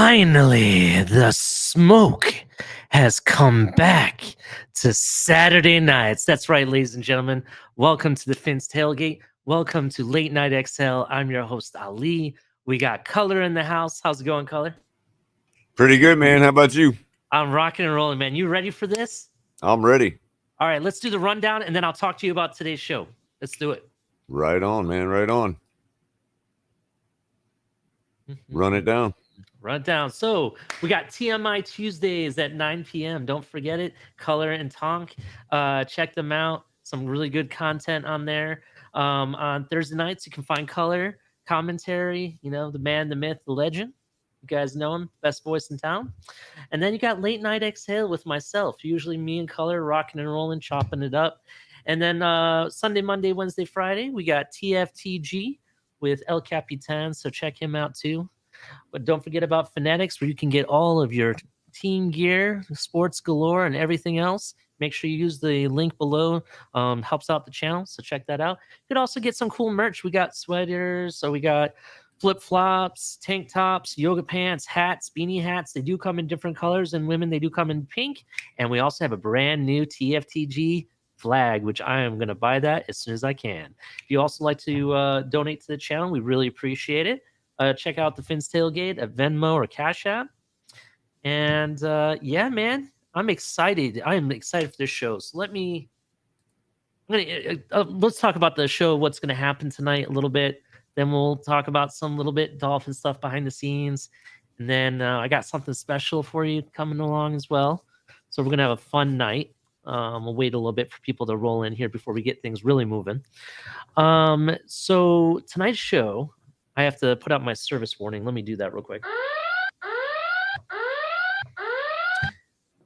Finally, the smoke has come back to Saturday nights. That's right, ladies and gentlemen. Welcome to the Finn's Tailgate. Welcome to Late Night XL. I'm your host, Ali. We got Color in the house. How's it going, Color? Pretty good, man. How about you? I'm rocking and rolling, man. You ready for this? I'm ready. All right, let's do the rundown, and then I'll talk to you about today's show. Let's do it. Right on, man. Right on. Run it down. Run it down. So we got TMI Tuesdays at 9 p.m. Don't forget it. Color and Tonk. Check them out. Some really good content on there. On Thursday nights, you can find Color commentary. You know, the man, the myth, the legend. You guys know him. Best voice in town. And then you got Late Night Exhale with myself. Usually me and Color rocking and rolling, chopping it up. And then Sunday, Monday, Wednesday, Friday, we got TFTG with El Capitan. So check him out too. But don't forget about Fanatics, where you can get all of your team gear, sports galore, and everything else. Make sure you use the link below. Helps out the channel, so check that out. You could also get some cool merch. We got sweaters, so we got flip-flops, tank tops, yoga pants, hats, beanie hats. They do come in different colors, and women, they do come in pink. And we also have a brand new TFTG flag, which I am going to buy that as soon as I can. If you also like to donate to the channel, we really appreciate it. Check out the Finn's Tailgate at Venmo or Cash App. And yeah, man, I'm excited. I am excited for this show. So let's talk about the show, what's going to happen tonight a little bit. Then we'll talk about some little bit Dolphin stuff behind the scenes. And then I got something special for you coming along as well. So we're going to have a fun night. We'll wait a little bit for people to roll in here before we get things really moving. So tonight's show, I have to put out my service warning. Let me do that real quick.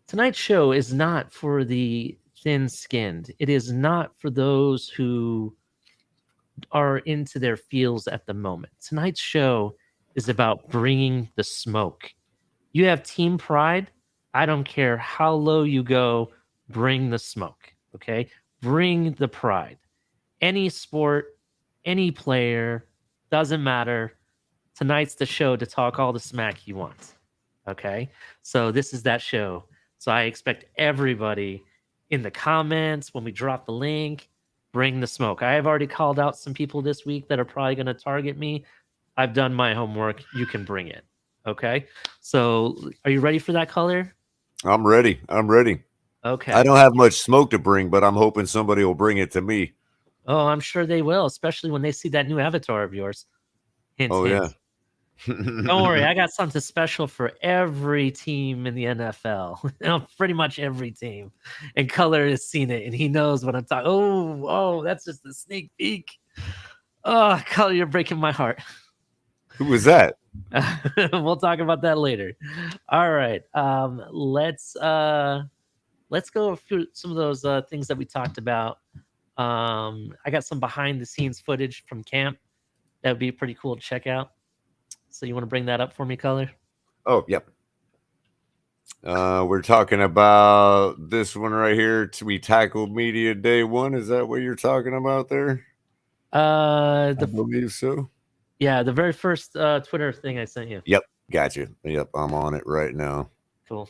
Tonight's show is not for the thin-skinned. It is not for those who are into their feels at the moment. Tonight's show is about bringing the smoke. You have team pride. I don't care how low you go, bring the smoke, okay? Bring the pride. Any sport, any player, Doesn't matter. Tonight's the show to talk all the smack he wants. Okay, so this is that show. So I expect everybody in the comments when we drop the link, bring the smoke. I have already called out some people this week that are probably going to target me. I've done my homework. You can bring it. Okay, so are you ready for that, Color? I'm ready. I'm ready. Okay. I don't have much smoke to bring, but I'm hoping somebody will bring it to me. Oh, I'm sure they will, especially when they see that new avatar of yours. Hint, Oh, hint. yeah. Don't worry, I got something special for every team in the NFL. Pretty much every team. And Color has seen it, and he knows what I'm talking. Oh, that's just a sneak peek. Oh, Color, you're breaking my heart. Who was that? We'll talk about that later. All right, let's go through some of those things that we talked about. I got some behind the scenes footage from camp that would be pretty cool to check out. So you want to bring that up for me, Color? Oh, yep. We're talking about this one right here. We tackled media day one. Is that what you're talking about there? I believe so. Yeah, the very first Twitter thing I sent you. Yep, gotcha. Yep, I'm on it right now. Cool.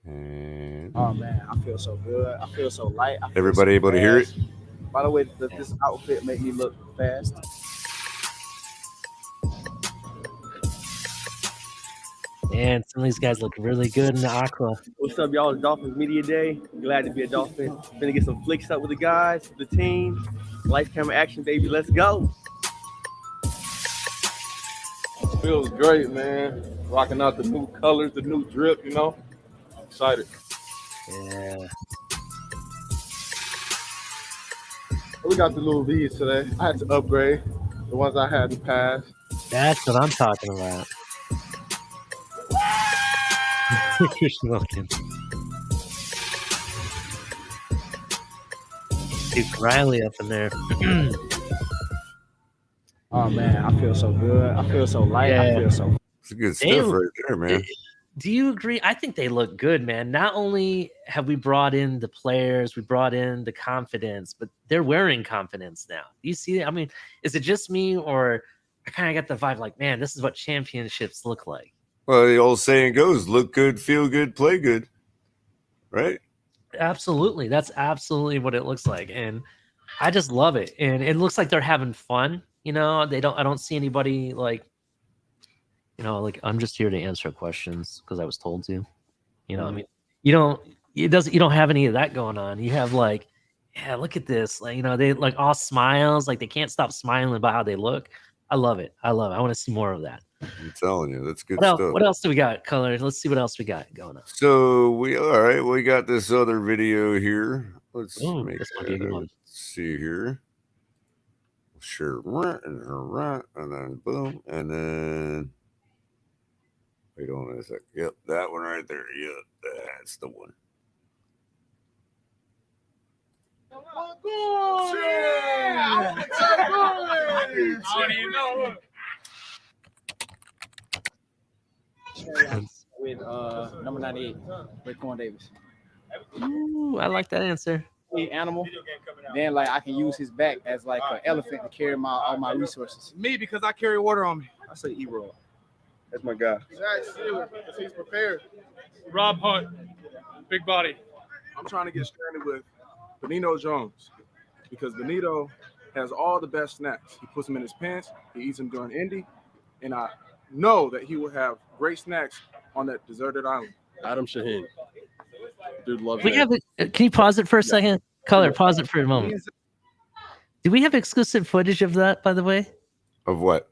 And oh man, I feel so good. I feel so light. I feel everybody so able to hear it? By the way, this outfit make me look fast. And some of these guys look really good in the aqua. What's up, y'all? It's Dolphins Media Day. Glad to be a Dolphin. Gonna get some flicks up with the guys, the team. Lights, camera, action, baby. Let's go. Feels great, man. Rocking out the new colors, the new drip, you know. Excited. Yeah. We got the little V's today. I had to upgrade the ones I had in the past. That's what I'm talking about. You're smoking. Dude, Riley up in there. Oh man, I feel so good. I feel so light. Yeah. I feel so. It's good stuff right there, man. Do you agree? I think they look good, man. Not only have we brought in the players, we brought in the confidence, but they're wearing confidence now. Do you see it? I mean, is it just me, or I kind of got the vibe like, man, this is what championships look like? Well, the old saying goes, look good, feel good, play good. Right? Absolutely. That's absolutely what it looks like. And I just love it. And it looks like they're having fun. You know, I don't see anybody like, you know, like I'm just here to answer questions because I was told to. You know, I mean, you don't have any of that going on. You have like, yeah, look at this. Like, you know, they like all smiles, like they can't stop smiling about how they look. I love it. I want to see more of that. I'm telling you, that's good What stuff. else, what else do we got, Color? Let's see what else we got going on. So we got this other video here. Let's Ooh, make this might be a good one. let's see here. Sure, and then boom, and then wait on a sec. Yep, that one right there. Yep, that's the one. With number 98, Raekwon Davis. Ooh, I like that answer. Animal. Then like I can use his back as like an elephant to carry all my resources. Me, because I carry water on me. I say E-Roll. That's my guy. He's prepared. Rob Hunt, big body. I'm trying to get stranded with Benito Jones because Benito has all the best snacks. He puts them in his pants. He eats them during Indy, and I know that he will have great snacks on that deserted island. Adam Shaheen. Dude loves We it. have. Can you pause it for a second? Color, pause it for a moment. Do we have exclusive footage of that, by the way? Of what?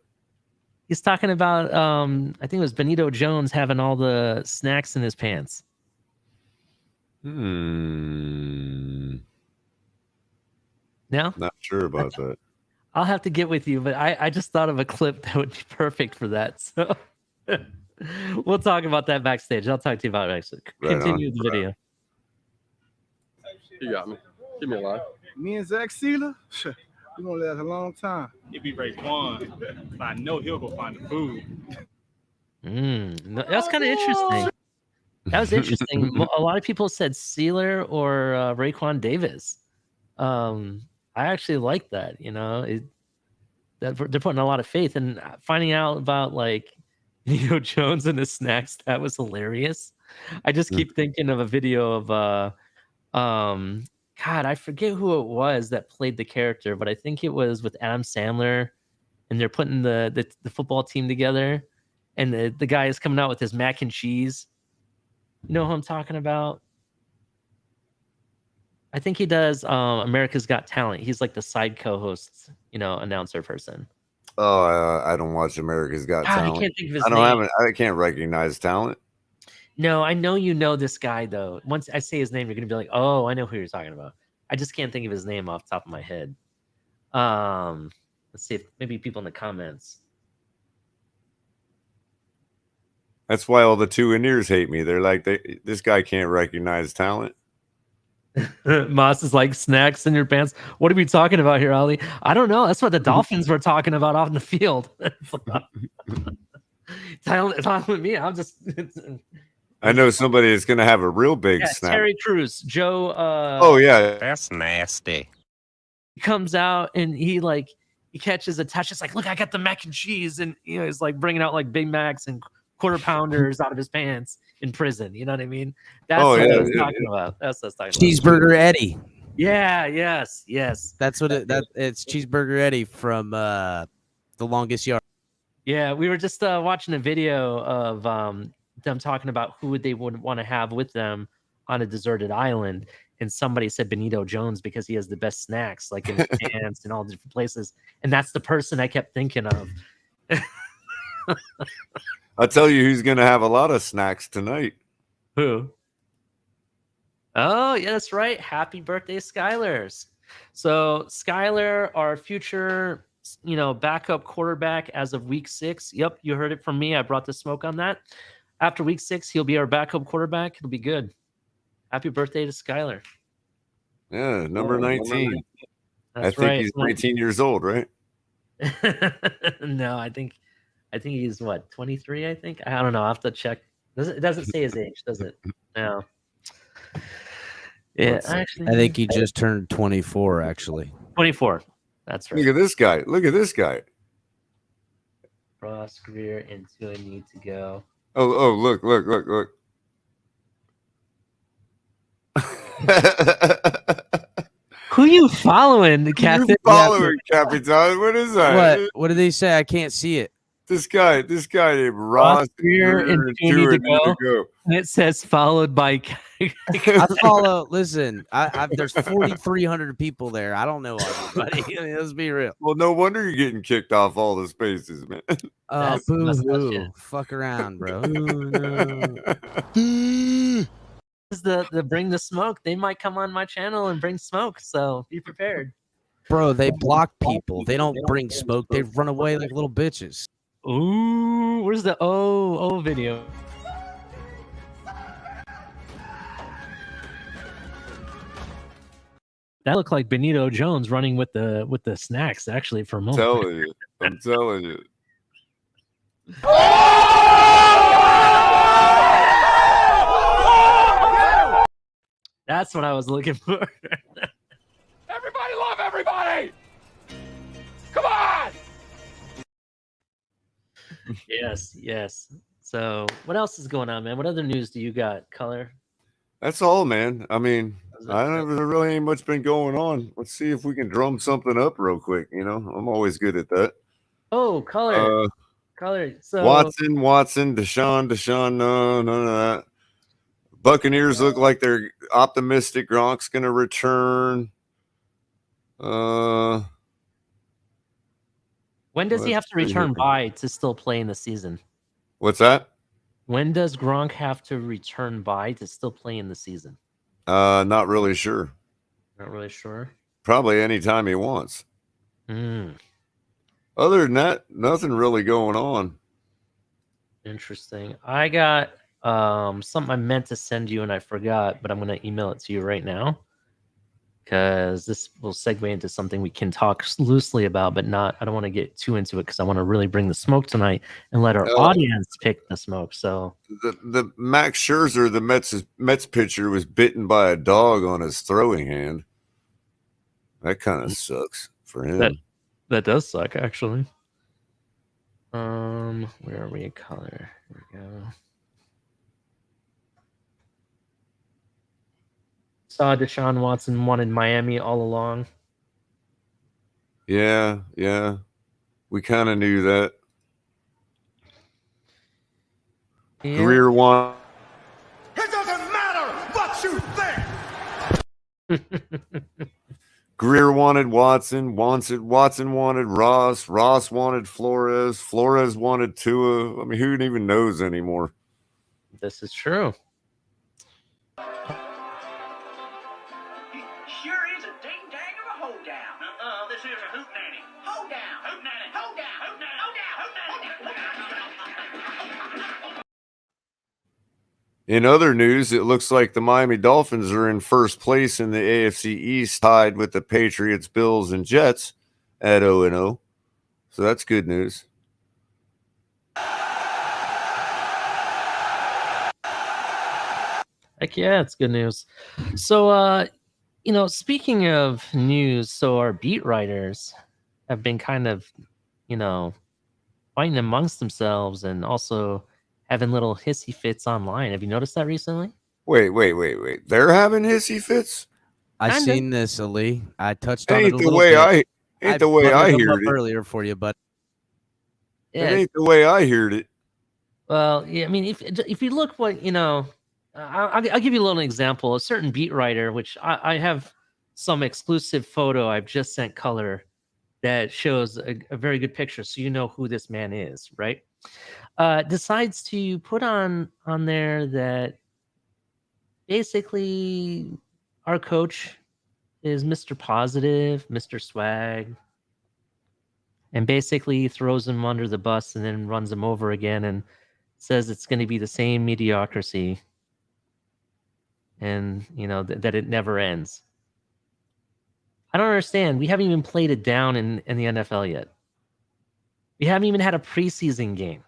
He's talking about, I think it was Benito Jones having all the snacks in his pants. No, No? not sure about that. I'll have to get with you, but I just thought of a clip that would be perfect for that. So we'll talk about that backstage. I'll talk to you about it next week. Right Continue on. the video. You got me. Give me a line. Me and Zach Sealer, we're gonna last a long time. It be Raekwon. But I know he'll go find the food. No, that's kind of interesting. That was interesting. A lot of people said Sealer or Raekwon Davis. I actually like that. That they're putting a lot of faith, and finding out about like Jones and his snacks, that was hilarious. I just keep thinking of a video of God, I forget who it was that played the character, but I think it was with Adam Sandler, and they're putting the football team together, and the guy is coming out with his mac and cheese. You know who I'm talking about? I think he does America's Got Talent. He's like the side co-host, announcer person. Oh, I don't watch America's Got Talent. I can't think of his name. I can't recognize talent. No, I know you know this guy though. Once I say his name, you're gonna be like, "Oh, I know who you're talking about." I just can't think of his name off the top of my head. Let's see if maybe people in the comments. That's why all the 2 Indians hate me. They're like, this guy can't recognize talent. Moss is like, snacks in your pants. What are we talking about here, Ali? I don't know. That's what the Dolphins were talking about off in the field. Talent with me. I'm just. I know somebody that's going to have a real big snack. Terry Crews, Joe. Oh yeah, that's nasty. He comes out and he catches a touch. It's like, look, I got the mac and cheese, and he's like bringing out like Big Macs and quarter pounders out of his pants in prison. You know what I mean? That's what I was talking about. That's what I was talking about. Cheeseburger Eddie. Yeah. Yes. That's what it's Cheeseburger Eddie from The Longest Yard. Yeah, we were just watching a video of them talking about who they would want to have with them on a deserted island, and somebody said Benito Jones because he has the best snacks, like in his pants and all different places, and that's the person I kept thinking of. I'll tell you who's going to have a lot of snacks tonight. Who? Oh, yeah, that's right. Happy birthday, Skylar. So Skylar, our future, backup quarterback as of week 6. Yep, you heard it from me. I brought the smoke on that. After week 6, he'll be our backup quarterback. It'll be good. Happy birthday to Skylar. Yeah, number 19. That's I think right. he's 19 years old, right? No, I think he's 23, I think. I don't know. I'll have to check. It doesn't say his age, does it? No. Yeah, actually, I think he just turned 24, actually. 24. That's right. Look at this guy. Look at this guy. Ross Greer into a need to go. Oh, look. Who you following, Captain? You following, Capitan? What is that? What did they say? I can't see it. This guy named Ross Greer and two need to go. And it says followed by. I follow. Listen, there's 4,300 people there. I don't know everybody. Let's be real. Well, no wonder you're getting kicked off all the spaces, man. Oh, boo-hoo. Fuck around, bro. The bring the smoke. They might come on my channel and bring smoke, so be prepared. Bro, they block people. They don't bring smoke. They run away like little bitches. Ooh, where's the video? That looked like Benito Jones running with the snacks, actually, for a moment. I'm telling you. That's what I was looking for. Everybody love everybody! Come on! Yes. So, what else is going on, man? What other news do you got, Color? That's all, man. I mean, there really ain't much been going on. Let's see if we can drum something up real quick. I'm always good at that. Oh, Color. So Watson, Deshaun, no, none of that. Buccaneers look like they're optimistic. Gronk's going to return. When does he have to return by to still play in the season? What's that? When does Gronk have to return by to still play in the season? Not really sure. Not really sure. Probably anytime he wants. Other than that, nothing really going on. Interesting. I got something I meant to send you and I forgot, but I'm going to email it to you right now because this will segue into something we can talk loosely about, but I don't want to get too into it because I want to really bring the smoke tonight and let our audience pick the smoke. So the Max Scherzer, the Mets pitcher, was bitten by a dog on his throwing hand. That kind of sucks for him. That does suck, actually. Where are we? Color. Here we go. Saw Deshaun Watson wanted Miami all along. Yeah. We kind of knew that. Yeah. Career one. It doesn't matter what you think. Greer wanted Watson. Watson wanted Ross. Ross wanted Flores. Flores wanted Tua. I mean, who even knows anymore? This is true. Sure is a ding dang of a hold down. This is a hoot nanny. Hold down. Hoot nanny. Hold down. Hoot nanny. Hold down. Hoot nanny. In other news, it looks like the Miami Dolphins are in first place in the AFC East, tied with the Patriots, Bills, and Jets at 0-0. So that's good news. Heck yeah, it's good news. So, speaking of news, so our beat writers have been kind of, fighting amongst themselves and also having little hissy fits online. Have you noticed that recently? Wait. They're having hissy fits? I Kinda. seen this, Ali. I touched on it Ain't a the little way bit. the way I buttered them heard up it. earlier for you, but Yeah. It ain't the way I heard it. Well, yeah. I mean, if you look what I'll give you a little example. A certain beat writer, which I have some exclusive photo I've just sent Color that shows a very good picture, so you know who this man is, right? Decides to put on there that basically our coach is Mr. Positive, Mr. Swag, and basically throws him under the bus and then runs him over again and says it's going to be the same mediocrity and that it never ends. I don't understand. We haven't even played it down in the NFL yet. We haven't even had a preseason game.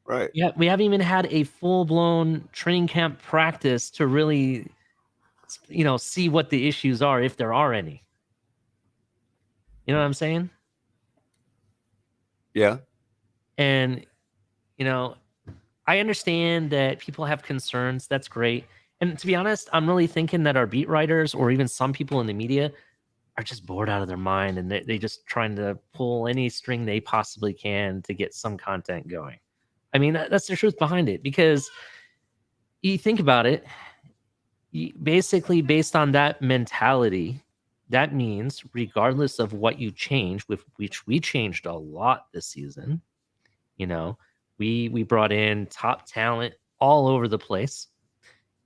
Right. Yeah, we haven't even had a full-blown training camp practice to really, see what the issues are, if there are any. You know what I'm saying? Yeah. And, I understand that people have concerns. That's great. And to be honest, I'm really thinking that our beat writers or even some people in the media are just bored out of their mind and they just trying to pull any string they possibly can to get some content going. I mean, that's the truth behind it, because you think about it, basically based on that mentality, that means regardless of what you change, which we changed a lot this season, we brought in top talent all over the place.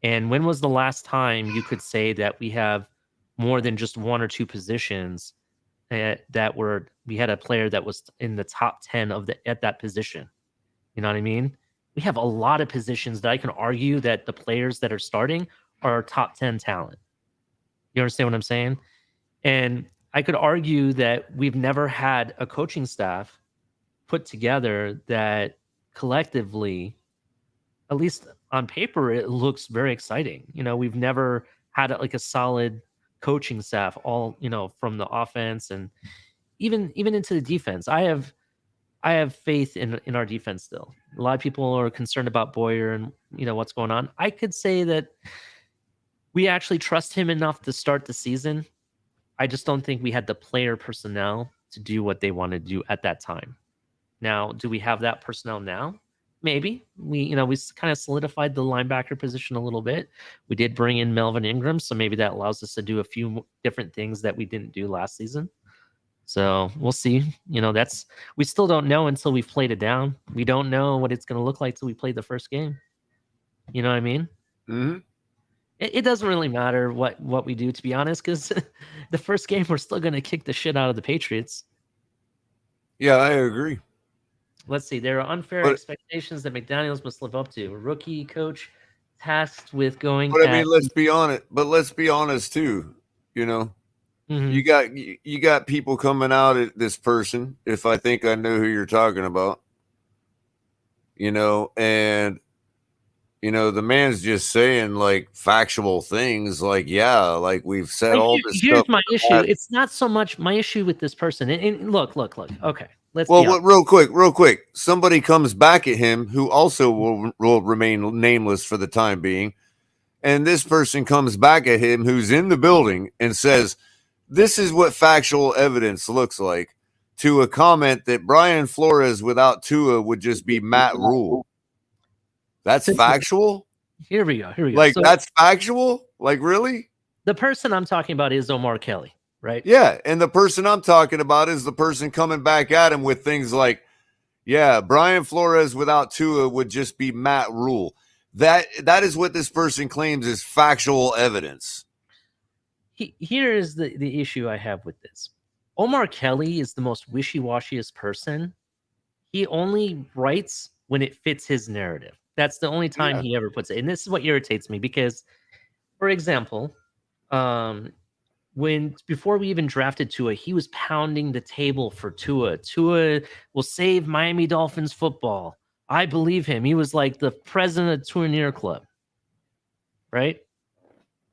And when was the last time you could say that we have more than just one or two positions we had a player that was in the top 10 at that position? You know what I mean? We have a lot of positions that I can argue that the players that are starting are top 10 talent. You understand what I'm saying? And I could argue that we've never had a coaching staff put together that collectively, at least on paper, it looks very exciting. We've never had a solid coaching staff, all from the offense and even into the defense. I have faith in our defense still. A lot of people are concerned about Boyer and what's going on. I could say that we actually trust him enough to start the season. I just don't think we had the player personnel to do what they wanted to do at that time. Now, do we have that personnel now? Maybe. We kind of solidified the linebacker position a little bit. We did bring in Melvin Ingram, so maybe that allows us to do a few different things that we didn't do last season. So we'll see. We still don't know until we've played it down. We don't know what it's going to look like till we play the first game. You know what I mean? Mm-hmm. It doesn't really matter what we do, to be honest, because the first game we're still going to kick the shit out of the Patriots. Yeah, I agree. Let's see. There are unfair expectations that McDaniels must live up to. A rookie coach tasked with going. But I mean, let's be honest. But let's be honest too. Mm-hmm. You got people coming out at this person. If I think I know who you're talking about, and the man's just saying like factual things. Like, yeah, like we've said Like, all this here's stuff. my issue. It's not so much my issue with this person. And look. Okay, let's be Well, honest. real quick. Somebody comes back at him who also will remain nameless for the time being. And this person comes back at him who's in the building and says, this is what factual evidence looks like, to a comment that Brian Flores without Tua would just be Matt Rule. That's factual? Here we go. Like, So that's factual? Like, really? the person I'm talking about is Omar Kelly, right? Yeah. And the person I'm talking about is the person coming back at him with things like, yeah, Brian Flores without Tua would just be Matt Rule. That is what this person claims is factual evidence. Here is the issue I have with this. Omar Kelly is the most wishy-washiest person. He only writes when it fits his narrative. That's the only time he ever puts it. And this is what irritates me because, for example, before we even drafted Tua, he was pounding the table for Tua. Tua will save Miami Dolphins football. I believe him. He was like the president of Tournier Club, right?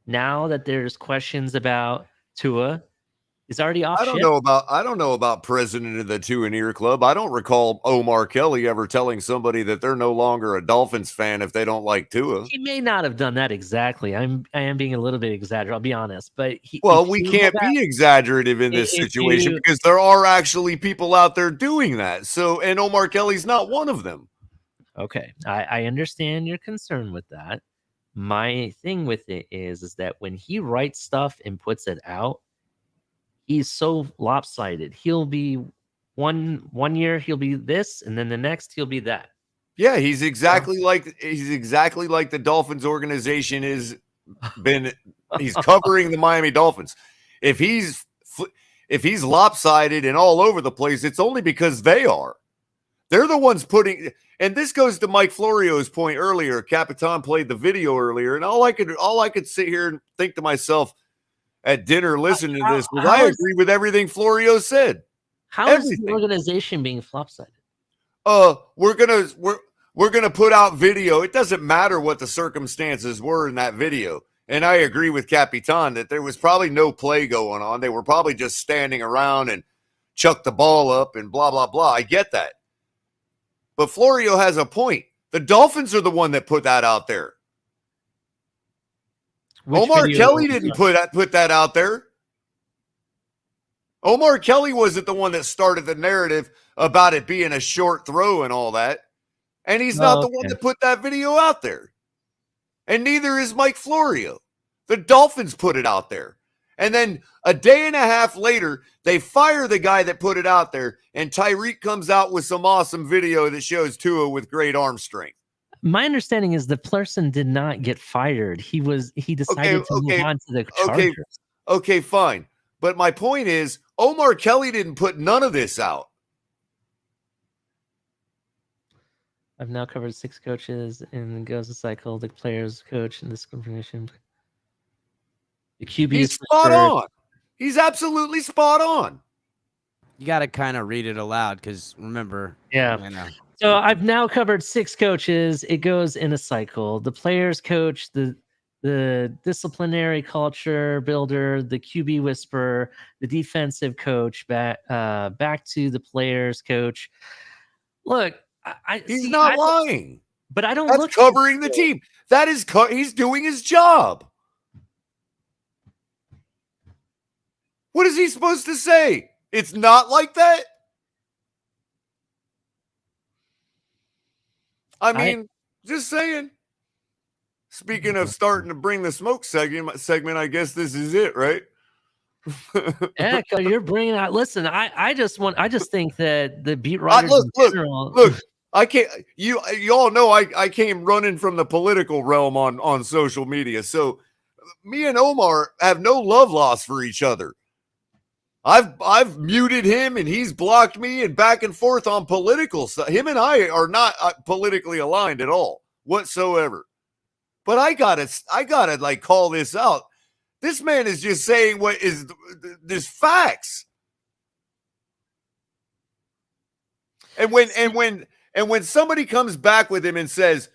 Now that there's questions about Tua, he's already off. I don't know about president of the Tournier Club. I don't recall Omar Kelly ever telling somebody that they're no longer a Dolphins fan if they don't like Tua. He may not have done that exactly. I am being a little bit exaggerated. I'll be honest, but we can't be exaggerative in this situation because there are actually people out there doing that. So, and Omar Kelly's not one of them. Okay, I understand your concern with that. My thing with it is that when he writes stuff and puts it out, he's so lopsided. He'll be one year he'll be this, and then the next he'll be that. Yeah, he's exactly like the Dolphins organization is been. He's covering the Miami Dolphins. If he's lopsided and all over the place, it's only because they are. They're the ones putting. And this goes to Mike Florio's point earlier. Capitan played the video earlier, and all I could sit here and think to myself at dinner listening to this was I agree with everything Florio said. How is the organization being flopsided? We're gonna put out video. It doesn't matter what the circumstances were in that video. And I agree with Capitan that there was probably no play going on. They were probably just standing around and chuck the ball up and blah, blah, blah. I get that. But Florio has a point. The Dolphins are the one that put that out there. Omar Kelly didn't put that out there. Omar Kelly wasn't the one that started the narrative about it being a short throw and all that. And he's not the one that put that video out there. And neither is Mike Florio. The Dolphins put it out there. And then a day and a half later, they fire the guy that put it out there, and Tyreek comes out with some awesome video that shows Tua with great arm strength. My understanding is the person did not get fired. He decided to move on to the Chargers. Okay, fine. But my point is, Omar Kelly didn't put none of this out. I've now covered 6 coaches and goes a cycle. The players, coach, and discrimination. The QB He's spot on. He's absolutely spot on. You got to kind of read it aloud because remember. Yeah. So I've now covered 6 coaches. It goes in a cycle. The players coach, the disciplinary culture builder, the QB whisperer, the defensive coach, back to the players coach. Look, he's not lying. But I don't look covering the team. That is he's doing his job. What is he supposed to say? It's not like that? I mean, just saying. Speaking of starting to bring the smoke segment, I guess this is it, right? Yeah, you're bringing out. Listen, I just think that the beat writers look. I can't. You all know I came running from the political realm on social media, so me and Omar have no love lost for each other. I've muted him and he's blocked me and back and forth on political stuff. Him and I are not politically aligned at all whatsoever. But I gotta like call this out. This man is just saying what is this facts. And when somebody comes back with him and says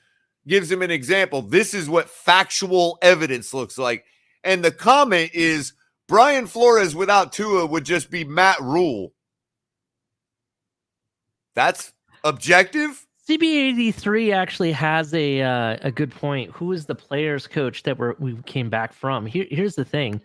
gives him an example. This is what factual evidence looks like. And the comment is Brian Flores without Tua would just be Matt Rule. That's objective. CB83 actually has a good point. Who is the players coach that we came back from? Here's the thing.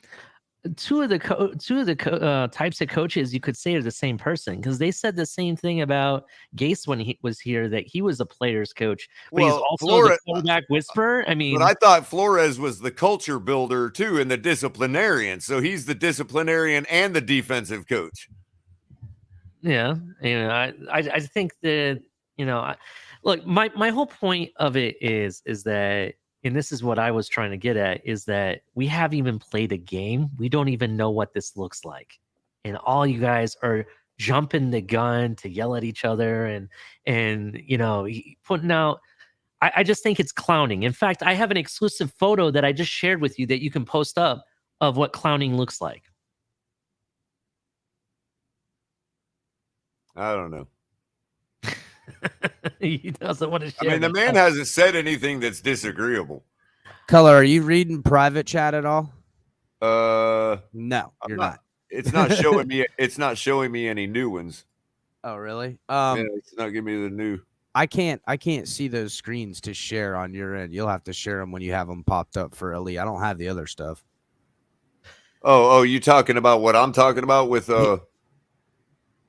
Two of the types of coaches you could say are the same person, because they said the same thing about Gase when he was here, that he was a players coach, but he's also the quarterback whisperer. I mean, but I thought Flores was the culture builder too and the disciplinarian. So he's the disciplinarian and the defensive coach. Yeah, I think that, look, my whole point of it is that, and this is what I was trying to get at, is that we haven't even played a game. We don't even know what this looks like. And all you guys are jumping the gun to yell at each other and putting out. I just think it's clowning. In fact, I have an exclusive photo that I just shared with you that you can post up of what clowning looks like. I don't know. He doesn't want to share. I mean, the man hasn't said anything that's disagreeable. Color, are you reading private chat at all? No, you're not. It's not showing me. It's not showing me any new ones. Oh, really? Yeah, it's not giving me the new. I can't see those screens to share on your end. You'll have to share them when you have them popped up for Ali. I don't have the other stuff. Oh, you talking about what I'm talking about with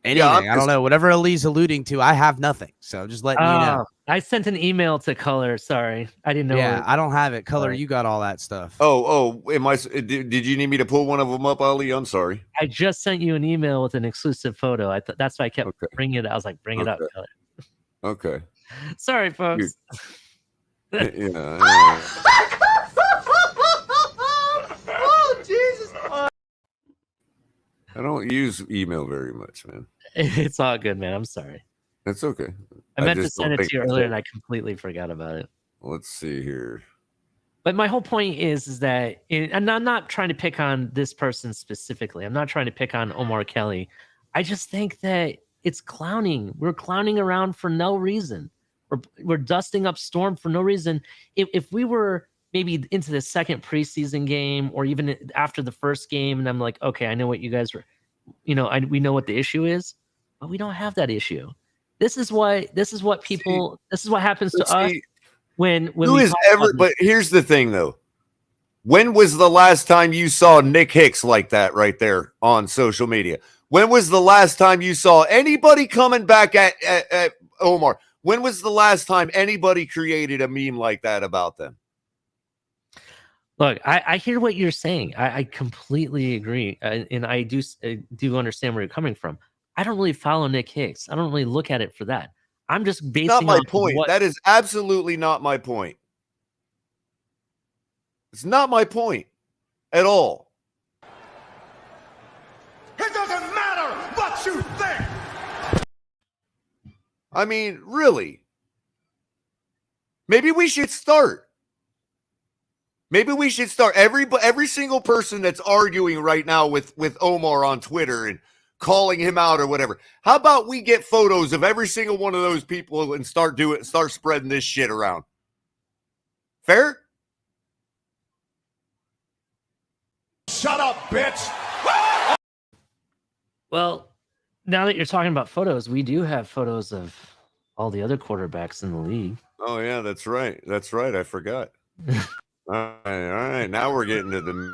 anything? I don't know. Whatever Ali's alluding to, I have nothing. So just letting you know. I sent an email to Color. Sorry, I didn't know. Yeah, I don't have it. Color, you got all that stuff. Am I? Did you need me to pull one of them up, Ali? I'm sorry. I just sent you an email with an exclusive photo. I thought that's why I kept bringing it. I was like, bring it up, Color. Okay. Sorry, folks. Yeah. Oh, Jesus. I don't use email very much, man. It's all good, man. I'm sorry. That's okay. I meant to send it to you earlier, and I completely forgot about it. Let's see here. But my whole point is that, and I'm not trying to pick on this person specifically. I'm not trying to pick on Omar Kelly. I just think that it's clowning. We're clowning around for no reason. We're dusting up Storm for no reason. If we were maybe into the second preseason game or even after the first game, and I'm like, okay, I know what you guys were, we know what the issue is, but we don't have that issue. This is what happens to us when who is ever. But here's the thing, though. When was the last time you saw Nick Hicks like that right there on social media? When was the last time you saw anybody coming back at Omar? When was the last time anybody created a meme like that about them? Look, I hear what you're saying. I completely agree, and I do understand where you're coming from. I don't really follow Nick Hicks. I don't really look at it for that. I'm just basing. Not my point. That is absolutely not my point. It's not my point at all. It doesn't matter what you think. I mean, really. Maybe we should start. Maybe we should start. Every single person that's arguing right now with Omar on Twitter and calling him out or whatever. How about we get photos of every single one of those people and start spreading this shit around? Fair? Shut up, bitch. Well, now that you're talking about photos, we do have photos of all the other quarterbacks in the league. Oh, yeah, that's right. That's right. I forgot. All right. Now we're getting to the...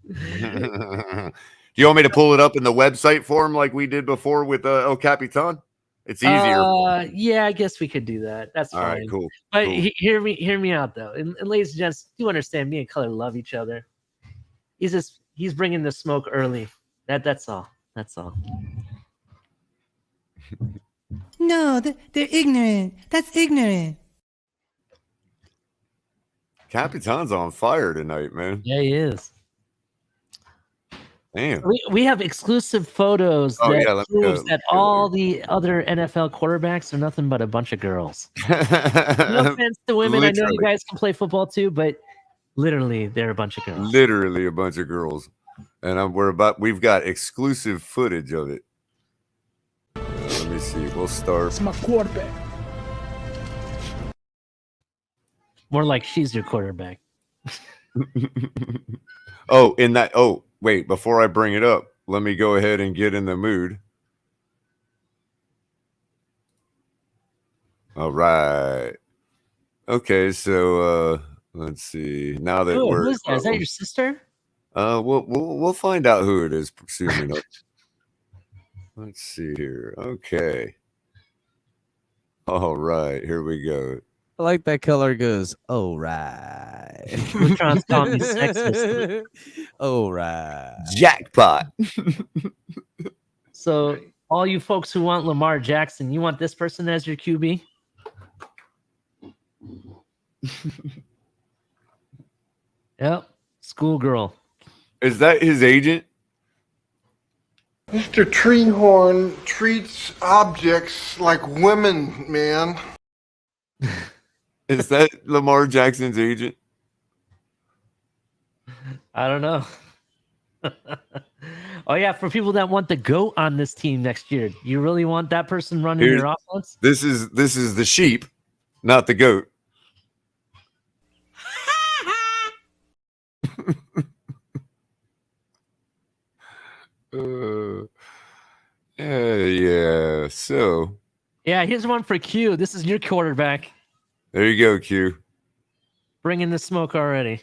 Do you want me to pull it up in the website form like we did before with El Capitan? It's easier. Yeah, I guess we could do that. That's fine. All right, cool. But cool. Hear me out though, and ladies and gents, do understand me and Color love each other. He's bringing the smoke early. That's all. That's all. No, they're ignorant. That's ignorant. Capitan's on fire tonight, man. Yeah, he is. Damn. We have exclusive photos that proves that all the other NFL quarterbacks are nothing but a bunch of girls. No offense to women. Literally. I know you guys can play football too, but literally they're a bunch of girls. Literally a bunch of girls. And we've got exclusive footage of it. Let me see. We'll start. It's my quarterback. More like she's your quarterback. Oh, in that. Oh, wait. Before I bring it up, let me go ahead and get in the mood. All right. Okay, so let's see. Now that Who we're is that? Is that your sister? we'll find out who it is soon enough. Let's see here. Okay. All right, here we go. I like that color goes, oh, right. Lutron's calling me sexist. Oh, right. Jackpot. So, all you folks who want Lamar Jackson, you want this person as your QB? Yep, schoolgirl. Is that his agent? Mr. Treehorn treats objects like women, man. Is that Lamar Jackson's agent? I don't know. Oh yeah, for people that want the GOAT on this team next year, you really want that person running your offense? This is the sheep, not the goat. Yeah. So Yeah, here's one for Q. This is your quarterback. there you go, Q. Bringing the smoke already.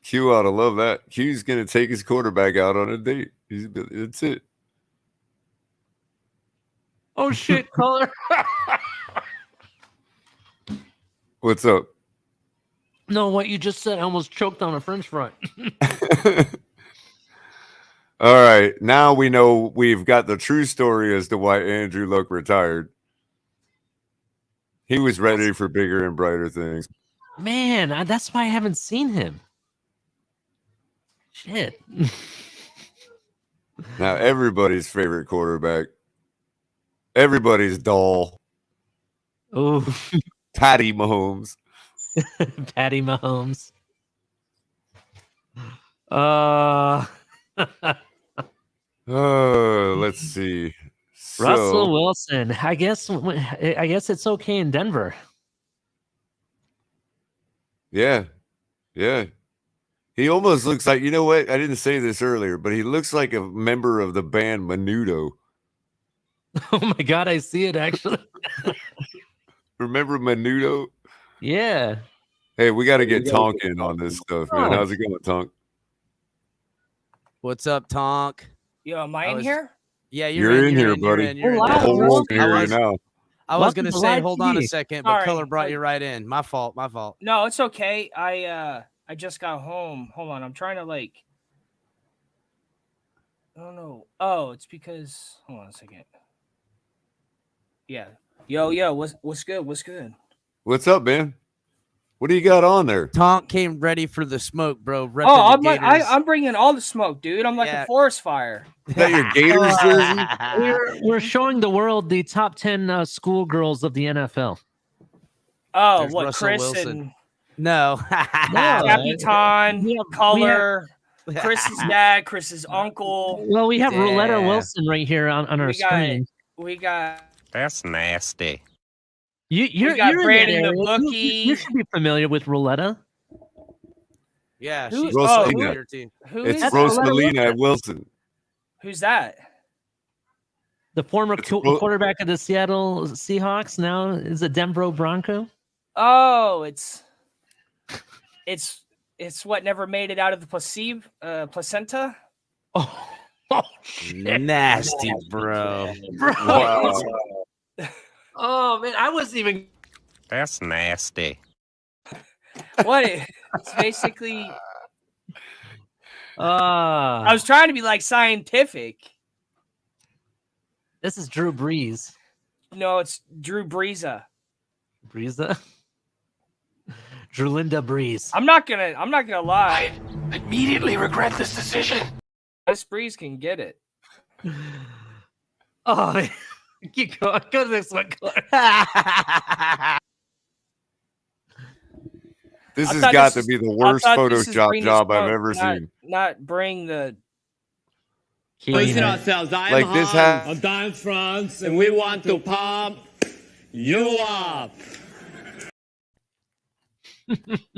Q ought to love that. Q's gonna take his quarterback out on a date. That's it. Oh shit, color. What's up? No, what you just said, I almost choked on a French fry. All right, now we know we've got the true story as to why Andrew Luck retired. He was ready for bigger and brighter things. Man, that's why I haven't seen him. Shit. Now everybody's favorite quarterback, everybody's doll, Oh, Patty Mahomes. Patty Mahomes. Let's see. Russell Wilson. I guess it's okay in Denver. Yeah. He almost looks like, you know what? I didn't say this earlier, but he looks like a member of the band Menudo. Oh my god, I see it actually. Remember Menudo? Yeah. Hey, we got to get Tonk in on this stuff, man. How's it going, Tonk? What's up, Tonk? Yo, am I in here? Yeah, You're in here, buddy. You're in. The whole world can hear you now. I was going to say, hold on a second, but Sorry, Color brought you right in. My fault. No, it's okay. I just got home. Hold on, I'm trying to like. I don't know. Oh, it's because. Hold on a second. Yeah. Yo. What's good? What's good? What's up, man? What do you got on there? Tonk came ready for the smoke, bro. Oh, I'm bringing all the smoke, dude. I'm like a forest fire. Is that your Gators jersey? We're showing the world the top 10 schoolgirls of the NFL. Oh, There's what Russell Chris Wilson. and No. Capitan, Color, Chris's dad, Chris's uncle. Well, we have Rouletta Yeah. Wilson right here on our screen. We got. That's nasty. You're got in that Brandon the area. Bookie. You should be familiar with Rouletta. Yeah, Who- she's oh, on who- your team. Who It's is Rose that? Molina Wilson. Who's that? The former It's Ro- quarterback of the Seattle Seahawks now is a Denver Bronco. Oh, it's what never made it out of the placenta. Oh, shit. Nasty, bro. Bro. Wow. Oh man, I wasn't even. That's nasty. What? It's basically. I I was trying to be like scientific. This is Drew Brees. No, it's Drew Breeza. Breeza. Drewlinda Breeze. I'm not gonna lie. I immediately regret this decision. This Breeze can get it. Oh, man. Keep going. Go to this one, Clark. This I has thought got this to be the I worst thought this is Photoshop bring the job I've smoke, ever seen. Not bring the. Poison ourselves. I'm Like this Hans of France, and we want to pump you up.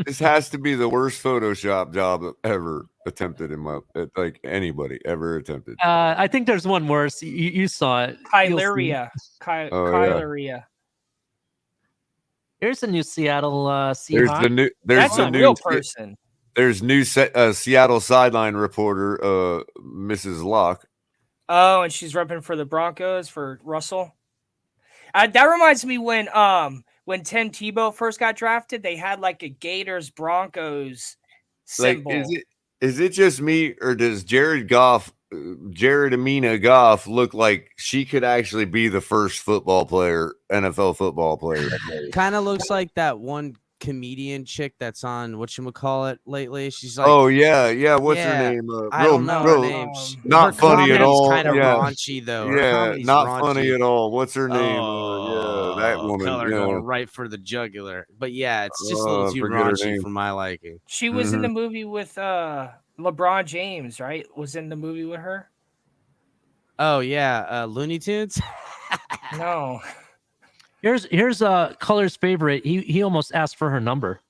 This has to be the worst Photoshop job ever attempted in my like anybody ever attempted. I think there's one worse. You saw it. You'll see. Kyleria. Oh, yeah. Kyleria. Here's a new Seattle There's Seahawk. the new. That's a new real person. There's new Seattle sideline reporter, Mrs. Locke. Oh, and she's repping for the Broncos for Russell. That reminds me when Tim Tebow first got drafted, they had like a Gators Broncos symbol. Like, is it just me, or does Jared Amina Goff look like she could actually be the first NFL football player? Kind of looks like that one comedian chick that's on whatchamacallit lately. She's like, oh yeah. What's her name? I don't know her name. Not Her funny at comedy's all. kind of Yeah. raunchy though. Her Yeah, comedy's not raunchy. funny at all. What's her name? Oh, yeah, that woman. Color yeah. going right for the jugular. But yeah, it's just a little too forget her raunchy name. for my liking. She was in the movie with LeBron James, right? Was in the movie with her? Oh yeah, Looney Tunes. No. Here's Color's favorite. He almost asked for her number.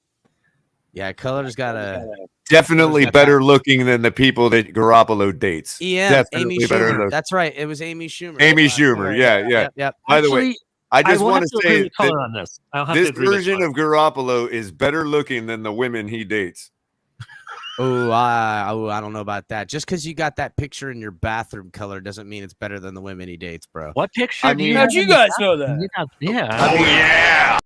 Yeah, Color's got a Definitely better looking than the people that Garoppolo dates. Yeah, Definitely Amy better Schumer. looking. That's right. It was Amy Schumer. Amy Schumer. Yeah. Yep. By the way, I just will want have to agree say with Color that on this. I'll have this to agree with version Color. of Garoppolo is better looking than the women he dates. Oh, I don't know about that. Just because you got that picture in your bathroom, Color, doesn't mean it's better than the women he dates, bro. What picture? I do you mean- have How'd you in the guys bathroom? know that? Yeah.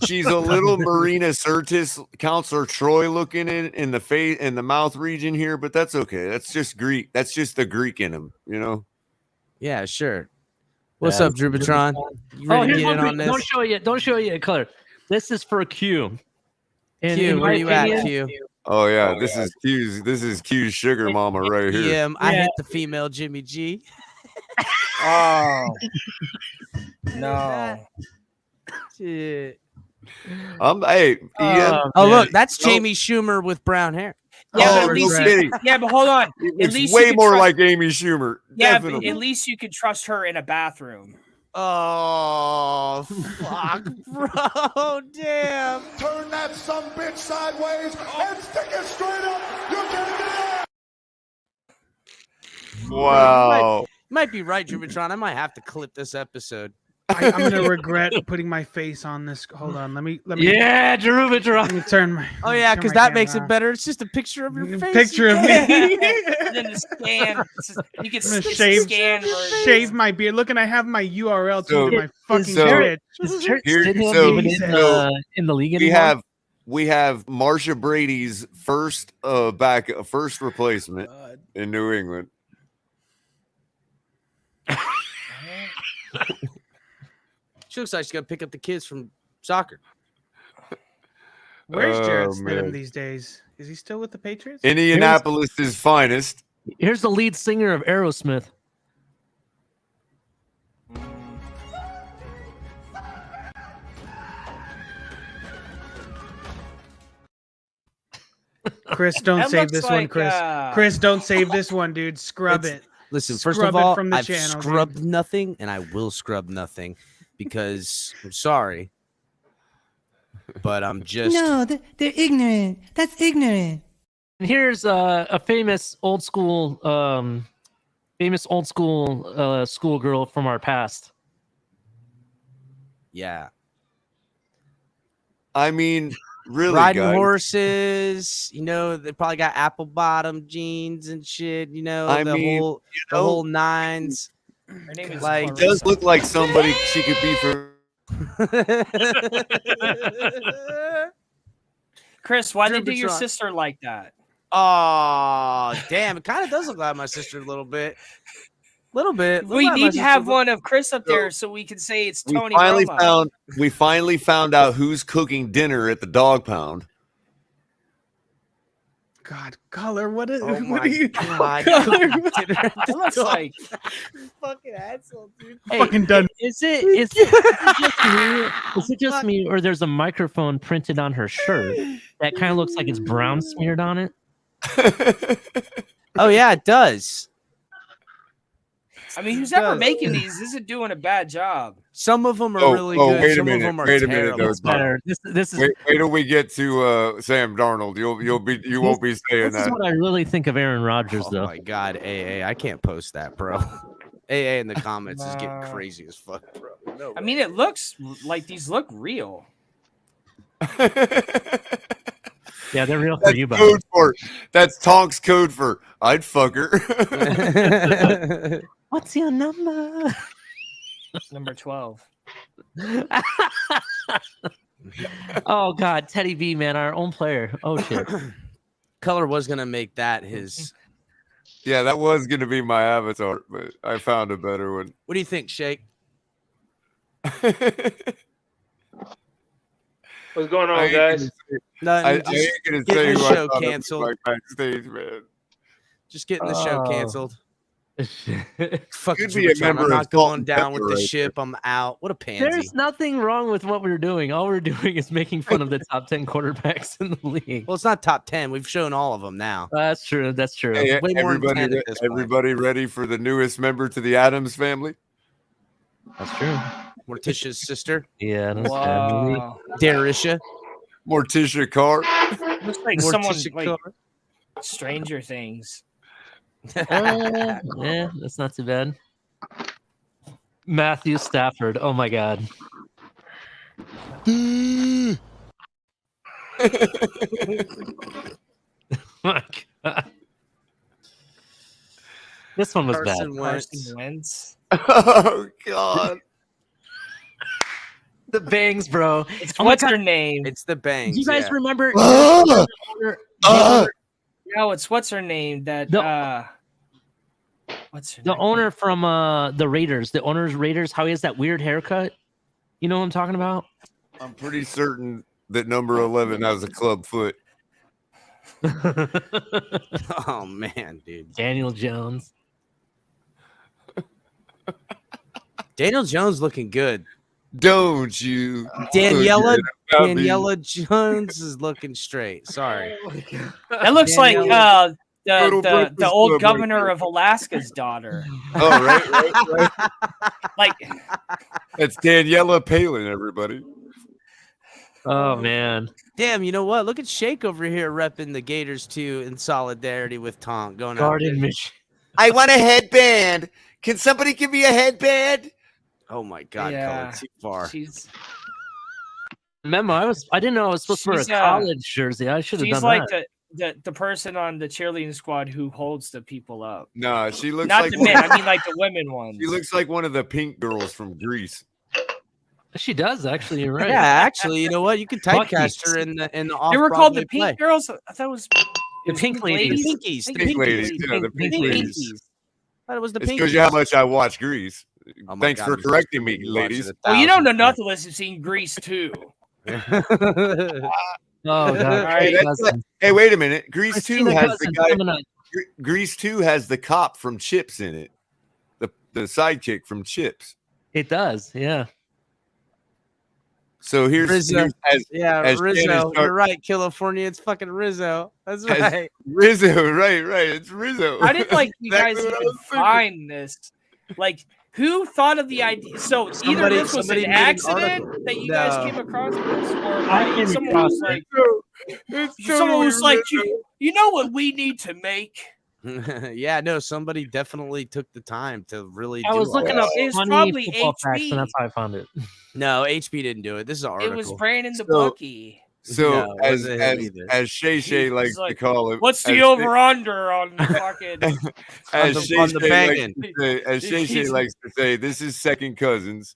She's a little Marina Sirtis, Counselor Troy looking in the face in the mouth region here, but that's okay. That's just Greek. That's just the Greek in him, you know. Yeah, sure. What's Yeah. up, Drubitron? You Oh, ready to here's get one in for on you. this? Don't show it yet, Color. This is for Q. Q, where you at, Q? Oh yeah, this is Q's sugar mama right here. Yeah, I hit the female Jimmy G. Oh. No. Shit. Hey, Ian. Oh, look, that's Jamie Schumer with brown hair. Yeah, Oh, but at no least kidding. yeah, but hold on. At It's least way you can more trust- like Amy Schumer. Yeah, but Definitely. at least you can trust her in a bathroom. Oh, fuck, bro. Damn. Turn that some bitch sideways and stick it straight up. You can get it. Wow. You might be right, Drubitron. I might have to clip this episode. I'm gonna regret putting my face on this. Hold on, let me. Yeah, Drubitron. Let me turn my. Oh yeah, turn because my that makes it camera better. It's just a picture of your on. face. Picture of me. And then the scan. You can I'm gonna scan version. shave my beard. Look, and I have my URL So- to my fucking so- Twitch. Is Church Here- Stidham so- even in the league anymore? We have Marsha Brady's first replacement in New England. She looks like she's gonna pick up the kids from soccer. Where's Jared Oh, Stidham man. these days? Is he still with the Patriots? Indianapolis' finest. Here's the lead singer of Aerosmith. Chris, don't That save looks this one, like, Chris. Chris, don't save this one, dude. Scrub It's- it. Listen, Scrub first of it all, from the I've channel, dude. scrubbed nothing, and I will scrub nothing because I'm sorry, but I'm just No, they're ignorant. That's ignorant. And here's a famous old school schoolgirl from our past. yeah. I mean, really, Riding guys. horses, you know, they probably got apple bottom jeans and shit, you know, I the mean, whole you the know, whole nines. Her name is Like, It does look like somebody she could be for. Chris, why they do your Drubitron. sister like that? Oh, damn! It kind of does look like my sister a little bit. Look We like my need to sister have look- one of Chris up there so we can say it's We Tony finally Romo. found out who's cooking dinner at the dog pound. God, Color, what is? Oh what my are you? God. Color, It looks like fucking asshole, dude. Hey, fucking done. Is it just me, or there's a microphone printed on her shirt that kind of looks like it's brown smeared on it? Oh yeah, it does. I mean, who's ever does. making these isn't doing a bad job. Some of them are really good. Wait a Some minute. of them are Wait a minute. terrible. It's better. This is Wait till we get to Sam Darnold. You won't be saying this is that. what I really think of Aaron Rodgers, Oh though. my God, AA, I can't post that, bro. AA in the comments is getting crazy as fuck, bro. No I mean, it looks like these look real. Yeah, they're real for That's you, buddy. code for that's Tonk's code for I'd fuck her. What's your number? Number 12. Oh God, Teddy B, man, our own player. Oh shit. Color was gonna make that his. Yeah, that was gonna be my avatar, but I found a better one. What do you think, Shake? What's going on, I ain't guys? gonna say- I Nothing, ain't just gonna getting say the who I show thought it was canceled. like backstage, man. Just getting the show Oh. canceled. Fuck Could you, be a John. member I'm of not Salt going and down with Pepper the right ship. I'm out. What a pansy. There's nothing wrong with what we're doing. All we're doing is making fun of the top 10 quarterbacks in the league. Well, it's not top 10. We've shown all of them now. That's true. That's true. Hey, Way more than 10 at this point. everybody ready for the newest member to the Addams family? That's true. Morticia's sister, Yeah. That's family. Wow. Darisha. Morticia Carr. Looks like someone Morticia like Carr. Stranger Things. Yeah, that's not too bad. Matthew Stafford. Oh my God. My God. This one was Carson bad. Wentz. Carson Wentz. Oh God. The bangs, bro. It's Oh my what's God. her name? It's the bangs. Do you guys yeah. remember? Ah! No, it's what's her name? That what's her The name? owner from the Raiders, the owner's Raiders, how he has that weird haircut. You know what I'm talking about? I'm pretty certain that number 11 has a club foot. Oh man, dude. Daniel Jones. Daniel Jones looking good. Don't you? Daniela forget about me. Daniela Jones is looking straight. Sorry. That looks like Daniela- Little the Breakfast old Club right governor there. of Alaska's daughter. Oh, right. Like That's Daniela Palin, everybody. Oh man. Damn, you know what? Look at Shake over here repping the Gators too in solidarity with Tonk. Going out Garden there. Mission. I want a headband. Can somebody give me a headband? Oh my God, Yeah. Color, too far. she's Memo. I didn't know I was supposed to wear a She's, college jersey. I should have she's done like that. the person on the cheerleading squad who holds the people up. Nah, she looks Not like the men, I mean like the women ones. she looks like one of the pink girls from Greece. She does actually. You're right. Yeah, actually, you know what? You can typecast Buc-ee's. her in the They were called the off-Broadway Pink play. Girls. I thought it was The Pink Ladies. The Pinkies. The Pink Pinkies. ladies, yeah, the Pink pink ladies. ladies. Thought it was the It Pinkies. shows you how much I watch Greece. Oh my Thanks God, for we correcting me, watched it ladies. 1,000 Well, you don't know times. nothing unless you've seen Grease too. Oh God. Hey, that's like- hey, wait a minute. Grease 2 Christina has the Cousins guy. coming up. Grease 2 has the cop from Chips in it. The sidekick from Chips. It does. Yeah. So here's Rizzo. as Yeah, Rizzo. Shannon You're right, California. It's fucking Rizzo. That's as right. Rizzo, right. It's Rizzo. How did like you Exactly guys what I even was thinking. find this? Like, who thought of the idea? So Somebody- either this was somebody an made an accident article. that you No. guys came across this, or I came someone across was it. like, It's someone totally was like, Rizzo. you know what we need to make? Yeah, no, somebody definitely took the time to really I do was all looking that. up It's funny probably football facts, HB. and that's how I found it. No, HB didn't do it. This is an It article. was Brandon the So- Bookie. So No, it as wasn't him as either. as Shay Shay He's likes to like, call it, What's as the over under on fucking? as on Shay the Shay banging? likes to say, as Shay Shay likes to say, this is second cousins.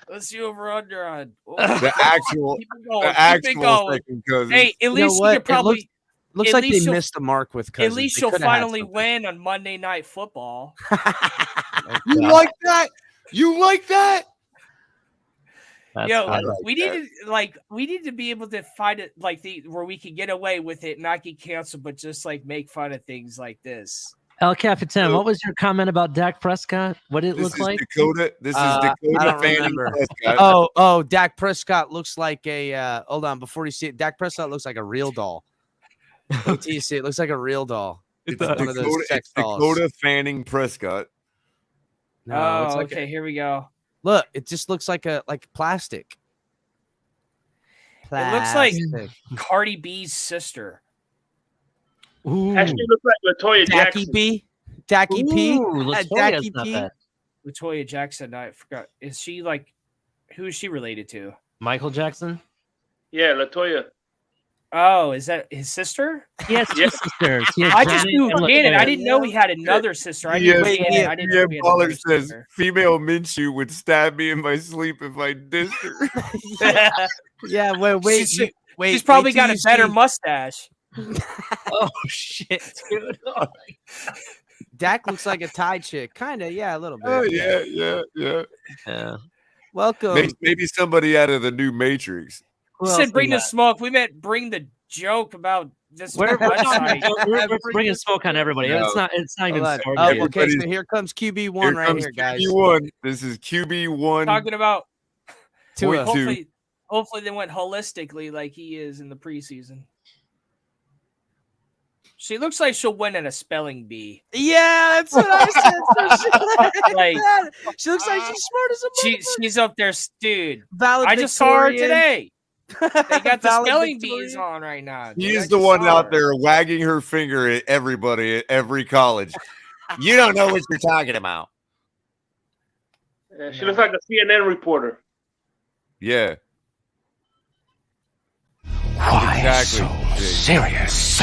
What's the over under on? The actual, Keep it going. the Keep it actual going. second cousins. Hey, at You know least you what? could probably. Looks at like least they you'll- missed the mark with cousins. At least They you'll coulda had finally something. win on Monday Night Football. You like that? You like that? That's Yo, funny. we need to be able to find it like where we can get away with it, not get canceled, but just like make fun of things like this. El Capitan, So- what was your comment about Dak Prescott? What did it This look is like? Dakota. This is I Dakota don't Fanning remember. Prescott. Oh, Dak Prescott looks like a hold on, before you see it, Dak Prescott looks like a real doll. Wait till you see it. Looks like a real doll. It's one of those Dakota, sex it's dolls. Dakota Fanning Prescott. No, it's like okay. Here we go. look, it just looks like plastic. It looks like Plastic. Cardi B's sister. Ooh. Actually, looks like Latoya Tacky Jackson. B. Tacky P. Ooh, Latoya's Tacky not P. bad. Latoya Jackson. I forgot. Is she like? Who is she related to? Michael Jackson. Yeah, Latoya. Oh, is that his sister? Yes, two sisters. He has I just Janet knew and Janet. I Latoya. didn't know he had another sister. I knew Janet. I didn't know he had Baller another says sister. female Minshew would stab me in my sleep if I dissed her. Yeah, wait. She's probably wait till got a you better see- mustache. Oh shit, dude. Oh, Dak looks like a Thai chick, kind of. Yeah, a little bit. Oh yeah. yeah. Welcome. Maybe somebody out of the new Matrix. Who You else said we bring the got? smoke. We meant bring the joke about this We're website. bringing smoke on everybody. No. It's not even Hold on. started Oh, yet. okay, so here comes QB1 right comes here, guys. QB1. This is QB1. Talking about Tua. hopefully they went holistically like he is in the preseason. She looks like she'll win at a spelling bee. Yeah, that's what I said. Like, she looks like she's smart as a she's up there, dude. I just saw her today. They got the spelling bees on right now. dude. I He's just the one saw out her. there wagging her finger at everybody at every college. You don't know what you're talking about. She looks like a CNN reporter. Yeah. Why Exactly. so serious?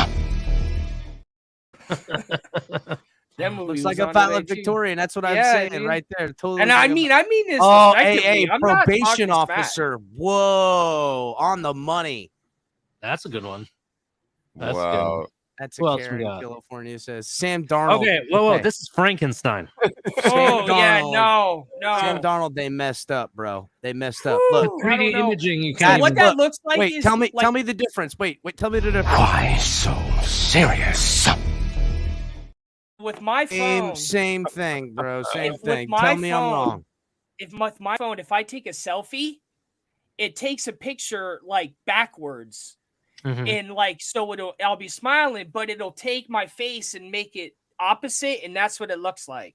That movie Looks was like a on today, too. valedictorian. That's what I'm Yeah, saying dude. right there. Totally. And looks I like a- mean this. Oh, respectively. hey, I'm not talking probation smack. officer. Whoa, on the money. That's a good one. That's Wow. That's Who a else we Karen, got? California says. Sam good. Darnold. Okay, whoa, Okay. this is Frankenstein. Oh yeah, Darnold. no. Sam Darnold, they messed up, bro. They messed up. Woo, Look, I don't 3D know. imaging. You So can't what even that look. looks like wait, is tell me like, the difference. Wait, tell me the difference. Why so serious? with my phone. Same thing, bro. Same with thing. my Tell me I'm phone, wrong. With my phone, if I take a selfie, it takes a picture like backwards. Mhm. And like so I'll be smiling, but it'll take my face and make it opposite, and that's what it looks like.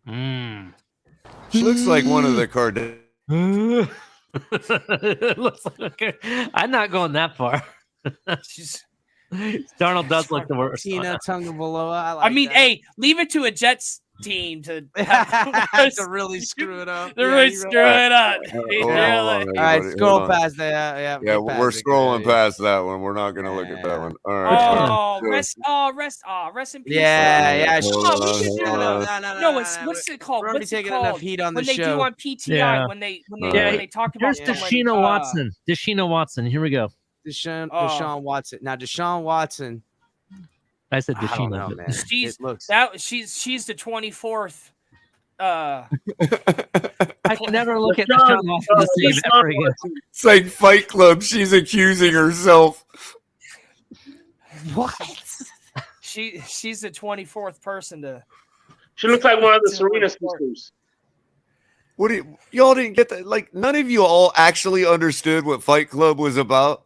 Mm. She looks like one of the Kardashians. Looks like, okay. I'm not going that far. Darnold does look the worst. Tina Tungavaloa. I mean, hey, leave it to a Jets team to to really screw it up. to really screw it up. All right, scroll past that. Yeah, go we're past it, scrolling yeah. past that one. We're not gonna look at that one. All right. Rest in peace. Yeah. Hold we on, should do hold that. on. No, what's it called? We're already What's it taking enough called? heat on the when they show. do on PTI Yeah. when they talk about Here's Deshaun Watson. Deshaun Watson. Here we go. Deshaun Watson. Now, Deshaun Watson. I said I don't know, Deshaun. man. She's It looks. she's the 24th. I can never look at Deshaun Watson the same ever again. It's like Fight Club. She's accusing herself. What? She's the 24th person to. She looks like one of the Serena sisters. What do y'all didn't get that? Like none of you all actually understood what Fight Club was about.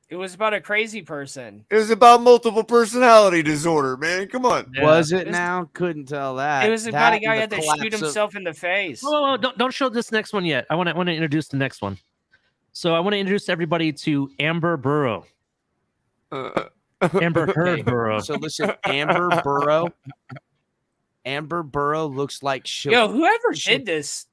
It was about a crazy person. It was about multiple personality disorder, man. Come on. Was it now? Couldn't tell that. It was about a That guy and had the to collapse shoot of- himself in the face. Oh, don't show this next one yet. I want to introduce the next one. So I want to introduce everybody to Amber Burrow. Amber Heard Burrow. So listen, Amber Burrow. Amber Burrow looks like Yo, whoever did this,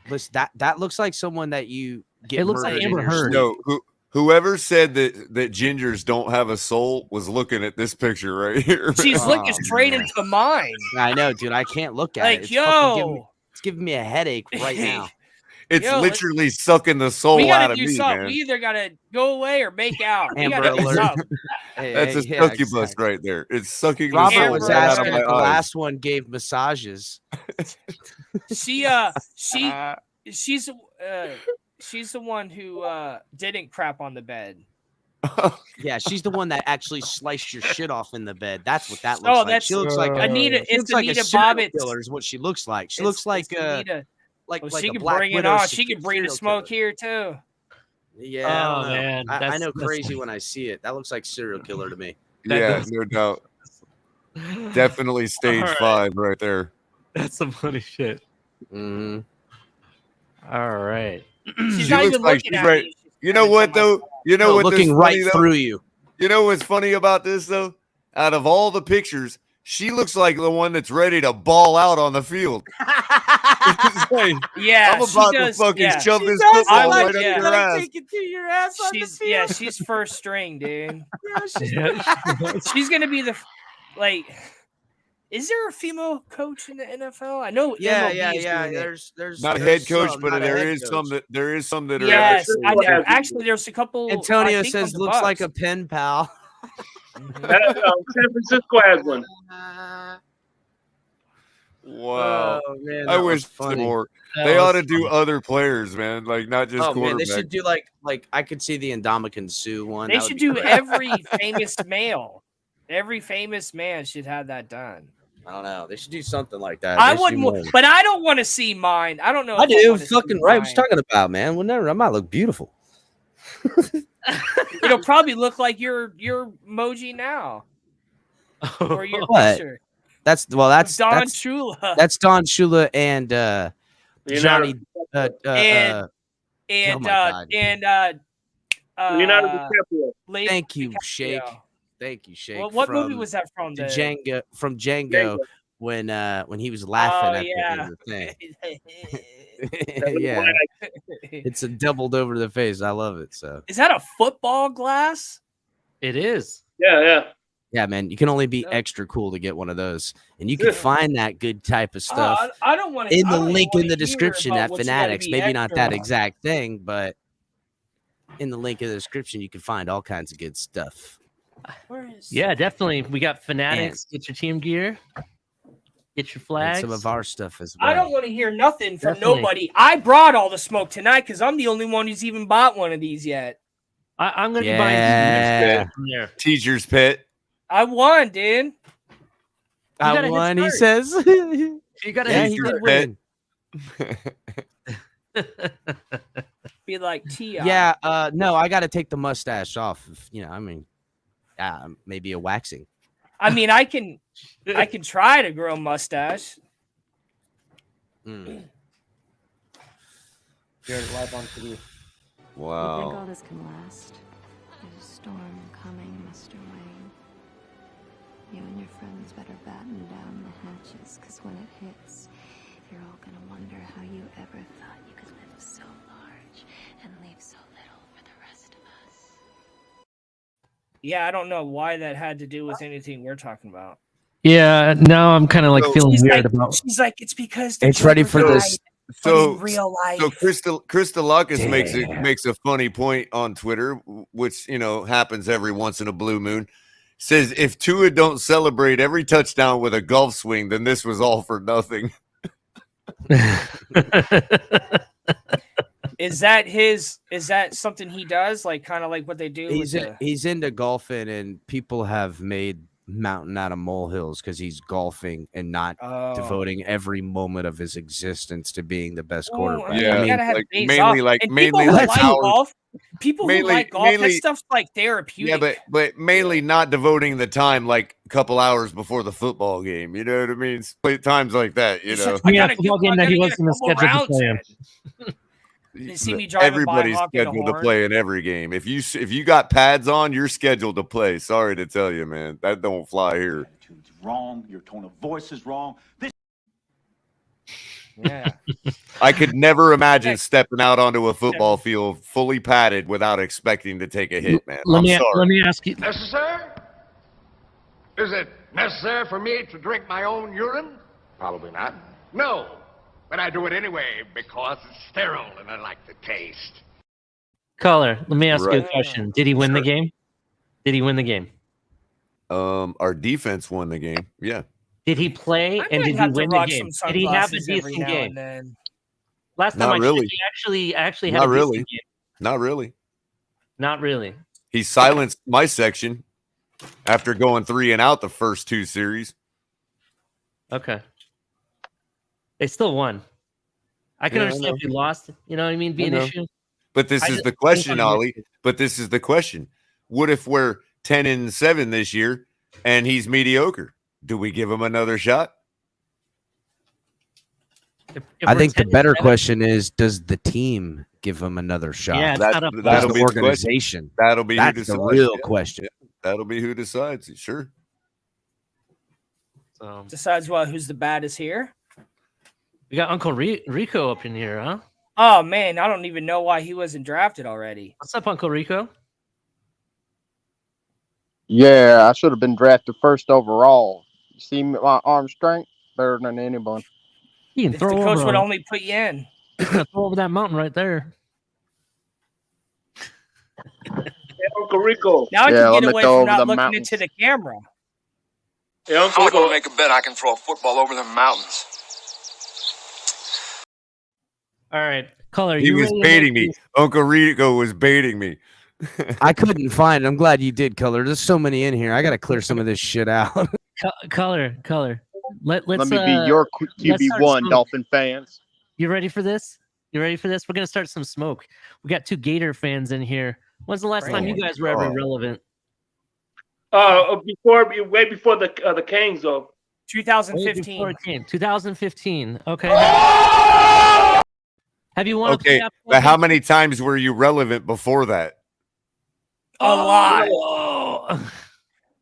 Listen, that looks like someone that you get. It looks like murdered in Amber your Heard. sleep. No, whoever said that gingers don't have a soul was looking at this picture right here. she's looking Oh, straight man. into mine. I know, dude. I can't look at Like, it. It's yo, giving me a headache right now. It's Yo, literally sucking the soul we out gotta of do me, something. man. We either gotta go away or make out. We Amber gotta do Alert. something. That's a yeah, succubus right there. It's sucking the Robert soul was right out asking of if my the eyes. last one gave massages. She's the one who didn't crap on the bed. Yeah, she's the one that actually sliced your shit off in the bed. That's what that looks Oh, like. that's She looks like Anita. she It's looks like a Anita serial Bobbitt. killer is what she looks like. She It's- looks like it's Anita. like Well, like she a can Black bring it Widow on. She can bring the serial smoke killer. here too. Yeah, I Oh, don't know. man, I that's- know that's- crazy when I see it. That looks like serial killer to me. Yeah, no doubt. Definitely stage All right. 5 right there. That's some funny shit. Mm-hmm. All right. She's She not looks even like looking she's at right. me. She's You know pointing what to though? myself. You know No, what? looking That's right funny, though? through you. You know what's funny about this though? Out of all the pictures, she looks like the one that's ready to ball out on the field. It's like, Yeah, I'm she about does. to fucking Yeah. shove She this does football look right like up your ass. Take it to your ass on She's the field. yeah, she's first string, dude. Yeah, She's gonna be the like. Is there a female coach in the NFL? I know. Yeah, MLB is doing it. There's Not a there's head coach, some, but not a there head is some coach. that are Yes, I What do. have you? Actually, there's a couple. I Antonio think, says on the looks like Bucks. a pen pal. San Francisco has one. Wow. Oh man, I that wish was some funny. more. That They ought was to do funny. other players, man. Like not just Oh man, they quarterbacks. should do like I could see the Indomitian Sue one. They That would should be do great. every famous male. Every famous man should have that done. I don't know. They should do something like that. I They should wouldn't, do more. but I don't want to see mine. I don't know. I if do. wanna see Fucking right. What you mine. talking about, man? Whenever I might look beautiful. It'll probably look like your emoji now, or your What? picture. That's Don Shula. That's Don Shula and Johnny. and oh my God. Leonardo DiCaprio. Thank you, Shake. Thank you, Shake. Well, what movie from was that from? The Django. From Django, when he was laughing at yeah. the thing. Yeah, it's a doubled over the face. I love it. So Is that a football glass? It is. Yeah. yeah, man, you can only be extra cool to get one of those, and you can find that good type of stuff I don't want in the link in the description at Fanatics. Maybe not that extra. exact thing, but in the link in the description, you can find all kinds of good stuff. Where is? Yeah, definitely. We got Fanatics. Get your team gear. Get your And flags. some of our stuff as well. I don't want to hear nothing from Definitely. nobody. I brought all the smoke tonight because I'm the only one who's even bought one of these yet. I'm going to be Yeah. buying from there. Teacher's pet. I won, dude. got a I head won, he start. says. You got to Yeah, hit he Teacher's did pet. win. Be like T.I. Yeah, no, I got to take the mustache off. I mean, maybe a waxing. I mean, I can try to grow a mustache. Mm. You're live on TV. You think Wow. all this can last? There's a storm coming, Mr. Wayne. You and your friends better batten down the hatches, because when it hits, you're all gonna wonder how you ever thought you could live so large and leave so little for the rest of us. Yeah, I don't know why that had to do with anything we're talking about. Yeah, now I'm kind of like feeling She's weird like, about. she's like, it's because It's ready for Trevor this. died, but So in real life. So Crystalakis makes a funny point on Twitter, which happens every once in a blue moon. Says if Tua don't celebrate every touchdown with a golf swing, then this was all for nothing. Is that something he does? Like kind of like what they do? He's into golfing, and people have made mountain out of molehills because he's golfing and not devoting every moment of his existence to being the best quarterback. Yeah, you gotta have like, days mainly off. like- And mainly people who like how- golf. People who mainly- like golf, that mainly- stuff's like therapeutic. Yeah, but mainly not devoting the time like a couple hours before the football game. You know what I mean? Play times like that. You know, Yeah, football game that he wasn't scheduled to play in. You see me driving everybody's by honking the scheduled to horn. play in every game. If you got pads on, you're scheduled to play. Sorry to tell you, man, that don't fly here. It's wrong. Your tone of voice is wrong. This Yeah. I could never imagine stepping out onto a football field fully padded without expecting to take a hit, man. Let I'm me sorry. let me ask you. Necessary? Is it necessary for me to drink my own urine? Probably not. No, but I do it anyway because it's sterile and I like the taste. Caller, let me ask you a Right. question. Did he win the game? Did he win the game? Our defense won the game. Yeah. Did he play I and might did he have to win the rock game? some Did he have a sunglasses every decent now game? and then. Last time Not I really. checked, he actually had Not a really. decent game. Not really. Not really. He silenced my section after going 3 and out the first 2 series. Okay. They still won. I can Yeah, I understand if you lost. You know what I mean? Be I an know. issue. But this I is just the think question, I'm Ollie. But this is the question. What if we're 10-7 this year and he's mediocre? Do we give him another shot? I think the better question is, does the team give him another shot? Yeah, it's not up to that'll the be organization. That'll be That's who the decides. real Yeah. question. That'll be who decides. Sure. So Decides what who's the baddest here. we got Uncle Rico up in here, huh? Oh man, I don't even know why he wasn't drafted already. What's up, Uncle Rico? Yeah, I should have been drafted first overall. You see my arm strength better than anyone. You can If the throw coach over, would only put you in. throw over that mountain right there. Uncle Rico. Now I Yeah, can let get me away throw from over not the looking mountains. into the camera. Hey, Uncle I'm Rico. gonna make a bet I can throw a football over the mountains. All right, Color. He you was ready to baiting make me. Uncle Rico was baiting me. I couldn't find. I'm glad you did, Color. There's so many in here. I got to clear some of this shit out. Color. Let's Let me be your let's start QB1, smoke. Dolphin fans. You ready for this? You ready for this? We're gonna start some smoke. We got 2 Gator fans in here. When's the last time you guys were ever relevant? Way before the Kings though. Way 2015. before it came. 2015. Okay. Have you won Okay, a playoff? but how many times were you relevant before that? A lot. Oh!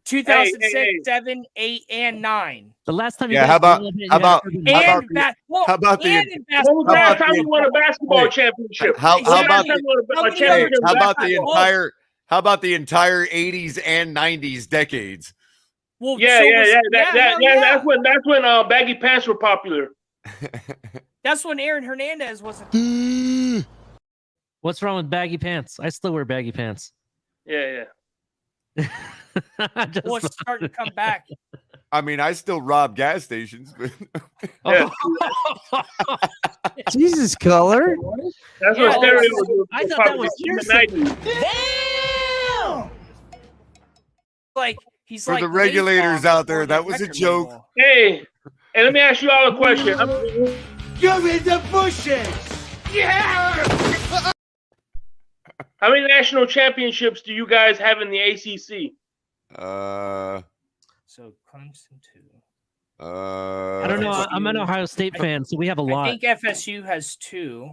2006, Hey. 7, 8, and 9. The last time you Yeah, guys how about- were relevant, you how about- guys were And how about the- basketball. how about the- and in When was the basketball. last time you won a basketball championship? How When was the about last time the- you won a Nobody championship in How about the basketball? entire? How about the entire 80s and 90s decades? Well, Yeah, so yeah, was- yeah. hell yeah. That's when baggy pants were popular. That's when Aaron Hernandez wasn't. What's wrong with baggy pants? I still wear baggy pants. Yeah. Just- Well, it's starting to come back. I mean, I still rob gas stations, but Yeah. Jesus, Color. That's Yeah, what stereo that's- was. I thought that was in the piercing. 90s. Like he's for like the regulators baseball out there, before that the was a record joke. label. Hey, let me ask you all a question. You're in the bushes. How many national championships do you guys have in the ACC? So Clemson 2. I don't know. I'm an Ohio State fan, so we have a I lot. think FSU has 2.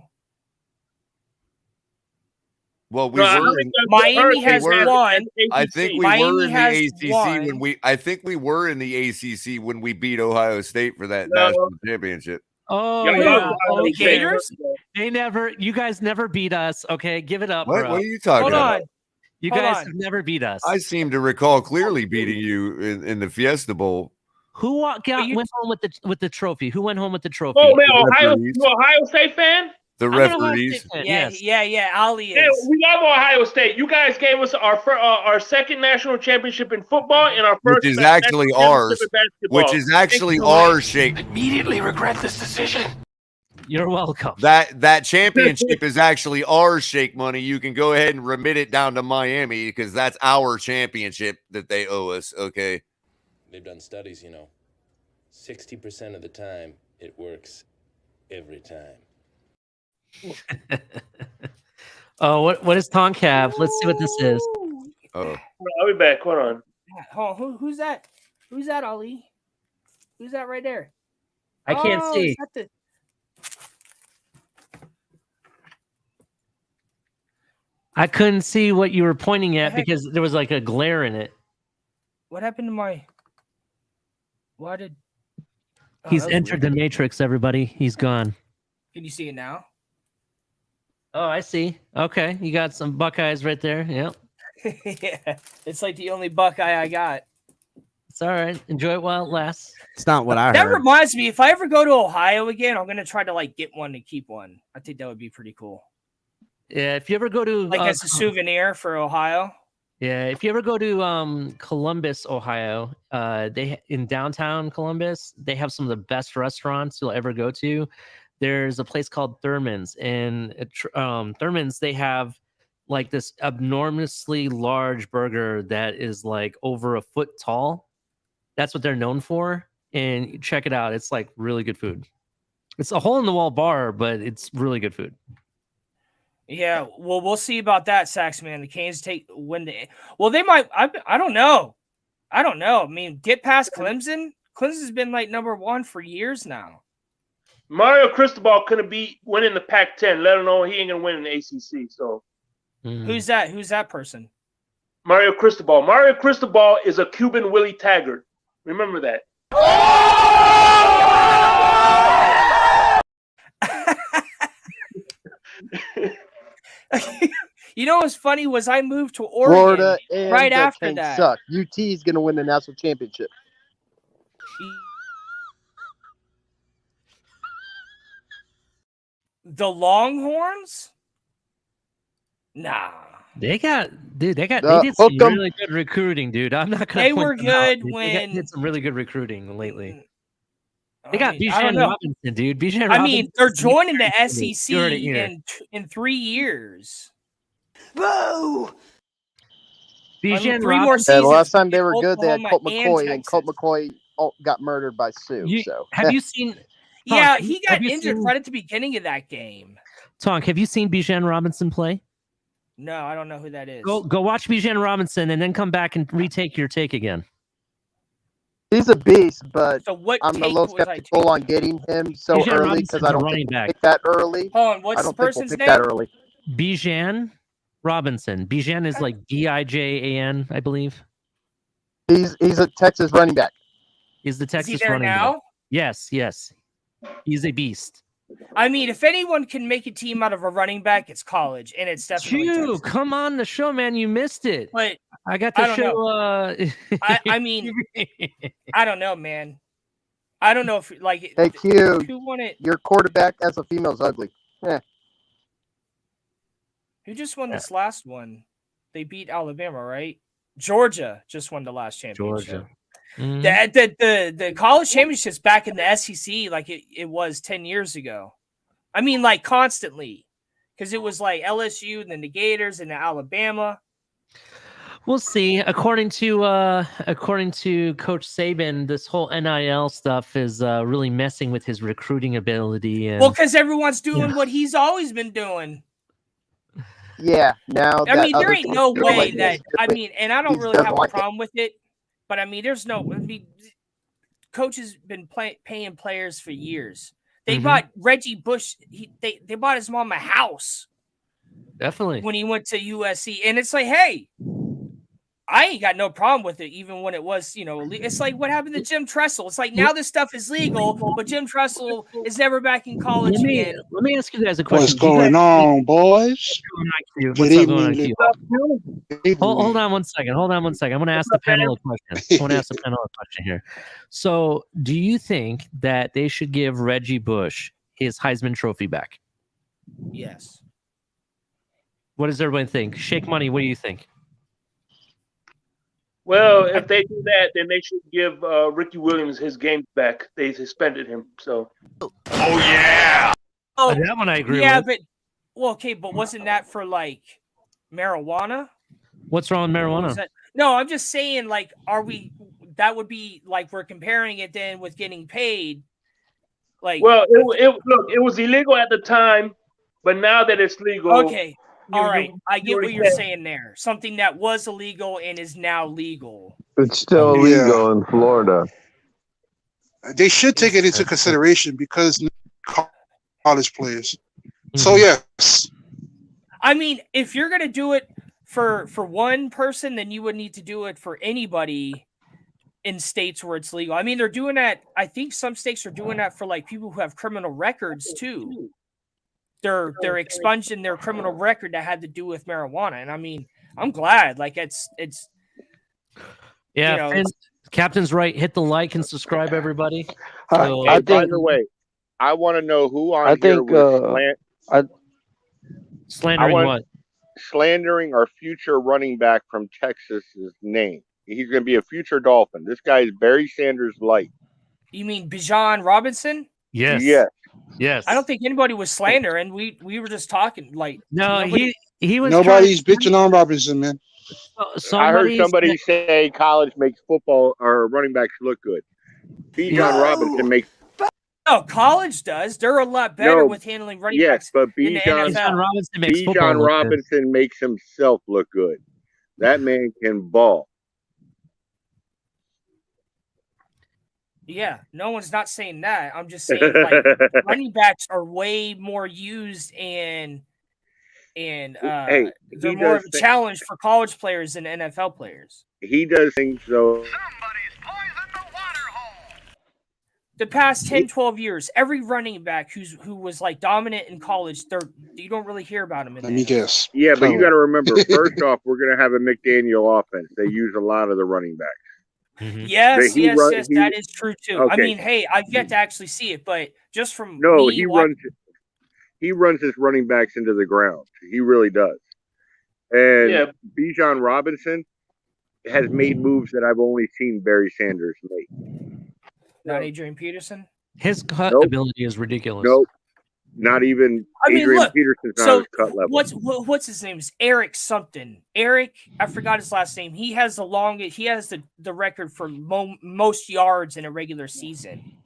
well, we No, I were. think In, that's Miami Hurricanes has were- one. I think we Miami were in the has ACC one. when we. I think we were in the ACC when we beat Ohio State for that No. national championship. Oh, Yeah, yeah. Ohio Okay. State. Gators? They never. You guys never beat us. Okay, give it up, What? bro. What are you talking Hold about? on. You Hold guys on. have never beat us. I seem to recall clearly beating you in the Fiesta Bowl. Who went home with the trophy? Who went home with the trophy? Oh man, Ohio, referees. you Ohio State fan? The I'm an Ohio referees. State fan, Yeah, yes. yeah. Ali Yeah, is. we love Ohio State. You guys gave us our second national championship in football and our first Which is national actually championship ours. in basketball. Which is actually Thank you. ours, Shake. Immediately regret this decision. You're welcome. That championship is actually ours, Shake Money. You can go ahead and remit it down to Miami because that's our championship that they owe us. Okay. They've done studies, 60% of the time it works every time. Oh, what does Tonk have? Let's see what this is. Oh, I'll be back. Hold on. Hold on. Who's that? Who's that, Ali? Who's that right there? I can't Oh, see. is that the- I couldn't see what you were pointing at The heck? because there was like a glare in it. What happened to my? Why did? Oh, He's that was entered weird. the matrix, everybody. He's gone. Can you see it now? Oh, I see. Okay, you got some Buckeyes right there. Yep. Yeah, it's like the only Buckeye I got. It's all right. Enjoy it while it lasts. It's not what I That heard. reminds me, if I ever go to Ohio again, I'm gonna try to like get one to keep one. I think that would be pretty cool, Yeah, if you ever go to like as a souvenir for Ohio. yeah, if you ever go to Columbus, Ohio, in downtown Columbus, they have some of the best restaurants you'll ever go to. There's a place called Thurman's, and Thurman's, they have like this enormously large burger that is like over a foot tall. That's what they're known for, and check it out. It's like really good food. It's a hole in the wall bar, but it's really good food. Yeah, well, we'll see about that, Sax man. The Canes they might. I don't know. I don't know. I mean, get past Clemson. Clemson's been like number 1 for years now. Mario Cristobal couldn't be winning the Pac-10, let alone he ain't gonna win in the ACC. So Who's that? Who's that person? Mario Cristobal. Mario Cristobal is a Cuban Willie Taggart. Remember that. You know what's funny was I moved to Oregon Florida and right the after Kings that. suck. UT is going to win the national championship. The Longhorns? Nah. They got they did hook some 'em. really good recruiting, dude. I'm not gonna. They point were them out, good dude. when- they did some really good recruiting lately. They got I Bijan don't know. Robinson, dude. Bijan I mean, Robinson they're is joining the You SEC heard it here. in 3 years. Boo! Bijan 3 more Robinson. Yeah, seasons. the last time they were good, they had Oklahoma Colt and McCoy, and Colt Texas. McCoy got murdered by Sue. So Have you seen? Yeah, Tonk, he have got you injured seen- right at the beginning of that game. Tonk, have you seen Bijan Robinson play? No, I don't know who that is. Go watch Bijan Robinson and then come back and retake your take again. he's a beast, but So what I'm a take little was I skeptical on getting him so Bijan early because Robinson's I a don't running think we'll back. pick that early. Hold on, I what's the don't think we'll person's pick name? that early. Bijan Robinson. Bijan is like Bijan, I believe. He's a Texas running back. He's the Is he Texas there running now? back. Yes. He's a beast. I mean, if anyone can make a team out of a running back, it's college, and it's definitely Chew, Texas. come on the show, man. You missed it. But I got I to don't show. I mean, I don't know, man. I don't know if like Hey, Q, who won it. your quarterback as a female is ugly. Yeah. Who just won this last one? They beat Alabama, right? Georgia just won the last championship. Georgia. Mhm. The college championships back in the SEC like it was 10 years ago. I mean, like constantly, because it was like LSU and then the Gators and the Alabama. We'll see. According to Coach Saban, this whole NIL stuff is really messing with his recruiting ability. And Well, because everyone's doing what he's always been doing. Yeah. Now, I that mean, there other ain't no coach way like that I mean, and I don't he's really done have a like it. problem with it, but I mean, there's no. I mean, coach has been paying players for years. They bought Reggie Bush. They bought his mom a house definitely when he went to USC, and it's like, hey, I ain't got no problem with it, even when it was, you know, it's like what happened to Jim Tressel. It's like now this stuff is legal, but Jim Tressel is never back in college again. Let me ask you guys a question. What's going on, boys? What's Good up going on, evening. Q? Hold on one second. I'm going to ask the panel a question. I want to ask the panel a question here. So, do you think that they should give Reggie Bush his Heisman Trophy back? Yes. What does everyone think? Shake Money, what do you think? Well, if they do that, then they should give Ricky Williams his game back. They suspended him. So. Oh yeah. Oh, that one I agree yeah, with. but well, okay, but wasn't that for like marijuana? What's wrong with marijuana? No, I'm just saying, like, are we? That would be like we're comparing it then with getting paid. Like, Well, it was illegal at the time, but now that it's legal, okay, all right, I get what you're saying there. Something that was illegal and is now legal. It's still illegal in Florida. They should take it into consideration because college players. Mm-hmm. So yes, I mean, if you're gonna do it for one person, then you would need to do it for anybody in states where it's legal. I mean, they're doing that. I think some states are doing that for like people who have criminal records too. They're expunging their criminal record that had to do with marijuana, and I mean, I'm glad. Like it's Yeah, you know, Finn, Captain's right. Hit the like and subscribe, everybody. So- Hey, by the way, I want to know who on I here think, was slandering what? Slandering our future running back from Texas's name. He's going to be a future Dolphin. This guy is Barry Sanders light. you mean Bijan Robinson? Yes. Yes. Yes. I don't think anybody was slandering. We were just talking like No, nobody- he was. nobody's bitching on Robinson, man. I heard somebody say college makes football or running backs look good. Bijan Robinson makes. No, college does. They're a lot better No, with handling running yes, backs but in the NFL. Bijan Robinson makes himself look good. That man can ball. Yeah, no one's not saying that. I'm just saying like running backs are way more used and Hey, they're he more does of a challenge for college players than NFL players. He does things though. The past 10, 12 years, every running back who was like dominant in college, you don't really hear about him. Let me guess. Yeah, but you Color. got to remember, first off, we're going to have a McDaniel offense. They use a lot of the running backs. Yes, that is true too. I Okay. mean, hey, I've yet to actually see it, but just from No, me he watching, runs his running backs into the ground. He really does. And Yeah. Bijan Robinson has made moves that I've only seen Barry Sanders make. not Adrian Peterson. His cut Nope. ability is ridiculous. Nope. Not even I mean, Adrian look, Peterson's not so his cut level. what's his name? Is Eric something? Eric, I forgot his last name. He has the longest. He has the record for most yards in a regular season.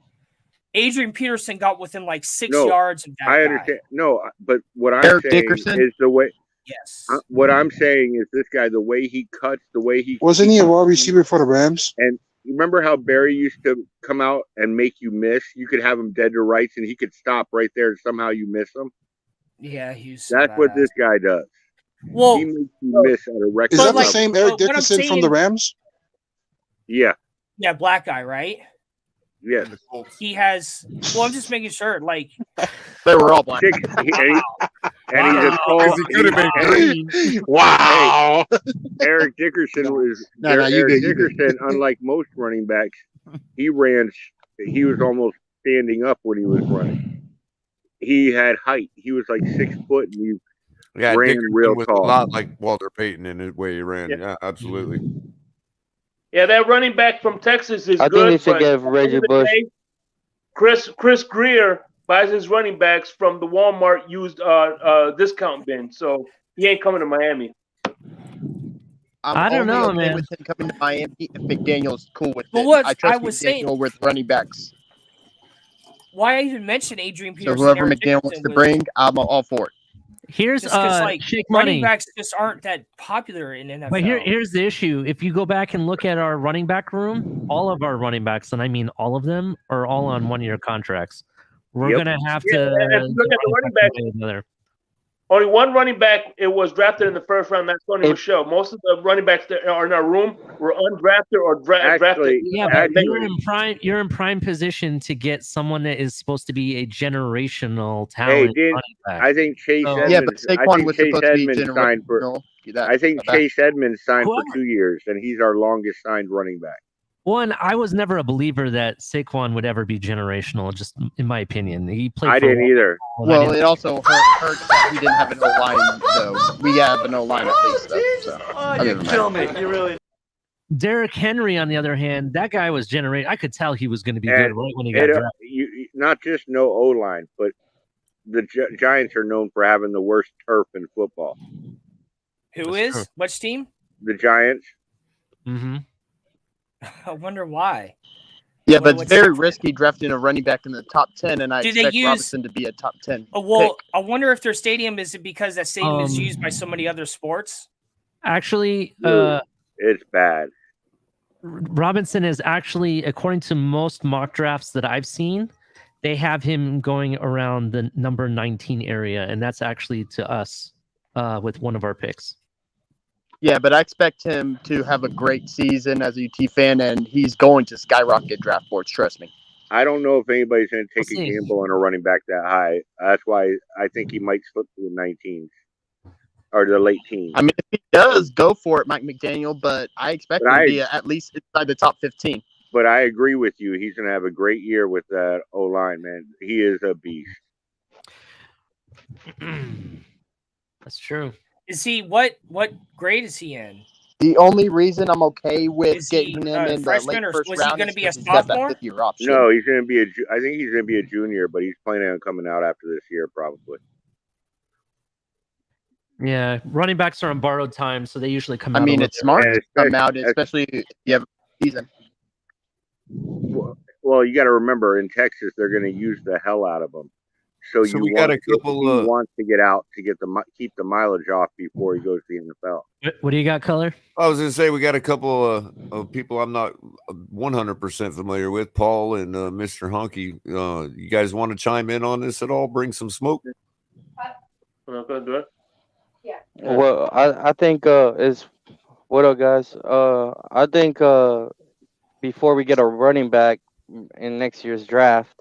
Adrian Peterson got within like 6 No, yards of that I guy. understand. No, but what I'm Eric saying Dickerson? is the way. Yes. What I'm saying is this guy, the way he cuts, the way he Wasn't he a wide receiver for the Rams? And you remember how Barry used to come out and make you miss? You could have him dead to rights, and he could stop right there, and somehow you miss him. Yeah, he's so That's what badass. this guy does. Well, He makes you miss at a record Is that the level. same but Eric what I'm Dickerson from the saying- Rams? Yeah. Yeah, black guy, right? Yes. He has. Well, I'm just making sure. Like, They were all black. And he's a tall. He could have been green. Wow. Eric Dickerson was No, you Eric good, you good. Dickerson. Unlike most running backs, he was almost standing up when he was running. He had height. He was like 6 foot, and he Yeah, ran Dickerson real was tall. a lot like Walter Payton in the way he ran. Yeah, absolutely. Yeah, that running back from Texas is I think good. they should but give at the Reggie end of the Bush- day, Chris Greer buys his running backs from the Walmart used discount bin, so he ain't coming to Miami. I don't only know, okay man. with him coming to Miami if McDaniel's cool with Well, it. what I trust I was saying- McDaniel with running backs. why I even mentioned Adrian So Peterson? whoever Eric McDaniel wants Dickerson to was bring, I'm all for it. Here's just 'cause, like Shake running Money. backs just aren't that popular in NFL. But here's the issue. If you go back and look at our running back room, all of our running backs, and I mean all of them, are all on 1-year contracts. We're Yep. gonna have Yeah, to and if you look at the running back, another. only one running back it was drafted in the first round. That's Tony Michelle. Most of the running backs that are in our room were undrafted or drafted. Yeah, but you're in prime position to get someone that is supposed to be a generational Hey, talent did running back. I think Chase So- Edmonds? Yeah, but I Saquon think was Chase supposed to be Edmonds signed for. generational. That- I think that- Chase Edmonds signed for Whoever. 2 years, and he's our longest signed running back. One, I was never a believer that Saquon would ever be generational. Just in my opinion, he played. I for a didn't while, either. and I Well, didn't- it also hurt that we didn't have an O-line, though. We have an O-line at least, though. So, other than that. You really. Derrick Henry, on the other hand, that guy was generated. I could tell he was going to be good And right when he got drafted. not just no O line, but the Giants are known for having the worst turf in football. Who is? Which team? The Giants. Mm-hmm. I wonder why. Yeah, but it's what's very different? risky drafting a running back in the top 10, and I Do they expect use- Robinson to be a top 10 Oh, well, pick. I wonder if their stadium is it because that stadium is used by so many other sports. Actually, It's bad. Robinson is actually, according to most mock drafts that I've seen, they have him going around the number 19 area, and that's actually to us with one of our picks. Yeah, but I expect him to have a great season as a UT fan, and he's going to skyrocket draft boards. Trust me. I don't know if anybody's going to take We'll a see. gamble on a running back that high. That's why I think he might slip to the 19s or the late teens. I mean, if he does, go for it, Mike McDaniel. But I expect But him I- to be at least inside the top 15. But I agree with you. He's going to have a great year with that O line, man. He is a beast. That's true. Is he what grade is he in? The only reason I'm okay with Is he, getting him in the freshman, late or first was he round gonna is be a because he's got that sophomore? 5th-year option. No, he's going to be I think he's going to be a junior, but he's planning on coming out after this year probably. Yeah, running backs are on borrowed time, so they usually come I out. mean, a it's little smart And to come out, especially if you have a season. Well, you got to remember in Texas they're going to use the hell out of him. So, So you we got want a couple he of wants to get out to keep the mileage off before he goes to the NFL. What do you got, Color? I was going to say we got a couple of people I'm not 100% familiar with, Paul and Mr. Honky. You guys want to chime in on this at all? Bring some smoke? Well, I think is what up, guys? I think before we get a running back in next year's draft,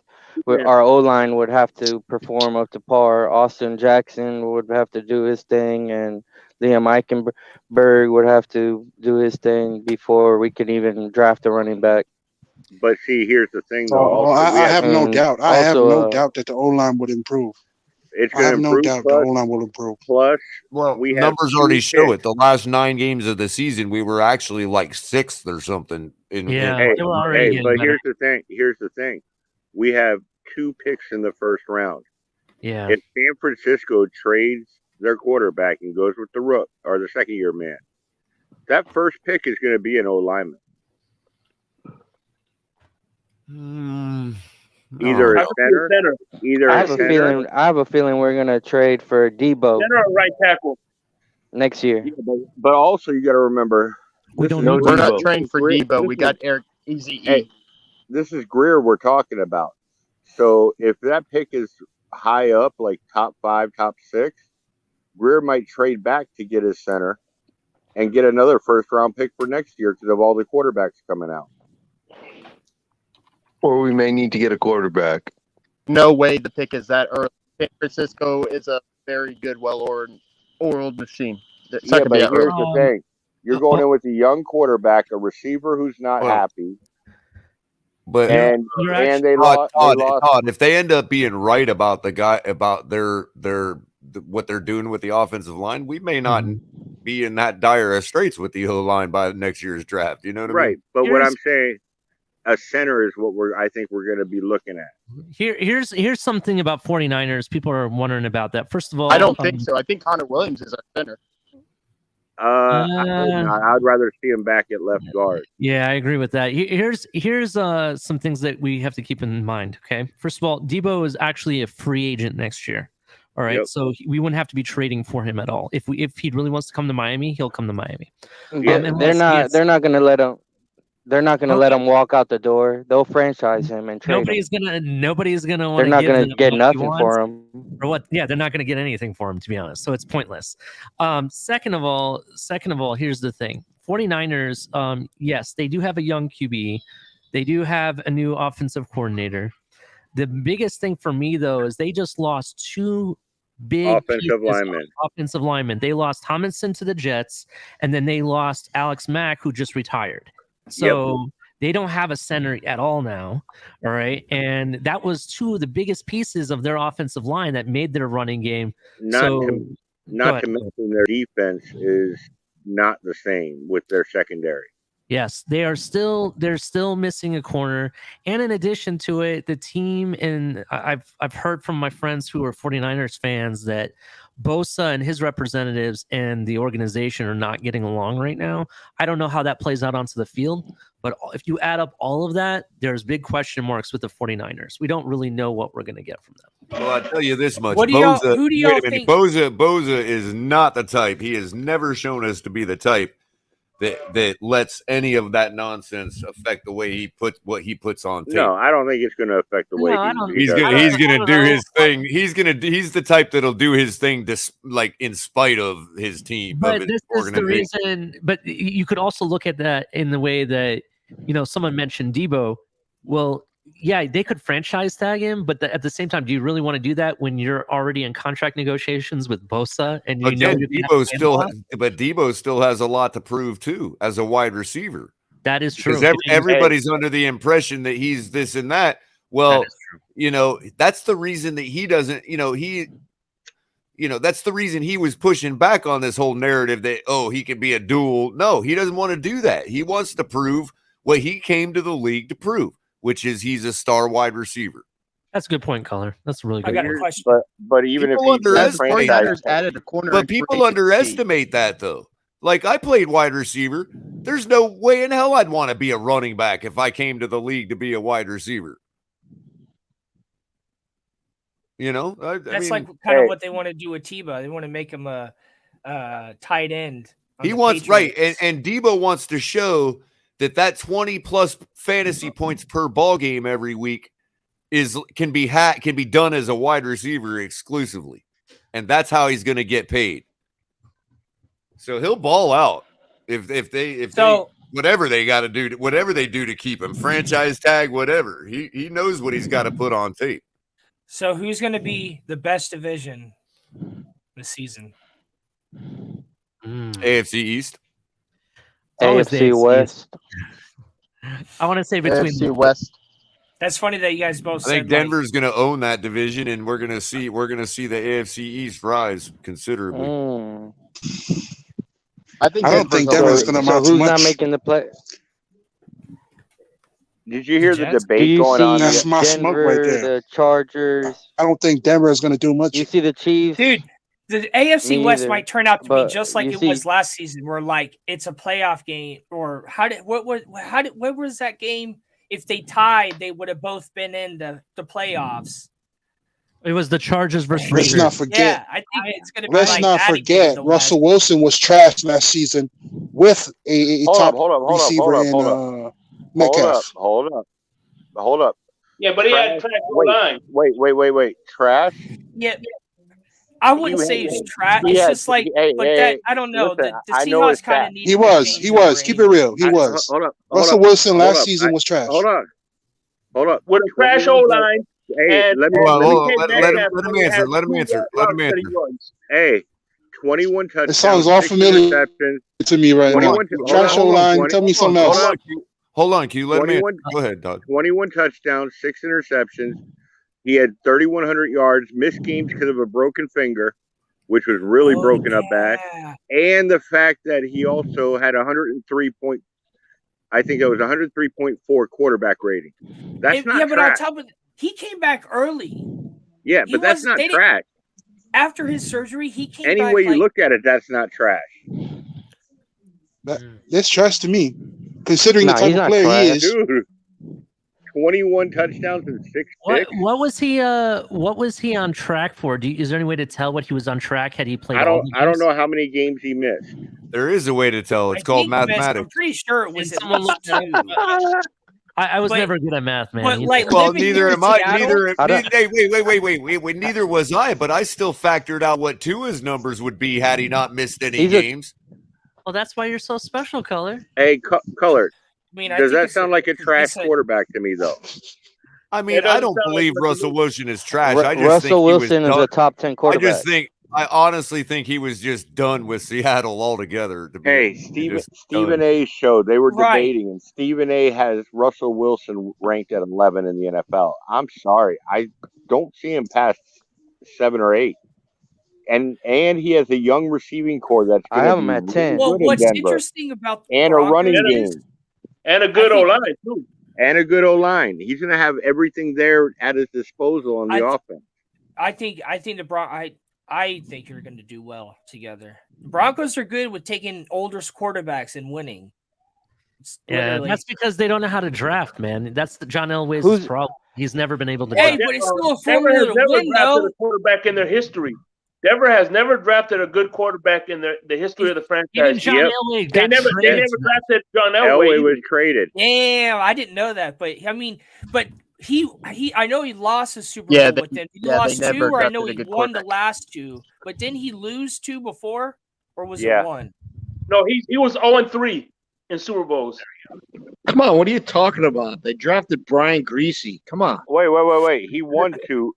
our O line would have to perform up to par. Austin Jackson would have to do his thing, and Liam Eichenberg would have to do his thing before we can even draft a running back. But see, here's the thing, though. Oh, Also, I have no And doubt. I have also, no doubt that the O line would improve. It's I going to have no improve. doubt the O line will improve. Plus, Well, we have numbers two already show picks. it. The last 9 games of the season, we were actually like 6th or something. Hey, but here's the thing. Here's the thing. We have 2 picks in the first round. Yeah. If San Francisco trades their quarterback and goes with the rook or the second-year man, that first pick is going to be an O lineman. Either a center, either I a have a center. feeling. I have a feeling we're gonna trade for Debo Center or right tackle. next year. But also, you got to remember, We're Debo. not trained for Greer- Debo. We listen, got Eric Easy. Hey, this is Greer we're talking about. So if that pick is high up, like top 5, top 6, Greer might trade back to get his center and get another first-round pick for next year because of all the quarterbacks coming out. Or we may need to get a quarterback. No way the pick is that early. San Francisco is a very good, well-oiled machine. It's not Yeah, gonna be but that here's early. the thing. You're going in with a young quarterback, a receiver who's not Well, happy, But and they lost. Todd, if they end up being right about the guy about what they're doing with the offensive line, we may not be in that dire of straits with the O line by next year's draft. You know what I mean? Right, but what I'm saying, a center is what I think we're going to be looking at. Here's something about 49ers. People are wondering about that. First of all, I don't think so. I think Connor Williams is our center. I hope not. I'd rather see him back at left guard. Yeah, I agree with that. Here's some things that we have to keep in mind. Okay, first of all, Debo is actually a free agent next year. All right, Yep. so we wouldn't have to be trading for him at all. If he really wants to come to Miami, he'll come to Miami. They're not. They're not gonna let him. They're not gonna let him walk out the door. They'll franchise him and trade him. Nobody's gonna. They're not gonna get nothing for him. Or what? Yeah, they're not going to get anything for him, to be honest. So it's pointless. Second of all, here's the thing: 49ers, yes, they do have a young QB. They do have a new offensive coordinator. The biggest thing for me, though, is they just lost 2 big Offensive pieces linemen. of offensive linemen. They lost Tomlinson to the Jets, and then they lost Alex Mack, who just retired. So they don't have a center at all now. All right. And that was 2 of the biggest pieces of their offensive line that made their running game. Not Go to ahead. mention their defense is not the same with their secondary. Yes, they're still missing a corner. And in addition to it, the team, and I've heard from my friends who are 49ers fans that Bosa and his representatives and the organization are not getting along right now. I don't know how that plays out onto the field, but if you add up all of that, there's big question marks with the 49ers. We don't really know what we're going to get from them. Well, I tell you this much: What do y'all- Bosa, who do y'all wait a minute, think- Bosa is not the type. He has never shown us to be the type that lets any of that nonsense affect the way he puts what he puts on tape. No, I don't think it's going to affect the way He's gonna do his thing. He's the type that'll do his thing in spite of his team. But of his this is the organization. reason. But you could also look at that in the way that someone mentioned Debo. Well, yeah, they could franchise tag him, but at the same time, do you really want to do that when you're already in contract negotiations with Bosa and you know Again, you're gonna have Debo still has a lot to prove too as a wide receiver. That is true. Because everybody's under the impression that he's this and that. Well, that's the reason that he doesn't. That's the reason he was pushing back on this whole narrative that he could be a dual. No, he doesn't want to do that. He wants to prove what he came to the league to prove, which is he's a star wide receiver. That's a good point, Color. That's a really good. I got a point. question. But even People if he underestimate added a corner, But people underestimate that though. Like I played wide receiver. There's no way in hell I'd want to be a running back if I came to the league to be a wide receiver. You know, I That's mean, like kind of what they want to do with Tebow. They want to make him a tight end. He wants right, and Debo wants to show that 20 plus fantasy points per ball game every week can be done as a wide receiver exclusively, and that's how he's going to get paid. So he'll ball out if they whatever they got to do, whatever they do to keep him, franchise tag, whatever. He knows what he's got to put on tape. So who's going to be the best division this season? AFC East. AFC West. I want to say between AFC West. That's funny that you guys both I think said Denver's going to own that division, and we're going to see the AFC East rise considerably. I don't think Denver's going to amount to who's much. not making the play? Did you hear the Do debate you going on? see That's my smoke right Denver, there. the Chargers? I don't think Denver is going to do much. You see the Chiefs? Dude, the AFC Me West either. might turn out to be But just like you it see- was last season, where like it's a playoff game. Or what was that game? If they tied, they would have both been in the playoffs. It was the Chargers versus Let's Raiders. not forget. Yeah, I think it's going to be Let's like not that again forget in the West. Russell Wilson was trash last season with a top receiver in Metcalf. Hold up. Yeah, but he had trash line. Wait. Trash? Yeah, I wouldn't say it's trash. It's just like, I don't know. Listen, the I know Seahawks it's kind trash. of need. He was. Keep it real. He was. Hold up. Russell Wilson last season was trash. Hold up. With a trash O-line. Hey, and let me Let him answer. Hey, 21 touchdowns. It sounds all 6 familiar interceptions. to me right now. 21 Trash O-line. Tell me something else. Hold on, Q. Let me 21 go ahead, Doug. 21 touchdowns, 6 interceptions. He had 3,100 yards, missed games because of a broken finger, which was really broken up bad. And the fact that he also had 103.4 quarterback rating. That's not but on trash. top of he came back early. Yeah, He but that's was- not they didn't- trash. After his surgery, he came Any back way you like, look at it, that's not trash. That's trash to me, considering the type of player he is. Dude, 21 touchdowns and 6 picks. What was he on track for? Is there any way to tell what he was on track had he played? I all don't the I don't games? know how many games he missed. There is a way to tell. It's I called think he missed- mathematics. I'm pretty sure it was at Someone least looked two. I was But- never good at math, man. but, You like, know. Well, living neither here in am I. Seattle- Wait. Neither was I. But I still factored out what Tua's numbers would be had he not missed any He's a- games. Well, that's why you're so special, Color. Hey, Color. I mean, I Does think that it's sound like a trash quarterback to me, though? I mean, I don't believe Russell Wilson is trash. I just Russell think he Wilson was is done. a top 10 quarterback. I honestly think he was just done with Seattle altogether. To be Hey, Stephen A's show, they were Right. debating, and Stephen A has Russell Wilson ranked at 11 in the NFL. I'm sorry, I don't see him past 7 or 8. And he has a young receiving core that's I have him at 10. Well, good in what's Denver. interesting about the And a running Broncos game. is- And a good I think- O-line, too. And a good O-line. He's going to have everything there at his disposal on the offense. I think I think you're going to do well together. The Broncos are good with taking older quarterbacks and winning. It's Yeah, literally- that's because they don't know how to draft, man. That's the John Elway's Who's- problem. He's never been able to. Hey, draft. but it's still a Denver formula has to never win, drafted though. a quarterback in their history. Denver has never drafted a good quarterback in the history of the franchise. Even John Elway They got never traded. drafted John Elway Elway. was traded. Damn, I didn't know that, but I mean, but he I know he lost his Super Yeah, Bowl with them. He they lost never two, or I know drafted a he good won the quarterback. last two. But didn't he lose two before, or was Yeah. it one? No, he was 0-3 in Super Bowls. Come on, what are you talking about? They drafted Brian Greasy. Come on. Wait. He won two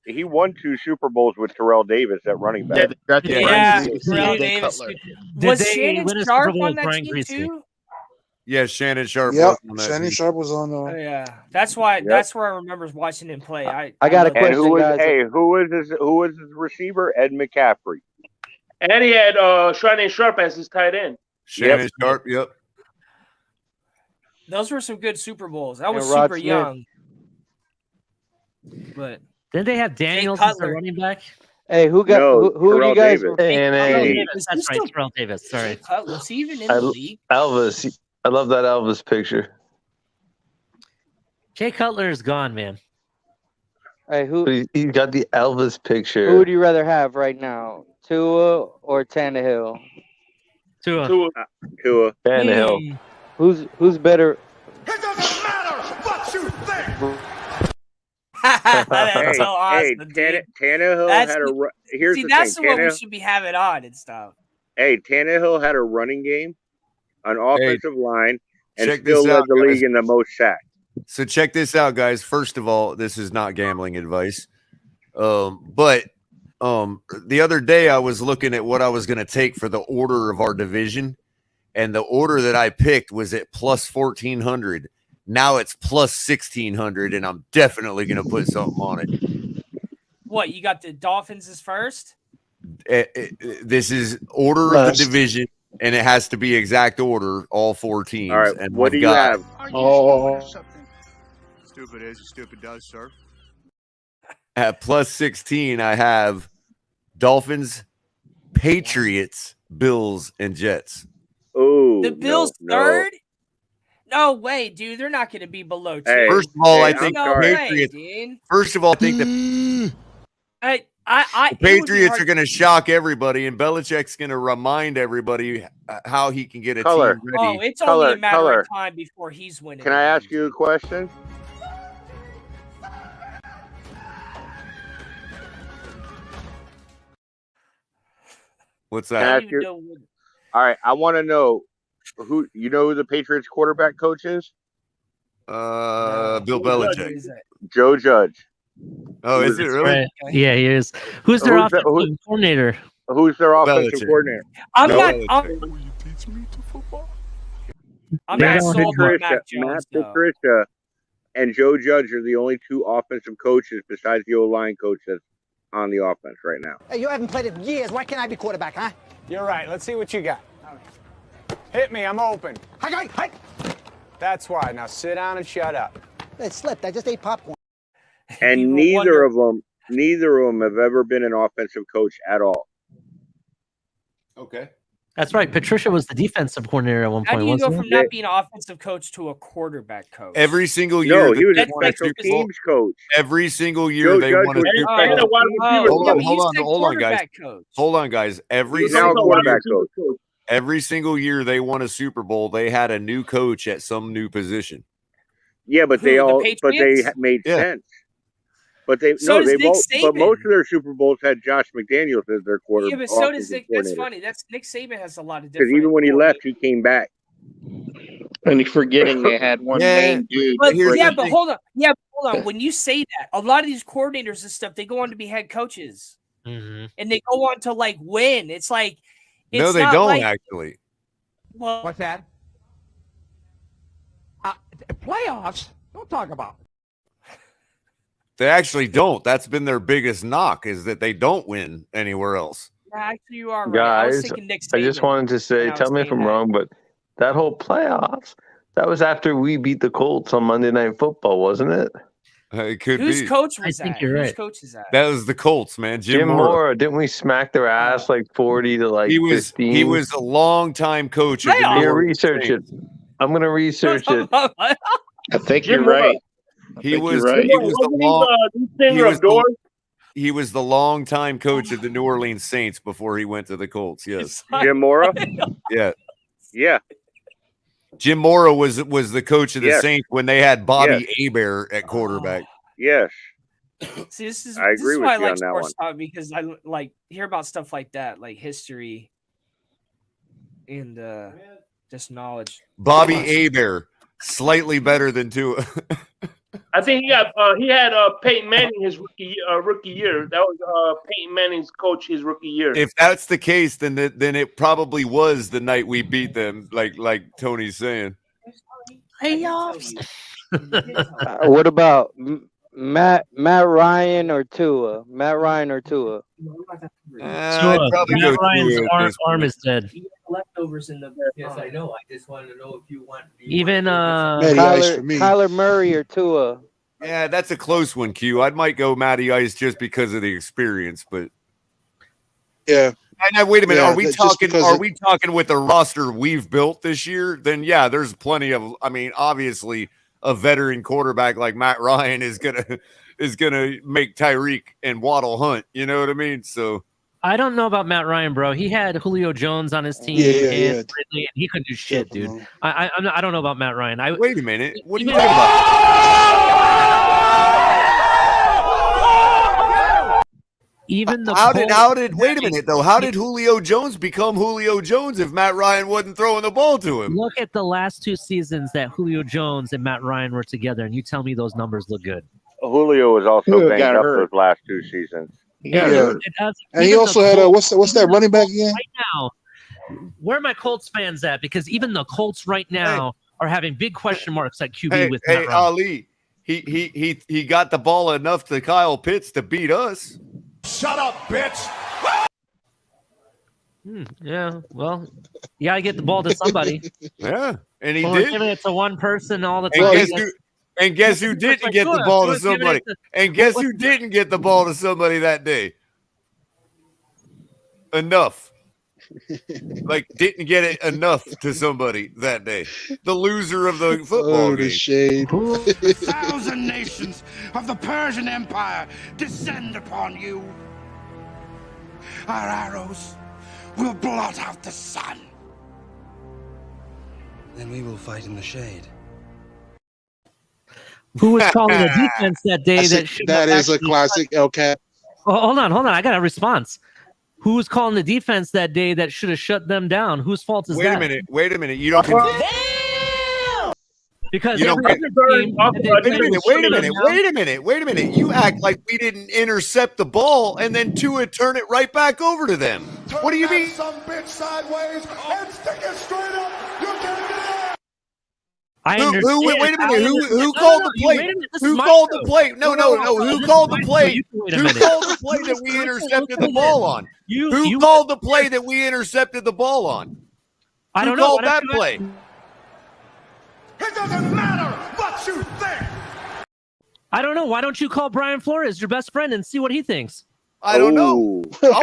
Super Bowls with Terrell Davis at running back. They drafted Yeah, Brian Greasy, Terrell Jay Davis. Cutler. Was Did they Shannon win a Sharp Super Bowl on with that Brian team Greasy? too? Yeah, Shannon Sharp. Yep, was on that Shannon team. Sharp was on. Oh, yeah, that's why. That's where I remember watching him play. I got a know that. And who was Question, guys. who was his receiver? Ed McCaffrey. And he had Shannon Sharp as his tight end. Shannon Sharp. Yep. Those were some good Super Bowls. I was And Rod super Smith. young, but Didn't they have Daniels as the Cutler. running back? Hey, who got No, who do Terrell you guys? Davis. And Terrell hey, Davis, Is that's he right, still- Terrell Davis. Sorry. Was he even in the league? Elvis. I love that Elvis picture. Jay Cutler is gone, man. Hey, who He got the Elvis who picture. would you rather have right now, Tua or Tannehill? Tua. Tua. Tannehill. Who's better? That's so awesome, dude. Tannehill That's had a. the- Here's See, the that's thing. what we should be having on and stuff. Hey, Tannehill had a running game, an offensive line, and check still this led out, the guys. league in the most sacks. So check this out, guys. First of all, this is not gambling advice. But the other day I was looking at what I was going to take for the order of our division, and the order that I picked was at plus 1,400. Now it's plus 1,600, and I'm definitely going to put something on it. What, you got the Dolphins as first? This is order of Last. the division, and it has to be exact order, all 4 teams. All right, and what I've do you got- have? Oh, Stupid is, stupid does, sir. At plus 16, I have Dolphins, Patriots, Bills, and Jets. Oh, The Bills third? No way, dude. They're not going to be below 2. First of all, I hey, think no the way, Patriots. dude. First of all, I think the The The Patriots Patriots are going to shock everybody, and Belichick's going to remind everybody how he can get a Color. team ready. Oh, it's only a matter Color. of time before he's winning. Can I ask you a question? What's Can I that? ask you? All right, I want to know who who the Patriots quarterback coach is? Bill Belichick. Joe Judge. Oh, is it really? Right. Yeah, he is. Who's their Who's the- offensive coordinator? Who's their offensive Belichick. coordinator? I'm Joe not. Belichick. I'm They not don't sold on Patricia, Mac Jones, Matt though. Patricia and Joe Judge are the only 2 offensive coaches besides the O-line coach that's on the offense right now. Hey, you haven't played in years. Why can't I be quarterback, huh? You're right. Let's see what you got. Hit me. I'm open. Hi. That's why. Now sit down and shut up. It slipped. I just ate popcorn. And People neither wonder- of them have ever been an offensive coach at all. Okay. That's right. Patricia was the defensive coordinator at one How point, do you go wasn't from he? not being an offensive coach to a quarterback coach? Every single year, No, he was a That's like special Super Bowl- teams coach. Every single year Joe they Judge won a was Super a And a Bowl. wide receiver. Hold yeah, on, but hold you on, said hold on, guys. quarterback coach. Hold on, guys. Every He's now a single quarterback year, coach. every single year they won a Super Bowl, they had a new coach at some new position. Yeah, but Who, they the all Patriots? made Yeah. sense. But they So does they Nick both, but Saban. most of their Super Bowls had Josh McDaniels as their quarterback. Yeah, but so does Nick. That's funny. That's Nick Saban has a lot of Because different. even when he left, he came back. And you're forgetting they had one main dude. But Here's yeah, the but thing. hold on. Yeah, but hold on. When you say that, a lot of these coordinators and stuff, they go on to be head coaches, Mhm. and they go on to like win. It's like it's No, they not don't like, actually. Well, What's that? Playoffs? Don't talk about. They actually don't. That's been their biggest knock, is that they don't win anywhere else. actually, you are right. I was Guys, thinking Nick I Saban. just wanted to say, when I was tell me if saying I'm that. wrong, but that whole playoffs, that was after we beat the Colts on Monday Night Football, wasn't it? It could Whose be. coach I was think that? you're Whose right. coach is that? That was the Colts, man. Jim Mora. Didn't we smack their ass like 40 to like He was 15? he was a long-time coach of the Playoffs. New Here, Orleans research it. Saints. I'm going to research it. I think Jim you're right. He think was you're right. he was the Wasn't long he the singer was of Doors? he was the long-time coach of the New Orleans Saints before he went to the Colts. Yes. Jim Mora? Yeah. Yeah. Jim Mora was the coach of the Yes. Saints when they had Bobby Hebert at quarterback. Yes. See, this is I this agree is with why I you like on that sports talk because I like hear about stuff like that, like history and just knowledge. Bobby Hebert, slightly better than Tua. I think he had Peyton Manning his rookie year. That was Peyton Manning's coach his rookie year. If that's the case, then it probably was the night we beat them, like Tony's saying. Playoffs. What about Matt Ryan or Tua? Matt Ryan or Tua? I'd probably Matt go Ryan's Tua at this arm point. is dead. Leftovers in the Yes, I know. I just want to know if you want. Even Matty Ice for me. Kyler Murray or Tua? Yeah, that's a close one, Q. I might go Matty Ice just because of the experience, but Yeah. now, wait a minute. Yeah, are we just talking? because Are it- we talking with the roster we've built this year? Then yeah, there's plenty of. I mean, obviously, a veteran quarterback like Matt Ryan is gonna make Tyreek and Waddle hunt. You know what I mean? So I don't know about Matt Ryan, bro. He had Julio Jones on his team, and Ridley, and he couldn't do shit, dude. I don't know about Matt Ryan. Wait a minute. What are you talking about? Even the how did wait a minute though? How did Julio Jones become Julio Jones if Matt Ryan wasn't throwing the ball to him? Look at the last 2 seasons that Julio Jones and Matt Ryan were together, and you tell me those numbers look good. Julio was also banged up those last 2 seasons. Yeah. And he also had what's that running back again? Right now, where are my Colts fans at? Because even the Colts right now are having big question marks at QB with Matt Ryan. Ali, he got the ball enough to Kyle Pitts to beat us. Shut up, bitch. Yeah, well, you gotta get the ball to somebody. Yeah, and he Well, did. giving it to one person all the And time. guess who didn't get the ball to somebody? And guess who didn't get the ball to somebody that day? Enough. Like, didn't get it enough to somebody that day. The loser of the football game. Shade. 1,000 nations of the Persian Empire descend upon you. Our arrows will blot out the sun. Then we will fight in the shade. Who was calling the defense that day? That is a classic LCAT. Oh, hold on. I got a response. Who was calling the defense that day that should have shut them down? Whose fault is that? Wait a minute. You don't. Because You don't every get- other team, Wait a minute. You act like we didn't intercept the ball and then Tua turn it right back over to them. What do you mean? Some bitch sideways and stick it straight up. You can do it. I Wait a understand. minute. Who No, called the you- play? wait a minute, this Who is my called the show. play? No. Who This called is the my play? show. You can wait a Who minute. called the play that we intercepted the ball on? Who called the play that we intercepted the ball on? I don't Who know. called Why that don't you- play? It doesn't matter what you think. I don't know. Why don't you call Brian Flores, your best friend, and see what he thinks? I don't know. I'm just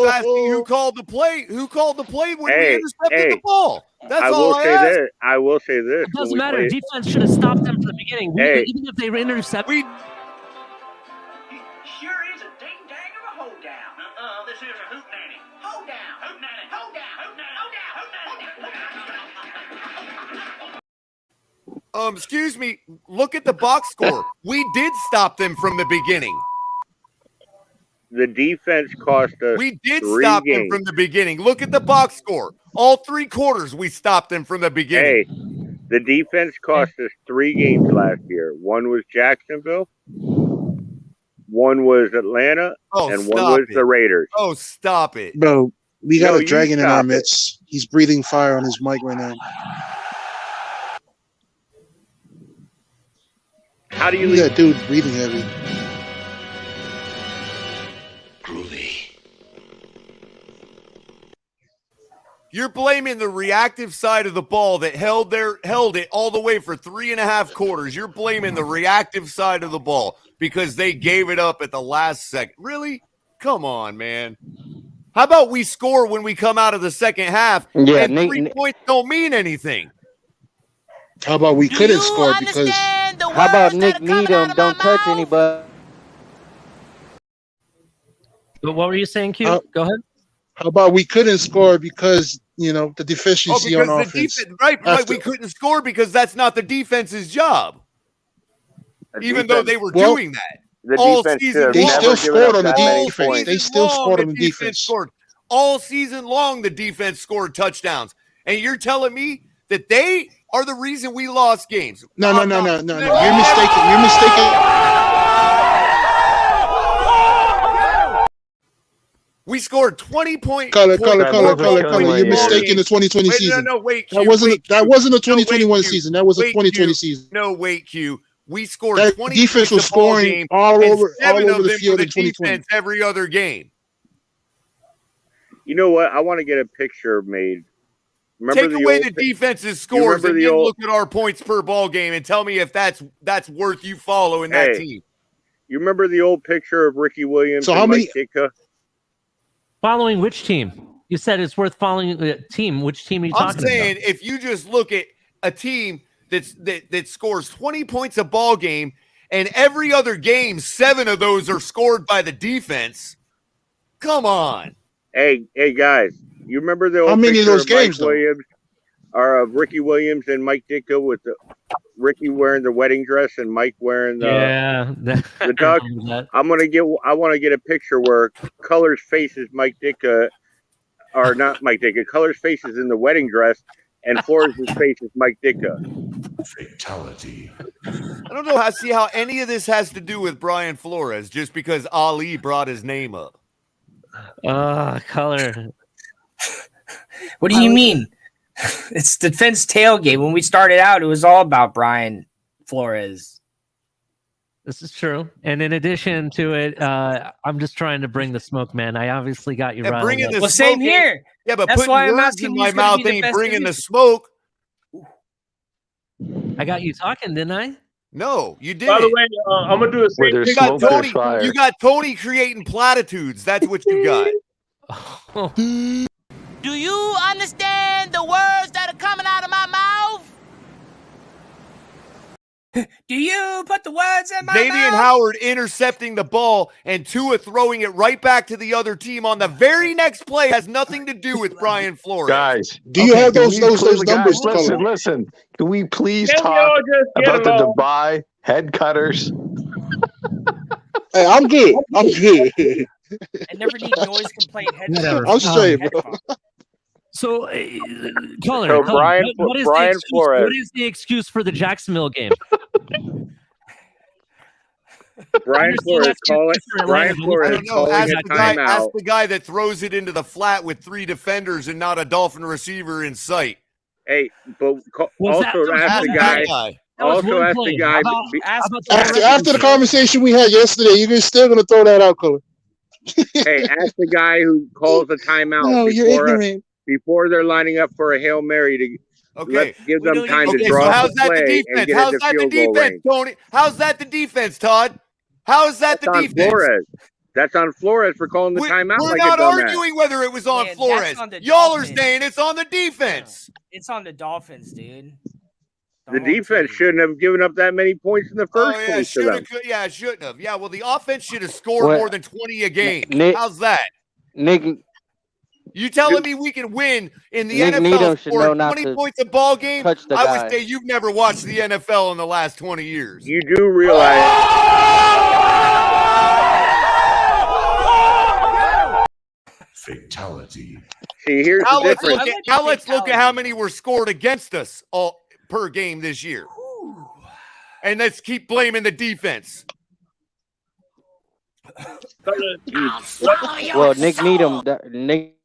asking who called the play. Who called the play when we intercepted the ball? That's all I asked. I will say this. It doesn't matter. Defense should have stopped them from the beginning. Hey. Even if they were intercepted. Sure is a ding dang of a hold down. This is a hoot nanny. Hold down. Hoot nanny. Hold down. Hoot nanny. Hold down. Hoot nanny. Excuse me. Look at the box score. We did stop them from the beginning. The defense cost us. We did 3 stop games. them from the beginning. Look at the box score. All 3 quarters, we stopped them from the beginning. Hey, the defense cost us 3 games last year. One was Jacksonville, one was Atlanta, and one stop was it. the Raiders. Oh, stop it. Bro, we got No, a you dragon in our stop it. midst. He's breathing fire on his mic right now. How do you Look at leave? that dude breathing heavy. You're blaming the reactive side of the ball that held it all the way for 3.5 quarters. You're blaming the reactive side of the ball because they gave it up at the last second. Really? Come on, man. How about we score when we come out of the second half Yeah, and Nick- 3 points don't mean anything? How about we couldn't score because How about Nick Needham? Don't touch anybody. But what were you saying, Q? Go ahead. how about we couldn't score because the deficiency on because the offense. defense, right, we couldn't score because that's not the defense's job. Even though they were doing that. The all defense season should They have still never given scored up on the that many defense. points. They still scored on the defense defense. scored. All season long, the defense scored touchdowns. And you're telling me that they are the reason we lost games? No. You're mistaken. You're mistaken. We scored 20 points. Color. You're mistaken. The 2020 season. Wait, That wasn't a 2021 season. That was a 2020 season. No, wait, Q. We scored That 20 defense points was a ball scoring game, all and over 7 of the them field were in the 2020. defense every other game. You know what? I want to get a picture made. Remember Take the away old the pi- defense's You scores remember and the then old- look at our points per ball game and tell me if that's worth you following that Hey, team. You remember the old picture of Ricky Williams So and how Mike many- Ditka? Following which team? You said it's worth following the team. Which team are you I'm talking saying about? if you just look at a team that scores 20 points a ball game, and every other game, 7 of those are scored by the defense. Come on. Hey, guys, you remember the How old many of picture those of Mike games, though? Williams, or of Ricky Williams and Mike Ditka with Ricky wearing the wedding dress and Mike wearing the the tux? I want to get a picture where Colors faces Mike Ditka, or not Mike Ditka. Colors faces in the wedding dress, and Flores' face is Mike Ditka. Fatality. I don't know how any of this has to do with Brian Flores, just because Ali brought his name up. Color. What do you mean? It's defense tailgate. When we started out, it was all about Brian Flores. This is true. And in addition to it, I'm just trying to bring the smoke, man. I obviously got you right. Bringing the Well, smoke same here. Yeah, but That's putting why I'm words asking in who's my gonna mouth be the ain't best bringing the division. smoke. I got you talking, didn't I? No, you didn't. By the way, I'm gonna do a Where there's You got smoke, there's Tony. fire. You got Tony creating platitudes. That's what you got. Do you understand the words that are coming out of my mouth? Do you put the words in my Xavier mouth? Howard intercepting the ball and Tua throwing it right back to the other team on the very next play has nothing to do with Brian Flores. Guys, Do you have can those we please- numbers, Guys, Color? listen. Can we please Can we talk all just get about the along? Dubai head cutters? Hey, I'm good. I'm good. I never need noise complaint Whatever. I'm straight, bro. So, Color, So Brian what is Brian the excuse, Flores. what is the excuse for the Jacksonville game? Brian Flores that's your calling. different Brian language. I Flores don't know. calling Ask a timeout. the guy that throws it into the flat with 3 defenders and not a Dolphin receiver in sight. Hey, but Was that- also ask the that guy. guy. That was Also one ask play. the guy. How about, be- how about the After the conversation we had yesterday, you're still gonna throw that out, Color. Hey, ask the guy who calls a timeout No, you're ignorant. before they're lining up for a Hail Mary to Okay. give them time to Okay, draw so up how's the that play the and defense? get How's into that the field goal defense, range. Tony? How's that the defense, Todd? How is that the That's on defense? Flores. That's on Flores for calling the timeout. We're like not a dumbass. arguing whether it was on Man, that's Flores. on the Y'all are Dolphins. saying it's on the defense. It's on the Dolphins, dude. The defense shouldn't have given up that many points in the first Oh, yeah, place to them. shouldn't have. Yeah, well, the offense should have scored What- more than 20 a game. Nick- How's that? Nick You telling me we can win in the Nick NFL Needham should know scoring not 20 to points a ball game? touch the I guy. would say you've never watched the NFL in the last 20 years. You do realize Fatality. See, here's Now the let's difference. look at how many were scored against us all per game this year. And let's keep blaming the defense. Well, Nick Needham, Nick.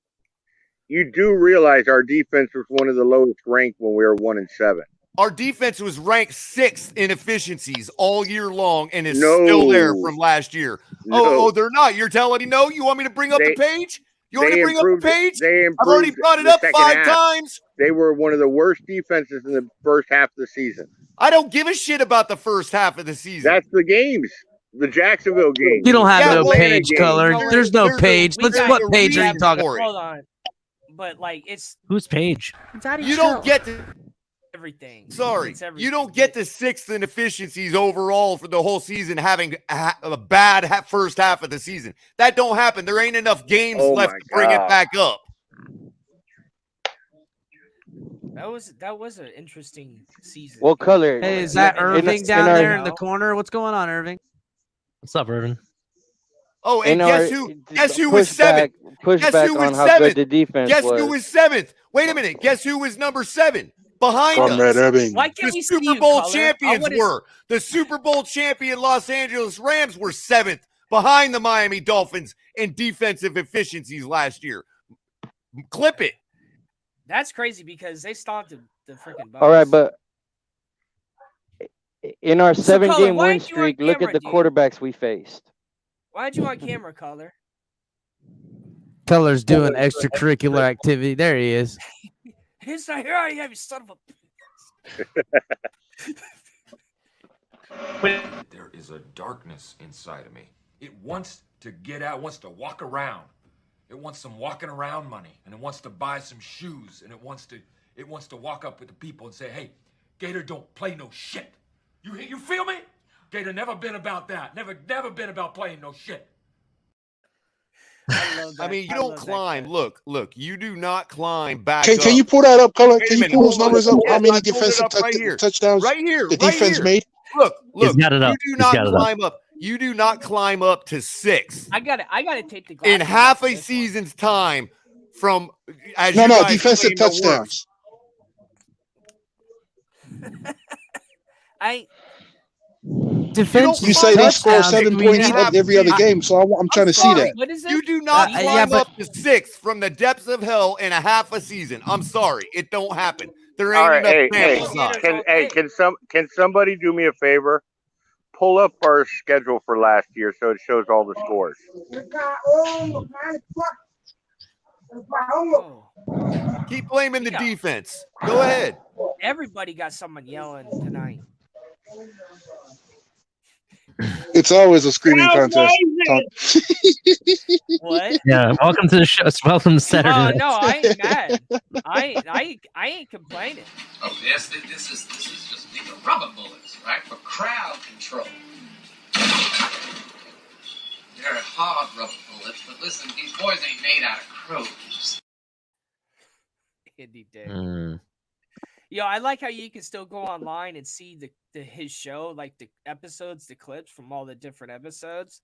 You do realize our defense was one of the lowest ranked when we were 1-7. Our defense was ranked 6th in efficiencies all year long and is No. still there from last year. No. Oh, they're not. You're telling me no? You want me to bring up the page? You want me They to bring up the improved it. page? They I've already improved brought it the up second 5 half. times. They were one of the worst defenses in the first half of the season. I don't give a shit about the first half of the season. That's the games. The Jacksonville game. You don't have Yeah, no well, page, game. Color. There's no page. We got- What page are you talking for it. Hold on. But like it's Whose page? You don't get to everything. Sorry, It's everything. you don't get to 6th in efficiencies overall for the whole season having a bad first half of the season. That don't happen. There ain't enough games Oh left my to bring it God. back up. That was an interesting season. What color? Hey, is that In- Irving in down our- there in the corner? What's going on, Irving? What's up, Irvin? Oh, and in guess our- who? Guess who was 7th? Guess Pushback who on was how 7th? good the defense Guess was. who was 7th? Wait a minute. Guess who was number 7? Behind Comrade us. Irving. Why can't The we see Super you, Bowl Color? champions were. The Super Bowl champion Los Angeles Rams were 7th behind the Miami Dolphins in defensive efficiencies last year. Clip it. That's crazy because they stopped the freaking Bucks. All right, but in our So, 7-game Colin, why win aren't you on streak, look camera, at the dude? quarterbacks we faced. Why'd you on camera, Color? Color's doing extracurricular activity. There he is. He's not here. I have you, son of a. There is a darkness inside of me. It wants to get out, wants to walk around. It wants some walking around money, and it wants to buy some shoes, and it wants to walk up with the people and say, "Hey, Gator don't play no shit. You feel me? Gator never been about that. Never been about playing no shit. I mean, you don't climb. Look, you do not climb back. Can you pull that up, Color? Wait a Can you minute, pull those hold on. numbers up? Yes, How many I pulled it defensive up right here. touchdowns Right here. the right defense here. made? Look. got it up. You do He's not got it up. climb up. You do not climb up to 6 I got to take the in glasses half off a this season's time. From as No, you no, guys defensive claim the touchdowns. one. I Defense. You say they score touchdowns, 7 we points have- every other game, so I'm trying to see that. What is it? You do not yeah, climb but- up to 6 from the depths of hell in a half a season. I'm sorry, it don't happen. There ain't All right, enough hey, sample size. can somebody do me a favor? Pull up our schedule for last year so it shows all the scores. Keep blaming the defense. Go ahead. Everybody got someone yelling tonight. It's always a screaming contest. What? Yeah, welcome to the show. Welcome to Saturday Oh Night. no, I ain't mad. I ain't complaining. Oh, this is just these are rubber bullets, right? For crowd control. They're hard rubber bullets, but listen, these boys ain't made out of crows. Andy did. Mm. Yo, I like how you can still go online and see his show, like the episodes, the clips from all the different episodes.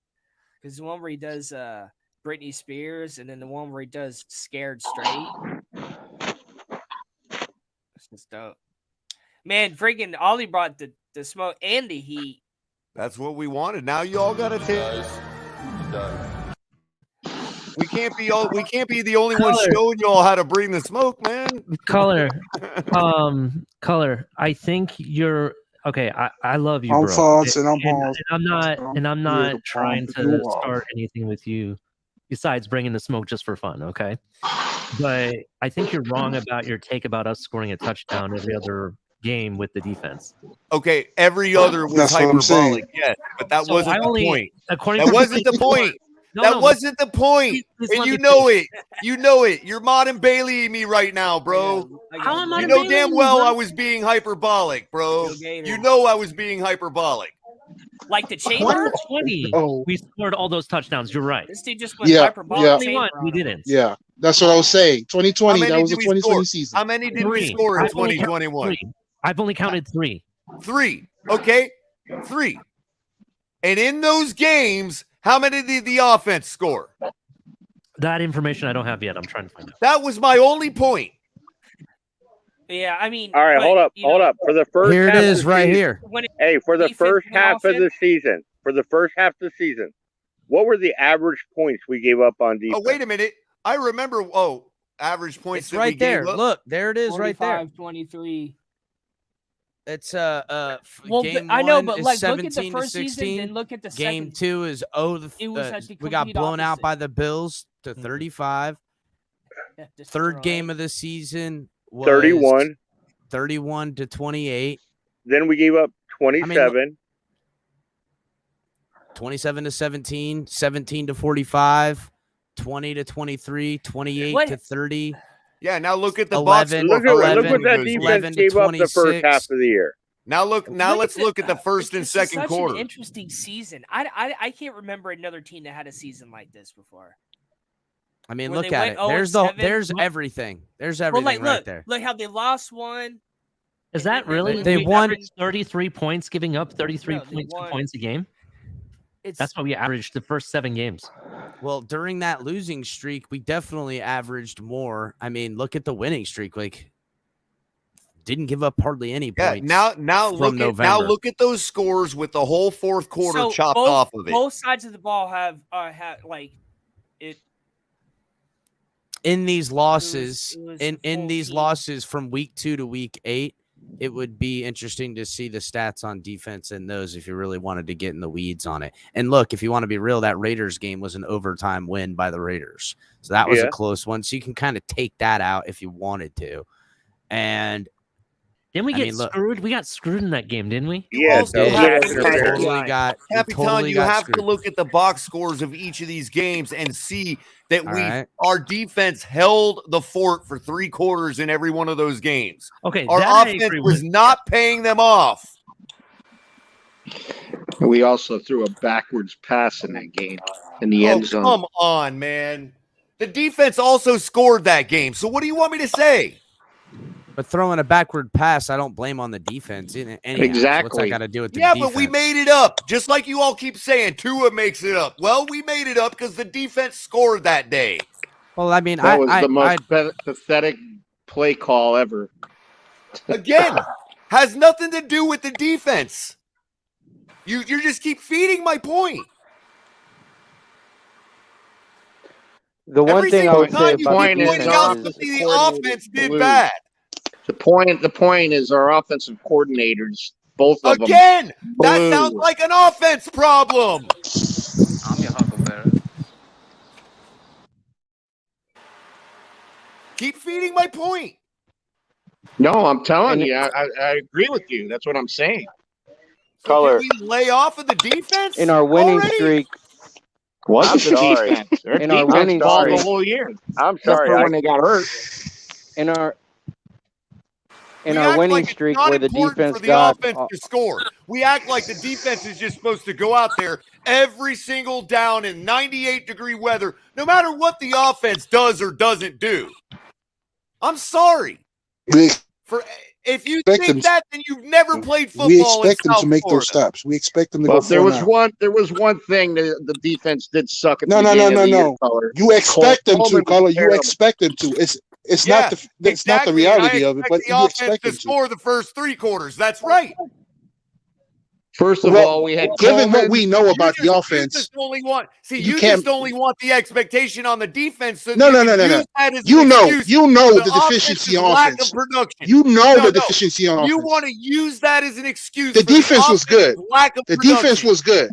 Because the one where he does Britney Spears, and then the one where he does Scared Straight. It's just dope. Man, freaking Ollie brought the smoke and the heat. That's what we wanted. Now you all got to take. We can't be the only one Color. showing y'all how to bring the smoke, man. Color. I think you're okay. I love you, I'm bro. false and I'm false. And I'm not You're trying false. to You are. start anything with you besides bringing the smoke just for fun, okay? But I think you're wrong about your take about us scoring a touchdown every other game with the defense. Okay, every other was That's what I'm saying. hyperbolic, yes, but that So wasn't I the only- point. according That to wasn't the point. No, That no, wasn't the point. please And let you me know finish. it. You know it. You're Modern Bailey me right now, bro. How am I You Modern know damn Bailey-ing you, well bro? I was being hyperbolic, bro. Go Gators. You know I was being hyperbolic. Like the chamber? 2020, Oh. we scored all those touchdowns. You're right. This dude just went Yeah, hyperbolic. yeah. chamber 21, we on him. didn't. Yeah, that's what I was saying. 2020, How that many was did a we 2020 score? season. How many did we Three. score in I've only counted 2021? three. I've only counted 3. 3. Okay, 3. And in those games, how many did the offense score? That information I don't have yet. I'm trying to find out. That was my only point. Yeah, I mean. All right, but, hold up. you know, For the first Here it half of is the right season- here. When it, Hey, for the defense first and half of the offense? season, what were the average points we gave up on defense? Oh, wait a minute. I remember. Average points It's that we right there. gave up. Look, there it is right there. 23. It's Well, game I know, one but is like, look at the 17 to first season, 16. then look at the Game second. 2 is It was at the we got complete blown out opposite. by the Bills to 35. Yeah, just Third throw game it. of the season was 31. 31 to 28. Then we gave up 27. 27 to 17, 17 to 45, 20 to 23, 28 What? to 30. Yeah, now look at the box 11, score look for what 11, that 11 defense to gave up the first 26. half of the year. Now let's look at the first and This is second such quarter. An interesting season. I can't remember another team that had a season like this before. I mean, Where look they at went it. 0 There's and 7. there's everything. There's Well, everything like, right look, there. look how they lost one. Is that really? They we won- averaged 33 points, giving up 33 No, they won. points a game. It's That's what we averaged the first 7 games. Well, during that losing streak, we definitely averaged more. I mean, look at the winning streak. Like, didn't give up hardly any Yeah, points. now from November. look at those scores with the whole fourth quarter so chopped both, off of it. Both sides of the ball have like it. in these losses, it was in full these team. losses from week 2 to week 8, it would be interesting to see the stats on defense in those if you really wanted to get in the weeds on it. And look, if you want to be real, that Raiders game was an overtime win by the Raiders. So that was Yeah. a close one. So you can kind of take that out if you wanted to. And Didn't we I get mean, look- screwed? We got screwed in that game, didn't we? Yeah, also you have have to to totally Capitan, got- we Capitan, totally you got have to screwed. look at the box scores of each of these games and see that All we right. our defense held the fort for 3 quarters in every one of those games. Okay, Our that I offense agree was with. not paying them off. We also threw a backwards pass in that game in the end zone. Come on, man. The defense also scored that game. So what do you want me to say? But throwing a backward pass, I don't blame on the defense. Anyhow. So what's that Exactly. got to do with the Yeah, defense? but we made it up. Just like you all keep saying, Tua makes it up. Well, we made it up because the defense scored that day. Well, I mean, That was the most pathetic play call ever. Again, has nothing to do with the defense. You just keep feeding my point. The one Every thing I single would say time you about keep the pointing defense out is something the offense did Blue. bad. The point is our offensive coordinators, both of them. Again, that blew. sounds like an offense problem. I'm your Huckleberry. Keep feeding my point. No, I'm telling you, I agree with you. That's what I'm saying. Color. Did we lay off of the defense in our winning already? streak. Wasn't I'm the sorry. defense. Their In our defense winning balled the streak. whole year. I'm Except sorry. for when they got hurt. In our We our act winning like it's streak not where the important defense for the got offense to score. We act like the defense is just supposed to go out there every single down in 98-degree weather, no matter what the offense does or doesn't do. I'm sorry. If you expect think them- that, then you've never played football. We expect in them to South make Florida. those stops. We expect them to But go there for was now. one thing that the defense did suck at No, the no, no, beginning no, of the year, no. Color. You expect them to, Coleman was Color. You terrible. expect them to. It's Yeah, not the that's not the exactly, and I reality of it, but expect the you offense expect to them to. score the first 3 quarters. That's right. First of Well, all, we had given what Coleman. we know about the You offense, just only want you you can't- just only want the expectation on the defense. So No, you no, can no, no, use no. that as an You know excuse the for deficiency offense's on lack offense. of production. You know No, the no. deficiency on You offense. want to use that as an excuse. The for defense was good. offense's Lack of The production. defense was good.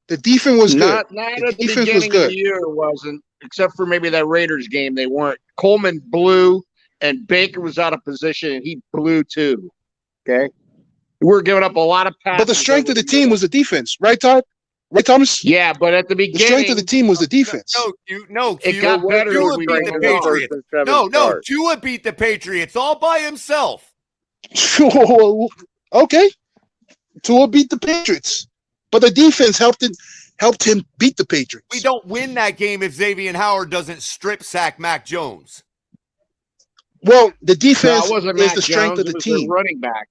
The defense was good. Not The at the defense was beginning of good. the year, it wasn't. Except for maybe that Raiders game, they weren't. Coleman blew, and Baker was out of position, and he blew too. Okay, we were giving up a lot of passes. But the strength of the team was the defense, right, Todd? Right, Thomas? Yeah, but at the The beginning, strength of the team was the defense. it got better as Tua we beat went the along. Patriots. No, Tua beat the Patriots all by himself. Okay. Tua beat the Patriots. But the defense helped him beat the Patriots. We don't win that game if Xavier Howard doesn't strip sack Mac Jones. Well, the No, defense it wasn't is Mac the strength Jones, of it the was their team. running back.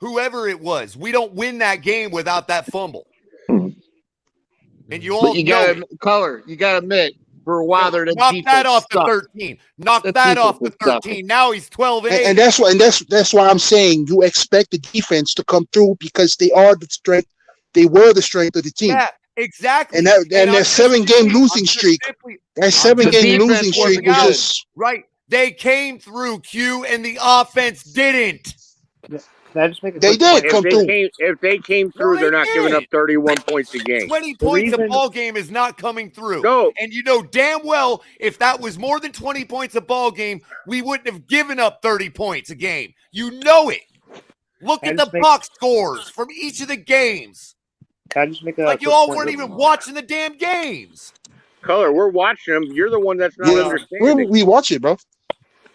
Whoever it was, we don't win that game without that fumble. And you all But you know got it. Color. You got to admit, for a while there, the Knock defense that off sucked. to 13. Knock The that off to defense was 13. Now he's 12 and 8. And that's why I'm saying you expect the defense to come through because they are the strength. They were the strength of the team. Yeah, exactly. And their I'm 7-game just losing streak. That 7-game defense losing streak was out. just Right. They came through, Q, and the offense didn't. Can I just make a They quick did point? come through. If they came through, they're not giving up 31 points a game. 20 The points a reason- ball game is not coming through. No. And you know damn well if that was more than 20 points a ball game, we wouldn't have given up 30 points a game. You know it. Look Can at I the just make- box scores from each of the games. Can I just make a Like you quick all point weren't real even quick? watching the damn games. Color, we're watching them. You're the one that's not understanding. we watch it, bro.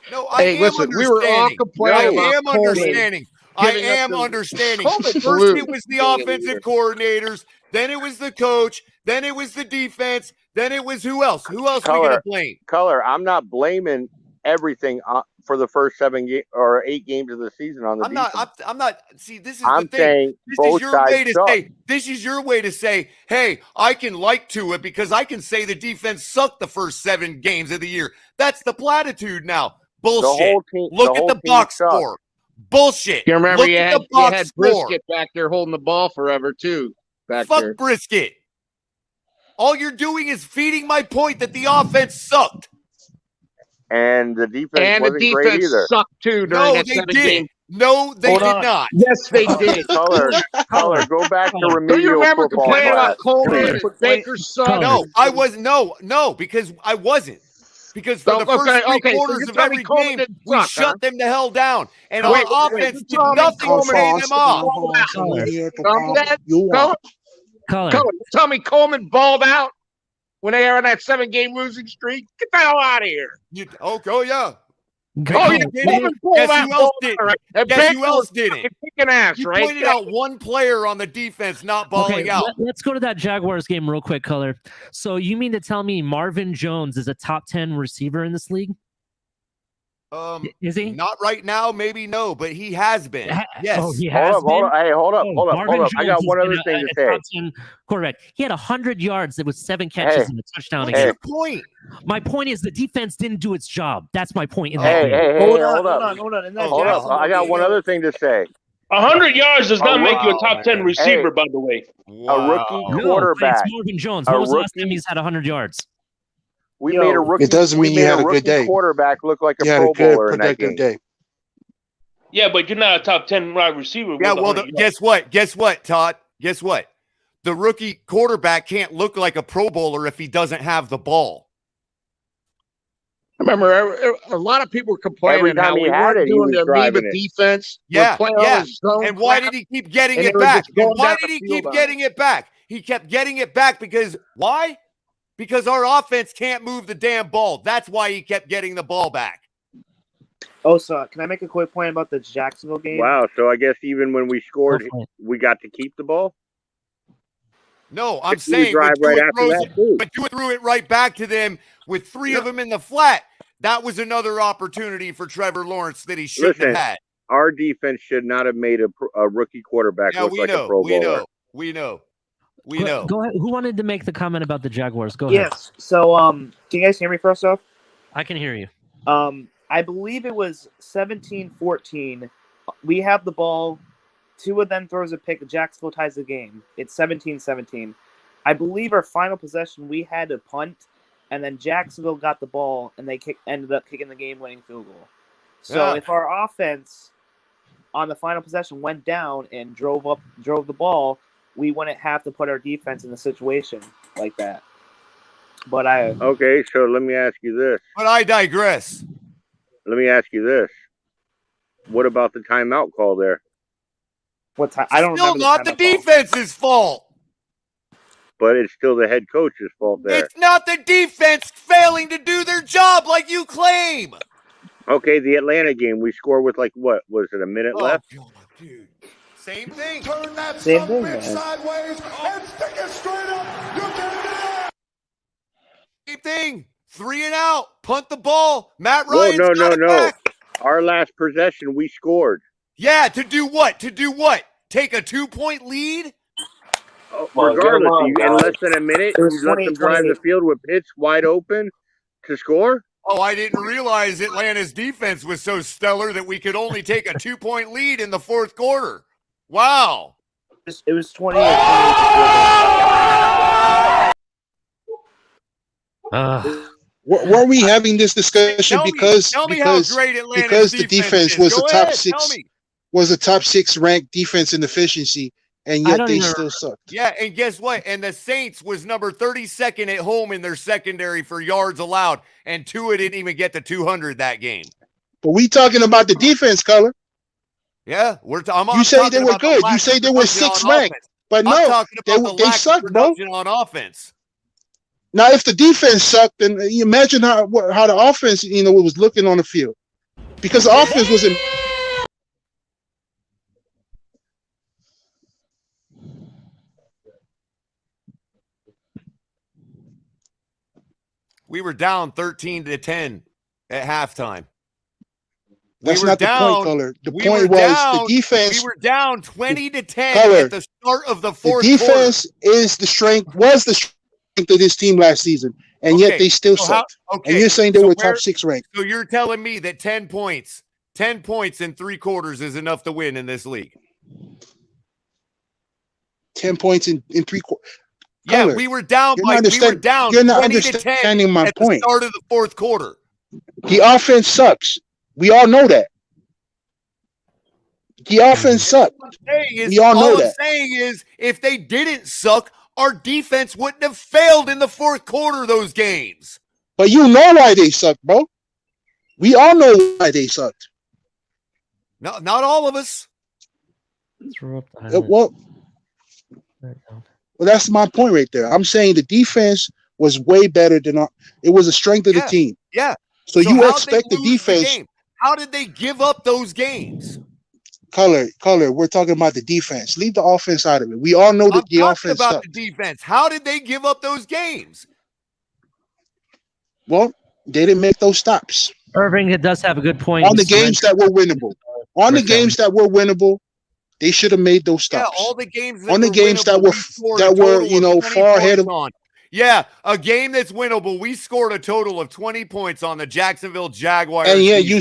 No, I Hey, am listen, we were all understanding. complaining I about am Coleman understanding. I giving us am the- understanding. Coleman First blew it was the beginning of the offensive year. coordinators, then it was the coach, then it was the defense, then it was who else? Who else are we going to blame? Color, I'm not blaming everything for the first 8 games of the season on the I'm defense. not. I'm not. See, this is I'm the thing. saying This both is your sides way to suck. say. This is your way to say, hey, I can like Tua because I can say the defense sucked the first 7 games of the year. That's the platitude now. Bullshit. whole team- Look the at whole the team box sucked. score. Bullshit. You remember Look you at had, the box score. Brisket back there holding the ball forever too. Back Fuck there. Brisket. All you're doing is feeding my point that the offense sucked. And the defense And the wasn't great defense either. sucked too during No, that they 7 did. game. No, they Hold did on. not. Yes, they did. Color, go back to Do you remedial remember football complaining class. about Coleman and Baker's son? No, I was no, because I wasn't. because for the first three so quarters you're of telling me every Coleman game, didn't we suck, shut huh? them the hell down, and Wait, our wait, offense you did telling me nothing to Coleman pay didn't them off. Colin, you tell me Coleman balled out when they were on that 7-game losing streak? Get the hell out of here. Oh yeah. Oh, yeah, Coleman balled Guess out. who else didn't? Right? And Guess Baker who else was didn't? fucking kicking ass, You right? pointed out one player on the defense not balling out. Let's go to that Jaguars game real quick, Color. So you mean to tell me Marvin Jones is a top 10 receiver in this league? Is he? Not right now, maybe no, but he has been. Yes. Oh, he has Hold up. Hey, hold up. Marvin I got Jones one has other been thing to a say. top 10 quarterback. He had 100 yards. It was 7 catches Hey. and a touchdown What's again. your point? My point is the defense didn't do its job. That's my point in that Hey, game. hey, Hold hold on. up. In that Hold up. Jacksonville I got game, one other thing to say. 100 yards does not make you a top 10 man. receiver, Hey. by the way. A rookie No, but quarterback. it's Marvin Jones. A When was the last rookie- time he's had 100 yards? We made a rookie. It doesn't mean we you made had a rookie good day. quarterback look like a You had Pro a good, Bowler in that productive game. day. Yeah, but you're not a top 10 wide receiver. Yeah, with well, 100 yards. guess what, Todd? Guess what? The rookie quarterback can't look like a Pro Bowler if he doesn't have the ball. Remember, a lot of people were complaining Every time how he we had weren't it, he doing was the Amoeba driving it. defense. Yeah, We're playing all yeah. this zone And why crap, did he keep getting and it they were back? just going And why down did the he field keep on getting it back? He kept getting it back because why? Because our offense can't move the damn ball. That's why he kept getting the ball back. Oh, so can I make a quick point about the Jacksonville game? Wow. So I guess even when we scored, we got to keep the ball. No, I'm We saying drive but right Tua after throws that, it, too. but Tua threw it right back to them with 3 of them in the flat. That was another opportunity for Trevor Lawrence that he shouldn't Listen, have had. our defense should not have made a rookie quarterback Yeah, look we like know, a Pro we Bowler. know, we know, we know. Go ahead. Who wanted to make the comment about the Jaguars? Go ahead. Yes. So, can you guys hear me first off? I can hear you. I believe it was 17-14. We have the ball. Tua then throws a pick. Jacksonville ties the game. It's 17-17. I believe our final possession, we had to punt, and then Jacksonville got the ball, and they ended up kicking the game-winning field goal. So if our offense on the final possession went down and drove the ball, we wouldn't have to put our defense in a situation like that. But Okay, so let me ask you this. But I digress. Let me ask you this. What about the timeout call there? what time? I don't Still remember. not the defense's fault. But it's still the head coach's fault there. It's not the defense failing to do their job like you claim. Okay, the Atlanta game, we scored with like what? Was it a minute left? God, dude. Same thing. Turn that Same son thing, of a bitch man. sideways and stick it straight up. You can do it. Same thing. 3 and out. Punt the ball. Matt Whoa, Ryan's got it no. back. Our last possession, we scored. Yeah, to do what? To do what? Take a 2-point lead? Regardless, on, in less than a minute, It was you let them drive 20-28. the field with Pitts wide open to score? Oh, I didn't realize Atlanta's defense was so stellar that we could only take a 2-point lead in the fourth quarter. Wow. It was 28-28. Were we having this discussion because tell me how great Atlanta's the defense defense was is. a Go top ahead, six tell me. was a top 6 ranked defense in efficiency, and I yet don't they even- still sucked. Yeah, and guess what? And the Saints was number 32nd at home in their secondary for yards allowed, and Tua didn't even get to 200 that game. But we talking about the defense, Color. Yeah, You say they were good. You say they were 6th ranked, but I'm no, talking about they lack of sucked, bro. production on offense. Now, if the defense sucked, then you imagine how the offense, was looking on the field, because the offense was in. We were down 13-10 at halftime. That's we were not down, the point, Color. The we point were was down, the defense. We were down 20-10 Color. at the start of the The fourth defense was the strength of this team last season, and yet Okay, they still so sucked. okay, And you're saying they so were where- top 6 ranked. So you're telling me that 10 points in 3 quarters is enough to win in this league? 10 points in 3 quarters. Yeah, Color, we were down you're by not we were understand- down you're not 20-10 understanding my at point. the start of the fourth quarter. The offense sucks. We all know that. The offense sucked. We all know I'm that. saying is if they didn't suck, our defense wouldn't have failed in the fourth quarter those games. But you know why they suck, bro. We all know why they sucked. No, not all of us. Well, that's my point right there. I'm saying the defense was way better than it was a strength of the team. Yeah. So you how'd expect they the lose defense. game? How did they give up those games? Color. We're talking about the defense. Leave the offense out of it. We all know that the Talking offense about sucked. the defense. How did they give up those games? Well, they didn't make those stops Irving does have a good point. on the games that were winnable. On the games that were winnable, they should have made those stops. Yeah, all the games on the games that were far ahead of. On. Yeah, a game that's winnable. We scored a total of 20 points on the Jacksonville Jaguars. And yeah, you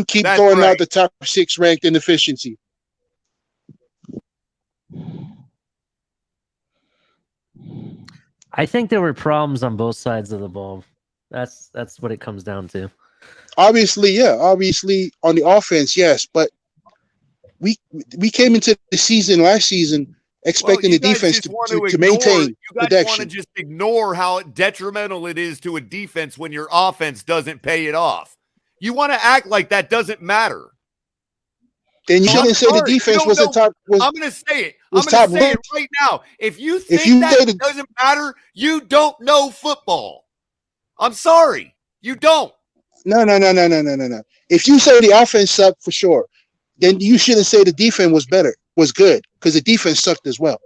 keep throwing out the top 6 ranked in efficiency. I think there were problems on both sides of the ball. That's what it comes down to. Obviously on the offense, yes, but we came into the season last season expecting the defense to maintain you guys want to just ignore how detrimental it is to a defense when your offense doesn't pay it off. You want to act like that doesn't matter. Then you shouldn't say the defense was the top. I'm going to say it. I'm going to say it right now. If you think that doesn't matter, you don't know football. I'm sorry. You don't. No. If you say the offense sucked for sure, then you shouldn't say the defense was good, because the defense sucked as well.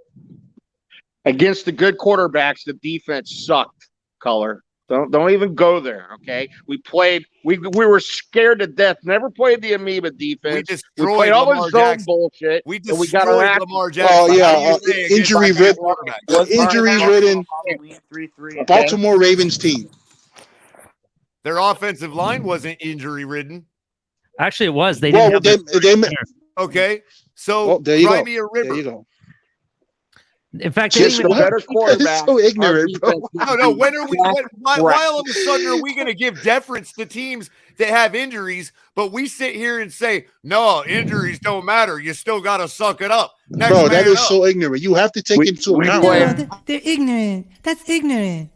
Against the good quarterbacks, the defense sucked. Color. Don't even go there. Okay, we were scared to death. Never played the amoeba defense. We played all the zone bullshit. We destroyed Lamar Jackson. Oh yeah, injury ridden. Baltimore Ravens team. Their offensive line wasn't injury ridden. Actually, it was. They didn't. Okay, so cry me a river. There you go. In fact, just a better quarterback. So ignorant, bro. No. When are we? Why all of a sudden are we going to give deference to teams that have injuries? But we sit here and say, no, injuries don't matter. You still got to suck it up. Bro, that is so ignorant. You have to take into account. They're ignorant. That's ignorant.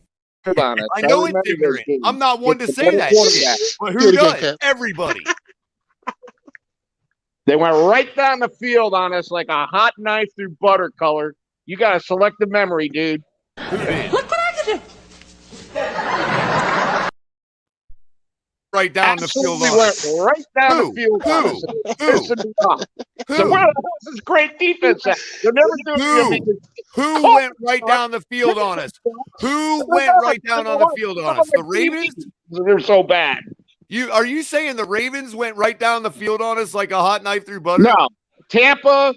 I know it's ignorant. I'm not one to say that shit. But who does? Everybody. They went right down the field on us like a hot knife through butter, Color. You got to select the memory, dude. Right down the field. Went right down the field. Who? So where the hell is this great defense at? They're never doing it. Who went right down the field on us? Who went right down on the field on us? The Ravens? They're so bad. Are you saying the Ravens went right down the field on us like a hot knife through butter? No. Tampa,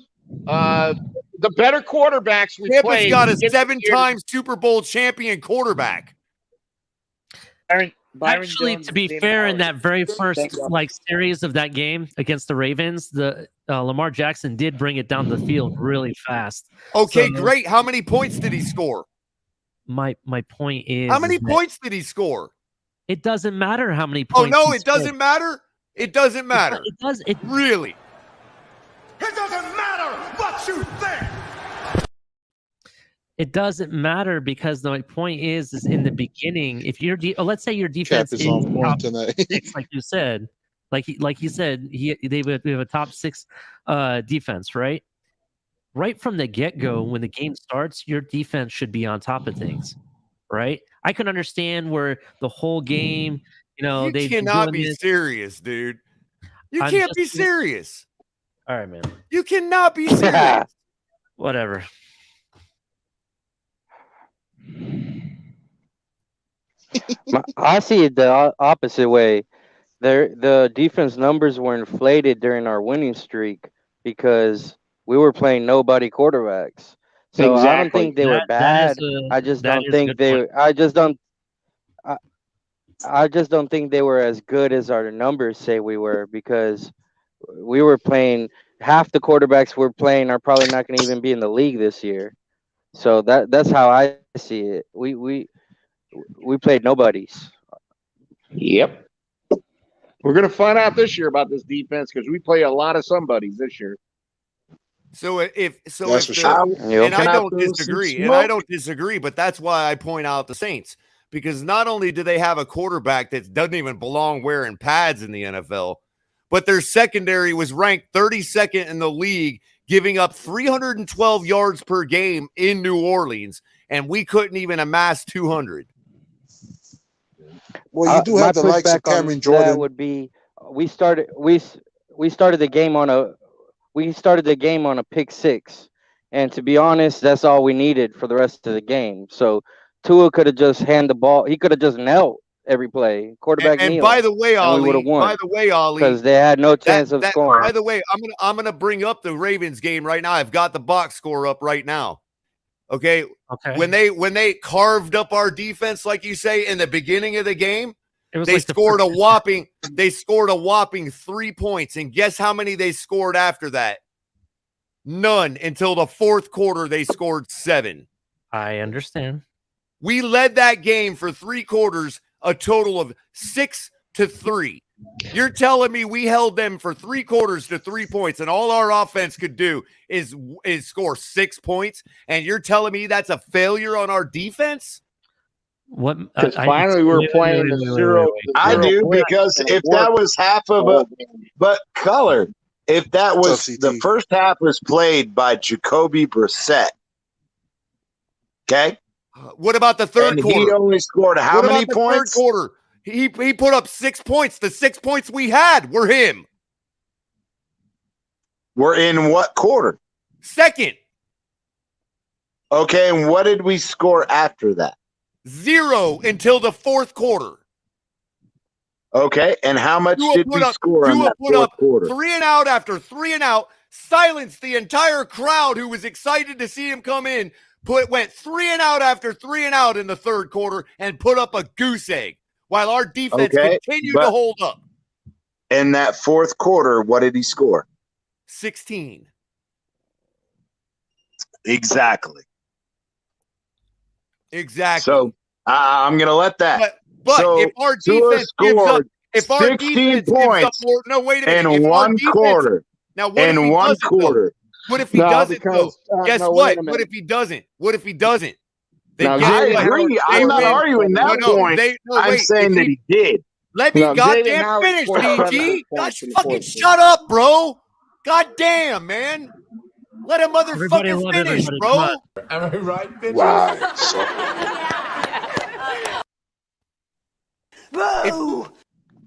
the better quarterbacks we Tampa's played. got a 7-time Super Bowl champion quarterback. Actually, to be fair, in that very first series of that game against the Ravens, the Lamar Jackson did bring it down the field really fast. Okay, great. How many points did he score? My point is, how many points did he score? It doesn't matter how many points. Oh no, it doesn't matter. It doesn't matter. It does. It really. It doesn't matter what you think. It doesn't matter because the point is in the beginning, if you're let's say your defense is on point top tonight. 6, like you said, like he said, we have a top 6 defense, right? Right from the get-go, when the game starts, your defense should be on top of things, right? I can understand where the whole game, they cannot be serious, dude. You can't be serious. All right, man. You cannot be serious. Whatever. I see it the opposite way. The defense numbers were inflated during our winning streak because we were playing nobody quarterbacks. So I don't think they were bad. I just don't think they. I just don't think they were as good as our numbers say we were, because we were playing half the quarterbacks we're playing are probably not going to even be in the league this year. So that's how I see it. We played nobodies. Yep. We're going to find out this year about this defense because we play a lot of somebodies this year. And I don't disagree, but that's why I point out the Saints, because not only do they have a quarterback that doesn't even belong wearing pads in the NFL, but their secondary was ranked 32nd in the league, giving up 312 yards per game in New Orleans, and we couldn't even amass 200. Well, you do have the likes of Cameron Jordan. That would be we started the game on a pick six, and to be honest, that's all we needed for the rest of the game. So Tua could have just handed the ball. He could have just knelt every play. Quarterback And kneel, by the way, and we Ali, would have won. because they had no chance of scoring. By the way, I'm gonna bring up the Ravens game right now. I've got the box score up right now. Okay. When they carved up our defense, like you say, in the beginning of the game, they scored a whopping 3 points. And guess how many they scored after that? None until the fourth quarter. They scored 7. I understand. We led that game for 3 quarters, a total of 6-3. You're telling me we held them for 3 quarters to 3 points, and all our offense could do is score 6 points, and you're telling me that's a failure on our defense? What? Because finally we're playing the zero. I do, because if that was half of a, but Color, if that was the first half was played by Jacoby Brissett, okay. What about the third quarter? He only scored how what many about the points? Third quarter. He put up 6 points. The 6 points we had were him. We're in what quarter? Second. Okay, and what did we score after that? 0 until the fourth quarter. Okay, and how much did we score in that fourth quarter? 3 and out after 3 and out, silenced the entire crowd who was excited to see him come in, went 3 and out after 3 and out in the third quarter, and put up a goose egg while our defense continued to hold up. In that fourth quarter, what did he score? 16. Exactly. So I'm going to let that. But so if our defense gives up, if our 16 points no, wait a minute. in one quarter, now what if he doesn't, though? What if he doesn't? Guess what? What if he doesn't? What if he doesn't? I agree. I'm not arguing that point. I'm saying that he did. Let me goddamn finish, DG. Gosh, fucking shut up, bro. Goddamn, man. Let a motherfucker finish, bro. Am I right, bitches?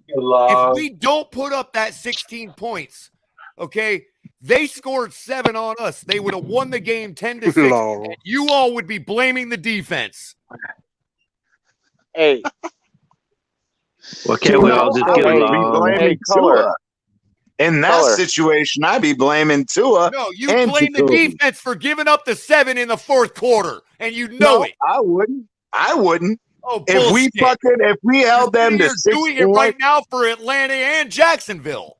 If we don't put up that 16 points, okay, they scored 7 on us. They would have won the game 10-6. And you all would be blaming the defense. Hey. Okay, we all just get along. Tua. In that situation, I'd be blaming Tua. No, you blame the defense for giving up the 7 in the fourth quarter, and you know it. I wouldn't. Oh, if we held them to 6 doing it right now for Atlanta and Jacksonville.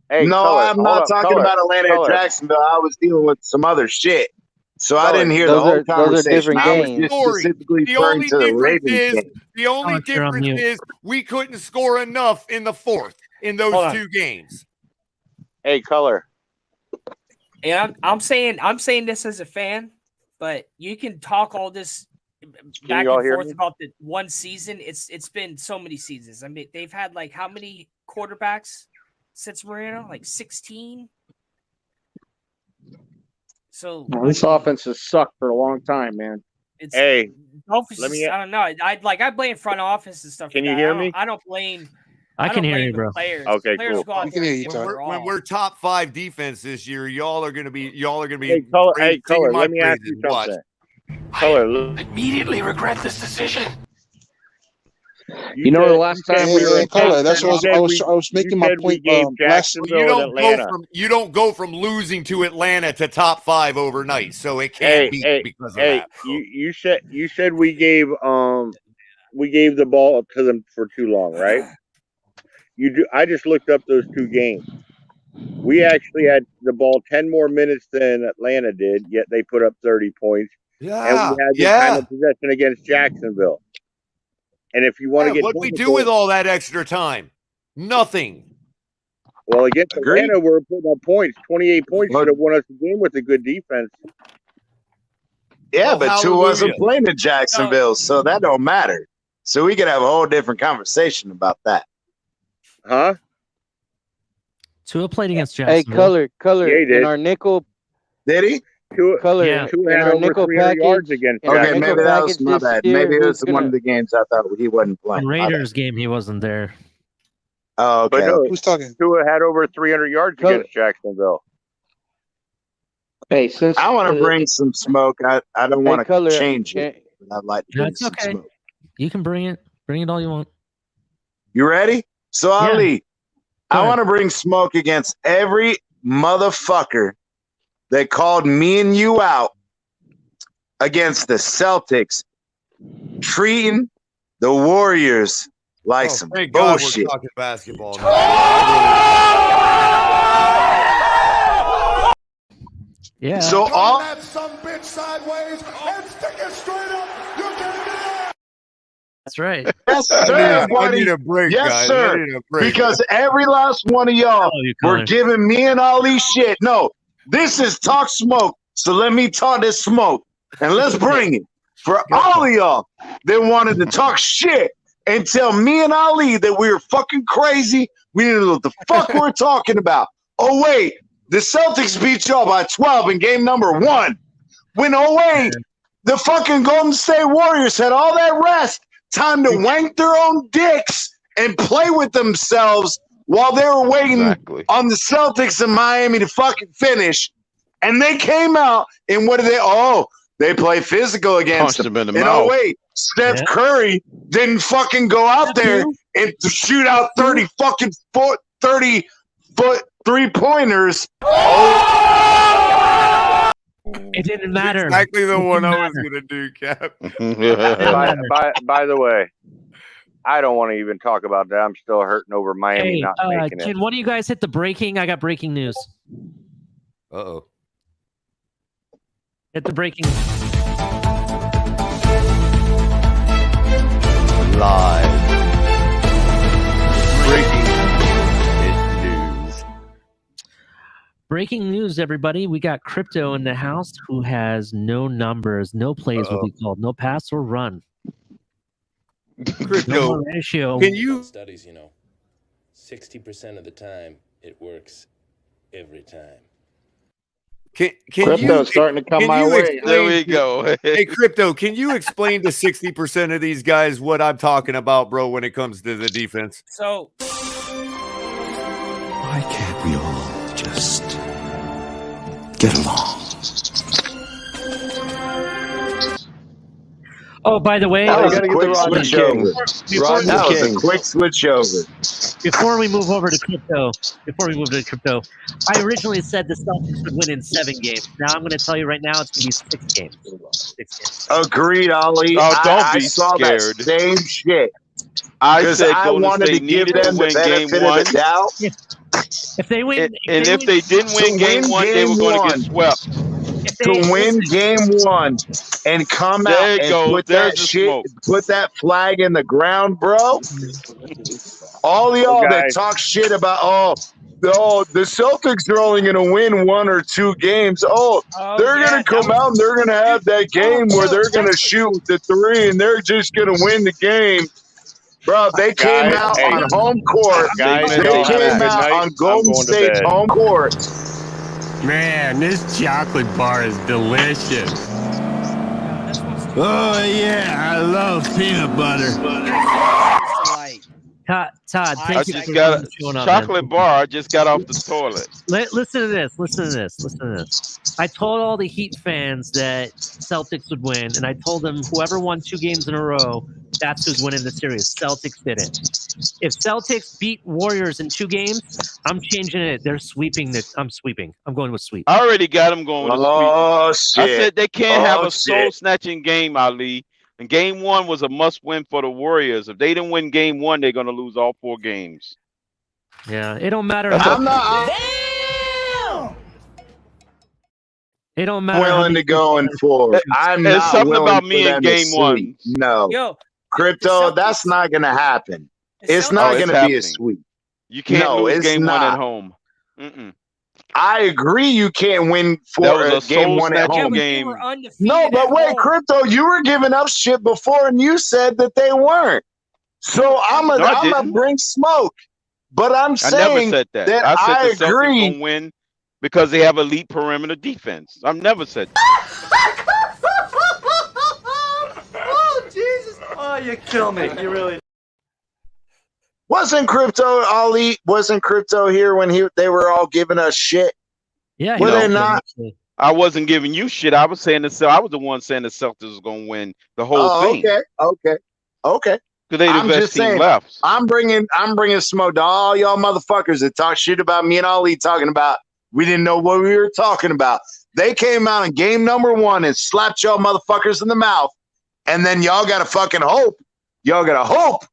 Hey, no, I'm not talking about Atlanta and Jacksonville. I was dealing with some other shit. So I didn't hear the whole conversation. I was just specifically referring to the Ravens game. The only difference is we couldn't score enough in the fourth in those 2 games. Hey, Color. And I'm saying this as a fan, but you can talk all this back and forth about the one season. It's been so many seasons. I mean, they've had like how many quarterbacks since Marino? Like 16. So this offense has sucked for a long time, man. I don't know. I blame front office and stuff. Can you hear me? I don't blame. I can hear you, bro. Players. Okay, players cool. Go when we're top 5 defense this year, y'all are gonna be. Hey, Color. Let me ask you something. Color. Immediately regret this decision. You know the last time we were in Color. That's what I was making my point. You don't go from losing to Atlanta to top 5 overnight, so it can't be because of that. You said we gave the ball to them for too long, right? I just looked up those 2 games. We actually had the ball 10 more minutes than Atlanta did, yet they put up 30 points. Yeah, and we had the time of possession against Jacksonville. And if you want to get what we do with all that extra time? Nothing. Well, against Atlanta, we're putting up points. 28 points should have won us the game with a good defense. Yeah, but Tua wasn't playing in Jacksonville, so that don't matter. So we could have a whole different conversation about that. Huh? Tua played against Hey, Jacksonville. color. Yeah, he did. In our nickel Did he? color, Yeah. Tua in had our over nickel 300 yards package. against In our Okay, Jacksonville. nickel maybe that was package my this bad. year, Maybe it was who's one gonna? of the games I thought he wasn't The playing. My bad. Raiders game, he wasn't there. Oh, But okay. no, Who's talking? Tua had over 300 yards Color. against Jacksonville. Hey, since I want to bring some smoke. I don't hey, want to color. change it, but I'd like to bring That's some okay. smoke. You can bring it. Bring it all you want. You ready? So Yeah. Ali, Go I ahead. want to bring smoke against every motherfucker that called me and you out against the Celtics, treating the Warriors like some Thank God bullshit. we're talking basketball now. Yeah. So all that some bitch sideways and stick it straight up. You can do That's right. yes, I sir, need buddy. a break, Yes, guys. sir. I need a break. Because every last one of y'all Oh, you were color. giving me and Ali shit. No, this is talk smoke. So let me talk this smoke. And let's bring it. For all of y'all that wanted to talk shit and tell me and Ali that we were fucking crazy, we didn't know what the fuck we're talking about. Oh, wait. The Celtics beat y'all by 12 in game number 1. When, oh, wait, the fucking Golden State Warriors had all that rest, time to wank their own dicks and play with themselves while they were waiting on the Celtics in Miami to fucking finish. And they came out, and what did they? Oh, they play physical against them. And oh, wait, Steph Curry didn't fucking go out there and shoot out 30 foot 3-pointers. It didn't matter. Exactly the It one didn't I was matter. going to do, Cap. By the way, I don't want to even talk about that. I'm still hurting over Miami Hey, not making it. can one of you guys hit the breaking? I got breaking news. Uh-oh. Hit the breaking. Live. Breaking news. Breaking news, everybody. We got Crypto in the house who has no numbers, no plays will be called, no pass or run. Crypto, No more ratio. can you Studies, 60% of the time it works every time. Can Crypto you starting to come can my you way. explain There we to- go. Hey, Crypto, can you explain to 60% of these guys what I'm talking about, bro, when it comes to the defense? So Why can't we all just get along? Oh, by the way, That was a before- quick switch over. That was a quick switch over. Before we move over to crypto, I originally said the Celtics would win in 7 games. Now I'm going to tell you right now, it's going to be 6 games. 6 games. Agreed, Ali. Oh, don't I be saw scared. that same shit. I 'Cause said I Golden wanted State to give needed to them the win game benefit of one. the doubt. If they win, And if they didn't win To game win one, they were game going to one. get swept. To win game 1 and come There out you and go. put There's that the shit, smoke. put that flag in the ground, bro. All y'all that guys. talk shit about the Celtics are only going to win 1 or 2 games. They're yeah, going to come out and they're going to have that game where they're going to shoot the 3 and they're just going to win the game. Bro, they came Guys, out hey. on home court. Guys, They y'all have a came good out night. on I'm Golden going to State's bed. home court. Man, this chocolate bar is delicious. Oh yeah, I love peanut butter. Todd, I thank you just for got a showing up, chocolate man. bar. I just got off the toilet. Listen to this. Listen to this. Listen to this. I told all the Heat fans that Celtics would win, and I told them whoever won 2 games in a row, that's who's winning the series. Celtics didn't. If Celtics beat Warriors in 2 games, I'm changing it. They're sweeping. I'm sweeping. I'm going with sweep. I already got them going to Oh, sweep. I shit. said they can't have Oh, a soul-snatching game, Ali. And game 1 was a must-win for the Warriors. If they didn't win game 1, they're going to lose all 4 games. Yeah, it don't matter That's how. a- It don't matter. how willing many to go in forward. I'm There's not something willing about for me in them to game 1. sweep. No. Yo, Crypto, that's not going to happen. It's Celtics- not Oh, it's going to be a happening. sweep. You can't No, lose it's game 1 not. at home. Mm-mm. I agree you can't win That was a game one at soul-snatching home. game. No, but wait, Crypto, you were giving up shit before and you said that they weren't. So I'm No, I gonna didn't. bring smoke. But I'm I never saying said that. I said the Celtics agree. gonna win because they have elite perimeter defense. I've never said that. Oh, Jesus. Oh, you kill me. You really. Wasn't Crypto here when they were all giving us shit? Yeah, Were they not? I wasn't giving you shit. I was saying I was the one saying the Celtics was gonna win the whole thing. Okay. Because they the I'm best just team saying, left. I'm bringing smoke to all y'all motherfuckers that talk shit about me and Ali talking about we didn't know what we were talking about. They came out in game number 1 and slapped y'all motherfuckers in the mouth, and then y'all gotta fucking hope. Y'all gotta hope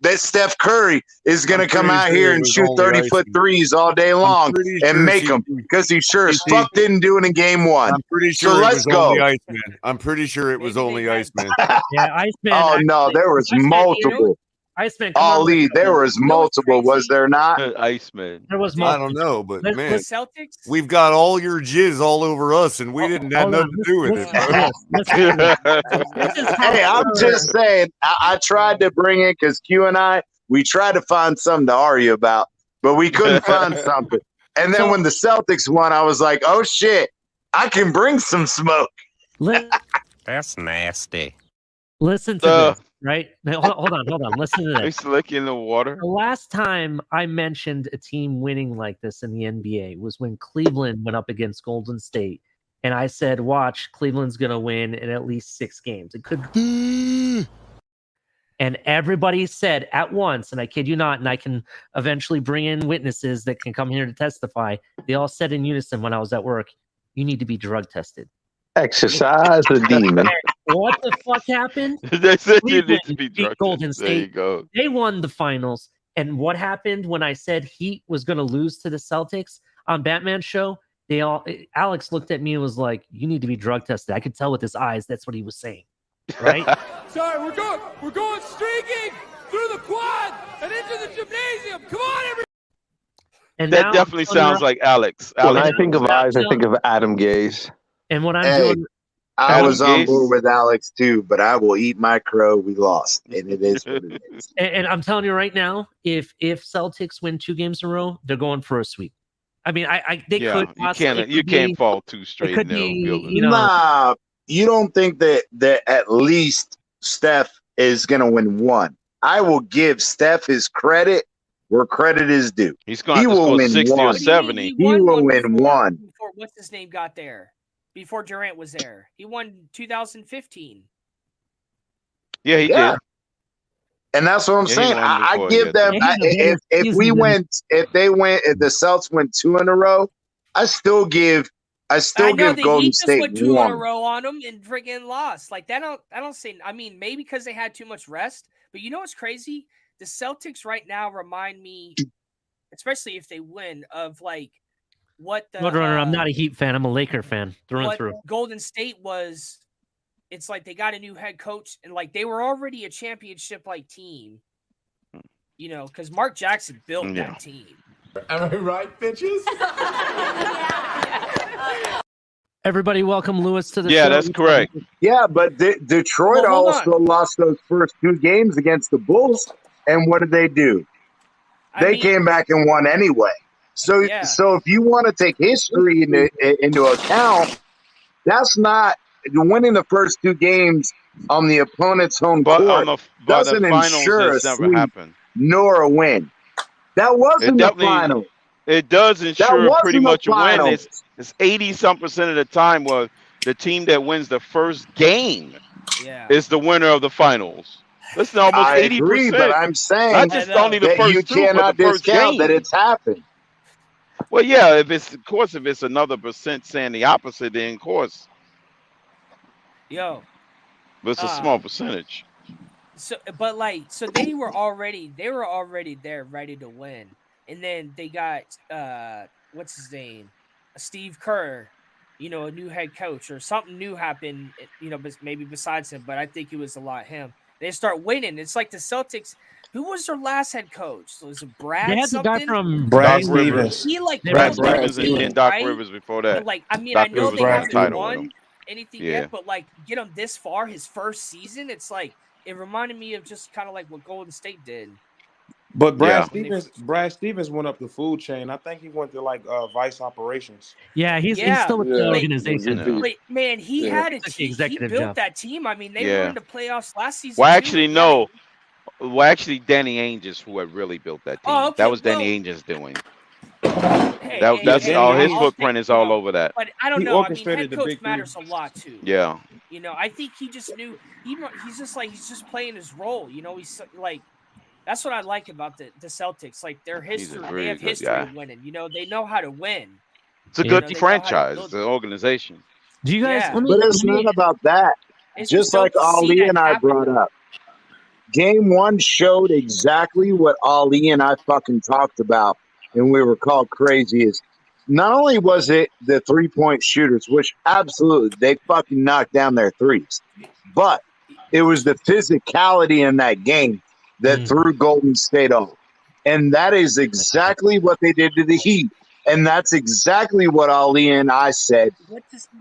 that Steph Curry is gonna come out here and shoot 30-foot threes all day long and make them because he sure as fuck didn't do it in game 1. I'm pretty sure So it let's was go. only Iceman. I'm pretty sure it was only Iceman. Yeah, Iceman. Oh no, there was multiple. Iceman. Ali, there was multiple, was there not? Iceman. There was I don't know, but The man, Celtics? we've got all your jizz all over us, and we didn't have nothing to do with it. Hey, I'm just saying, I tried to bring it because Q and we tried to find something to argue about, but we couldn't find something. And then when the Celtics won, I was like, oh shit, I can bring some smoke. That's nasty. Listen to this, right? Now, hold on. Listen to They this. slick in the water. The last time I mentioned a team winning like this in the NBA was when Cleveland went up against Golden State. And I said, watch, Cleveland's going to win in at least 6 games. It could. And everybody said at once, and I kid you not, and I can eventually bring in witnesses that can come here to testify. They all said in unison when I was at work, you need to be drug tested. Exercise the demon. What the fuck happened? They said you need Cleveland to be beat drunk. Golden There you State. go. They won the finals. And what happened when I said Heat was going to lose to the Celtics on Batman's show? Alex looked at me and was like, you need to be drug tested. I could tell with his eyes that's what he was saying. Right? Sorry, we're going streaking through the quad and into the gymnasium. Come on, everybody. And That now definitely I'm sounds like Alex. When I Alex. think of eyes, I think of Adam Gaze. And what I'm Hey, doing, I Adam was on Gase. board with Alex too, but I will eat my crow. We lost, and it is what it is. and I'm telling you right now, if Celtics win 2 games in a row, they're going for a sweep. I mean, they Yeah, could. you can't fall too straight could in their own be, building. you know, Nah, you don't think that at least Steph is going to win 1. I will give Steph his credit where credit is due. He's going He to have to will score win 60 or 1. What do you mean? 70. He won will one win before- 1. Before what's his name got there? Before Durant was there. He won 2015. Yeah, he Yeah. did. And that's what I'm Yeah, he saying. won I before, give yeah. them. Yeah, If we went, if the Celtics went 2 in a row, I still give I know the Golden Heat just State went 2 in a 1. row on them and freaking lost. Like that I don't say. I mean, maybe because they had too much rest. But you know what's crazy? The Celtics right now remind me, especially if they win, of like what the Roadrunner, I'm not a Heat fan. I'm a Laker fan through and what through. Golden State was. It's like they got a new head coach and like they were already a championship like team. You know, because Mark Jackson built Yeah. that team. Am I right, bitches? Everybody, welcome Lewis to the show. Yeah, that's correct. Yeah, but Detroit Well, hold on. also lost those first 2 games against the Bulls, and what did they do? I They mean, came back and won anyway. So, Yeah. so if you want to take history into account, that's not winning the first 2 games on the opponent's home But court on the doesn't finals, ensure a it's never sweep happened. nor a win. That wasn't the definitely- final. It does ensure wasn't pretty the much a win. finals. It's 80-some% of the time where the team that wins the first game yeah. is the winner of the finals. That's almost I 80%. agree, but I'm saying Not just only the that first you 2, cannot but the first discount game. that it's happened. Well, yeah, if it's another percent saying the opposite, then of course, Yo. but it's a small percentage. So, but like, so they were already there, ready to win, and then they got what's his name, Steve Kerr, you know, a new head coach or something new happened, you know, maybe besides him, but I think it was a lot him. They start winning. It's like the Celtics. Who was their last head coach? Was it Brad? They had the guy something? from Brad Doc Rivers. Stevens. He like Brad built that Stevens and team, then Doc right? Rivers before that. But like, I mean, Doc I know Rivers they won the haven't title with won him. anything Yeah. yet, but like get him this far, his first season, it's like it reminded me of just kind of like what Golden State did. But Yeah. Brad Stevens went up the food chain. I think he went to like vice operations. Yeah, he's Yeah. still with the organization. But man, he had a Took the team. He executive built job. that team. I mean, they were Yeah. in the playoffs last season. Well, too. actually, no. Well, actually, Danny Ainge is who had really built that team. Oh, okay, That was Danny Ainge's doing. That's all his footprint is all over that. But I don't He know. I mean, orchestrated head the coach big three. matters a lot too. Yeah. You know, I think he just knew he's just playing his role. You know, he's like that's what I like about the Celtics. Like their He's a history, really they have good history guy. of winning. You know, they know how to win. It's a You good know, they know how to franchise. build It's an organization. Do you guys? Yeah. Let me, But it's let me- not about that. It's Just dope like to see Ali that and I happen, brought though. up. Game 1 showed exactly what Ali and I fucking talked about, and we were called crazy. Is not only was it the 3-point shooters, which absolutely they fucking knocked down their threes, but it was the physicality in that game that threw Golden State off. And that is exactly what they did to the Heat. And that's exactly what Ali and I said.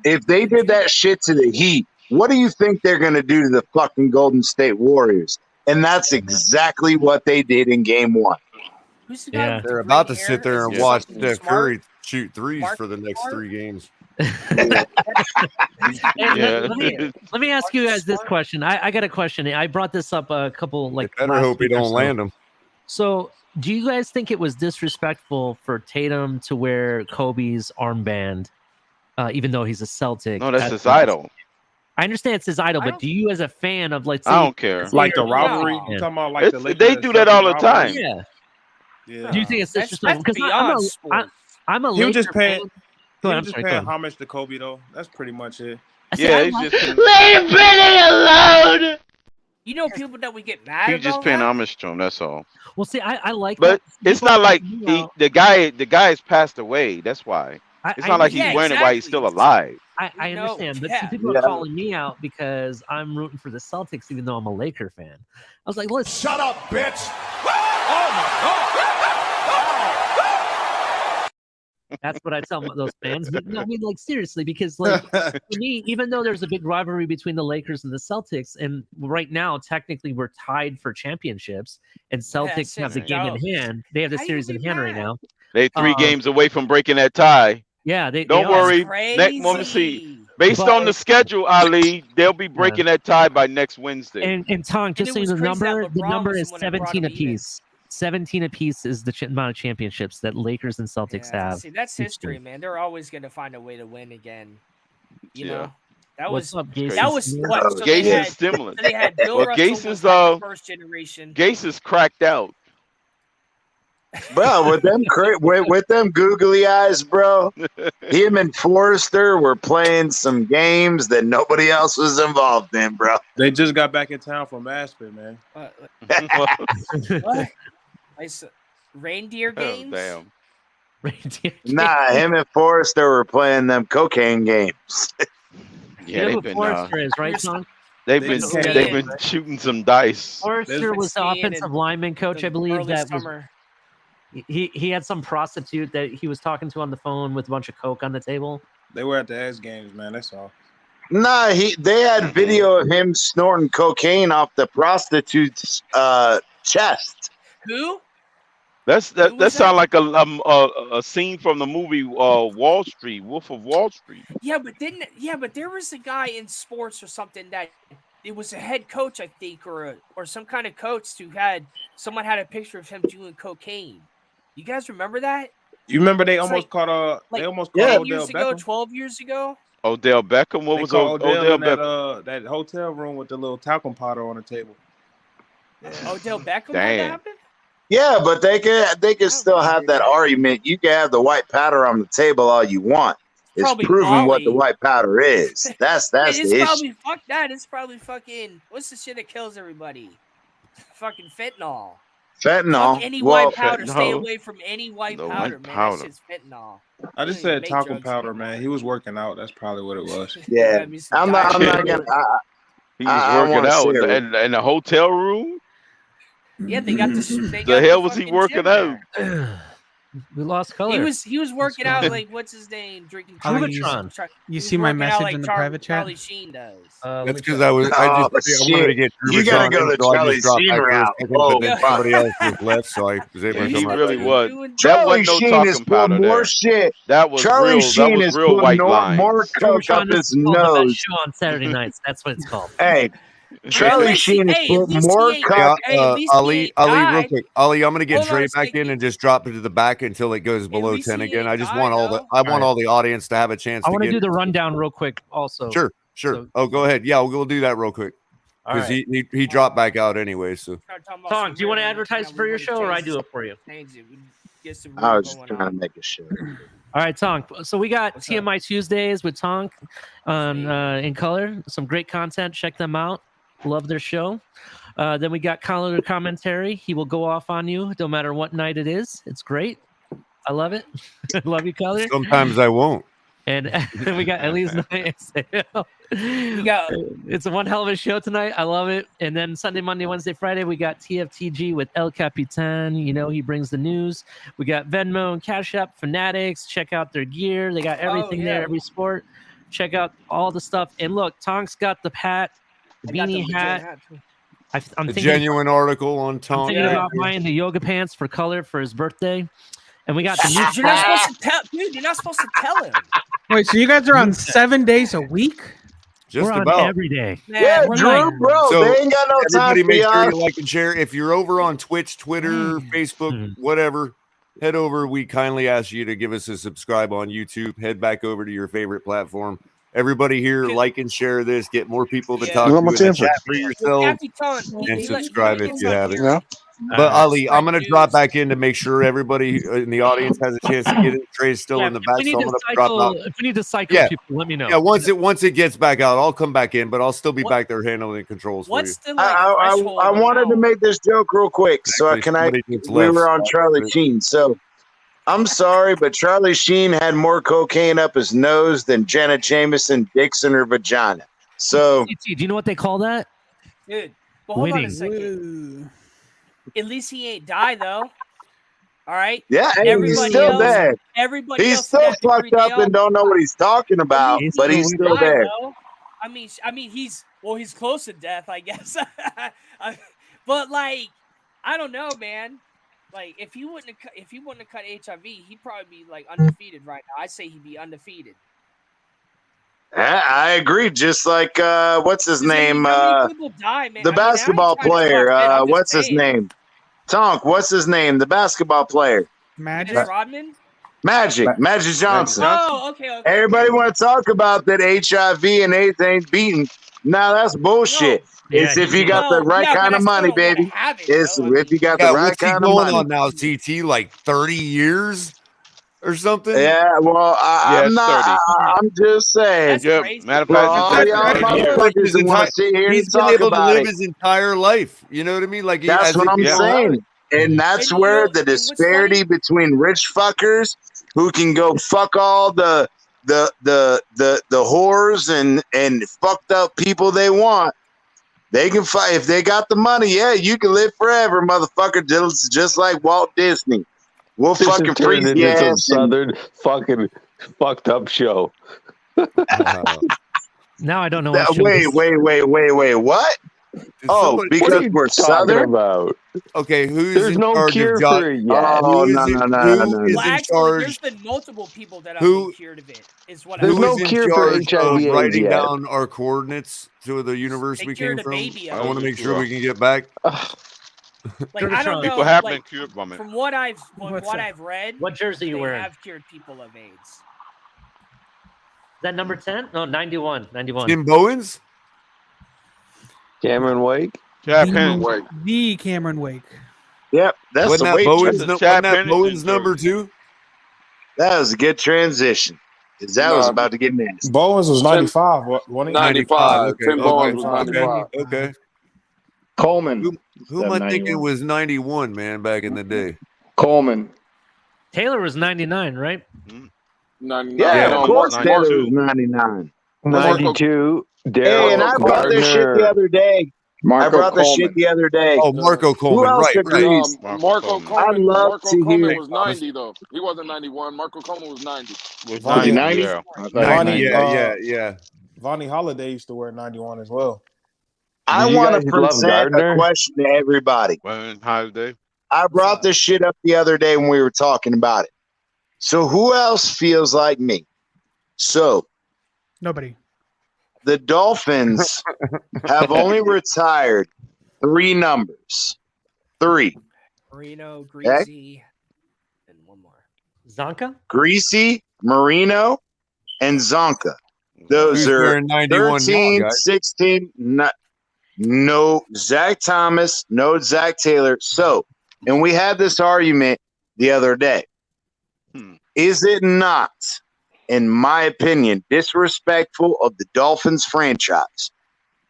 If they did that shit to the Heat, what do you think they're going to do to the fucking Golden State Warriors? And that's exactly what they did in game 1. Who's the guy Yeah. with the They're great about to hair? sit there Is and it watch something Steph Smart? Curry shoot threes Mark for the next Smart? 3 games. Hey, Yeah. let me ask you guys this question. I got a question. I brought this up a couple like. Better last hope he week or don't so. land them. So, do you guys think it was disrespectful for Tatum to wear Kobe's armband, even though he's a Celtic? No, that's at- his idol. I understand it's his idol, I but don't- do you, as a fan of, like, I don't care. say Like the you're- rivalry. Yeah. You talking about like the It's- Lakers they and do that Celtics all the rivalry? time. Yeah. Yeah. Do you think it's That's disrespectful? Because beyond sports. I'm a He was just Laker paying. fan. He Go ahead, was I'm just sorry, go paying ahead. homage to Kobe though. That's pretty much it. I see, Yeah, I he's like- just Leave Vinny alone! You know people that we get mad he's just about paying that? homage to him. That's all. Well, see, I like But that. it's People not like you he, know, the guy's passed away. That's why. It's not like he's Yeah, wearing it while he's exactly. still alive. I No, understand, but yeah. some people Yeah. are calling me out because I'm rooting for the Celtics, even though I'm a Laker fan. I was like, listen, Shut up, bitch! Oh my god! that's what I tell those fans. But no, I mean, like, seriously, because, like, for me, even though there's a big rivalry between the Lakers and the Celtics, and right now, technically, we're tied for championships, and Celtics have the shit, game no. in hand. They have the How you series in be hand right mad? now. They 3 Uh, games away from breaking that tie. Yeah, they Don't are. worry. Crazy. Let me see. Based But- on the schedule, Ali, they'll be breaking that tie by next Wednesday. And Tom, just it so you was know, the crazy that number LeBron was is the one that brought 17 them even. apiece. 17 apiece is the amount of championships that Lakers and Celtics Yeah, have. see, that's each history, team. man. They're always going to find a way to win again. You Yeah. know, that What's was up, Gase? that was what. So Gase they had, is stimulant. so they had Bill Well, Russell Gase was is, like the first generation. Gase is cracked out. Bro, with them with them googly eyes, bro, him and Forrester were playing some games that nobody else was involved in, bro. They just got back in town from Aspen, man. What? Reindeer Oh, games? damn. Nah, him and Forrester were playing them cocaine games. Yeah, You know they've who been Forrester is, right, Tom? they've They been just they've came been shooting some dice. Forrester was the skiing offensive in lineman coach, the I believe, early that was summer. he had some prostitute that he was talking to on the phone with a bunch of coke on the table. They were at the X Games, man. That's all. Nah, they had video of him snorting cocaine off the prostitute's chest. Who? That sounds like a scene from the movie Wall Street, Wolf of Wall Street. Yeah, but there was a guy in sports or something that it was a head coach, I think, or some kind of coach who had someone had a picture of him doing cocaine. You guys remember that? You remember they It's almost like- caught Like they almost 10 caught Odell years ago, Beckham. 12 years ago. Odell Beckham. What They was caught Odell in Beckham? that hotel room with the little talcum powder on the table. Odell Beckham. Damn. That happened? Yeah, but they can still have that argument. You can have the white powder on the table all you want. It's Probably proving what the Molly. white powder is. That's Hey, the it's issue. probably fuck that. It's probably fucking what's the shit that kills everybody? Fucking fentanyl. Fentanyl. Fuck any Well, white powder. Stay fentanyl. away from any white The powder, white man. powder. That shit's fentanyl. I just They said make talcum drugs powder, with man. He was working out. That's probably what it was. Yeah, Got me some I'm not diet gonna. He was I working wanna out say it. in the hotel room. Yeah, they got the. They The got hell was he fucking working gym out? there. We lost color. He was working out like what's his name, drinking. Ali, Juvatron. you he was see my working out message like in the private chat? Charlie Sheen does. That's because I wanted to get You gotta go the Charlie Sheen route. but then somebody else just left, so I was able to He come out. really was. That Charlie wasn't no Sheen talking is powder putting more there. shit. That was Charlie real. Sheen That was is real putting white more lines. coke up Juvatron, his this is called the nose. best show on Saturday nights. That's what it's called. Hey, Charlie Sheen is putting more coke. Ali, real quick. Ali, I'm gonna get Hold on Trey a back in and just drop it to the back until it goes below 10 again. I just want all the audience to have a chance I to want to get do the rundown real quick also. Sure. Oh, go ahead. Yeah, we'll do that real quick. All Because right. he dropped back out anyway. So Tom, do you want to advertise for your show or I do it for you? I was just trying to make a shit. All right, Tonk. So we got TMI Tuesdays with Tonk in color. Some great content. Check them out. Love their show. Then we got Color Commentary. He will go off on you no matter what night it is. It's great. I love it. Love you, Color. sometimes I won't. And we got Ellie's night. We got It's a one hell of a show tonight. I love it. And then Sunday, Monday, Wednesday, Friday, we got TFTG with El Capitan. You know, he brings the news. We got Venmo and Cash App Fanatics. Check out their gear. They got everything there, every sport. Check out all the stuff. And look, Tonk's got the hat, the beanie hat. I'm A thinking genuine article on I'm Tom. thinking about buying the yoga pants for Color for his birthday. And we got the new You're not supposed to tell, dude. You're not supposed to tell him. Wait, so you guys are on 7 days a week? Just We're on about every day. Man, Yeah, we're Drew, like, bro, So, they ain't got no time everybody for make sure y'all. you like and share. If you're over on Twitch, Twitter, Facebook, whatever, head over. We kindly ask you to give us a subscribe on YouTube. Head back over to your favorite platform. Everybody here, like and share this. Get more people to talk You to want my in the temper? chat for yourself. Kathy Todd, And subscribe if you haven't. Yeah. But Ali, I'm gonna drop back in to make sure everybody in the audience has a chance to get it. Trey's still in the back, so I'm gonna drop out. If we need to cycle Yeah. people, let me know. Yeah, once it gets back out, I'll come back in, but I'll still be back there handling controls for you. what's the I wanted to make this joke real quick. So Actually, can I? somebody just We left. were on Charlie Sheen. So I'm sorry, but Charlie Sheen had more cocaine up his nose than Janet Jameson dicks in her vagina. So CT, do you know what they call that? dude. Well, hold on a Winning. second. At least he ain't die though. All right. yeah, and he's still dead. Everybody He's else still that fucked degree up and don't know what he's talking about, but he's still died, there. though. I mean, he's close to death, I guess. But like, I don't know, man. Like, if he wouldn't have cut HIV, he'd probably be like undefeated right now. I'd say he'd be undefeated. I agree. Just like what's his name? How many people die, man? The basketball player. What's his name? Tonk. What's his name? The basketball player. Magic. Dennis Rodman. Magic Johnson. Oh, okay. Everybody want to talk about that HIV and AIDS ain't beaten. Nah, that's bullshit. It's if you got the right kind of money, baby. It's if you got the right what's he kind of going money. on now, CT? Like 30 years or something? Yeah, well, I'm it's not. I'm just saying. Yep. Matter of For all fact, y'all it's exactly 30 years. motherfuckers that want to sit here He's and been talk able to about live it. his entire life. You know what I mean? Like That's what I'm saying. And that's where the disparity between rich fuckers who can go fuck all the whores and fucked up people they want. They can fight if they got the money. Yeah, you can live forever, motherfucker. Just like Walt Disney. We'll This fucking is turned freeze your into some ass. southern fucking fucked up show. Now I don't know. That, what show wait, this- wait. What? Oh, somebody- because What are you we're talking southern. about? Okay, who's There's in no charge cure of John? for it yet. Oh, Who is no. in Well, actually, charge? there's been multiple people that have Who- been cured of it. Is what There's I no Who's in cure for charge HIV of AIDS writing yet. down our coordinates to the universe They we cured came a from? baby I of want to it. make sure we can get back. Like, I don't know. People have like, been cured from it. From what I've What's that? I've read, What jersey you they wearing? have cured people of AIDS. Is that number 10? No, 91. 91. Tim Bowens? Cameron Wake? Chad Penn. The Cameron Wake. Yep, that's Wasn't the that way. Bowens, That's a wasn't Chad that Pennington Bowens number jersey. 2? That was a good transition. Because that was about to get nasty. Bowens was 95. Wasn't he? 95. Okay. Tim Bowens was okay. 95. Okay. Coleman. Who am I thinking was 91, man, back in the day? Coleman. Taylor was 99, right? 99. Yeah, No, of course Mark- Taylor was 99. 92. Hey, Daryl and I bought this shit Gardner. the other day. Marco brought the Coleman. shit the other day. Oh, Marco Who Coleman. else Right, agrees? right. Marco I Coleman. love Marco to Coleman hear. was 90 though. He wasn't 91. Marco Coleman was 90. Was Vonnie, 90, yeah. I thought Vonnie, Yeah. Vonnie Holiday used to wear 91 as well. I Do you want guys to love present a Gardner? question to everybody. Holiday. I brought this shit up the other day when we were talking about it. So who else feels like me? So Nobody. the Dolphins have only retired 3 numbers. 3. Marino, Okay? Greasy, and one more. Zonka? Greasy, Marino, and Zonka. Those Who's are wearing 91 now, 13, guys? 16, no Zach Thomas, no Zach Taylor. So, and we had this argument the other day. Is it not, in my opinion, disrespectful of the Dolphins franchise?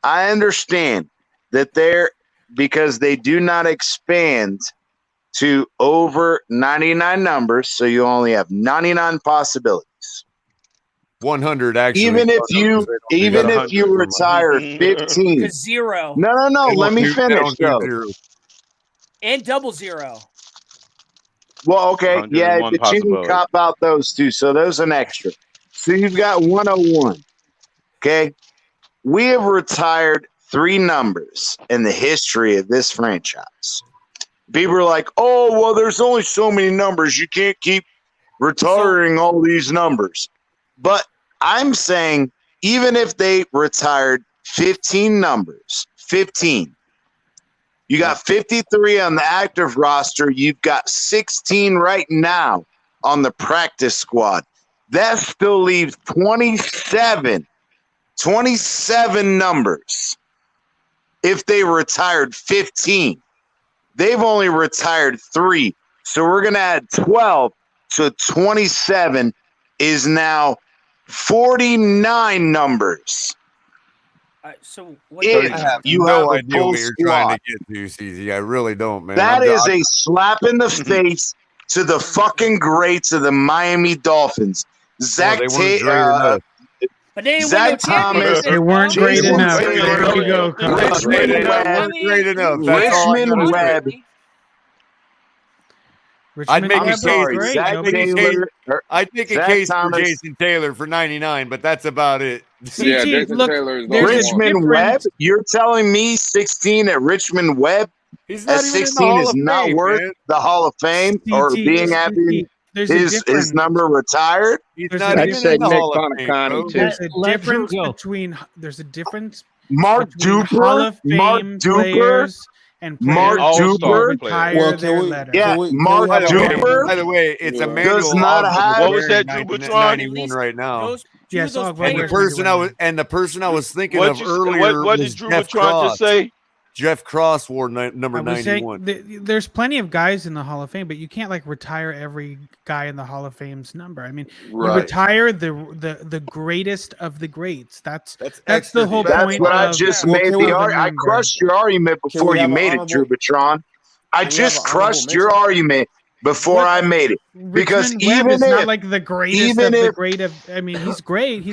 I understand that because they do not expand to over 99 numbers, so you only have 99 possibilities. 100 actually. Even if you retire 15. Because 0. No. Let me finish though. And double 0. Well, okay, yeah, 101 but you can possibility. cop out those 2, so those an extra. So you've got 101. Okay, we have retired 3 numbers in the history of this franchise. People are like, "Oh, well, there's only so many numbers. You can't keep retiring all these numbers." But I'm saying, even if they retired 15 numbers, 15. You got 53 on the active roster. You've got 16 right now on the practice squad. That still leaves 27 numbers. If they retired 15, they've only retired 3. So we're going to add 12 to 27 is now 49 numbers. So what If you have no a idea full what you're squad. trying to get to, CZ. I really don't, man. That is a slap in the face to the fucking greats of the Miami Dolphins. Zach they weren't great enough. But they didn't Zach win no Thomas. championship, They weren't great Jason enough. Taylor, There you go, Connor. Richmond They Webb. weren't great enough. That's all I Richmond gotta Webb. say. I'd make a I'm case. sorry, great. Zach I'd make a Taylor. case. I'd make a Zach case for Thomas. Jason Taylor for 99, but that's about it. Yeah, CG, Jason look, Taylor is the there's only a one. Richmond Webb. difference. You're telling me 16 at Richmond Webb He's at not even in the 16 Hall is of not Fame, worth man. the Hall of Fame or CG, being having there's a his difference. number retired? He's There's not a even I'd say in the Nick Hall of Fame, bro. Connicani, too. There's a Let Drew difference go. between Mark between Hall Duper, of Mark Fame Duper, players and Mark players who All-star Duper. retire Well, their can we? letter. Yeah, Can we Mark By the way, Duper by the way, it's Yeah. Emmanuel does not Ogba have. What was wearing that, Drew 90 Butron? 91 right now. Those, two Yes, of those Ogba And the wears players. 91. and the person I was thinking What of you earlier what was did Drew Jeff Butron Cross. just say? Jeff Cross wore number I was saying 91. there's plenty of guys in the Hall of Fame, but you can't like retire every guy in the Hall of Fame's number. I mean, you Right. retire the greatest of the greats. That's the extra whole That's point. what I of just Well, made can we- the of argument. I number. crushed your argument Can before we you have an made it, Drew honorable? Batron. I Can we just have an honorable crushed your mention? argument before What- I made it. Because Richmond Webb even is not if- like the greatest even of the if- great of. I mean, he's great,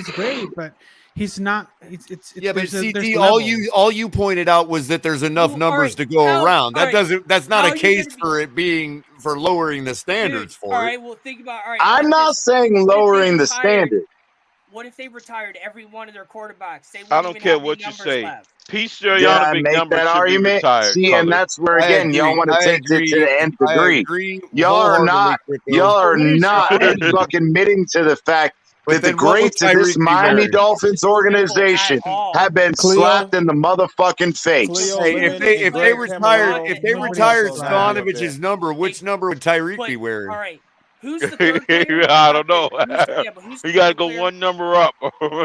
but he's not. It's Yeah, but there's a- there's CT, levels. all you pointed out was that there's enough Well, numbers alright, to go how- around. That alright, doesn't. That's not how a are you case gonna be- for it being for lowering the standards Dude, for all it. right, well, think about. All right, I'm like not this. saying What if they lowering the retired- standard. What if they retired every one of their quarterbacks? They I wouldn't don't even care have any what you numbers say. left. Pete Did I Sirianni make number that should be argument? retired. See, and that's where I again y'all agree. want to I take it to agree. the nth I degree. agree Y'all are wholeheartedly, not. Crypto. Y'all are What is not your- fucking admitting to the fact But that the then what was greats of this Tyreek Miami wearing? Dolphins organization At all. have been Cleo? slapped in the motherfucking face. Cleo Hey, Lemon if and they Greg retired Cameron, if they nobody retired else allowed up Stanovich's number, which number would Tyreek But, be wearing? all right, who's the third player? I don't know. But who's the You got to third go player? one number up.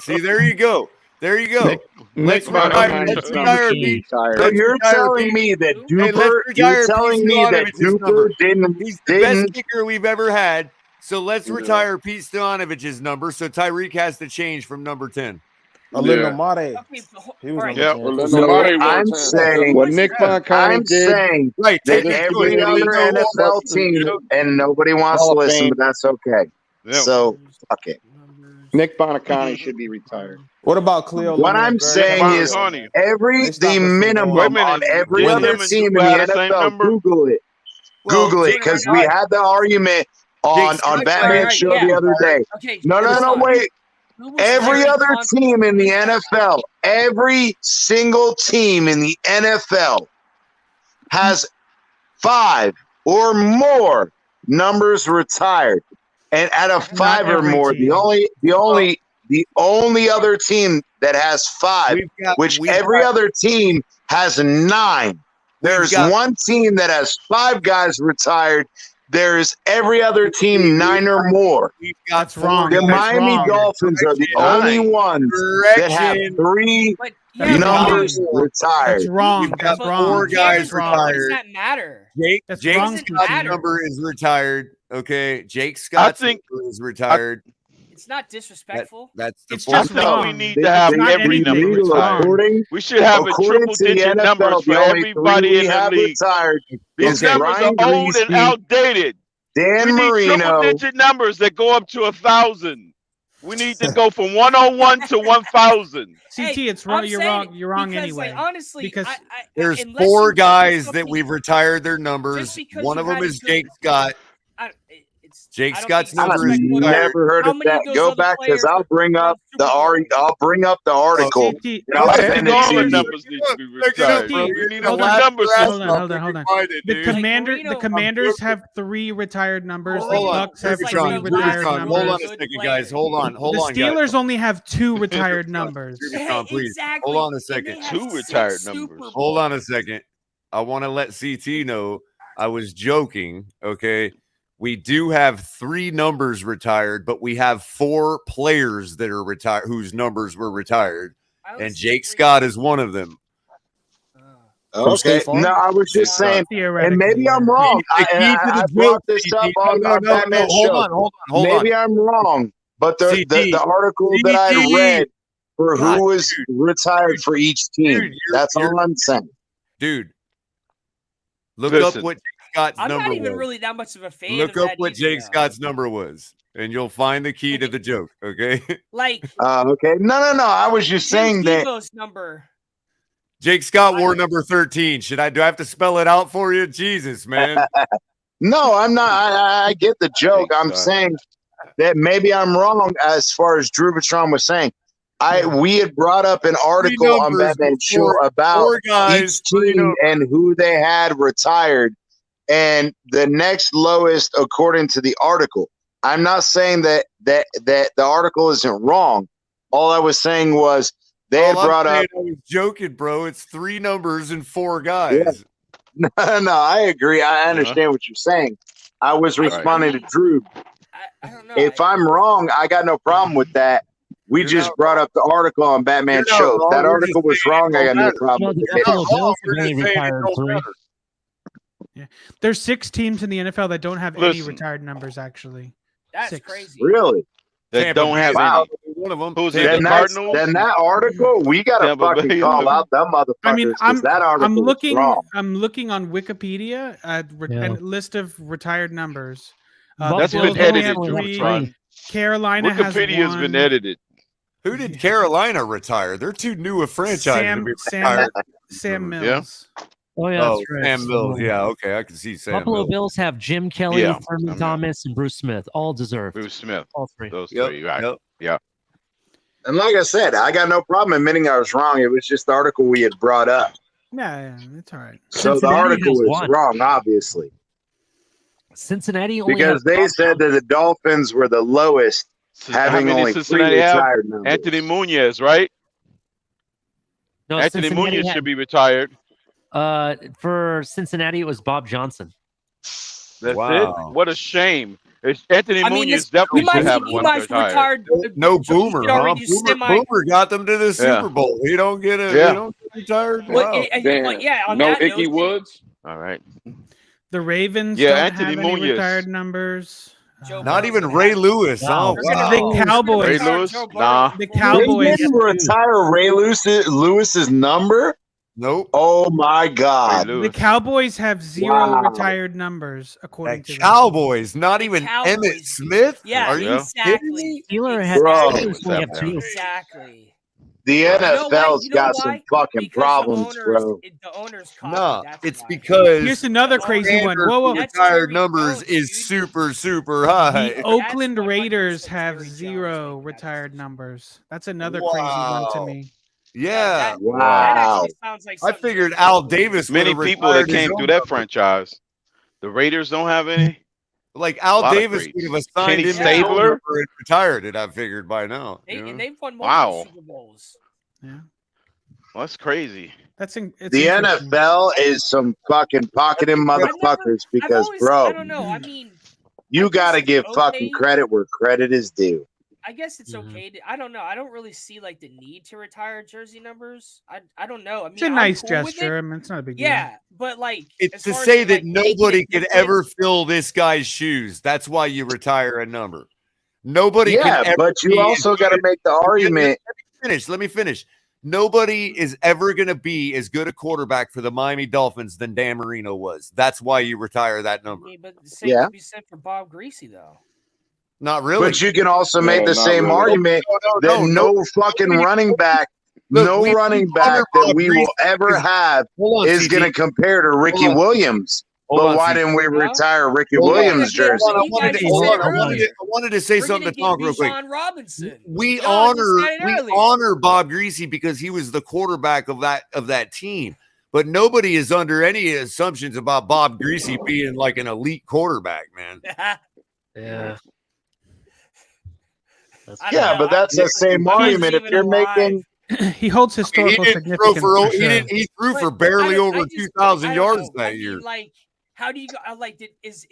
See, there you go. There you go. Nick Let's retire. Connicani Let's is number retire 2 Pete. So retired. you're retire telling Pete. me that Hey, let's Duper, retire you're telling Pete me that Stoyanovic's number. Duper didn't He's the best didn't kicker we've ever had. So let's Yeah. retire Pete Stoyanovic's number. So Tyreek has to change from number 10. Orlando Yeah. Mate. Okay, but He was all right. Yep. number 10. Orlando So Mate wore I'm 10. saying What Nick Connicani I'm did, saying Right. that Take his every choice. other You know what? NFL team, and nobody wants to Hall of listen, Fame. but that's okay. Yeah. So fuck it. Numbers. Nick Bonacani should be retired. What about Cleo? What Lemon I'm Greg? saying is the minimum on every other team in the NFL. Google it. Google it, because we had the argument on Batman's show the other day. No, wait. Every other team in the NFL, every single team in the NFL has 5 or more numbers retired. And out of 5 or more, the only other team that has 5, every other team has 9. There's one team that has 5 guys retired. There's every other team 9 or more. That's wrong. The Miami Dolphins are the only ones that have 3 numbers retired. That's wrong. We've got That's wrong. 4 guys Why retired. does that matter? Jake wrong, Scott's Steve. number is retired. Okay, Jake Scott's number is retired. It's not disrespectful. That's the It's fourth. just wrong. We need to have every number retired. We should have a triple-digit numbers for everybody in the league. These numbers are old and outdated. Dan we need Marino. triple-digit numbers that go up to 1,000. We need to go from 101 to 1,000. CT, it's wrong. You're wrong. You're wrong anyway. Like, honestly, because There's 4 guys that we've retired their numbers. One of them is Jake Scott. Jake Scott's number is never heard of that. Go back, because I'll bring up the article. Numbers need to be retired. We need a numbers. Hold on. The Commanders have 3 retired numbers. The Bucks have 3 retired numbers. Hold on a second, guys. Hold on. The Guys. Steelers only have 2 retired numbers. Please. Hold on a second. 2 retired numbers. Hold on a second. I want to let CT know I was joking. Okay. We do have 3 numbers retired, but we have 4 players that are retired whose numbers were retired, and Jake Scott is one of them. Okay. No, I was just saying, and maybe I'm wrong. I brought this up on our Batman show. Maybe I'm wrong, but the article that I read for who was retired for each team. That's all I'm saying. Dude, look up what Scott's I'm number not even was. really that much of a fan. Look of up that what either, Jake though. Scott's number was, and you'll find the key to the joke. Okay. Like. Okay. No. I was just saying that. Tebow's number. Jake Scott wore number 13. Do I have to spell it out for you? Jesus, man. No, I'm not. I get the joke. I'm saying that maybe I'm wrong as far as Drew Patron was saying. We had brought up an article on Batman Show about each team and who they had retired, and the next lowest according to the article. I'm not saying that the article isn't wrong. All I was saying was they had brought up. I was joking, bro. It's 3 numbers and 4 guys. Yeah. No, I agree. I understand what you're saying. I was responding to Drew. I don't know. If I'm wrong, I got no problem with that. We just brought up the article on Batman Show. If that article was wrong, I got no problem with it. Yeah. There's 6 teams in the NFL that don't have any retired numbers, actually. That's 6. crazy. Really? That don't have any. One of them. Who's it? The Cardinals? Then that article, we got to fucking call out them motherfuckers. I mean, that article I'm looking. was wrong. I'm looking on Wikipedia at a list of retired numbers. That's Bills been only edited, have 3. Tron. Carolina has Wikipedia's 1. been edited. Who did Carolina retire? They're too new a franchise to be retired. Sam Mills. Oh yeah, that's right. Sam Mills. Yeah, okay, I can see Sam Buffalo Mills. Bills have Jim Kelly, Yeah, Thurman Thomas, and Bruce Smith. All deserved. Bruce Smith. All 3. Those 3, right? Yeah. And like I said, I got no problem admitting I was wrong. It was just the article we had brought up. Yeah, it's all right. So the article was wrong, obviously. Cincinnati only Because they said that the Dolphins were the lowest, having How many only 3 Cincinnati have? retired numbers. Anthony Munoz, right? No, Anthony Cincinnati Munoz had- should be retired. For Cincinnati, it was Bob Johnson. That's Wow. it. What a shame. Anthony I mean, Munoz this- definitely he might- should have he one might retired. No So he Boomer, could huh? already Boomer got them to the Yeah. Super Bowl. He don't get a. Yeah. He don't get retired. Well, Wow. but yeah, on No that Icky note, Woods. All right. The Ravens Yeah, don't Anthony have any Munoz. retired numbers. Not even Ray Lewis. Wow. Oh, wow. The Cowboys. Ray Lewis? Nah. The They Cowboys. didn't retire Ray Lewis's number. Nope. Oh my God. The Cowboys have 0 retired numbers according to Cowboys, not even Emmett Smith. Yeah, Are you kidding me? Steelers have Bro. Exactly. The NFL's got some fucking problems, bro. The owners No, it's because Here's another crazy one. Whoa, whoa. retired numbers is super high. The Oakland Raiders have 0 retired numbers. That's another crazy one to me. Yeah. Wow. I figured Al Davis. Many would've people that retired his came own through that number. franchise. The Raiders don't have any. Like A Al lot of Davis greats. would have assigned Kenny him his own Stabler? number and retired it. I figured by now. you know? And they've won Wow. multiple Super Bowls. Yeah. Well, that's crazy. It's The interesting. NFL is some fucking pocketing motherfuckers because, I bro, don't know. I mean, you got to give okay. fucking credit where credit is due. I guess it's okay. I don't know. I don't really see like the need to retire jersey numbers. I don't know. I mean, It's a I'm nice cool with gesture. it. I mean, it's not a big Yeah, but like It's as to far as, say that like, making nobody a could difference- ever fill this guy's shoes. That's why you retire a number. Nobody Yeah, can ever but you be also as got to good- make the argument. Let me finish. Nobody is ever going to be as good a quarterback for the Miami Dolphins than Dan Marino was. That's why you retire that number. Yeah, but the same Yeah. could be said for Bob Greasy though. Not really. But you can also No, make the not same really. argument that no fucking running back, Look, no we running honor back that Bob we Greasy will ever because- have Hold on, is CT. going to compare to Ricky Hold on. Williams. Hold But on, why CT. didn't we retire Ricky Hold on. Williams' jersey? I wanted to say We're something gonna to Tonk get real quick. Bijan Robinson. We No, I just honor said it we earlier. honor Bob Greasy because he was the quarterback of that team. But nobody is under any assumptions about Bob Greasy being like an elite quarterback, man. Yeah. Yeah, but that's the same argument. If you're making, He holds historical He didn't throw significance. for, for sure. he threw for But barely I over just- 2,000 I don't yards know. that I mean, year. like, how do you go? Like, is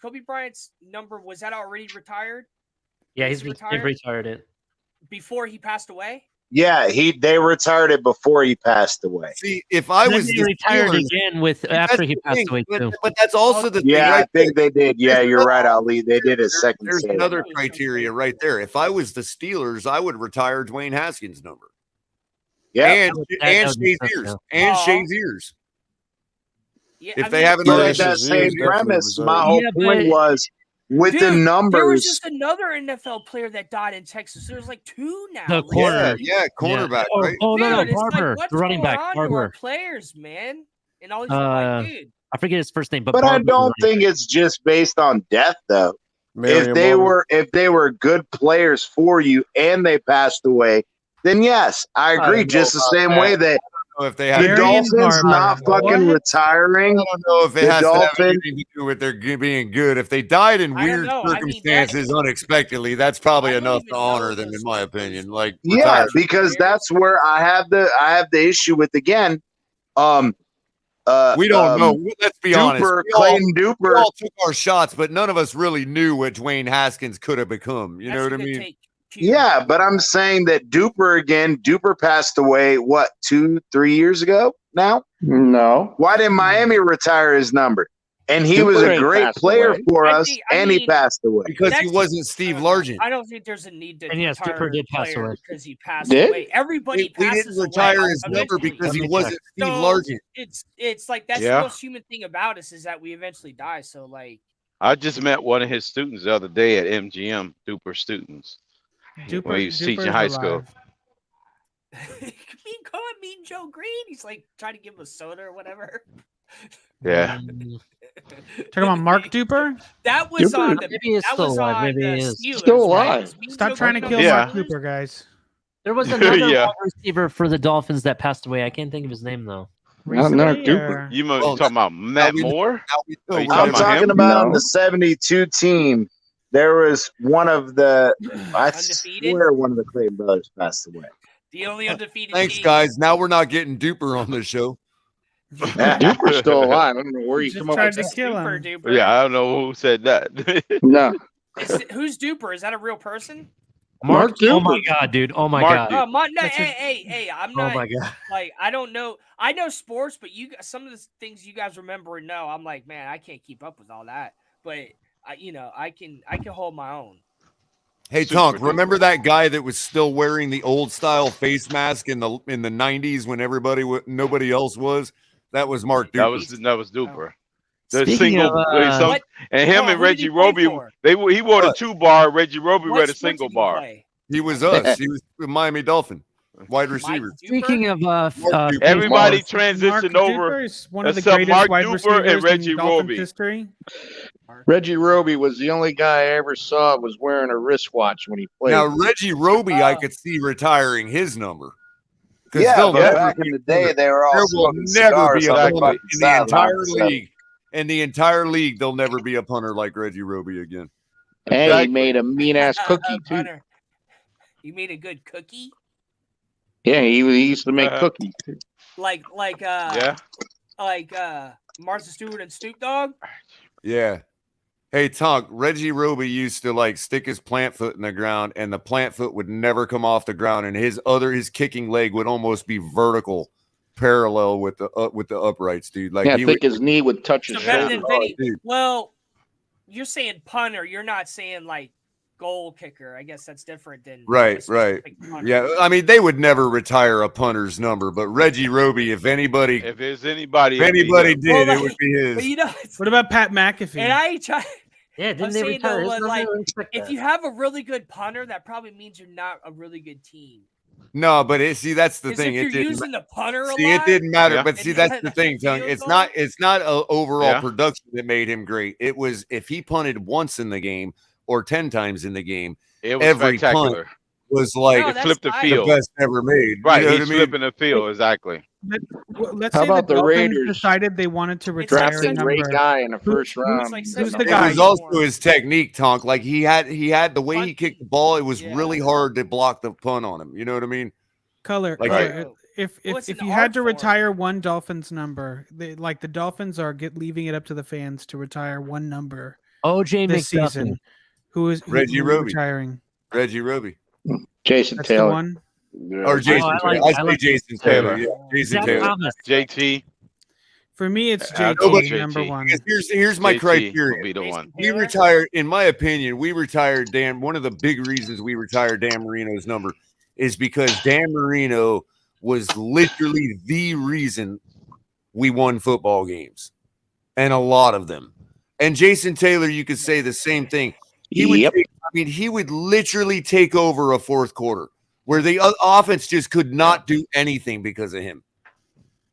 Kobe Bryant's number, was that already retired Yeah, Is they've retired? retired it. before he passed away? yeah, they retired it before he passed away. See, if I And then was they the retired Steelers, again with that's after the he passed thing, away too. but that's also the thing. Yeah, Right I think they did. Yeah, you're right, Ali. They did a second There's save. another criteria right there. If I was the Steelers, I would retire Dwayne Haskins' number. Yeah, and that would make sense, Shazier's yeah. and Aw. Shazier's. Yeah, If I they mean, have You another had that Shazier, same definitely premise. reserved. My whole Yeah, point but- was with the Dude, there was numbers. just another NFL player that died in Texas. There's like two now. The Like, corner. Yeah, cornerback, Oh, right? oh, no, dude, it's Barber, like, what's the running going back, on to our Barber. players, man? And all these like, dude. I forget his first name, but But I Barber, the don't running think back. it's just based on death, though. Marion If they were good players for you and they passed away, then yes, I agree. don't Just know the about same that. way that I don't know if they the have Marion Dolphins Barber. not fucking What? retiring. I don't know if it The has to have Dolphins- anything to do with their being good. If they died in I don't weird know. I mean, circumstances unexpectedly, that's probably I don't enough even to know honor them, those in my numbers. opinion. Like, Yeah, retire. because that's where I have the issue with again. We don't know. Let's be honest. Duper, We all- Clayton We Duper. all took our shots, but none of us really knew what Dwayne Haskins could have become. You know what I mean? Yeah, but I'm saying that Duper passed away, what, 2-3 years ago now? No. Why didn't Miami retire his number? And he was Duper a ain't great passed player away. for I us, think- I and he mean, passed away. Because he That's- wasn't Steve Largent. I don't think there's a need to And yes, retire Dipper did pass away. because he passed Did? away. Everybody We passes didn't retire away his number eventually. because he Let me wasn't Steve So, Largent. It's like that's Yeah. the most human thing about us is that we eventually die. So like, I just met one of his students the other day at MGM, Duper students. Duper, when he was teaching Duper's high school. alive. mean Joe Green. He's like trying to give him a soda or whatever. Yeah. Talking about Mark Duper? That was Duper. on the. Maybe he's that still was alive. on Maybe the he is. Steelers, Still right? alive. Was Mean Stop Joe trying to Green kill on the Yeah. Mark Steelers? Duper, guys. There was another Yeah. wide receiver for the Dolphins that passed away. I can't think of his name though. Not Mark Recently, Duper. or- You Oh, talking about Matt we- Moore? Now we know Are you we're I'm talking about talking him? about on No. the 72 team. There was one of the, I Undefeated? swear one of the Clayton brothers passed away. The only undefeated. Thanks, team. guys. Now we're not getting Duper on the show. Duper's still alive. I don't know where you Just come up tried with to kill Duper, him. Duper. Yeah, I don't know who said that. No. Who's Duper? Is that a real person? Mark Oh my Duper. god, dude. Oh my Mark god. No, That's his- hey, I'm Oh not. my god. Like, I don't know. I know sports, but some of the things you guys remember and know, I'm like, man, I can't keep up with all that. But I can hold my own. Hey Tonk, remember that guy that was still wearing the old style face mask in the 90s when nobody else was? That was Mark Duper. That was Duper. The Speaking single, of, and him and Reggie Roby, he wore the 2 bar. Reggie Roby read a single bar. He was us. He was the Miami Dolphin wide receiver. Speaking of, everybody transitioned over is one of the except greatest Mark wide Duper receivers and Reggie in Dolphins Roby. history. Reggie Roby was the only guy I ever saw was wearing a wristwatch when he played. Now Reggie Roby, I could see retiring his number. Yeah, but back in the day, they were all there will smoking never be a cigars punter on in the entire sideline. league. In the entire league, there'll never be a punter like Reggie Roby again. And he made a mean ass cookie too. You made a good cookie? Yeah, he used to make cookies. Like Martha Stewart and Snoop Dogg? Yeah. Hey, Tonk, Reggie Roby used to like stick his plant foot in the ground and the plant foot would never come off the ground and his kicking leg would almost be vertical, parallel with the uprights, dude. Like I think his knee would touch his shoulder. Well, you're saying punter, you're not saying like goal kicker. I guess that's different than right. Yeah, I mean they would never retire a punter's number, but Reggie Roby, if anybody did, it would be his. But you know, what about Pat McAfee? And I try. Yeah, didn't I'm they saying retire? though, His number? like, I expect if that. you have a really good punter, that probably means you're not a really good team. No, but that's the 'Cause thing. if It you're didn't. using the punter a See, it lot, didn't matter. Yeah. But see, and that's you the had thing, the Tongue. field It's goal. not. It's not a overall Yeah. production that made him great. It was if he punted once in the game or 10 times in the game, It was every punt spectacular. was like It flipped the the field. best ever made. Right, You know he's what I mean? flipping the field exactly. Let's How say about the the Dolphins Raiders decided they wanted to retire a drafting number. Ray Guy in the first round? Who's the It guy? was also his technique, Tonk. Like he had the way he kicked the ball. It was really hard to block the punt on him. You know what I mean? Color. Like, Color. If it's if an you had art to form. retire one Dolphins number, the Dolphins are leaving it up to the fans to retire one number OJ this McDuffie. season. Who is Reggie Roby. retiring? Reggie Roby Jason That's the Taylor. one. or Jason I Taylor. like- I I say like Jason Taylor. Taylor. Yeah, Jason Zach Taylor. Thomas. JT. For me, it's I'll JT, go with number JT. one. Because here's my JT criteria. will be the one. We retired, in my opinion, we retired Dan. One of the big reasons we retired Dan Marino's number is because Dan Marino was literally the reason we won football games, and a lot of them. And Jason Taylor, you could say the same thing. He would, he would literally take over a fourth quarter where the offense just could not do anything because of him.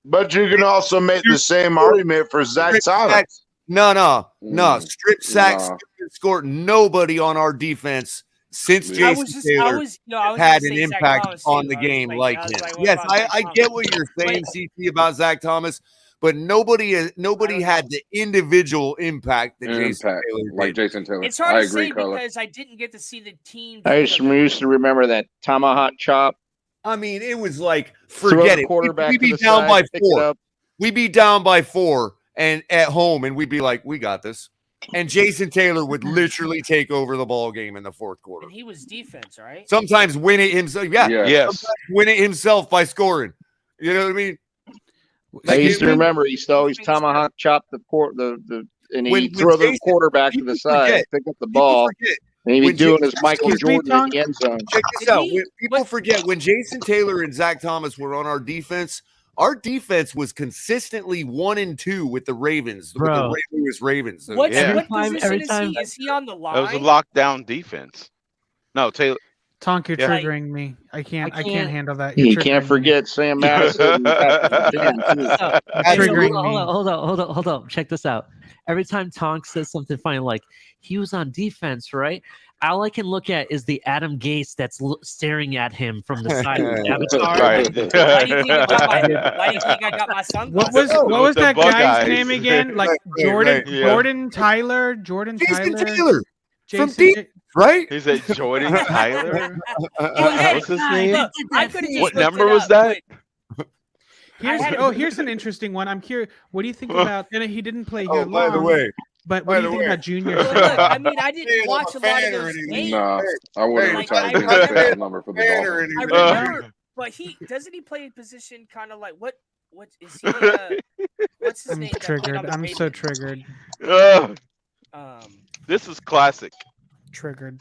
But you can also make the same argument for Zach Thomas. No. Strip sacks, score. Nobody on our defense since Jason Taylor had an impact on the game like him. Yes, I get what you're saying, CT, about Zach Thomas, but nobody had the individual impact that Jason Taylor did. Like Jason Taylor. It's hard I to agree, say Color. because I didn't get to see the team. I used to remember that tomahawk chop. I mean, it was like, Throw forget the it. quarterback We'd to be the down side, by pick it 4. up. We'd be down by 4 and at home, and we'd be like, we got this. And Jason Taylor would literally take over the ball game in the fourth quarter. And he was defense, right? Sometimes win it himself. Yeah. Yes. Sometimes win it himself by scoring. You know what I mean? I used to remember he used to always tomahawk chop and he'd throw the quarterback to the side, pick up the ball, and he'd be doing his Michael Jordan in the end zone. Check this out. People forget when Jason Taylor and Zach Thomas were on our defense was consistently 1-2 with the Ravens, with the Ray Lewis Ravens. What Yeah. position is he on the line? That was a lockdown defense. No, Taylor. Tonk, you're Yeah. triggering me. I can't handle that. You You're can't triggering forget Sam Madison. triggering me. Hold on. Check this out. Every time Tonk says something funny, like he was on defense, right? All I can look at is the Adam Gase that's staring at him from the side of the avatar. Right. Why do you think I got my sunglasses? What was the that bug guy's eyes. name again? Like Right, yeah. Jordan Tyler. Jason Taylor from Jason deep, right? He said Jordan Tyler. Hey, What's his name? look, I could've just What looked number it was up, that? Here's an interesting one. I'm curious. What do you think about? And he didn't play here Oh, by the long. way, But what do you think about Junior? Look, Seau? I mean, I didn't watch a lot of those games. Nah, I would have Like, retired I Jason Taylor's remember- number for the Dolphins. I remember, but doesn't he play a position kind of like what is he? What's his I'm name? that played triggered. on the I'm so Ravens? triggered. This is classic. Triggered.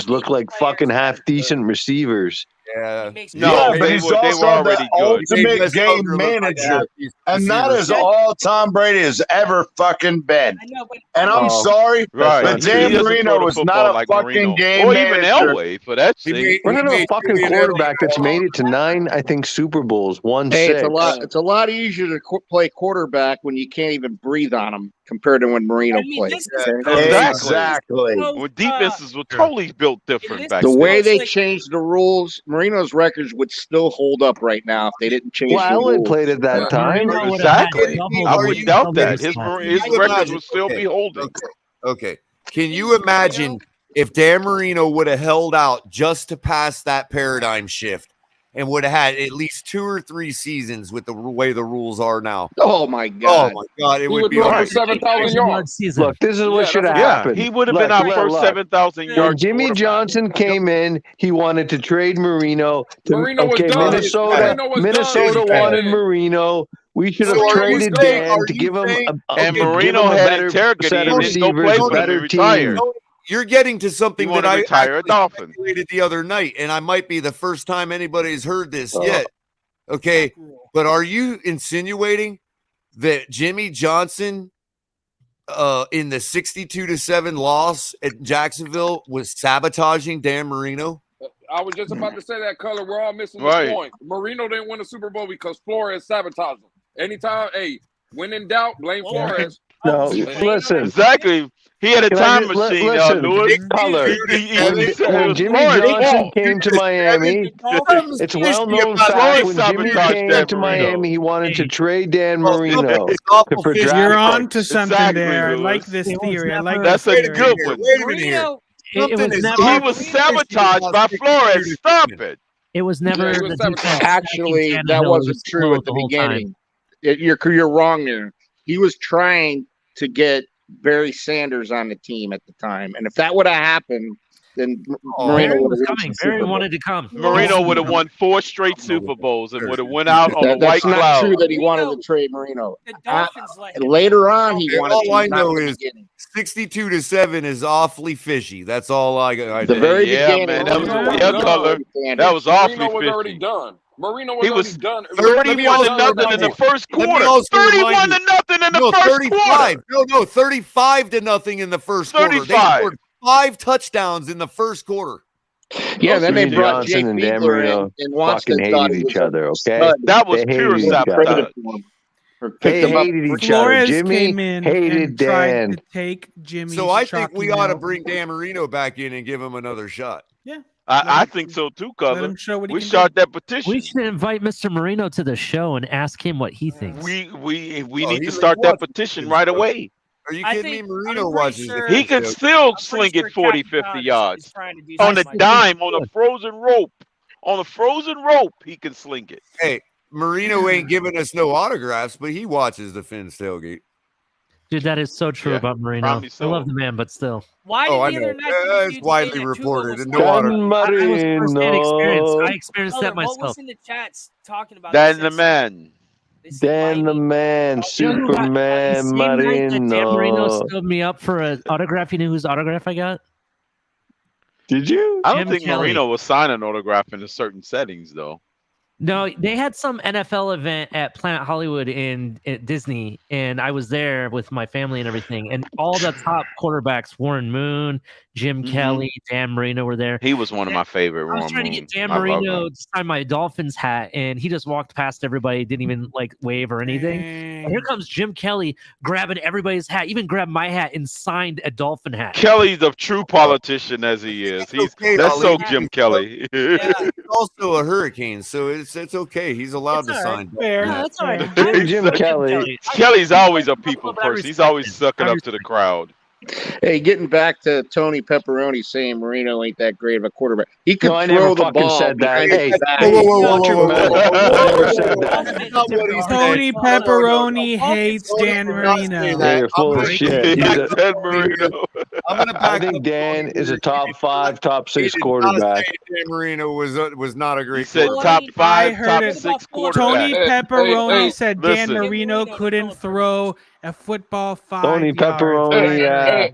look like fucking half decent receivers. Yeah. No, but he's they were also already the good. ultimate game manager, and that is all Tom Brady has ever fucking been. And I'm sorry, Right. but He Dan doesn't Marino throw the was football not a like fucking Marino. game Or even manager. Elway, for that sake. We're not a fucking quarterback that's made it to 9, I think, Super Bowls, won Hey, 6. it's a lot easier to play quarterback when you can't even breathe on them compared to when Marino played. Exactly. When defenses were totally built different back The then. way they changed the rules, Marino's records would still hold up right now if they didn't change Well, the Elway rules. played at that time. Exactly. I wouldn't doubt that. His records would still be holding. Okay. Can you imagine if Dan Marino would have held out just to pass that paradigm shift and would have had at least 2 or 3 seasons with the way the rules are now? Oh my God! Oh my God! It He would would be throw for right. 7,000 yards. Look, this is what should have happened. He would have been our first 7,000 When yards. Jimmy Johnson came in, he wanted to trade Marino. Marino was done. Minnesota wanted Marino. We should have traded Dan to give him and Marino had interrogated set him of and no play receivers, with him. He better retired. team. You're getting to something You that wanna I retire a actually Dolphin. speculated the other night, and I might be the first time anybody's heard this yet. Okay, but are you insinuating that Jimmy Johnson in the 62-7 loss at Jacksonville was sabotaging Dan Marino? I was just about to say that, Color. We're all missing Right. the point. Marino didn't win a Super Bowl because Flores sabotaged him. Anytime, hey, when in doubt, blame Flores. No, listen. Exactly. He had a Can I time just- machine, listen, Lewis. Color. When Jimmy Flores' Johnson fault. came to Miami, it's a well-known fact when Jimmy came to Miami, he wanted to trade Dan Marino for draft You're on picks. to something there. I like this theory. I like That's this a theory. good one. Wait a minute here. He was sabotaged by Flores. Stop it. It was never the defense. Actually, Tannehill that wasn't was true slow at the whole time. beginning. You're wrong there. He was trying to get Barry Sanders on the team at the time, and if that would have happened, then Marino Barry would was have coming. Barry wanted to come. Marino would have won 4 straight Super Bowls and would have went out on a white That's not cloud. true that he wanted to trade Marino. Later on, he wanted All to. I not know at the is beginning. 62-7 is awfully fishy. That's all I got. The very beginning, man, that was Marino Color. was That was awfully Marino was already fishy. done. Marino was He already was done. 31-0 in the first Let me quarter. also remind 31-0 in the No, first 35. quarter. No, 35-0 in the first quarter. They 35. scored 5 touchdowns in the first quarter. Yeah, then they Jimmy brought Jake Johnson and Dan Fiedler Marino in, and Watson fucking thought hated he was each other, a okay? stud. That was They pure hated each other. sabotage. They hated each other. Flores Jimmy came in hated and tried Dan. to take Jimmy's So I think chalky we ought to milk. bring Dan Marino back in and give him another shot. Yeah. I think so too, Color. him show what he We can start do. that petition. We should invite Mr. Marino to the show and ask him what he thinks. We Oh, need he to start that watches petition this right stuff. away. Are you I kidding think- me? I'm Marino pretty watches sure- the He can show. still I'm sling pretty it sure 40, Captain 50 Todd yards. is trying to do On a something. dime, on a frozen rope. On a frozen rope, he can sling it. Hey, Marino ain't giving us no autographs, but he watches the Finn's tailgate. Dude, that is so true Yeah, about Marino. probably I so. love the man, but still. Why did Oh, I the know. other night It's dude widely say that Tua reported. was And no cold? auto. Dan I was firsthand experience. Marino. I experienced Color, that what was myself. in the chats talking about Dan this? the man. They said Dan the lightning. man, You know who got- Superman, the same night that Dan Marino Marino. stood me up for an autograph. You know whose autograph I got? Did you? I don't Jim think Kelly. Marino will sign an autograph in certain settings, though. No, they had some NFL event at Planet Hollywood at Disney, and I was there with my family and everything. And all the top quarterbacks, Warren Moon, Jim Kelly, Dan Marino were there. He was one of my favorite. I was Warren trying to Moon. get Dan I love Marino him. to sign my Dolphins hat, and he just walked past everybody, didn't even like wave or anything. And here comes Jim Kelly grabbing everybody's hat, even grabbed my hat and signed a Dolphin hat. Kelly's a true politician as he is. He's okay, that's so Ali. Jim Kelly. He's also a hurricane, so it's okay. He's allowed to sign. Fair. No, that's all right. Hey, Jim Kelly. Kelly's always a people But I person. He's respect always him. sucking I up to the crowd. Hey, getting back to Tony Pepperoni saying Marino ain't that great of a quarterback. He could No, I throw never the fucking ball. said that. behind Hey, his back. watch your mouth. I never said that. Tony Pepperoni hates Dan Marino. Yeah, you're full of shit. He He's a- said Marino. I'm gonna I back think up. Dan is a top 5, top 6 He did not quarterback. say Dan Marino was not a great. He said quarterback. top 5, I heard top it. 6 Tony quarterback. Pepperoni said Dan listen. Marino couldn't throw a football 5 Tony yards. Pepperoni, yeah.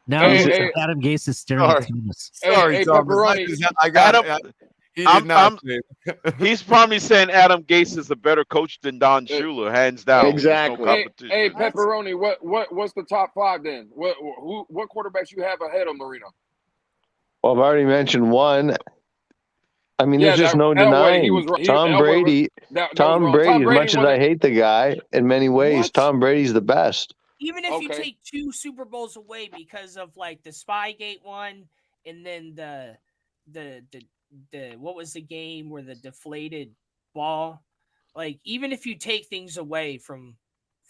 Now Hey, it's hey. Adam Gase is staring Sorry. at Tunis. Sorry, Hey, Thomas. Pepperoni. I got Adam, He did not. He's probably saying Adam Gase is a better coach than Don Shula, hands down. Exactly. No Hey, Pepperoni, what's the top 5 then? What quarterbacks you have ahead of Marino? Well, I've already mentioned one. I mean, Yeah, there's just that- no Elway, denying he was- he- Tom Elway was- Brady. that was Tom wrong. Brady, Tom as Brady much as I wasn't- hate the guy, in many ways, What? Tom Brady's the best. Even if you Okay. take 2 Super Bowls away because of like the Spygate one, and then the what was the game where the deflated ball? Like, even if you take things away from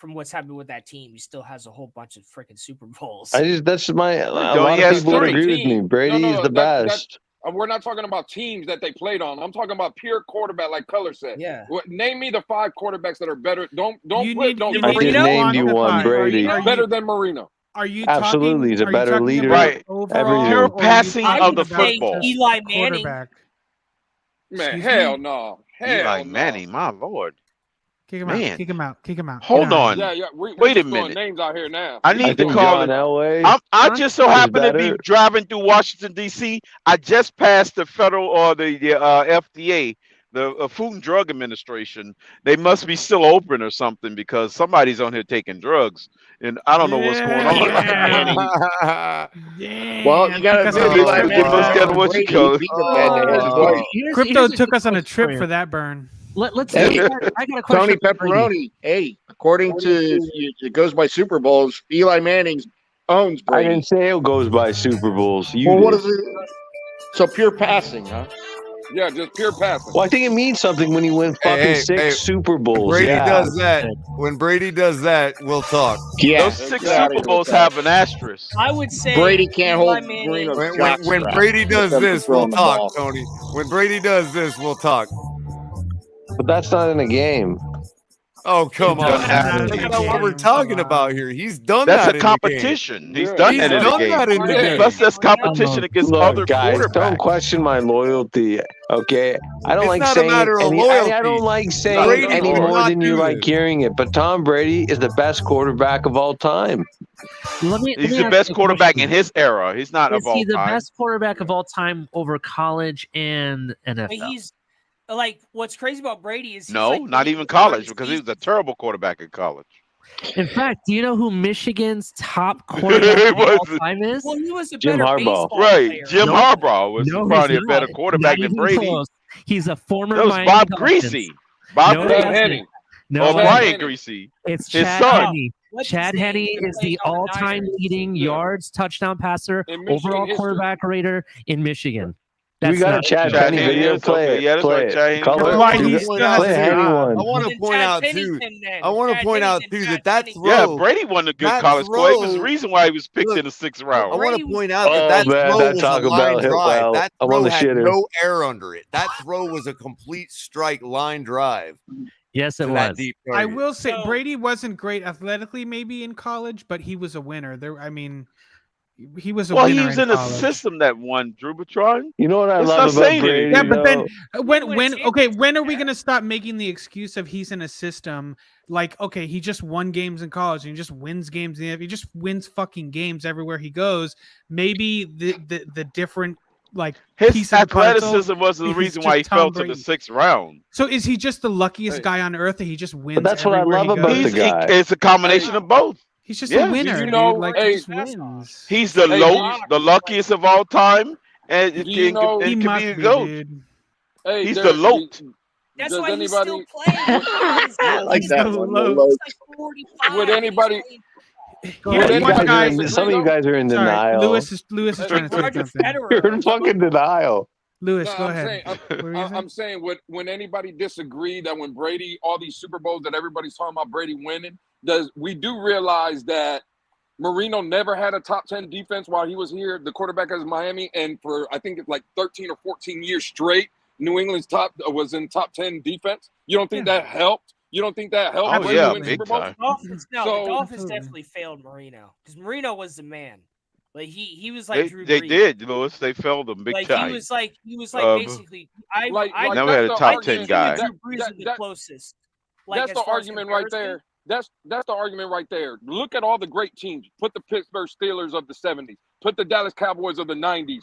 what's happening with that team, he still has a whole bunch of freaking Super Bowls. That's my. A Don't lot he of has people would three agree with me. Brady is the best. We're not talking about teams that they played on. I'm talking about pure quarterback, like Color said. Yeah. Name me the 5 quarterbacks that are better. Don't You put. need- Don't. you I just named you one, Brady. Better than Marino. Are you Absolutely, he's a are you better talking leader. about Right. overall, Pure or are you passing talking of the about football. just Eli Manning. quarterback? Man, Excuse hell me? no. Eli Hell no. Manning, my lord. Kick him Man. out. Kick him out. Kick him out. Hold Get out. on. Yeah. We're Wait a just throwing minute. names out here now. I I need to think call John it. Elway. I just so is happen to be better. driving through Washington D.C. I just passed the federal or the FDA, the Food and Drug Administration. They must be still open or something because somebody's on here taking drugs, and I don't know what's going on. Well, you got to Because admit, of Eli the Manning must get and what you Brady call it. beat the bad name. Crypto Here's a took good us on a question trip you. for that burn. Let's. Hey, I got a question. Tony for Brady. Pepperoni. Hey, according to it goes by Super Bowls. Eli Manning owns I Brady. didn't say it goes by Super Bowls. You Well, what did. is it? So pure passing, huh? Yeah, just pure passing. Well, I think it means something when you win fucking 6 Super Bowls. Brady Yeah. does that. When Brady does that, we'll talk. Yeah, Those 6 Super Bowls have an asterisk. I would say Brady can't Eli hold Manning- Marino's When jockstrap. Brady does Except for this, we'll throwing the ball. talk, Tony. When Brady does this, we'll talk. But that's not in a game. Oh, come on. That's That's not what we're talking about here. He's done That's that a in the game. competition. He's Yeah. done He's that in done the that game. in the game. Plus, that's competition against other Look, guys, don't quarterbacks. question my loyalty. Okay, I don't It's like not a saying matter of I loyalty. don't like saying Brady any would more not than you do like this. hearing it. But Tom Brady is the best quarterback of all time. He's the best quarterback in his era. He's not Is of all he the time. best quarterback of all time over college and NFL? But he's like, what's crazy about Brady is he's No, like, not even college because he was a terrible quarterback in college. In fact, do you know who Michigan's top quarterback of all wasn't. time is? Well, he was a Jim better Harbaugh. baseball Right, player. Jim No. Harbaugh was No, probably he's a better not. quarterback Not than even Brady. close. He's a former That was Miami Bob Dolphins. Greasy. Bob No, Greasy. that's Henny. it. No, Or that's Brian it. Greasy. It's His Chad son. Henne. What's Chad his Henne name? He is the plays on the all-time Niners. leading Yeah. yards, touchdown passer, In Michigan overall history. quarterback rater in Michigan. We That's got a not Chad Chad Henne Henne video. is Play okay. it. Yeah, that's Play right. it. Chad Henne. Color. That's why I he want to still point out has Play a Henne job. one. I want to Then point Chad out too. Pennington, then. I want to Chad point out Pennington, too Chad that that Pennington. Yeah, throw. Brady wasn't a good That college player. It was the throw- reason why he was picked Look, in the 6th I round. want to Brady- point out that Oh, that man, throw that was Taco a Bell line hit drive. well. That I'm on throw the had shitter. no air under it. That throw was a complete strike line drive Yes, it to that was. deep I target. will say So- Brady wasn't great athletically, maybe in college, but he was a winner. I mean, he was a Well, winner he was in a college. system that won Drubitron. You know what I It's love not about saying Brady? anything. Yeah, but then though? when are we gonna stop making the excuse of he's in a system like, okay, he just won games in college and he just wins games in he just wins fucking games everywhere he goes. Maybe the different like His piece of the puzzle athleticism was the is reason just why he Tom fell to Brady. the 6th round. So is he just the luckiest Hey. guy on earth that he just wins? that's what I everywhere love he about goes? the guy. It's a combination of both. He's just Yeah. a winner, Did you dude. know- Like hey, he just wins. He's the Hey, the luckiest of all time, and Do you know- He can must be a be, goat. dude. Hey, He's there- the loat. That's Does why he's anybody- still playing. I like He's that like one. low. the low. 45. Would anybody- Here's Would one anybody guy. disagree, Some of you though? guys are in Sorry, denial. Lewis is trying to say Roger something. Federer. You're in fucking denial. Lewis, No, go I'm ahead. saying- What were you saying? I'm saying, when anybody disagree that when Brady, all these Super Bowls that everybody's talking about Brady winning, we do realize that Marino never had a top 10 defense while he was here. The quarterback is Miami, and for I think it's like 13 or 14 years straight, New England's was in top 10 defense. You don't think that helped? You don't think that helped? Oh, Brady yeah, win big Super Bowls? time. Dolphins, no, So- the Dolphins Absolutely. definitely failed Marino because Marino was the man. Like he was like They, Drew they Brees. did, Lewis. They failed him big Like time. he was like basically. I Like Never that's had a the top argument- 10 guy. Drew Brees that- is the that- closest. Like, That's as the far as argument right comparison. there. That's the argument right there. Look at all the great teams. Put the Pittsburgh Steelers of the 70s. Put the Dallas Cowboys of the 90s.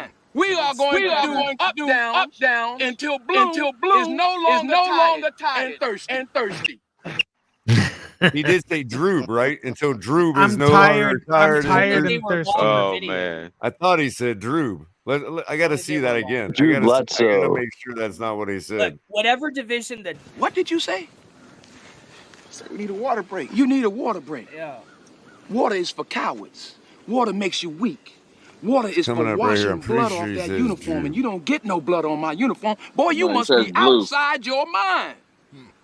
line. We are going to do up down until blue is no longer tired and thirsty. He did say Droob, right? Until Droob is I'm no tired. longer I'm tired thirsty. and thirsty. Oh man. I thought he said Droob. I got to see that again. Drew I gotta Bledsoe. make sure that's not what he Look, said. whatever division that. What did you say? Say we need a water break. You need a water break. Yeah. Water is for cowards. Water makes you weak. Water is Coming for up right here, washing I'm pretty blood sure off he that says uniform, Drew. and you don't get no blood on my uniform. Boy, you No, he must says be blue. outside your mind.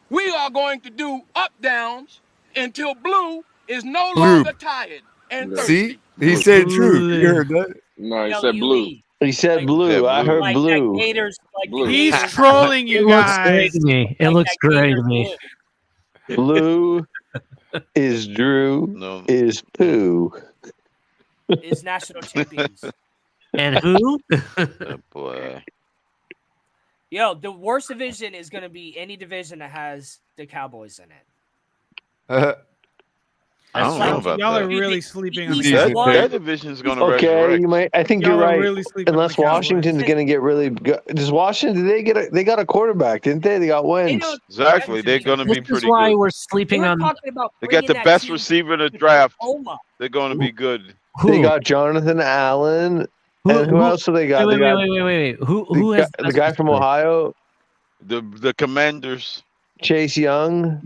We are going to do up downs until blue is no Blue. longer tired and thirsty. See, he said Droob. You heard that? No, he said blue. He said blue. I heard Like blue. that Gators. Like Blue. the He's Gators. trolling It you looks great guys. to me. It looks great to me. Blue is Drew. No. Is poo. Is national champions. And who? Oh, boy. Yo, the worst division is going to be any division that has the Cowboys in it. I don't know about Y'all that. are really sleeping on the That division is going to Okay, resurrect. you might. I think Y'all you're are right. really sleeping on Unless the Cowboys. Washington's going to get really good. Does Washington? Did they get? They got a quarterback, didn't they? They got Wentz. Exactly. They're going to be This is pretty why good. we're sleeping We're on. talking about They got the bringing that best team receiver in the draft. Oklahoma. They're going to be good. They got Jonathan Allen. And who else do they got? Wait, They got wait. Who the has guy, the guy from Ohio, The Commanders. Chase Young.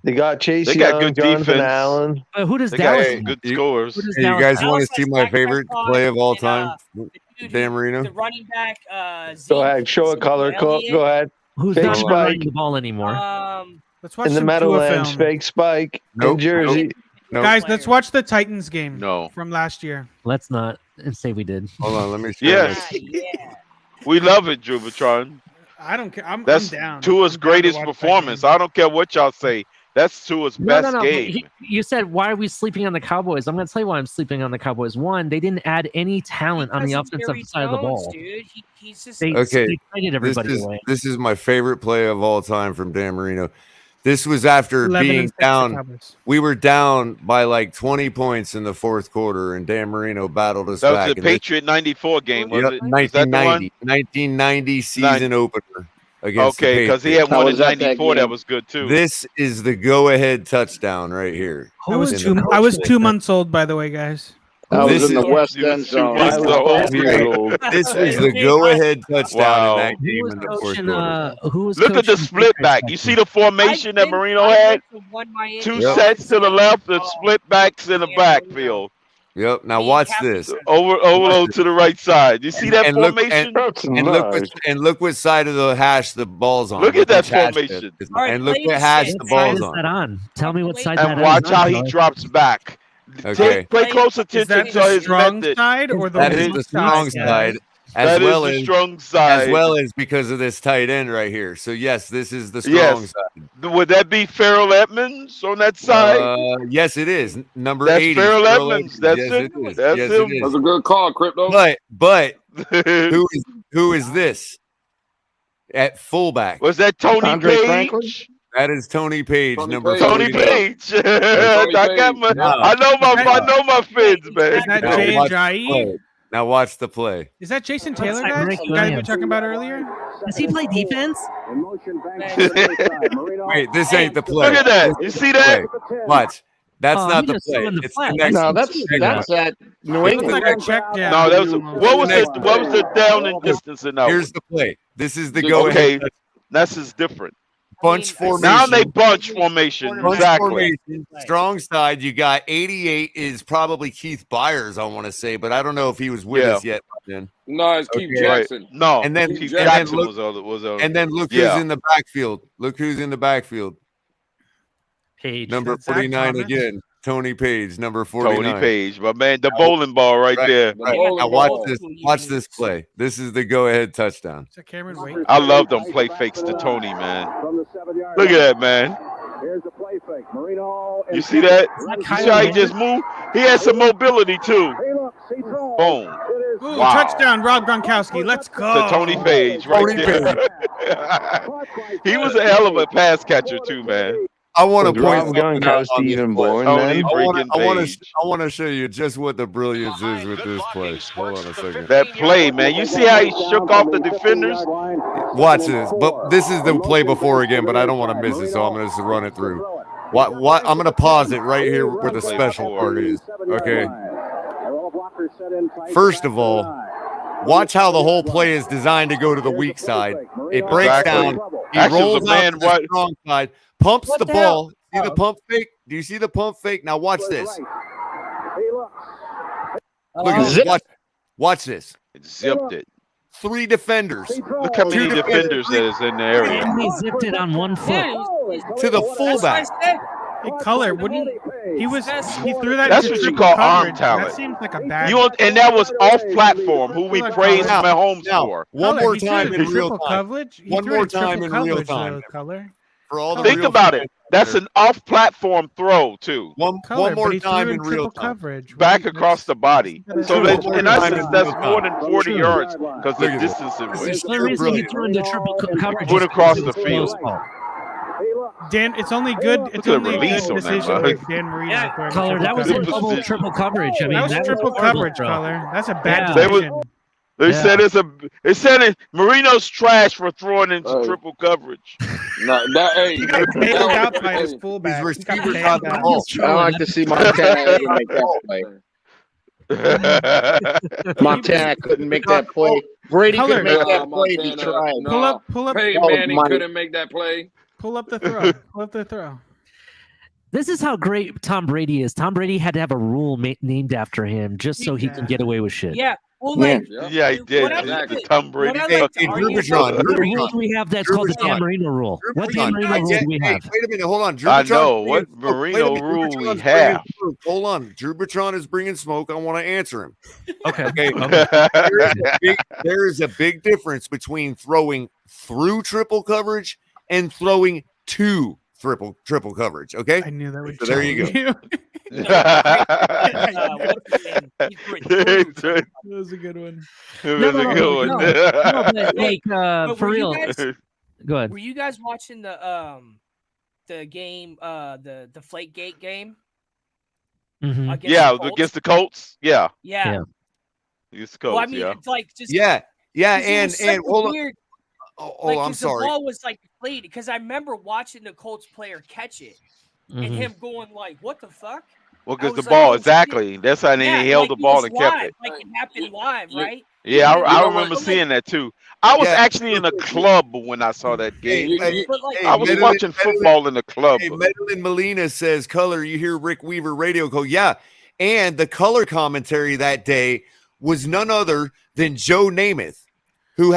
They got Chase They Young, got good Jonathan defense. Allen. Who does They got Dallas? some good You- scores. Who does Hey, you Dallas guys have? want to Dallas see has my Dak favorite Prescott play of all and, time? the dude Dan who- Marino. The running back. Go ahead, show a color. Go ahead. Who's Fake not spike running the ball anymore? Let's watch in the some Tua Meadowlands. film. Fake spike in Nope. Jersey. Nope. Guys, let's watch the Titans game No. from last year. Let's not say we did. Hold on, let me show Yes. We love it, Juvatron. I don't care. I'm That's down. Tua's I'm down to greatest watch that performance. game. I don't care what y'all say. That's Tua's best but game. you said, why are we sleeping on the Cowboys? I'm going to tell you why I'm sleeping on the Cowboys. One, they didn't add any talent on the Because offensive Jerry side of the Jones, ball. Dude. He's just They Okay, traded everybody this is, away. this is my favorite play of all time from Dan Marino. This was after 11 being and 6 for down. Cowboys. We were down by like 20 points in the fourth quarter, and Dan Marino battled us That back. was the and this- Patriot 94 game, was Yep, it? Was that the one? 1990 season opener against the Okay, because he Patriots. had one in 94 that was good too. This is the go-ahead touchdown right here. I was In the- 2 months old, by the way, guys. I was This in the is- West End zone. This was the go-ahead touchdown Wow. in that game in the fourth quarter. Who was Look at the coaching split back. You see the formation that Marino had? Two sets to the left and split backs in the backfield. Yep. Now watch this. Overload to the right side. You see that And look, formation? and look what side of the hash the ball's on. Look at that which hash formation. it is. All right, And look play what it hash safe. the What side ball's is on. that on? Tell me what side And that watch is how on, he Tyler. drops back. Okay. Play close Is attention that to the his strong method. side or the That is weak the strong side? side, as That is well the as strong side. as well as because of this tight end right here. So yes, this is the strong Yes. side. Would that be Farrell Edmonds on that side? Yes, it is. Number That's 80. Farrell Farrell Edmonds. That's yes, it. it is. That's yes, him. it That's is. a good call, Crypto. But who is this at fullback? Was that Tony Andre Page? Franklin? That is Tony Page, Tony number Page. Tony 49. Page. I got my. I know my Fids, man. Is that Now Jay watch the Ajayi? play. Now watch the play. Is that Jason Taylor, that guys? Rick The guy we were Williams? talking about earlier? Does he play defense? Wait, this ain't the play. Look at that. You see that? Play. Watch. That's Oh, not he the just play. threw in the It's flag. the next No, one. that's that New Looks England. like a check down. No, that was what was the down and distance in that Here's one? the play. This is the Okay, go-ahead that's is different. bunch formation. Now they bunch formation. Bunch Exactly. formation, strong side. You got 88 is probably Keith Byers, I want to say, but I don't know if he was with Yeah. us yet then. No, it's Keith Okay. Jackson. No, And then, Keith and then Jackson look, was on. and then look yeah. who's in the backfield. Look who's in the backfield. Page. Number Zach 49 Thomas? again. Tony Page, number 49. Tony Page, my man, the bowling ball right there. Right. bowling Now watch ball. this. Watch this play. This is the go-ahead touchdown. Is that Cameron Wake? I love them play fakes to Tony, man. Look at that, man. You see that? You see how he just moved? He has some mobility too. Boom. Ooh, Wow. touchdown, Rob Gronkowski. Let's go. To Tony Page right Tony there. He was a hell of a pass catcher too, man. I want to Was point Rob something out Gronkowski on this even play. born Tony then? freaking Page. I want to show you just what the brilliance is with this play. Hold on a second. That play, man. You see how he shook off the defenders? Watch this. But this is the play before again, but I don't want to miss it, so I'm going to just run it through. What? I'm gonna pause it right here where the special part is. Okay. First of all, watch how the whole play is designed to go to the weak side. It breaks down. He Actually, it was rolls a out man to the wide- strong side, pumps What the the hell? ball. See the pump fake? Do you see the pump fake? Now watch this. Look at this. Watch this. It zipped it. 3 defenders. Look how many defenders that is in the area. And he zipped it on 1 foot. To the fullback. Hey, Color, wouldn't he threw that? That's into what you triple call arm coverage. talent. That seems like a bad. And that was off platform, who we Hold on, praised Color. Mahomes Now, for. one Color, more he threw time it in real triple time. coverage. He One threw it more in triple time in real coverage, time. though, Color. For all the Think real about it. fans That's there. an off-platform throw too. One Color, but more he threw time in in real triple time. coverage. Back across the body. So True. that, One in more time essence, in that's real more time. than 40 True. yards because the Look at this. distance it The was. only reason he threw into triple coverage Went is across because the it was field. Flo's fault. Dan, it's only good. It's Look at the only a release good on that, decision bud. by Dan Marino. Yeah, throwing Color, triple that was in coverage. double triple coverage. I mean, That was triple a horrible coverage, throw. Color. That's a bad Yeah. decision. They Yeah. said they said Marino's trash for throwing into triple coverage. No, that hey, He got bailed out by his hey, fullback. These He got receivers bailed got the out. ball. I like to see Montana make that play. Montana couldn't make that play. Brady Color. could make that Nah, play if he Montana, tried. no. Pull up, Peyton Oh, Manning my- couldn't make that play. pull up the throw. Pull up the throw. This is how great Tom Brady is. Tom Brady had to have a rule named after him just so he can get away with shit. Yeah. Well, like, Yeah, he did. What I The like to- Tom Brady. what I like to Hey, argue Drew about- What rule do we have that's called the Dan Marino rule? What Dan Marino rule do we have? Wait a minute, hold on. Drew I Bertrand know is what bringing smoke. Wait a Marino minute, Drew rule we Bertrand's have. bringing smoke. Hold on, Drew Bertrand is bringing smoke. I want to answer him. Okay. Okay. There is a big difference between throwing through triple coverage and throwing to triple coverage. Okay. I knew that was. So there you go. That was a good one. It was a good one. No, but like But for were you real. guys- Go ahead. Were you guys watching the game, the Deflategate game? Mhm. Against Yeah, the Colts? against the Colts. Yeah, Yeah. against the Colts. Well, I mean, yeah. it's like just Yeah. 'cause it And was such a hold on. weird, Oh, like, I'm 'cause sorry. The ball was like deflated because I remember watching the Colts player catch it and Mhm. him going like, "What the fuck?" Well, I because the was like, ball, "Oh, shit." exactly. That's how they Yeah, held like the ball it and was kept live, it. like it happened live, right? Yeah, You I know, remember but, seeing that too. I was Yeah. actually in a club when I saw that game. But like, I was watching football in the club. Hey, Medellin Molina says, "Color, you hear Rick Weaver radio call?" Yeah, and the color commentary that day was none other than Joe Namath, who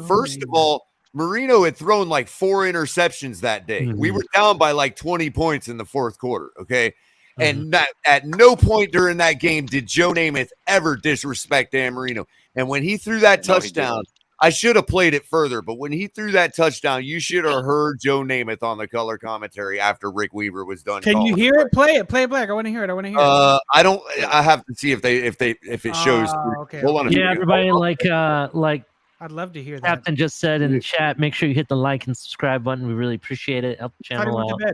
first of all, Marino had thrown like 4 interceptions that day. We were down by like 20 points in the fourth quarter. Okay. And at no point during that game did Joe Namath ever disrespect Dan Marino. And when he threw that No, he touchdown, I should have played it further, but when he threw that touchdown, you should have heard Joe Namath on the color commentary after Rick Weaver was done. Can you calling. hear it? Play it. Play it back. I want to hear it. I want to hear it. I don't. I have to see if it shows. Okay, Hold on. a Yeah, minute. everybody, like I'd love to hear that. Captain just said in the chat, make sure you hit the like and subscribe button. We really appreciate it. Help the I thought he channel went to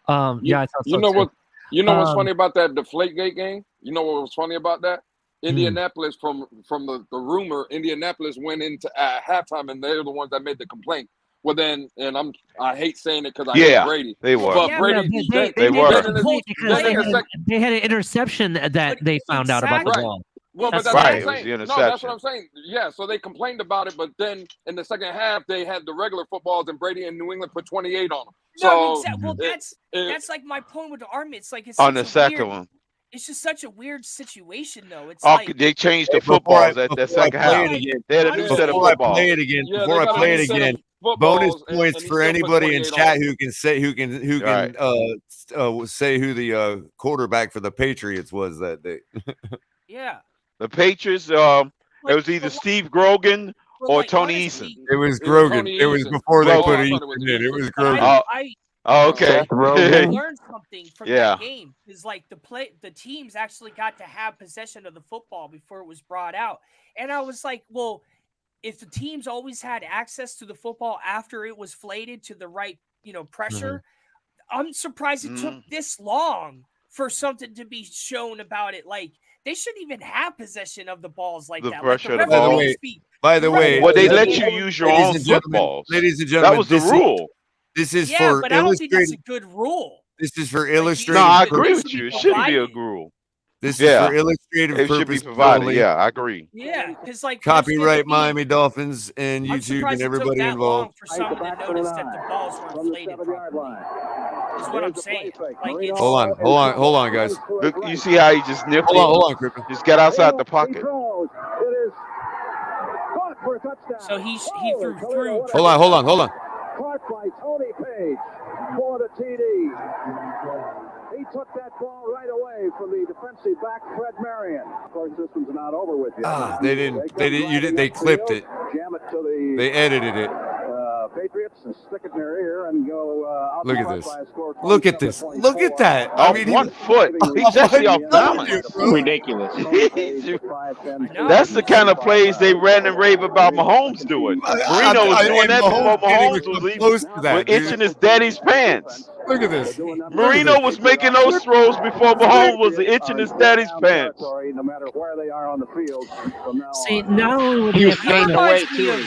out. bed. Yeah, I thought You so know too. what? You know what's Um, funny about that Deflategate game? You know what was funny about that? Indianapolis, from the rumor, Indianapolis went into halftime, and they're the ones that made the complaint. Well, then, and I hate saying it because I hate Brady. they were. But Yeah, Brady, they then were in the- because then in the sec- they had an interception that they found out about the Right. ball. Well, but That's that's right. what It I'm was saying. the No, that's interception. what I'm saying. Yeah, so they complained about it, but then in the second half, they had the regular footballs, and Brady and New England put 28 on them. No, So exactly. Well, it- that's like my point with the army. It's like it's On such the a second weird, one. It's just such a weird situation, though. It's Oh, like they changed the Before footballs I- at that before I second play half. it again- They had a new set of Before I footballs. play it again, Yeah, before they I got a play new it set of again, footballs, bonus and points he for still put anybody in 28 chat on who can say who the quarterback for the Patriots was that day. yeah. The Patriots, it was either Steve Grogan or Tony Eason. It was Grogan. It was before they put Grogan. Eason in. It was But Grogan. Oh, okay. I learned something from Yeah. that game is like the teams actually got to have possession of the football before it was brought out, and I was like, well, if the teams always had access to the football after it was flated to the right, pressure, I'm surprised it took this long for something to be shown about it. Like they shouldn't even have possession of the balls like The that. pressure like, of the ball. By the way, Well, they let you use your ladies own and gentlemen- footballs. Ladies and That gentlemen, was the this is- rule. This is yeah, for but I don't think that's a illustrating. good rule. This is for illustrative. No, I agree purposes. with you. It shouldn't be a rule. This Yeah. is for illustrative It should be purposes provided. only. Yeah, I agree. Yeah, because like for instance, Copyright I mean, Miami Dolphins and I'm YouTube surprised and it took everybody that long involved. for someone to notice that the balls were inflated properly. Is what I'm saying. Like it's Hold on, guys. Look, you see how he just nipped Hold on, it? Crippen. Just got outside the pocket. so he threw through. Hold on. Caught by Tony Page for the TD. He took that ball right away from the defensive back, Fred Marion. Of course, this one's not over with yet. They clipped it. Jam it to the They edited it. Patriots and stick it in their ear and go out Look at front this. by a score Look at this. Look at that. Off 1 foot. He's actually off balance. Ridiculous. That's the kind of plays they ran and rave about Mahomes doing. Marino was doing that before Mahomes was itching his daddy's pants. Look at this. Marino was making those throws before Mahomes was itching his daddy's pants. No matter where they are on the field from now See, not only would He he was have fading away too.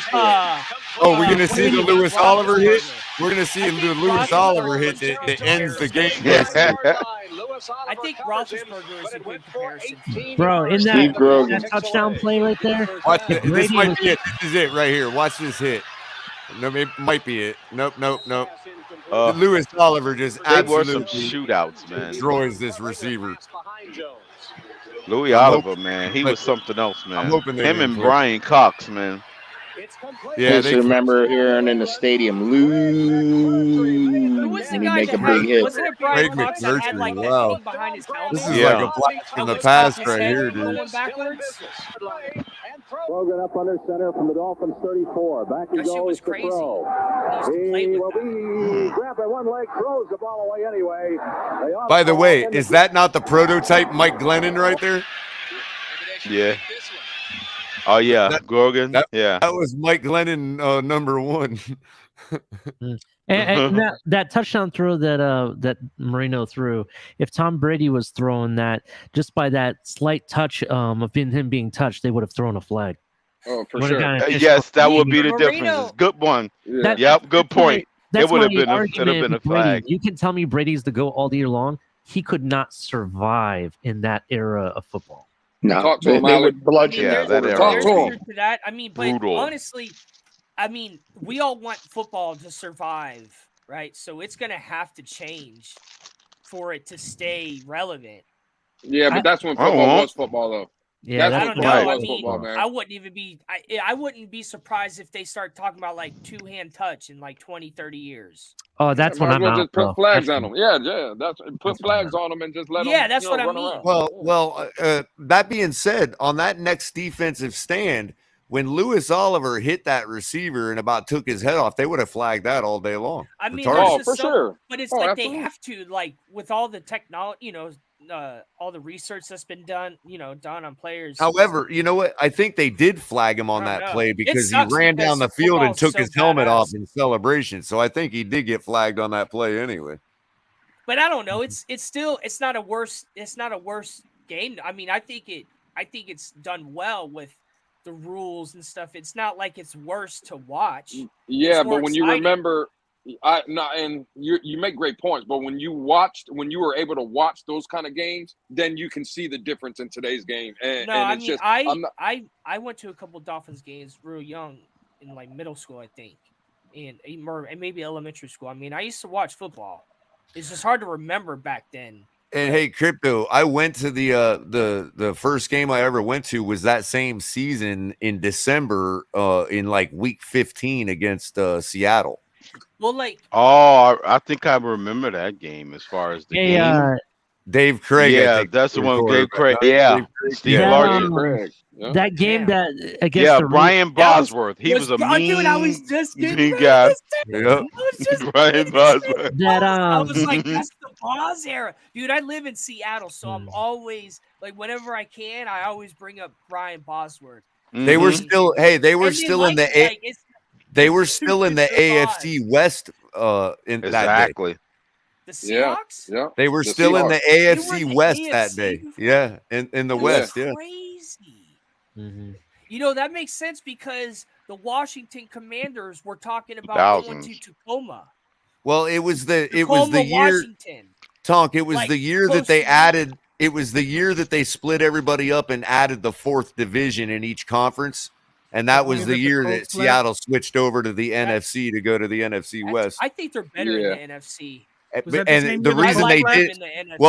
Oh, we're gonna see the Lewis Oliver hit. We're gonna see the Lewis Oliver hit that ends the game. I think Roethlisberger is a good comparison. bro, in that touchdown play right there. Watch it. This Brady might was- be it. This is it right here. Watch this hit. No, it might be it. Nope. Lewis Oliver just They were some absolutely shootouts, man. destroys this receiver. Louis Oliver, man, he was something else, man. I'm hoping they Him didn't and play. Brian Cox, man. Yeah, Just remember hearing in the stadium, Lou. was the And he guy make a that big had, hit. wasn't it Brian Craig Cox that had McMurtry, like that wow. thing behind his helmet? This is Yeah. like a blast from the His past head right here, going dude. backwards. Logan up under center from the Dolphins 34. Back he That shit goes was to crazy. throw. He used to play He with will that. be grabbing one leg, throws the ball away anyway. By the way, is that not the prototype Mike Glennon right there? Yeah. Oh yeah, Gorgon. Yeah. That was Mike Glennon, number one. And that touchdown throw that Marino threw, if Tom Brady was throwing that, just by that slight touch of him being touched, they would have thrown a flag. Oh, for Would have sure. gotten an official- Yes, that would be the Marino- difference. Good one. That- Yep, good that's my- point. That's It would have my been a argument with Brady. flag. You can tell me Brady's the GOAT all year long. He could not survive in that era of football. No, Talk to they, him, they Alec. would bludgeon Yeah, that that quarterback. era. Talk to There's him. truth to that. I mean, but Brutal. honestly, I mean, we all want football to survive, right? So it's gonna have to change for it to stay relevant. Yeah, but that's when football was football, though. Yeah, that's I when don't football know. I was mean, football, man. I wouldn't even be. I wouldn't be surprised if they start talking about like two-hand touch in like 20, 30 years. Oh, that's Might when as I'm well out, just put bro. flags That's on them. Yeah, that's put flags on them and just let them. Yeah, that's what I run mean. around. Well, that being said, on that next defensive stand, when Lewis Oliver hit that receiver and about took his head off, they would have flagged that all day long. I for mean, targeting. there's just for some- sure. But it's Oh, like absolutely. they have to, like, with all the technology, all the research that's been done, done on players. However, you know what? I think they did flag him on I that don't know. play It because he sucks ran down the because field and football's took so his helmet off badass. in celebration. So I think he did get flagged on that play anyway. But I don't know. It's still not a worse game. I mean, I think it's done well with the rules and stuff. It's not like it's worse to watch. Yeah, It's more but when you exciting. remember, and you make great points. But when you were able to watch those kind of games, then you can see the difference in today's game. And, No, and I it's mean, just I'm not, I went to a couple Dolphins games real young in like middle school, I think, and maybe elementary school. I mean, I used to watch football. It's just hard to remember back then. And hey, Crypto, I went to the first game I ever went to was that same season in December, in like week 15 against Seattle. Well, like Oh, I think I remember that game as far as the Hey, game. Dave Craig, I Yeah, think, that's the was one. Dave quarterback. Craig. Yeah, Dave Craig. Steve That, Largent. Craig. Yeah. that game that against Yeah, the Brian That was- Bosworth. He was a oh, mean, dude, I was just getting mean ready guy. to say- Yep. I was just Brian Bosworth. that I was like, that's the Boz era. Dude, I live in Seattle, so Mm. I'm always like whenever I can, I always bring up Brian Bosworth. They were Mhm. still And then, still in like, the like, it's they were still in the stupid AFC West in that day. Exactly. the Yeah, Seahawks. yeah. They were The still in the Seahawks. They were AFC in the West that AFC day. before? Yeah, in the That's West, yeah. crazy. Mhm. That makes sense because the Washington Commanders were talking about going to Thousands. Tacoma. Well, it was the Tacoma, year Washington. Tonk, it was Like, the year close that they to- added. It was the year that they split everybody up and added the 4th division in each conference, and that was the year that Seattle switched over to the NFC to go to the NFC West. I think they're better in the NFC. And the reason they did,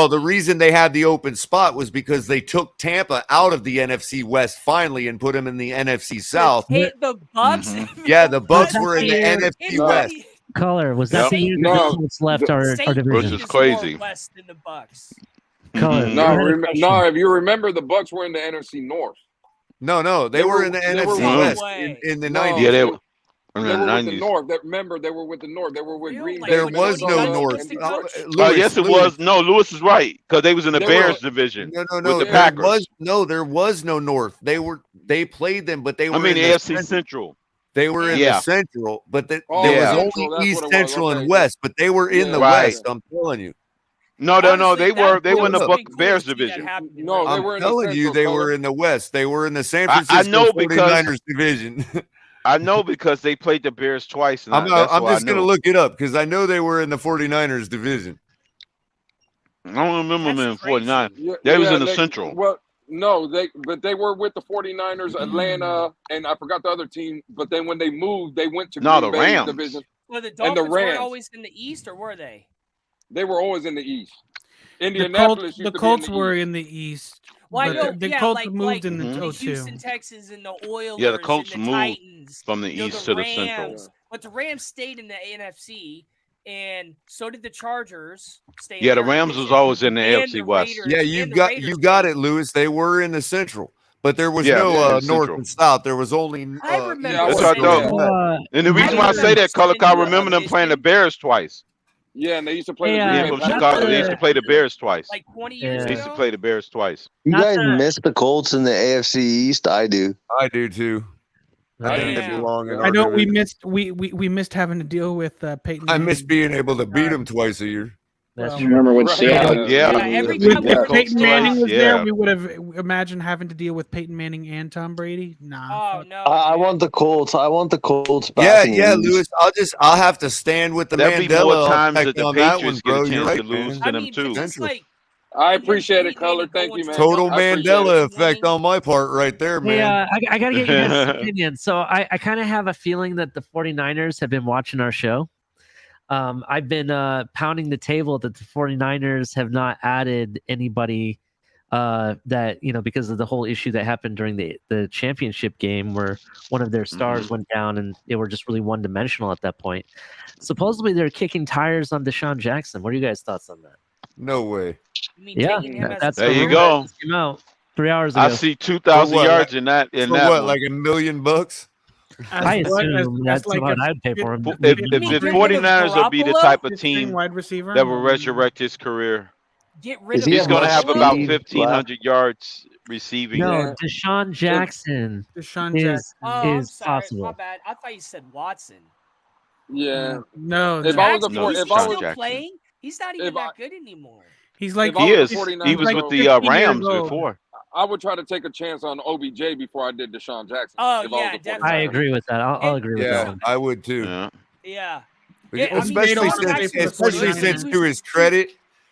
the reason they had the open spot was because they took Tampa out of the NFC West finally and put them in the NFC South. The Bucks. Yeah, the Bucks were in the NFC West. Color was that the year the Patriots left our division? Which is crazy. West than the Bucks. Color. No, if you remember, the Bucks were in the NFC North. No, they were in the NFC West in the 90s. Yeah, they were. They were with the North. Remember, they were with the North. They were with Green Bay. There was no North. Yes, it was. No, Lewis is right because they was in the Bears division. No. With the Packers. There was no North. They played them, but they were. I mean, in the AFC Central. They were in the Central, but there was Central, only East, Central, and West. But they were in the Right. West. I'm telling you. No, they were in the Bears division. No, they were in the telling you, Central, they Color. were in the West. They were in the San Francisco I know because 49ers division. I know because they played the Bears twice. And I'm that's why just I going to knew. look it up because I know they were in the 49ers division. I don't remember them in 49. They was in the Central. Well, no, they were with the 49ers, Atlanta, and I forgot the other team. But then when they moved, they went to No, Green the Bay Rams. division. Well, the And Dolphins the weren't Rams. always in the East, or were they? They were always in the East. The Indianapolis used to Colts be in the were East. in the East. Well, I but know, the yeah, Colts like, moved in the the 02. Houston Texans and the Oilers. Yeah, the Colts and the moved Titans, from the you know, East the to the Central. Rams, but the Rams stayed in the NFC, and so did the Chargers. Stay in Yeah, the their Rams was division. always in the And AFC the West. Raiders- Yeah, and you got it, Lewis. They were in the Central, but there was Yeah, no yeah, North Central. and South. There was only. I remember That's saying what I that. thought. And the reason why I say that, Color, I remember them playing the Bears twice. Yeah, and they used to play Hey, the Yeah, Green from Bay Chicago. Packers. They used to play the Bears twice. Like 20 years They used to ago. play the Bears twice. You Not guys that- miss the Colts in the AFC East? I do. I do too. I think they Yeah. belong in I our know we division. missed we missed having to deal with Peyton. I miss Manning. being able to beat them twice a year. That's Well, true. Remember when Right. Seattle? Yeah. every With, time Yeah, if Colts Peyton Manning twice, was there, yeah. we would have imagined having to deal with Peyton Manning and Tom Brady. Nah. Oh no! I want the Colts. I want the Colts back. Yeah, in the yeah, East. Lewis. I'll have to stand with the There'll be more Mandela times that effect the on that one, Patriots bro. get a You're chance right, to lose man. to I them mean, too. just like I appreciate it, Color. Thank you, man. Total I appreciate Mandela it. effect on my part right there, Hey, man. I got to get your guys' opinion. So I kind of have a feeling that the 49ers have been watching our show. I've been pounding the table that the 49ers have not added anybody that, because of the whole issue that happened during the championship game where one of their stars went down and they were just really one-dimensional at that point. Supposedly they're kicking tires on Deshaun Jackson. What are you guys' thoughts on that? No way. Yeah, that's There the you rumor go. that just came out 3 hours ago. I see 2,000 For what, yards like- in that. In For that what, one. like $1 million bucks? I assume that's like what a I'd pay for him. If the 49ers will be the type of String team wide receiver that will resurrect his career, get rid of. he's going to have Garoppolo. about 1,500 yards receiving. No, Deshaun Jackson Deshaun is Jackson. Oh, I'm is sorry. My possible. bad. I thought you said Watson. Yeah. No, If I was a Jackson, four, he's if I still was playing. He's not even if I- that good anymore. he's like if I He was is. the 49ers, He was with though, the 15 years Rams old. before. I would try to take a chance on OBJ before I did Deshaun Jackson. Oh, if I yeah, was a definitely. 49er. I agree with that. I'll agree with that Yeah, one. I would too. Yeah. Yeah. Because- Yeah, I mean, especially Deshaun since, Jackson was especially good. since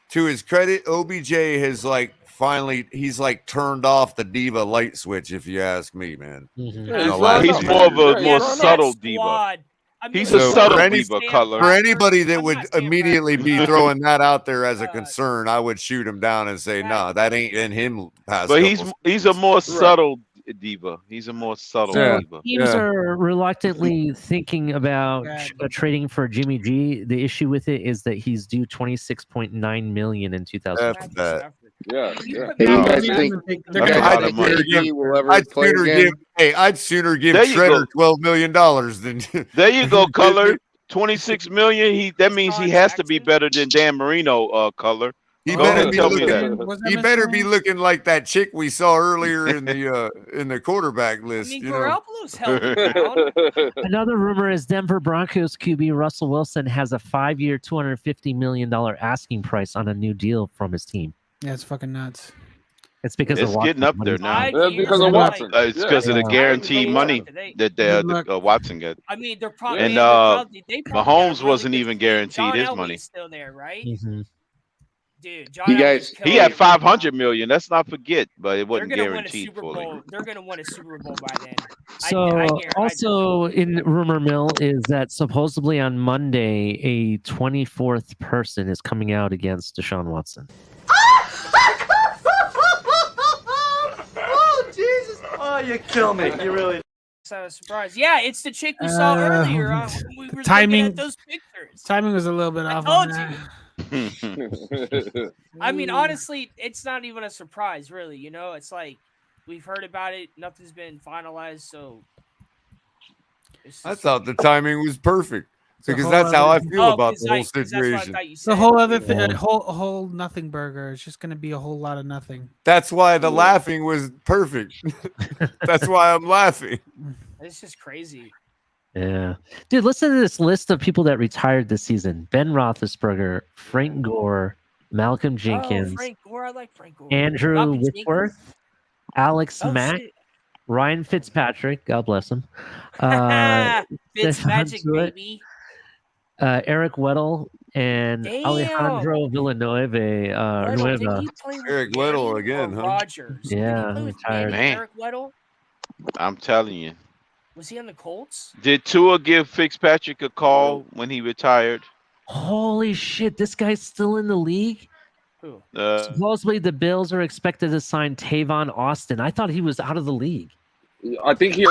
to his credit, OBJ has finally he's turned off the diva light switch. If you ask me, man. He's more of a more subtle diva. Squad. I mean, He's a So subtle for any- diva color. For anybody that would not saying immediately be throwing that out there as a concern, I would shoot him down and say, "No, that ain't in him." Past But couple he's a more subtle diva. He's a more subtle So diva. teams are reluctantly thinking about trading for Jimmy G. The issue with it is that he's due $26.9 million in 2000. Yeah, Hey, you guys think I'd sooner give There you Shredder go. $12 million than There you go, color. 26 million. That means he has to be better than Dan Marino. Color. He Go better ahead and be tell me looking. that. He better be looking like that chick we saw earlier in the quarterback list. I mean, you know? Garoppolo's held it down. Another rumor is Denver Broncos QB Russell Wilson has a 5-year, $250 million asking price on a new deal from his team. Yeah, it's fucking nuts. It's because It's of getting Watson. up there now. That's because of Watson. It's because of the Yeah. guaranteed money that Good luck. Watson got. I mean, they're probably And they probably got a Mahomes really wasn't good even team. guaranteed John his Elway's money. still there, right? Mhm. Dude, John You guys- Elway's He killing had it. 500 million. Let's not forget, but it They're wasn't gonna win a guaranteed Super fully. Bowl. They're gonna win a Super Bowl by then. So also in rumor mill is that supposedly on Monday a 24th person is coming out against Deshaun Watson. Oh, Jesus. Oh, you kill me. You really. So surprised. Yeah, it's the chick we saw earlier. We were looking timing- at those pictures. Timing was a little bit off told on that. I mean, honestly, it's not even a surprise, really. You know, it's like we've heard about it. Nothing's been finalized, so. I thought the timing was perfect because whole that's how I other- feel about the whole situation. The whole other thing, Yeah. whole nothing burger. It's just going to be a whole lot of nothing. That's why the laughing was perfect. That's why I'm laughing. It's just crazy. Yeah. Dude, listen to this list of people that retired this season. Ben Roethlisberger, Frank Gore, Malcolm Jenkins, Oh, Frank Gore. I like Frank Gore. Andrew Malcolm Whitworth, Jenkins. Alex Oh, Mack, shit. Ryan Fitzpatrick, God bless him. Fitz Stephon Magic, Tuitt, baby. Eric Weddle, and Damn. Alejandro Villanueva. Weddle, didn't he play with Eric Barry Weddle or again, huh? Rodgers? Yeah, Did he play with retired. Manny, Man. Eric Weddle? I'm telling you. Was he on the Colts? Did Tua give Fitzpatrick a call when he retired? Holy shit, this guy's still in the league? Who? Supposedly the Bills are expected to sign Tavon Austin. I thought he was out of the league. I think he.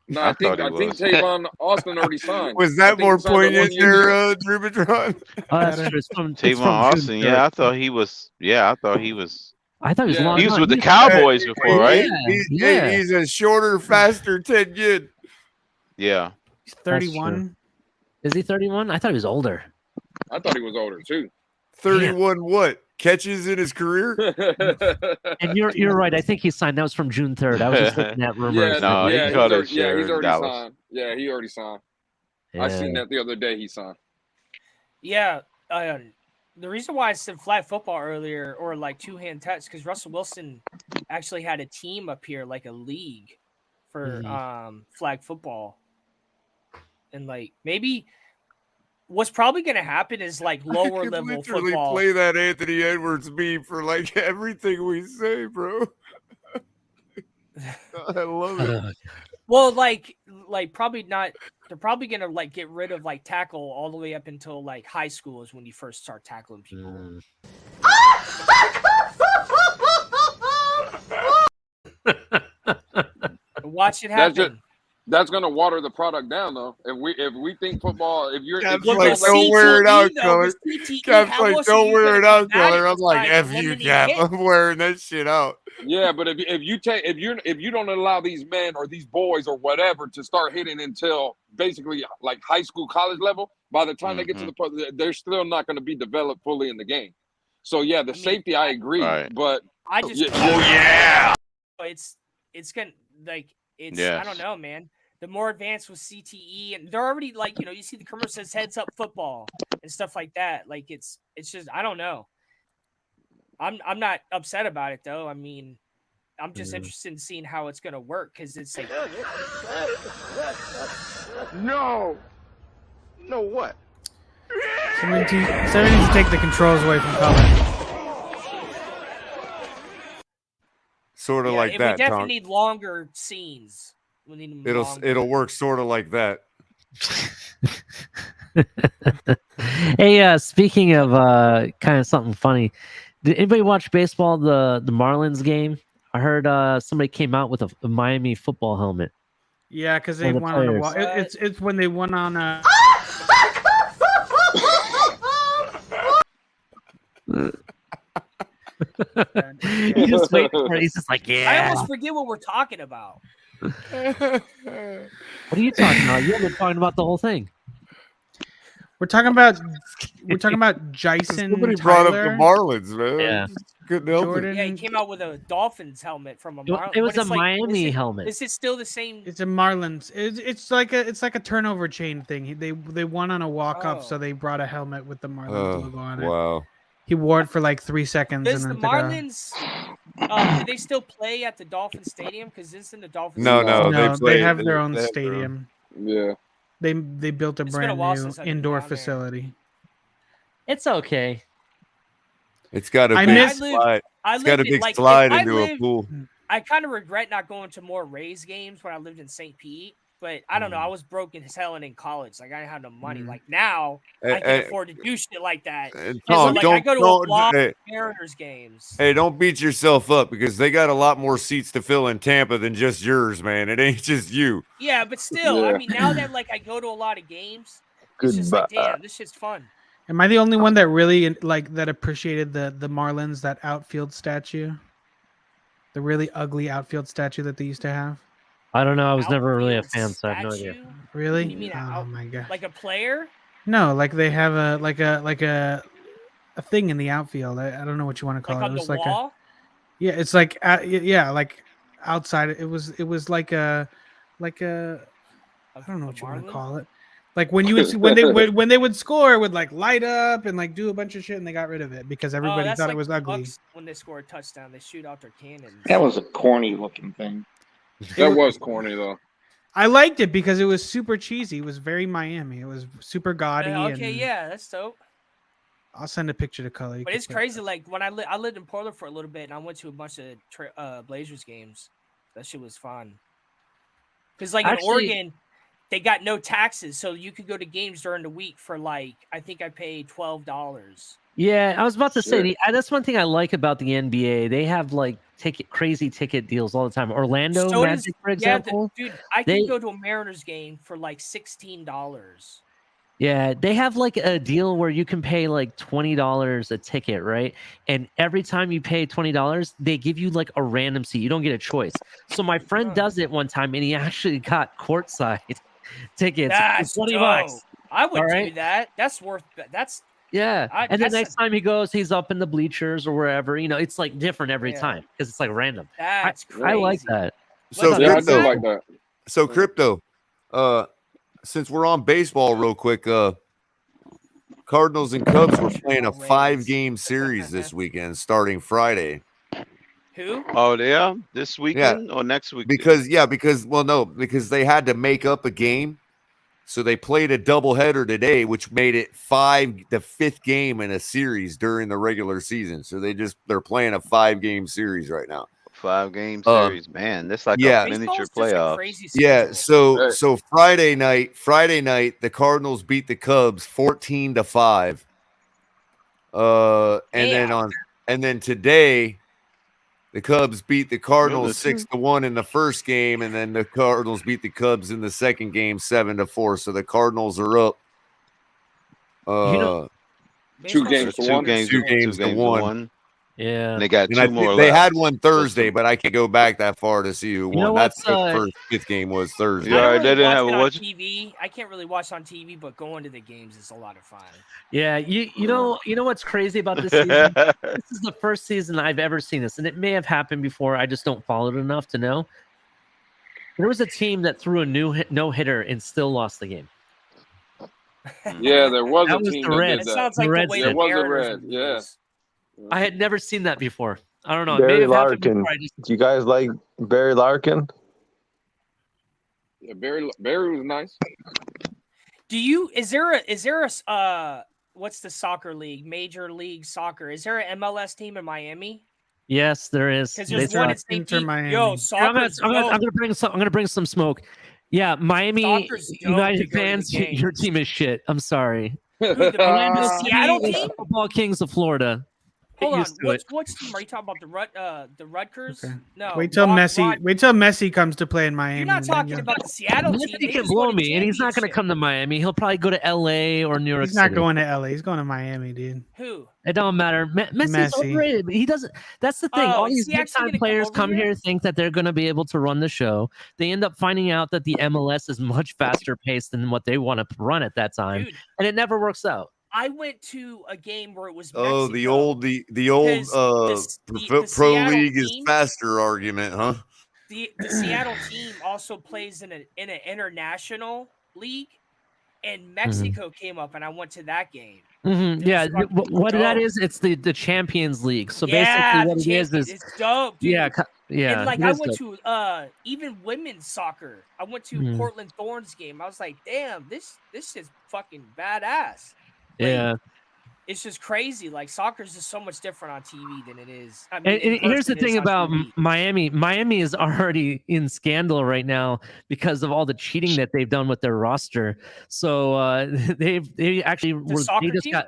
No, I think Tavon Austin already signed. Was I that think more he signed a poignant one-year there, deal. Drubatron? Oh, that's true. It's from Tavon Austin. Yeah, I thought he was. Yeah, I thought he was. I thought he was long. He was gone. with the He's- Cowboys before, right? He's a shorter, faster Ted Ginn. Yeah. He's 31. Is he 31? I thought he was older. I thought he was older too. 31 what? Catches in his career? And you're right. I think he signed. That was from June 3rd. I was just looking at rumors. He's already signed. Yeah, he already signed. I seen that the other day. He signed. Yeah. The reason why I said flag football earlier or like two-hand touch because Russell Wilson actually had a team up here, like a league for flag football. And like maybe what's probably going to happen is like lower level Literally football. play that Anthony Edwards meme for like everything we say, bro. I love it. Well, like probably not. They're probably gonna like get rid of like tackle all the way up until like high school is when you first start tackling people. Watch it happen. That's gonna water the product down though. If we think football, if you're Cap's if like, don't wear it out, color. Cap's like, don't wear it out, color. I'm like, F you, Cap. I'm wearing that shit out. Yeah, but if you don't allow these men or these boys or whatever to start hitting until basically like high school, college level, by the time they get to the pro, they're still not going to be developed fully in the game. So yeah, the safety, I agree, but I just it's gonna like it's I don't know, man. The more advanced with CTE, and they're already like you see the commercial says heads up football and stuff like that. Like it's just I don't know. I'm not upset about it though. I mean, I'm just interested in seeing how it's gonna work because it's like No what? Somebody needs to take the controls away from Colin. Sort of like we that, definitely Tom. need longer scenes. We need them longer. It'll work sort of like that. Hey, speaking of kind of something funny, did anybody watch baseball? The Marlins game? I heard somebody came out with a Miami football helmet. Yeah, because they One of won the on a players. it's when they won on a. He just waiting for it. He's just like, I yeah. almost forget what we're talking about. What are you talking about? You've been talking about the whole thing. We're talking about Jason Somebody brought up the Tyler. Marlins, man. Yeah. Couldn't help Jordan. it. Yeah, he came out with a Dolphins helmet from a Marlins. It was a Miami helmet. Is it still the same? It's a Marlins. It's like a turnover chain thing. They won on a walk up, so they brought a helmet with the Marlins logo on it. Wow. He wore it for like 3 seconds. Does and the then took a- Marlins? Do they still play at the Dolphin Stadium? Because isn't the Dolphins? No, No, they they play- have their own they have their stadium. Yeah. They built a It's been a brand while new since I've been indoor down there. facility. It's okay. It's got a I big miss- slide. I It's got a lived in- big like, if slide I into a lived- pool. I kind of regret not going to more Rays games when I lived in St. Pete, but I don't know. I was broke as hell and in college. Like I didn't have no money. Like now, I can afford to do shit like that. And so, Tom, like, I go to a lot hey, of Mariners games. hey, don't beat yourself up because they got a lot more seats to fill in Tampa than just yours, man. It ain't just you. Yeah, but still, I Yeah. mean, now that like I go to a lot of games, it's just like, Goodbye. damn, this shit's fun. Am I the only one that really like that appreciated the Marlins, that outfield statue? The really ugly outfield statue that they used to have? I don't know. I was never really a fan, so I have no idea. Really? You mean Oh my god. like a player? No, like they have a thing in the outfield. I don't know what you want to call Like it. on It was the like wall? yeah, it's like yeah, like outside. It was like a I don't know what you want to call it. Like when you would when they would score, it would like light up and like do a bunch of shit, and they got rid of it because everybody that's thought like it was the ugly. Bucks when they score a touchdown, they shoot out their cannons. That was a corny looking thing. That was corny though. I liked it because it was super cheesy. It was very Miami. It was super gaudy. Okay, and yeah, that's dope. I'll send a picture to Color. You But can it's put- crazy. Like when I lived in Portland for a little bit, and I went to a bunch of Blazers games. That shit was fun. Because like in Actually- Oregon, they got no taxes, so you could go to games during the week for like I think I paid $12. Yeah, I was about to say Shit. that's one thing I like about the NBA. They have like crazy ticket deals all the time. Orlando So Magic, does- for yeah, example. dude, I they- can go to a Mariners game for like $16. Yeah, they have like a deal where you can pay like $20 a ticket, right? And every time you pay $20, they give you like a random seat. You don't get a choice. So my friend does it one time, and he actually got courtside tickets. for That's $20. dope. I would All do right? that. That's worth. That's Yeah, I- and the that's next time he goes, he's up in the bleachers or wherever. You know, it's like different every Yeah. time because it's like random. That's I like crazy. that. So Yeah, I crypto, do like that. So crypto, since we're on baseball real quick, Cardinals and Cubs were playing a 5-game series this weekend starting Friday. Who? Oh, yeah, this weekend or next week? Because they had to make up a game. So they played a doubleheader today, which made it the 5th game in a series during the regular season. So they're playing a 5-game series right now. 5-game series, man. That's like yeah. a miniature playoff. Yeah, so Friday night, the Cardinals beat the Cubs 14-5. And then today, the Cubs beat the Cardinals 6-1 in the first game, and then the Cardinals beat the Cubs in the second game 7-4. So the Cardinals are up. Two games to one. Two games to one. Yeah, And they got And I two think more they left. had one Thursday, but I can't go back that far to see who won. You know That's what's, the first 5th game was Thursday. Yeah, I they don't really didn't watch have it a on watch. TV. I can't really watch on TV, but going to the games is a lot of fun. Yeah, you know what's crazy about this season? This is the first season I've ever seen this, and it may have happened before. I just don't follow it enough to know. There was a team that threw a no-hitter and still lost the game. Yeah, there was That a was team the that Reds. did that. It sounds like the way There the was a Mariners red. Yeah. I had never seen that before. I don't know. It may Barry have happened Larkin. before. I just Do you guys like Barry Larkin? Yeah, Barry was nice. Is there a what's the soccer league? Major League Soccer. Is there an MLS team in Miami? Yes, there is. Because there's one in St. Pete. Yo, I'm soccer's gonna bring some smoke. Yeah, Miami Soccer's dope United to go to the fans, games. your team is shit. I'm sorry. Orlando Seattle team? Football Kings of Florida. Get Hold on. used to it. Which team are you talking about? The Rutgers? No. Wait till Messi comes to play in Miami. You're not and then talking you'll- about the Seattle team. Messi They can just blow won a me, and he's not going to come to Miami. He'll probably go to LA or New York He's not City. going to LA. He's going to Miami, dude. Who? It don't matter. Messi's Messi. overrated, but he doesn't. That's the thing. Oh, All is these he actually big time gonna come players over come here? here, think that they're going to be able to run the show. They end up finding out that the MLS is much faster paced than what they want to run at that time, Dude. and it never works out. I went to a game where it was Oh, Mexico. the old Because pro Seattle league is team- faster argument, huh? The Seattle team also plays in an international league, and Mexico came up, and I went to that game. Mhm, yeah, fucking what that dope. is, it's the Champions League. So Yeah, basically, what the it is Champions- it's dope, dude. yeah, Yeah, And like it I is went dope. to even women's soccer. I went to Mhm. Portland Thorns game. I was like, damn, this is fucking badass. Yeah. It's just crazy. Like soccer's just so much different on TV than it is. I And, mean, in and here's the person it is thing on about TV. Miami. Miami is already in scandal right now because of all the cheating that they've done with their roster. So they actually The soccer team?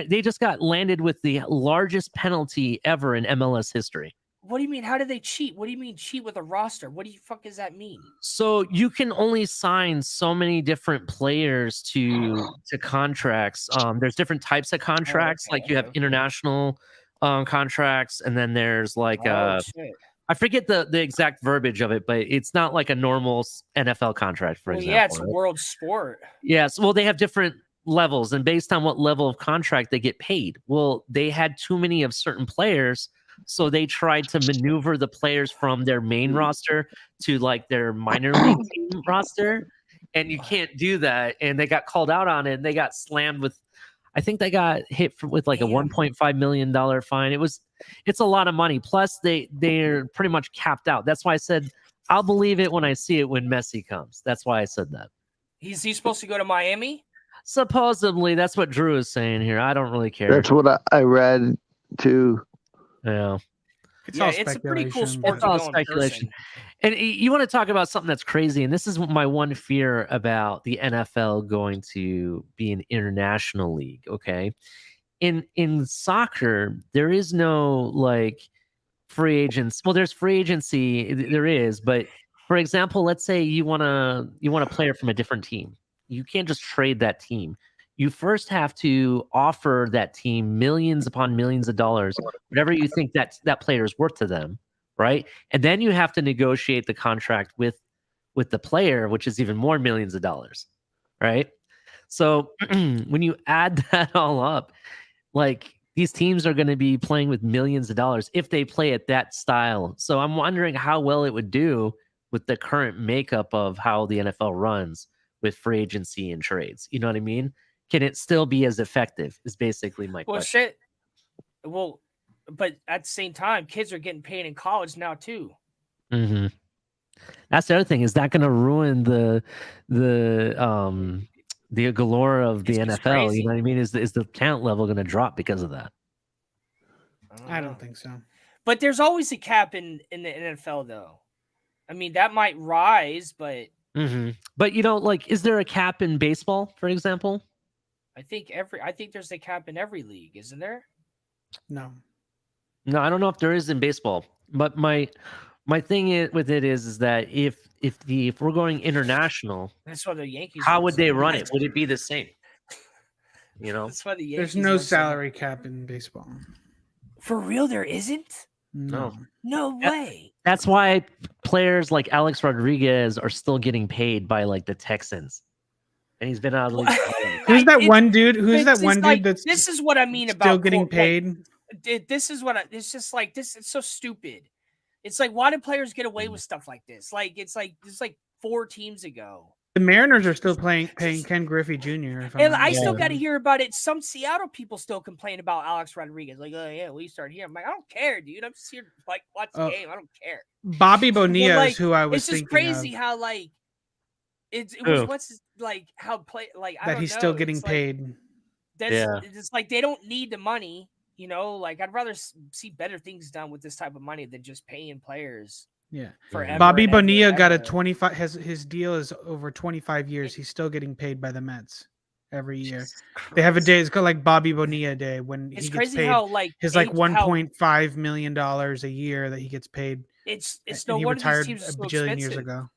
they just got landed with the largest penalty ever in MLS history. What do you mean? How did they cheat? What do you mean cheat with a roster? What do you fuck does that mean? So you can only sign so many different players to contracts. There's different types of contracts. Like you have international contracts, and then there's like Shit. I forget the exact verbiage of it, but it's not like a normal NFL contract, for Well, example. yeah, it's a right? world sport. Yes. Well, they have different levels, and based on what level of contract they get paid. Well, they had too many of certain players, so they tried to maneuver the players from their main roster to like their minor league team roster, and you can't do that. And they got called out on it, and they got slammed with. I think they got hit with like a $1.5 million fine. It's a lot of money. Plus, they're pretty much capped out. That's why I said I'll believe it when I see it when Messi comes. That's why I said that. He's supposed to go to Miami? Supposedly, that's what Drew is saying here. I don't really care. That's what I read too. Yeah. It's a pretty cool sport. It's all speculation. And you want to talk about something that's crazy, and this is my one fear about the NFL going to be an international league. Okay, in soccer, there is no like free agents. Well, there's free agency, there is, but for example, let's say you want a player from a different team. You can't just trade that team. You first have to offer that team millions upon millions of dollars, whatever you think that player is worth to them, right? And then you have to negotiate the contract with the player, which is even more millions of dollars, right? So when you add that all up, like these teams are going to be playing with millions of dollars if they play at that style. So I'm wondering how well it would do with the current makeup of how the NFL runs with free agency and trades. You know what I mean? Can it still be as effective is basically my Well, question. shit. Well, but at the same time, kids are getting paid in college now too. Mm-hmm. That's the other thing. Is that going to ruin the galore of the NFL? crazy. You know what I mean? Is the talent level going to drop because of that? I don't think so. But there's always a cap in the NFL, though. I mean, that might rise, but Mm-hmm. But like, is there a cap in baseball, for example? I think there's a cap in every league, isn't there? No. No, I don't know if there is in baseball. But my thing with it is that if we're going international, That's why the Yankees. how won would so they many run it? titles. Would it be the same? That's why the Yankees. There's no won so many- salary cap in baseball. For real, there isn't. No. No way. That's why players like Alex Rodriguez are still getting paid by like the Texans, and he's been out of the league. Who's that one dude? Who's that It's one like, dude that's This is what I mean about still getting like, paid? this is what it's just like this. It's so stupid. It's like, why do players get away with stuff like this? Like it's like 4 teams ago. The Mariners are still paying Ken Griffey Jr. if I'm And not I still mistaken. got to hear about it. Some Seattle people still complain about Alex Rodriguez. Like, oh yeah, we started here. I'm like, I don't care, dude. I'm just here to like watch the Oh. game. I don't care. Bobby But, Bonilla like, is who I was It's just thinking crazy of, how like it was Who? what's his, like how play like I that don't he's know. still getting It's like, paid. That's Yeah. it's like they don't need the money. Like I'd rather see better things done with this type of money than just paying players. Yeah. Forever Bobby and ever Bonilla and got a ever. 25 his deal is over 25 years. He's still getting paid by the Mets every year. They have a day, it's called like Bobby Bonilla Day when It's he gets crazy paid how, like, his like age- how- $1.5 million a year that he gets paid. It's and no he wonder these retired teams are a so bajillion years expensive. ago.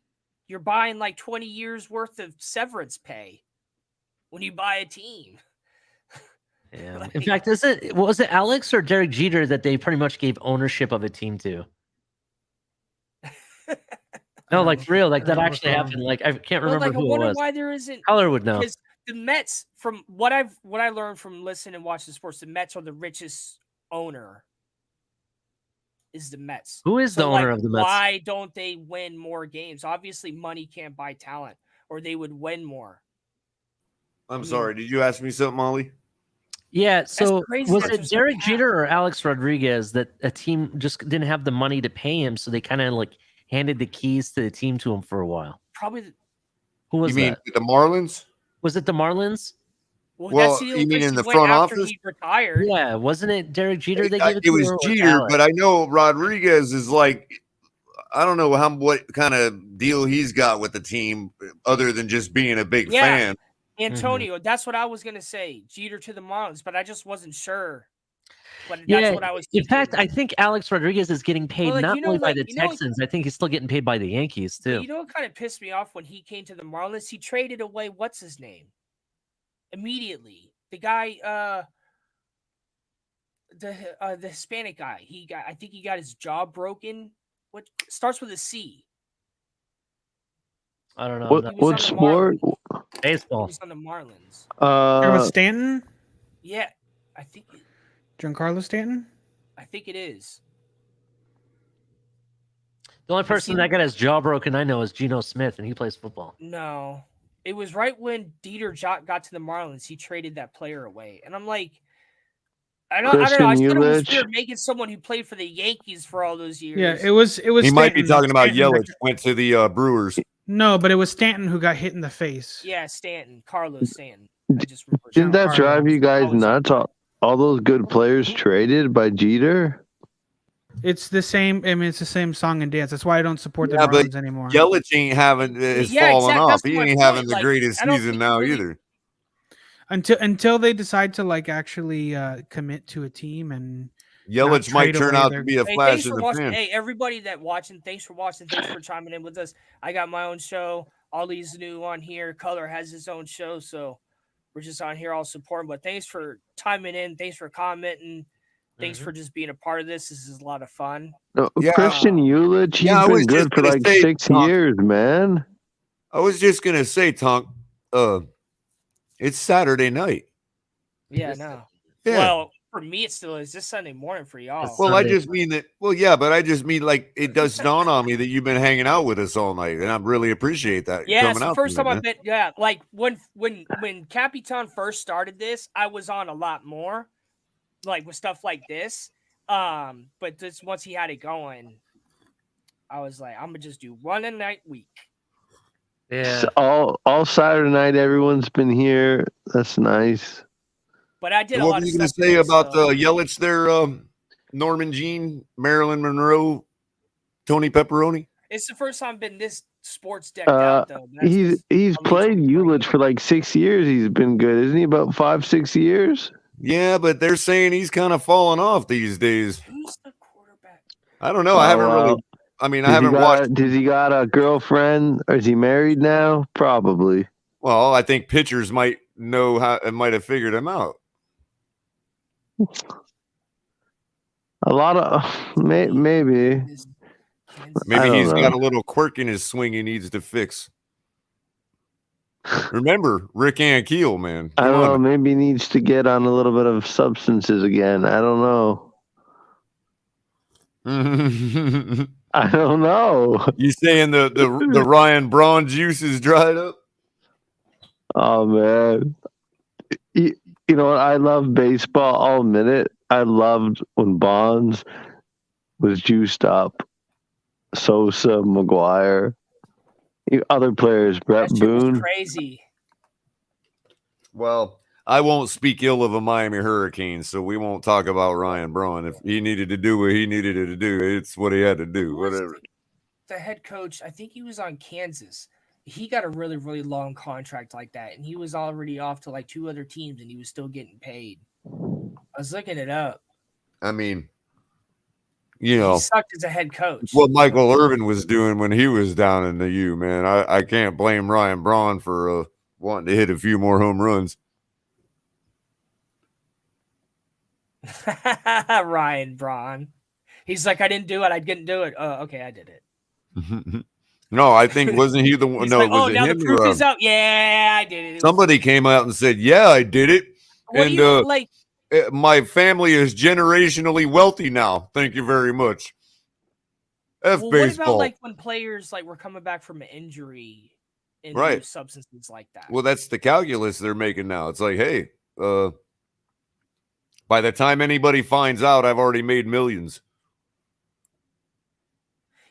You're buying like 20 years worth of severance pay when you buy a team. Yeah. In fact, was it Alex or Derek Jeter that they pretty much gave ownership of a team to? No, like for real, like that actually happened. Like I can't Well, remember like, I who it wonder was. why there isn't. Color would know. Because the Mets, from what I learned from listening and watching sports, the Mets are the richest owner. Is the Mets? Who is the owner of the Mets? Why don't they win more games? Obviously, money can't buy talent, or they would win more. I'm sorry. Did you ask me something, Molly? Yeah, so crazy was that it there's Derek Jeter or Alex Rodriguez that a team just didn't have the money to pay him, so they kind of like handed the keys to the team to him for a while? Probably. Who was You mean that? the Marlins? Was it the Marlins? Well, that's the you mean place in he the went front after office? he retired. Yeah, wasn't it Derek Jeter they gave it It to? was or Jeter, Alex? but I know Rodriguez is like, I don't know what kind of deal he's got with the team other than just being a big Yeah, fan. Antonio. That's what I was gonna say. Jeter to the Marlins, but I just wasn't sure. But that's Yeah, what I was in thinking. fact, I think Alex Rodriguez is getting paid Well, like, not you know, only by like, the you know- Texans. I think he's still getting paid by the Yankees But too. you know what kind of pissed me off when he came to the Marlins? He traded away what's his name immediately. The guy, the Hispanic guy. I think he got his jaw broken. What starts with a C? I don't know. What no. what sport? He Baseball. was on the Marlins. Talking about Stanton? Yeah, I think Giancarlo Stanton? it is. The only person that got his jaw broken I know is Geno Smith, and he plays football. No, it was right when Dieter got to the Marlins. He traded that player away, and I'm like, I don't know. I Christian thought it was Yelich? weird making someone who played for the Yankees for all those years. Yeah, it was. He might be Stanton. talking about Stanton Yelich. Went to the Brewers. No, but it was Stanton who got hit in the face. Yeah, Stanton, Carlos Stanton. Didn't that drive you guys nuts? All those good players traded by Jeter? It's the same. I mean, it's the same song and dance. That's why I don't support the Yeah, but Marlins anymore. Yelich ain't having is falling off. He ain't having the greatest season now either. Until they decide to like actually commit to a team and Yelich not might trade turn away out their- to be a Hey, flash thanks in for the watching. pan. Hey, everybody that watching, thanks for watching. Thanks for chiming in with us. I got my own show. Ollie's new on here. Color has his own show, so we're just on here all supporting. But thanks for chiming in. Thanks for commenting. Thanks for just being a part of this. This is a lot of fun. No, Christian Yelich, he's Yeah, I was been just good for gonna like say, 6 Tom. years, man. I was just gonna say, Tonk, it's Saturday night. Yeah, no. Yeah. Well, for me, it still is. This Sunday morning for y'all. Well, I just mean that. Well, yeah, but I just mean like it does dawn on me that you've been hanging out with us all night, and I really appreciate that. Yeah, it's coming the out first tonight, time I've man. been. Yeah, like when Capitan first started this, I was on a lot more, like with stuff like this. But this once he had it going, I was like, I'm gonna just do one a night week. Yeah. So all Saturday night, everyone's been here. That's nice. But I did a What lot were of you gonna stuff say today, about so- Yelich there? Norman Jean, Marilyn Monroe, Tony Pepperoni. It's the first time I've been this sports decked out though. That's He's played Yelich for like 6 years. He's been good, isn't he? About 5-6 years. Yeah, but they're saying he's kind of falling off these days. Who's the quarterback? I don't know. I haven't really. I mean, I haven't watched. Does he got a girlfriend? Or is he married now? Probably. Well, I think pitchers might know how. Might have figured him out. A lot of maybe. Maybe I don't he's know. got a little quirk in his swing he needs to fix. Remember Rick Ankiel, man. I don't know. Maybe he needs to get on a little bit of substances again. I don't know. I don't know. You saying the Ryan Braun juice is dried up? Oh man. You know what? I love baseball. I'll admit it. I loved when Bonds was juiced up. Sosa, McGuire, other players, Brett That shit was Boone. crazy. Well, I won't speak ill of a Miami Hurricanes, so we won't talk about Ryan Braun. If he needed to do what he needed to do, it's what he had to do. Whatever. The head coach, I think he was on Kansas. He got a really, really long contract like that, and he was already off to like 2 other teams, and he was still getting paid. I was looking it up. I mean, you know, He sucked as a head coach. what Michael Irvin was doing when he was down in the U, man. I can't blame Ryan Braun for wanting to hit a few more home runs. Ryan Braun. He's like, I didn't do it. I didn't do it. Oh, okay, I did it. No, I think wasn't he the one? He's No, like, was oh, it now the him proof or, is out. Yeah, I did it. somebody came out and said, "Yeah, I did it," What do and you like? my family is generationally wealthy now. Thank you very much. F Well, what baseball. about like when players like were coming back from an injury and Right. use substances like that? Well, that's the calculus they're making now. It's like, hey, By the time anybody finds out, I've already made millions.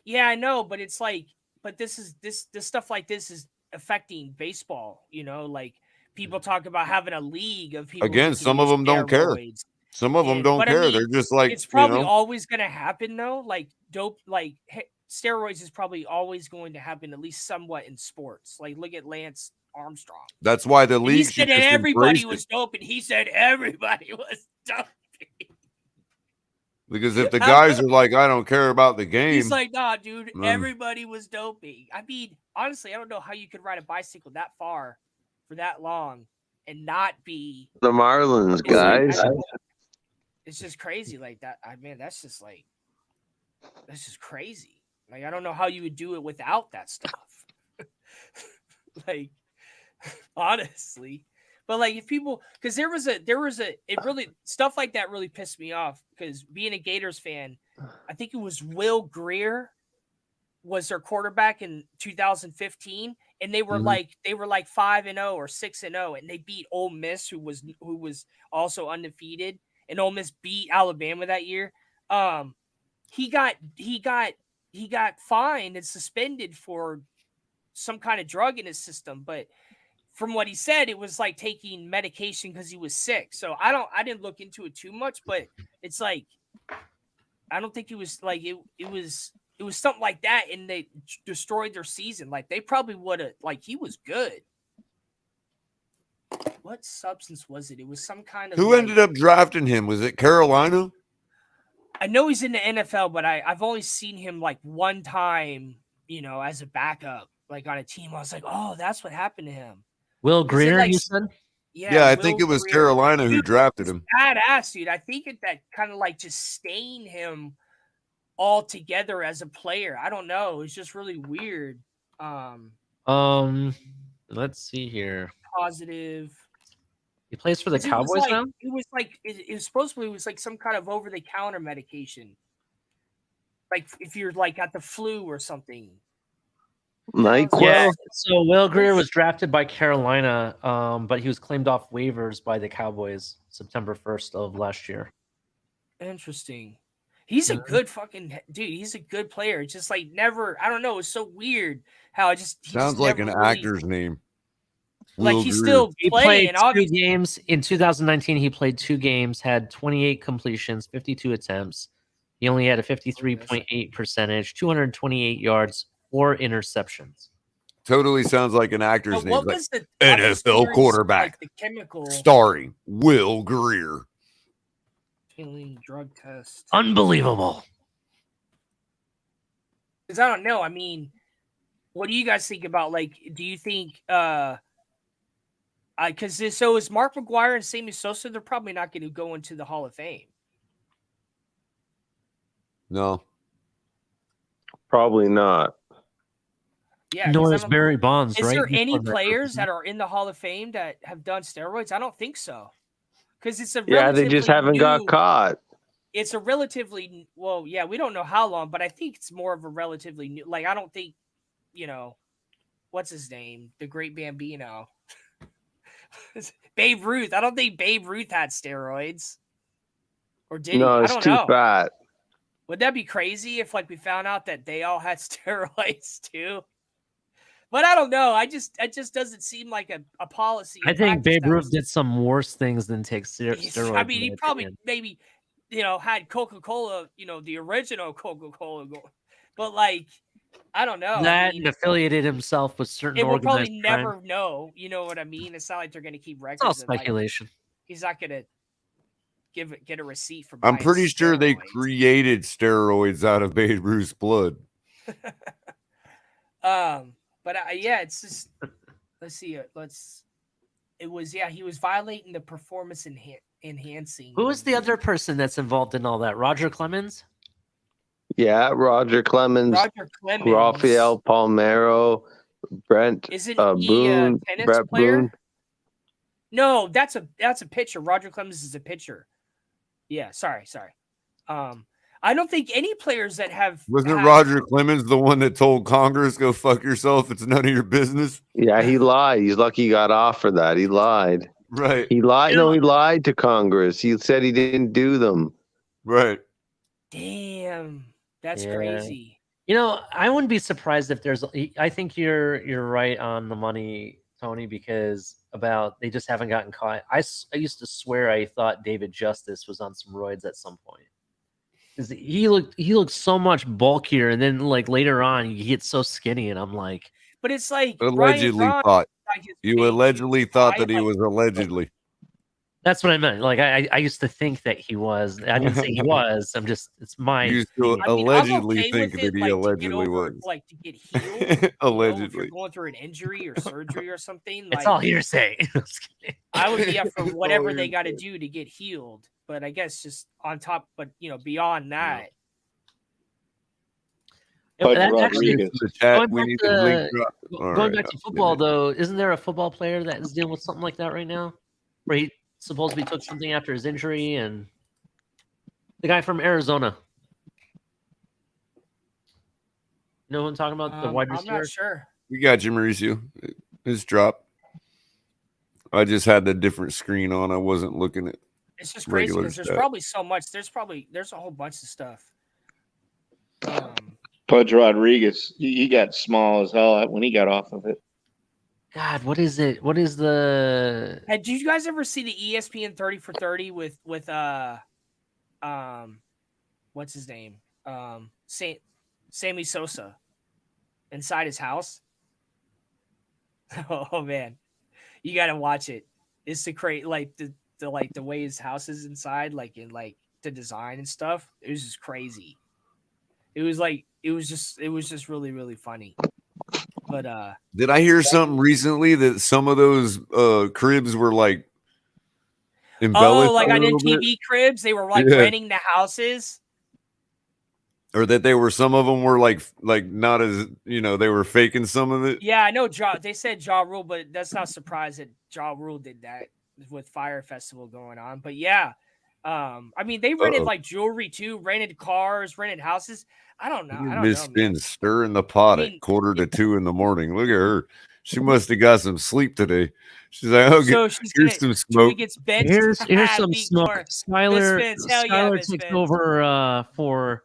Yeah, I know, but it's like, but this stuff like this is affecting baseball. You know, like people talk about having a league of people. Again, who some do of them don't care. steroids. Some of them don't But I care. mean, They're just like, it's probably you know, always going to happen though. Like dope, like steroids is probably always going to happen, at least somewhat in sports. Like look at Lance Armstrong. that's why the And he league said should that just everybody embrace was it. dope, and he said everybody was dope. Because if the guys are like, I don't care about the game, He's like, nah, dude, then- everybody was doping. I mean, honestly, I don't know how you could ride a bicycle that far for that long and not be. The Marlins, guys. It's just crazy like that. That's just crazy. Like, I don't know how you would do it without that stuff. Like, honestly. But like if people, because it really, stuff like that really pissed me off, because being a Gators fan, I think it was Will Greer was their quarterback in 2015, and they were like 5-0 or 6-0, and they beat Ole Miss, who was also undefeated, and Ole Miss beat Alabama that year. He got fined and suspended for some kind of drug in his system, but from what he said, it was like taking medication because he was sick. So I didn't look into it too much, but it's like, I don't think it was like, it was something like that. And they destroyed their season. Like they probably would have, like, he was good. What substance was it? It was some kind of, who ended up drafting him? Was it Carolina? I know he's in the NFL, but I've only seen him like one time, you know, as a backup, like on a team. I was like, oh, that's what happened to him. Will Greer, like, you said? Yeah, I think it was Carolina who drafted him. Badass, dude. I think that kind of like just stained him all together as a player. I don't know. It's just really weird. Let's see here. Positive. He plays for the Cowboys now? It was like it was supposedly like some kind of over-the-counter medication. Like if you're like got the flu or something. Yeah, so Will Greer was drafted by Carolina, but he was claimed off waivers by the Cowboys September 1st of last year. Interesting. He's a good fucking dude. He's a good player. It's just like never. I don't know. It's so weird how it just Sounds like an actor's name. Like Will he's Greer. still He playing. played 2 games in 2019. He played 2 games, had 28 completions, 52 attempts. He only had a 53.8 percentage, 228 yards, 4 interceptions. Totally sounds like an actor's But name. what like was the NFL series, quarterback, like the chemical starring Will Greer. killing drug test? Unbelievable. Because I don't know. I mean, what do you guys think about? Like, do you think? Because so is Mark McGuire and Sammy Sosa. They're probably not going to go into the Hall of Fame. No, probably not. Yeah, 'cause Nor I is don't- Barry Bonds, Is right? there He's any one of that players group. that are in the Hall of Fame that have done steroids? I don't think so. Because it's a Yeah, they just relatively haven't got new- caught. It's a relatively well, yeah. We don't know how long, but I think it's more of a relatively new. Like I don't think, you know, what's his name, the Great Bambino, Babe Ruth. I don't think Babe Ruth had steroids, or did No, he? it's I don't too know. fat. Would that be crazy if like we found out that they all had steroids too? But I don't know. It just doesn't seem like a policy. I in think practice Babe that Ruth was- did some worse things than take steroids. I mean, he in my probably opinion. maybe, you know, had Coca-Cola, you know, the original Coca-Cola, but like, I don't know. that I mean, and affiliated himself with certain it will organized probably crime. never know. You know what I mean? It's not like they're going to keep records. It's all of, like, speculation. he's not going to get a receipt for. I'm buying pretty sure they steroids. created steroids out of Babe Ruth's blood. But yeah, it's just let's see. It was he was violating the performance enhancing. Who is the other person that's involved in all that? Roger Clemens? Yeah, Roger Clemens, Rafael Palmeiro, Brent Isn't he Boone, a tennis Brett player? Boone. No, that's a pitcher. Roger Clemens is a pitcher. Yeah, sorry. I don't think any players that have Wasn't Roger Clemens the one that told Congress, go fuck yourself? It's none of your business. Yeah, he lied. He's lucky he got off for that. He lied. Right. He lied. No, he lied to Congress. He said he didn't do them. Right. Damn, that's Yeah. crazy. You know, I wouldn't be surprised if there's. I think you're right on the money, Tony, because about they just haven't gotten caught. I used to swear I thought David Justice was on some roids at some point. 'Cause he looked so much bulkier, and then like later on he gets so skinny, and I'm like, But it's like Allegedly Ryan thought. like his You big allegedly thought that he like- was allegedly. that's what I meant. Like I used to think that he was. I didn't say he was. I'm just it's my. You used to opinion. I mean, I'm allegedly okay think with that it, he like, to get allegedly over, was. like to get healed. You know, if you're Allegedly. going through an injury or surgery or something, It's like all hearsay. I would be up for It's all whatever they got to hearsay. do to get healed. But I guess just on top, but beyond that, Yeah, but Bud that actually, Rodriguez. The chat, going we back need the link to drop. All going right, back to I'll football get it. though, isn't there a football player that is dealing with something like that right now, where he supposedly took something after his injury, and the guy from Arizona. You know who I'm talking about? The wide I'm receiver. not sure. We got you, Mauricio. It's dropped. I just had the different screen on. I wasn't looking at. It's just crazy regular because there's stat. probably so much. There's a whole bunch of stuff. Pudge Rodriguez, he got small as hell when he got off of it. God, what is it? What is the? Hey, did you guys ever see the ESPN 30 for 30 with what's his name? Sammy Sosa inside his house? Oh man, you gotta watch it. It's the the way his house is inside, like in like the design and stuff. It was just crazy. It was just really, really funny. But Did I hear something recently that some of those cribs were like embellished? like a on little MTV bit? Cribs, they were like Yeah. renting the houses. Or that they were some of them were like not as they were faking some of it. Yeah, I know. They said Ja Rule, but that's not surprised that Ja Rule did that with Fire Festival going on. But yeah, I mean, they rented Uh-oh. like jewelry too, rented cars, rented houses. I don't know. I don't Miss know, man. Spin stirring the pot I at mean, 1:45 in the morning. Look at her. She must have got some sleep today. She's like, oh, So she's here's gonna, some Joey smoke. gets bent. Here's some Beat smoke. more. Skylar Miss Vince, hell yeah, Skylar Miss takes Vince. over for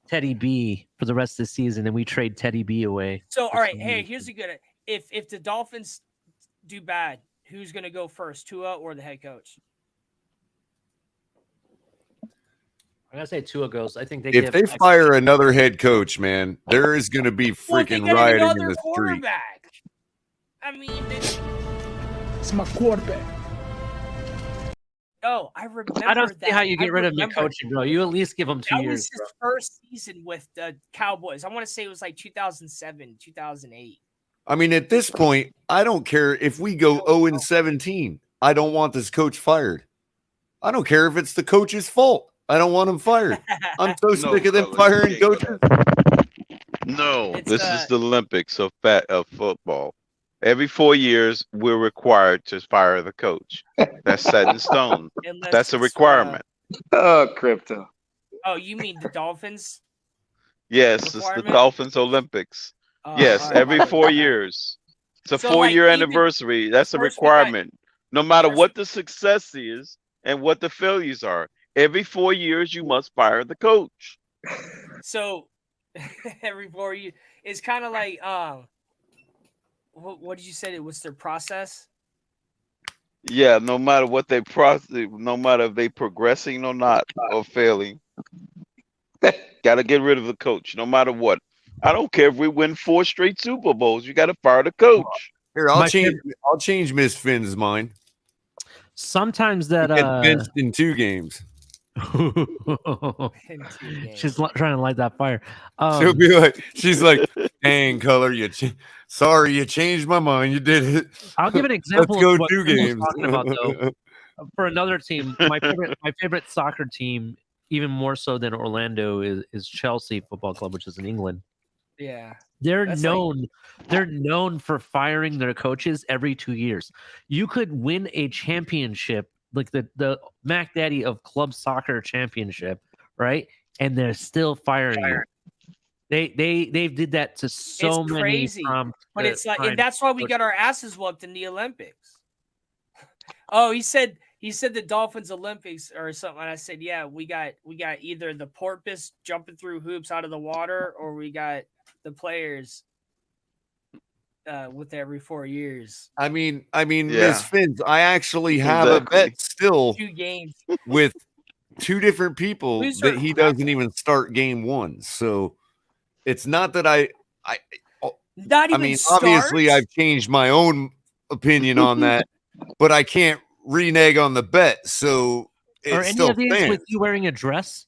Teddy B for the rest of the season, and we trade Teddy B away. So for all right, some hey, reason. here's a good. If the Dolphins do bad, who's gonna go first, Tua or the head coach? I'm gonna say Tua goes. I think they If give they fire another head coach, man, there is going to be Well, they freaking got rioting in another the street. quarterback. I mean, It's my quarterback. no, I remember. I don't see that. how you I get rid of the remember coaching, bro. You at least give him 2 That years, was his bro. first season with the Cowboys. I want to say it was like 2007, 2008. I mean, at this point, I don't care if we go 0-17. I don't want this coach fired. I don't care if it's the coach's fault. I don't want him fired. I'm so sick of them firing coaches. No, It's, this is the Olympics of football. Every 4 years, we're required to fire the coach. That's set in stone. Unless That's a it's, requirement. Oh, crypto. Oh, you mean the Dolphins? Yes, it's the requirement? Dolphins Olympics. Oh, Yes, all right. every 4 years. It's a So, 4-year like, even anniversary. That's a first we got- requirement. No matter what the success is and what the failures are, every 4 years you must fire the coach. So every 4 years, it's kind of like what did you say? It was their process. Yeah, no matter what they no matter if they progressing or not or failing, got to get rid of the coach. No matter what, I don't care if we win 4 straight Super Bowls. You got to fire the coach. Here, I'll change Miss Finn's mind. Sometimes that He gets benched in 2 games. She's trying to light that fire. She'll be like, she's like, dang, color, sorry, you changed my mind. You did it. I'll give an example Let's go of what 2 Tim was games. talking about though. For another team, my favorite soccer team, even more so than Orlando, is Chelsea Football Club, which is in England. Yeah. They're That's known for firing their coaches every 2 years. You could win a championship, like the Mac Daddy of club soccer championship, right? And they're still firing you. They did that to so It's many. crazy, but it's like, and that's why we got our asses whooped in the Olympics. Oh, he said the Dolphins Olympics or something. And I said, yeah, we got either the porpoise jumping through hoops out of the water, or we got the players with every 4 years. I mean, Yeah. Miss Fins, I actually have a bet still 2 games with 2 different people Who's that your he doesn't even start game 1. So it's not that Not I even mean, obviously starts? I've changed my own opinion on that, but I can't renege on the bet. So Are it any still of these stands. with you wearing a dress?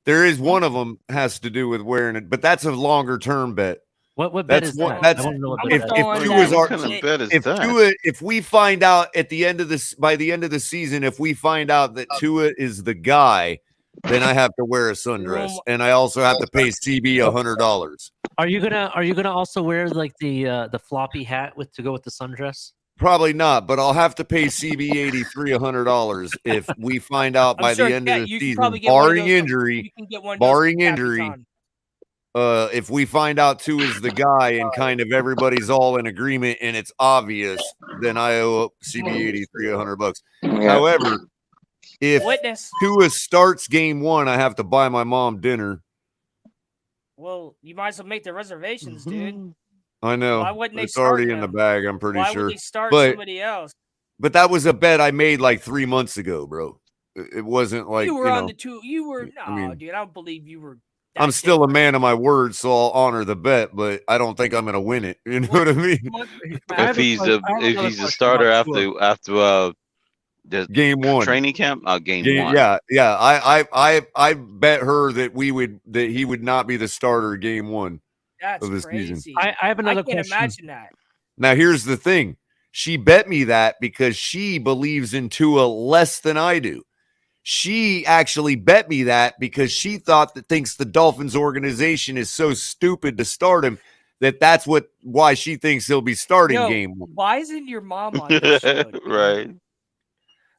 There is one of them has to do with wearing it, but that's a longer term bet. What bet That's is one. that? That's I wanna know what if bet that is. Tua's What kind of bet is if that? Tua, if we find out at the end of this, by the end of the season, if we find out that Tua is the guy, then I have to wear a sundress, and I also have to pay CB $100. Are you gonna also wear like the floppy hat to go with the sundress? Probably not, but I'll have to pay CB83 $100 if we find out by sure, the end yeah, of the you can season, probably get one of barring those from- injury. you can get one of those Barring from injury. Capitan. If we find out Tua is the guy and kind of everybody's all in agreement and it's obvious, then I owe CB83 $100. However, if Witness. Tua starts game 1, I have to buy my mom dinner. Well, you might as well make the reservations, dude. I know Why wouldn't they it's already start in the him? bag. I'm pretty Why sure. would they start but somebody else? but that was a bet I made like 3 months ago, bro. It wasn't like You were you on know, the two. You were no, mean, dude. I don't believe you were. I'm still a man of my word, so I'll honor the bet, but I don't think I'm gonna win it. You know what I mean? If he's a starter after the game 1 training camp, game 1. Yeah. I bet her that he would not be the starter game 1 That's of the crazy. season. I have another I can't question. imagine that. Now here's the thing. She bet me that because she believes in Tua less than I do. She actually bet me that because she thinks the Dolphins organization is so stupid to start him that's why she thinks he'll be starting Yo, game 1. why isn't your mom on this show? Dude? Right.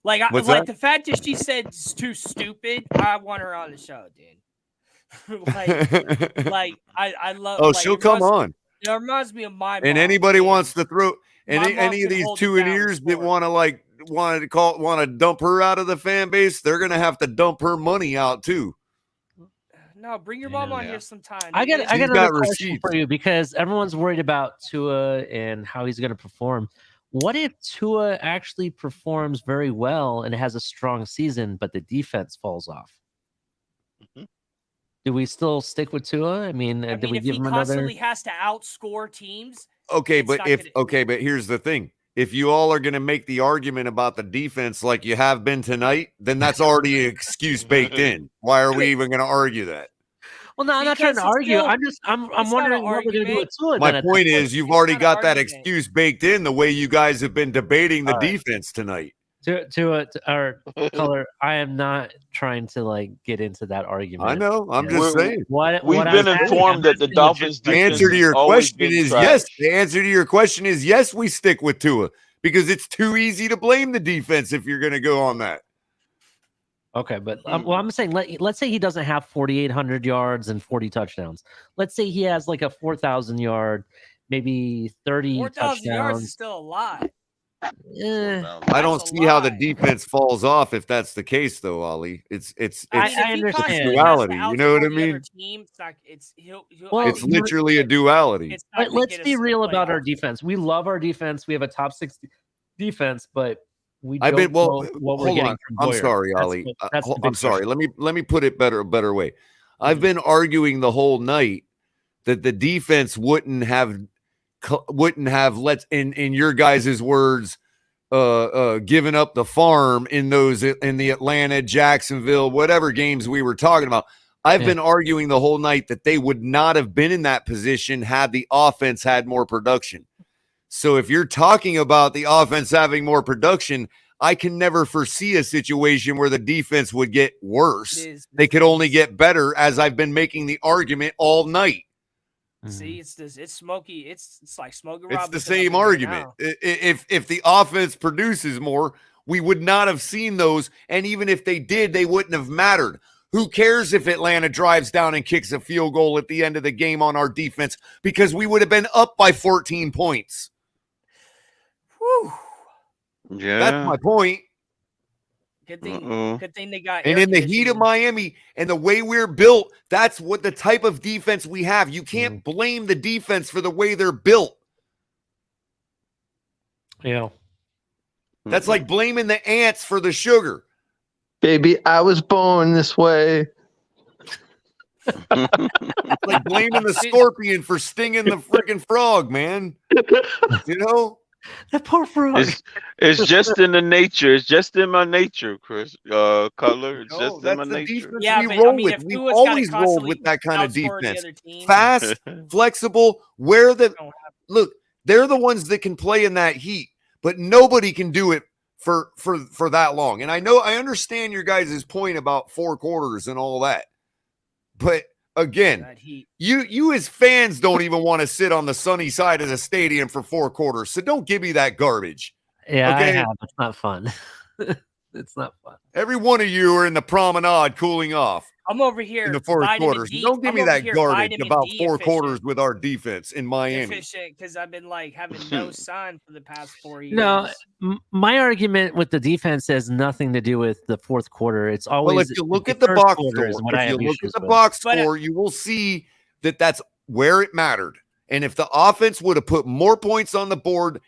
Like, What's like that? the fact that she said it's too stupid. I want her on the show, dude. like I love. Oh, like, she'll it come reminds- on. It reminds me of my And mom. anybody wants to throw My mom any of can these hold it 2 and down ears that want to dump her out of the fan base, they're gonna have to dump her money out too. No, bring your mom on here sometime. I dude. got She's another got question receipts. for you because everyone's worried about Tua and how he's going to perform. What if Tua actually performs very well and has a strong season, but the defense falls off? Do we still stick with Tua? I mean, did we if give he him constantly another? has to outscore teams, Okay, it's but not gonna- but here's the thing. If you all are going to make the argument about the defense like you have been tonight, then that's already an excuse baked in. Why are we even going to argue that? Well, no, I'm not trying Because to it's argue. still- I'm it's not wondering an what we're going to do with argument. Tua. My then at point this is, you've already not got an that argument. excuse baked in the way you guys have been debating the All right. defense tonight. To our color, I am not trying to like get into that argument. I know. I'm Yeah. just saying. We've been informed that the Dolphins The answer to your question is yes. The answer to your question is yes, we stick with Tua because it's too easy to blame the defense if you're going to go on that. Okay, but well, I'm saying let's say he doesn't have 4,800 yards and 40 touchdowns. Let's say he has like a 4,000 yard, maybe 30 4,000 yards is touchdowns. still a lot. I don't see how the defense falls off if that's the case, though, Ali. It's I understand. duality. You know what I mean? It's literally a duality. But let's be real about our defense. We love our defense. We have a top 6 defense, but we don't know what we're hold getting on. from I'm Boyer. sorry, That's Ali. the- that's the I'm big sorry. question. Let me put it a better way. I've been arguing the whole night that the defense wouldn't have let's in your guys' words given up the farm in the Atlanta, Jacksonville, whatever games we were talking about. I've been arguing the whole night that they would not have been in that position had the offense had more production. So if you're talking about the offense having more production, I can never foresee a situation where the defense would get worse. They could only get better, as I've been making the argument all night. See, it's smoky. It's like Smokey It's Robinson. the up same in there argument. now. If the offense produces more, we would not have seen those. And even if they did, they wouldn't have mattered. Who cares if Atlanta drives down and kicks a field goal at the end of the game on our defense? Because we would have been up by 14 points. Whew. Yeah. That's my point. Good thing they got. And air in the heat of conditioning. Miami and the way we're built, that's what the type of defense we have. You can't blame the defense for the way they're built. Yeah. That's like blaming the ants for the sugar. Baby, I was born this way. It's like blaming the scorpion for stinging the freaking frog, man. You know? That poor frog. It's just in the nature. It's just in my nature, Chris. Color. It's just in my nature. Yeah, we but, roll I mean, with. if We've Tua's gotta always rolled constantly with that kind of outscore the defense. other team. Fast, flexible. Where the look, they're the ones that can play in that heat, but nobody can do it for that long. And I understand your guys' point about 4 quarters and all that, but again, you as fans don't even want to sit on the sunny side of the stadium for 4 quarters. So don't give me that garbage. Yeah, okay? I have. It's not fun. It's not fun. Every one of you are in the promenade cooling off I'm over here in the 4th vitamin quarters. D- Don't give I'm me over that here garbage vitamin about D 4 efficient. quarters with our defense in Miami. Efficient because I've been like having no sun for the past 4 years. No, my argument with the defense has nothing to do with the 4th quarter. It's always Well, if you look at the first box quarter score, is what I if have you look at issues the with. box score, you will see that that's where it mattered. And if the offense would have put more points on the board,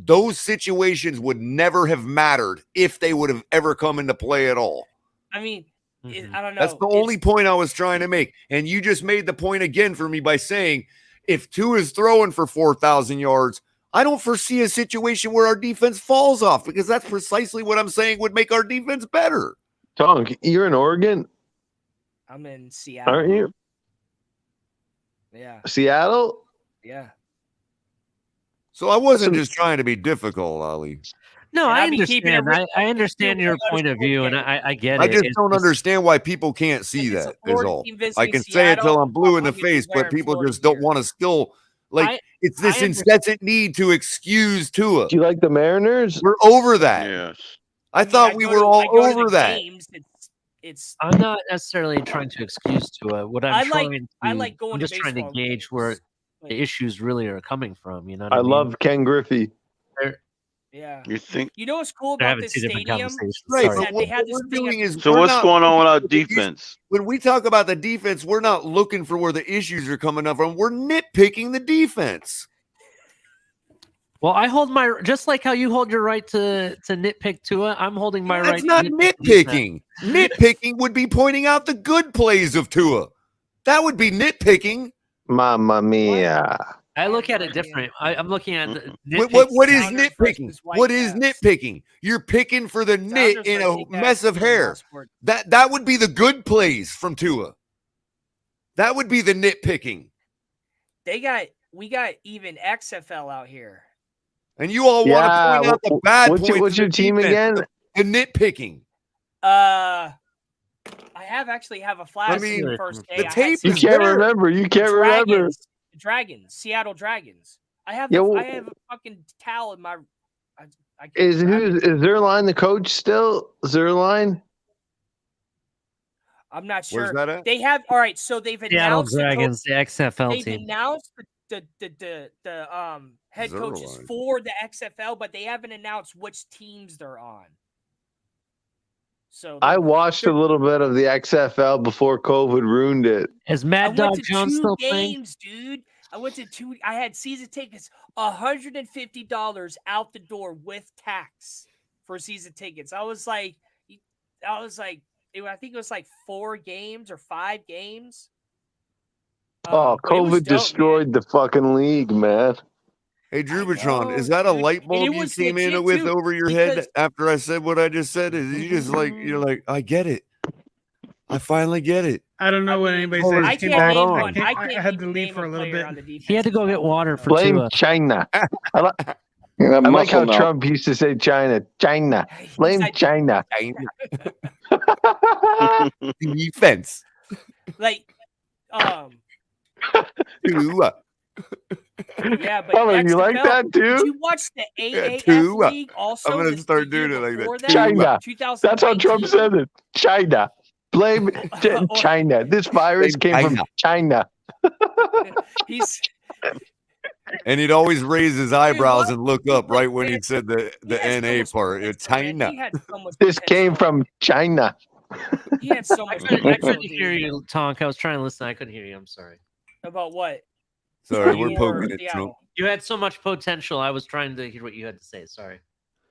those situations would never have mattered if they would have ever come into play at all. I mean, I don't know. That's the only point I was trying to make. And you just made the point again for me by saying if Tua is throwing for 4,000 yards, I don't foresee a situation where our defense falls off because that's precisely what I'm saying would make our defense better. Tonk, you're in Oregon, I'm in Seattle. aren't you? Yeah. Seattle? Yeah. So I wasn't just trying to be difficult, Ali. No, And I I'll be keeping it understand. real. I understand your point of view, and I get it. I just It's don't understand why people can't see that. Is all. team I visiting can say it till Seattle, I'm blue in the I'll be face, but wearing people Florida just don't want to still like. It's this I understand. incessant need to excuse Tua. Do you like the Mariners? We're over that. Yes. I thought we were all over that. It's I'm not necessarily trying to excuse Tua. What I'm I like going I'm to just trying to baseball gauge where the issues really are coming from. You know what I I mean? love Ken Griffey. Yeah. You think? You know what's cool They're about having this two different stadium? conversations. Right, Sorry. but That what they had this we're thing doing is So we're what's not going on with our looking for the issues. defense? When we talk about the defense, we're not looking for where the issues are coming up from. We're nitpicking the defense. Well, I hold my just like how you hold your right to nitpick Tua. I'm holding my right. That's not to nitpick defense. nitpicking. Nitpicking would be pointing out the good plays of Tua. That would be nitpicking. Mamma mia. I look at it different. I'm looking at the What is Sounders nitpicking? versus White What is Caps. nitpicking? You're picking for the nit Sounders in versus a White mess Caps of in hair. all sports. That would be the good plays from Tua. That would be the nitpicking. We got even XFL out here. And you all want Yeah, to point out the bad what's points. your- what's of your the team defense, again? The nitpicking. I actually have a flash I mean, from the first day. the I had tape You is can't there. remember. You can't remember. Dragons, Seattle Dragons. I have Yeah, I have a fucking towel in my. I can Is grab it. Zerline the coach still? Zerline? I'm not Where's sure. that at? They have all right. So they've Seattle announced Dragons, the XFL they've team. announced the head coaches Zerline. for the XFL, but they haven't announced which teams they're on. So I watched a little bit of the XFL before COVID ruined it. Is I Mad went Dog to Jones 2 still playing? games, dude. I went to 2. I had season tickets, $150 out the door with tax for season tickets. I think it was like 4 games or 5 games. Oh, But it was COVID dope, destroyed the fucking league, man. Hey, Drubitron, know, is that a dude. light And bulb it you was came in legit, with too, over your head because- after I said what I just said? Is you just like you're like, I get it. I finally get it. I don't know what anybody Hold said. on, I Just came can't back. name on. one. I can't had to even leave name for a little player bit. on the defense. He had to go get water for Blame Tua. China. I That like how muscle melt. Trump used to say China. China. Blame like- China. Defense. Like, Tua. yeah, but Colin, you like XFL, that Did too? you watch the AAF Tua. league also? I'm gonna the start year doing it like before that. China. 2019? That's how Trump said it. China. Blame China. This virus Blame came from China. He's And he'd always raise his eyebrows and look up right when he said the NA part. It's China. He had so much This came from China. He had so much I couldn't potential, hear you, Tonk. I was trying to listen. I couldn't hear you. I'm sorry. About what? Sorry, we're Or poking at Trump. Seattle. You had so much potential. I was trying to hear what you had to say. Sorry.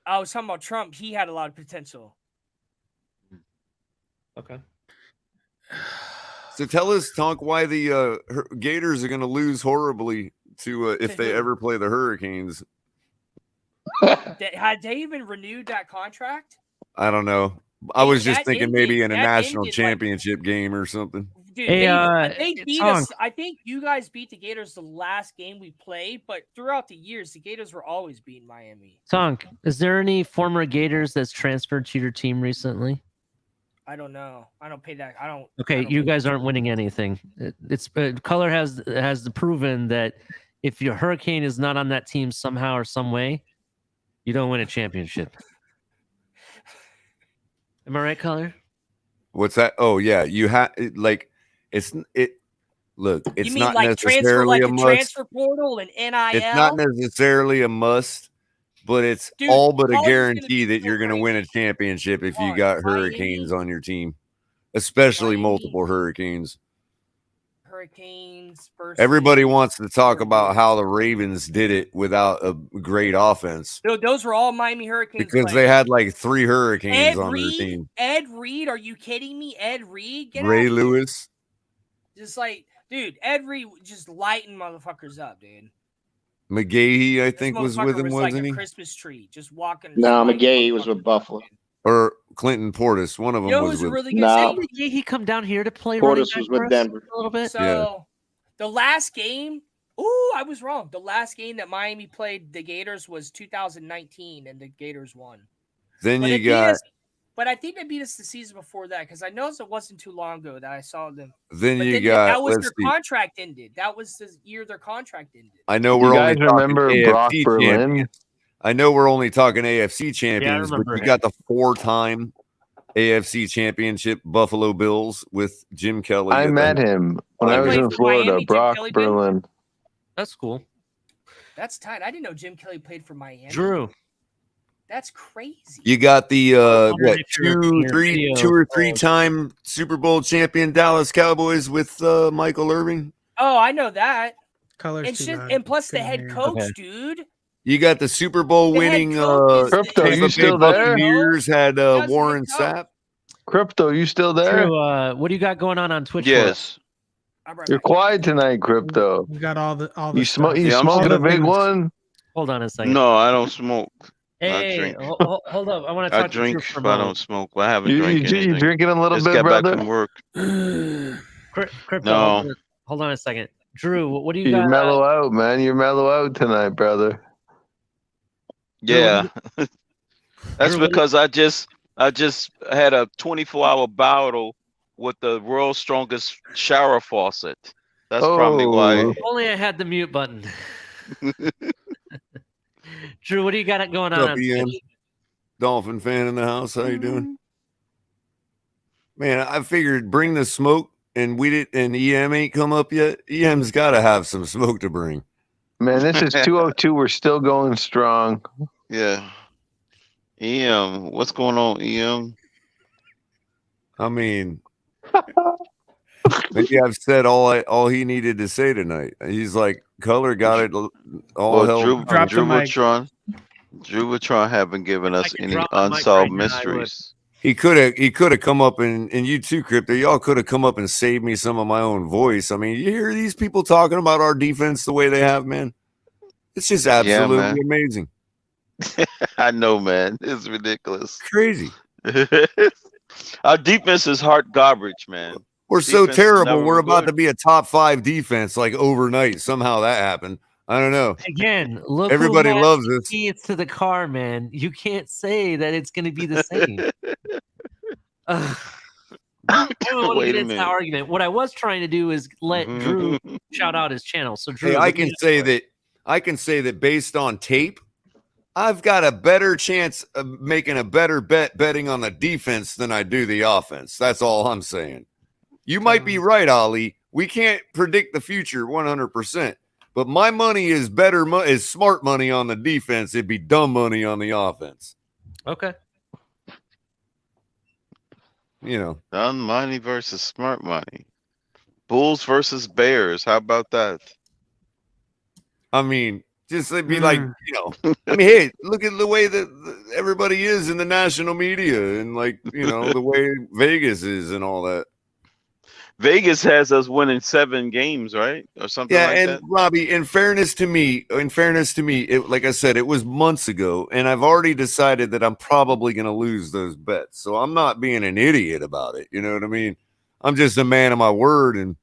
I was talking about Trump. He had a lot of potential. Okay. So tell us, Tonk, why the Gators are going to lose horribly to if they ever play the Hurricanes. Had they even renewed that contract? I don't know. I was just That thinking maybe in a that national ended, championship game or something. Dude, Hey, they beat Tonk. us. I think you guys beat the Gators the last game we played, but throughout the years, the Gators were always beating Miami. Tonk, is there any former Gators that's transferred to your team recently? I don't know. I don't pay that. I don't. Okay, you guys aren't winning anything. It's Color has proven that if your Hurricane is not on that team somehow or some way, you don't win a championship. Am I right, Color? What's that? Oh yeah, you have like it's it. Look, it's You mean not like transfer, necessarily like a the must. transfer portal and NIL? It's not necessarily a must, but it's Dude, all but a Color's gonna guarantee that you're going to win a championship if you got Hurricanes on your team, especially multiple Hurricanes. Hurricanes versus Everybody wants to talk about how the Ravens did it without a great offense Those were all Miami Hurricanes because players. they had like 3 Hurricanes Ed on their Reed. team. Ed Reed, are you kidding me? Ed Reed, get Ray out of here. Lewis. Just like, dude, Ed Reed just lighting motherfuckers up, dude. McGahee, I This think, was with motherfucker him, was like wasn't a he? Christmas tree, just walking. No, McGahee was with Buffalo. Or Clinton Portis. One of them You know was who's with. really good? No. Say- He come down here to play running Portis back was for with us Denver. a little bit. So the last game, ooh, I was wrong. The last game that Miami played the Gators was 2019, and the Gators won. Then But you it beat got. us- But I think they beat us the season before that because I noticed it wasn't too long ago that I saw them. Then But you then got. that was Let's their see. contract ended. That was the year their contract ended. I know You we're guys only talking remember Brock AFC Berlin? champions. I know we're only talking AFC champions, but remember you him. got the 4-time AFC championship Buffalo Bills with Jim Kelly. I met him when He I was played in for Florida. Miami, Jim Brock Kelly did? Berlin. That's cool. That's tight. I didn't know Jim Kelly played for Miami. Drew. That's crazy. You got the wondering if you're 2 or 3-time Super Bowl champion Dallas Cowboys with Michael Irving. Oh, I know that. Colors And, too shit, loud. and plus the Couldn't head hear you. coach, Okay. dude. You got the Super Bowl The head winning coach is Crypto, Tampa you Bay still there? Buccaneers had That's the Warren head coach. Sapp. Crypto, you still there? Drew, what do you got going on Twitch? for us? Yes. I'll be right You're back. quiet tonight, Crypto. You got all the You stuff. You Yeah, I'm smoking still- a big things. one? Hold on a second. No, I don't smoke. Hey, drink. hold up. I want to I talk to Drew drink, for a but I moment. don't smoke. I haven't You drank anything. drinking a little Just bit, got brother? back from work. Crypto, No. hold on a second. Drew, what do you You got? mellow out, man. You're mellow out tonight, brother. Yeah. That's Drew, what do because I just had a 24-hour battle with the world's strongest shower faucet. That's probably why. Oh. If only I had the mute button. Drew, what do you got going What's on? up, Ian? Dolphin fan in the house. How you doing? Man, I figured bring the smoke, and and EM ain't come up yet. EM's got to have some smoke to bring. Man, this is 202. We're still going strong. Yeah. EM, what's going on, EM? I mean, maybe I've said all he needed to say tonight. He's like, Color got it all Well, hell. Drew Watron haven't given us any drop the mic unsolved right now, I would. mysteries. He could have come up and you too, Crypto. Y'all could have come up and saved me some of my own voice. I mean, you hear these people talking about our defense the way they have, man. It's just absolutely man. amazing. I know, man. It's ridiculous. Crazy. Our defense is hot garbage, man. We're so Defense is terrible. never We're about good. to be a top 5 defense like overnight. Somehow that happened. I don't know. Again, look. Everybody who has loves us. keys to the car, man. You can't say that it's going to be the same. I don't want to Wait get a into minute. that argument. What I was trying to do is let Drew shout out his channel. So Drew, Hey, what I do you can got say for us? that based on tape, I've got a better chance of making a better betting on the defense than I do the offense. That's all I'm saying. You might be right, Ali. We can't predict the future 100%, But my money is is smart money on the defense. It'd be dumb money on the offense. Okay. Dumb money versus smart money. Bulls versus Bears. How about that? I mean, just it'd be like, I mean, hey, look at the way that everybody is in the national media and like, the way Vegas is and all that. Vegas has us winning 7 games, right? Or something like and that. Robbie, in fairness to me, like I said, it was months ago, and I've already decided that I'm probably going to lose those bets. So I'm not being an idiot about it. You know what I mean? I'm just a man of my word, and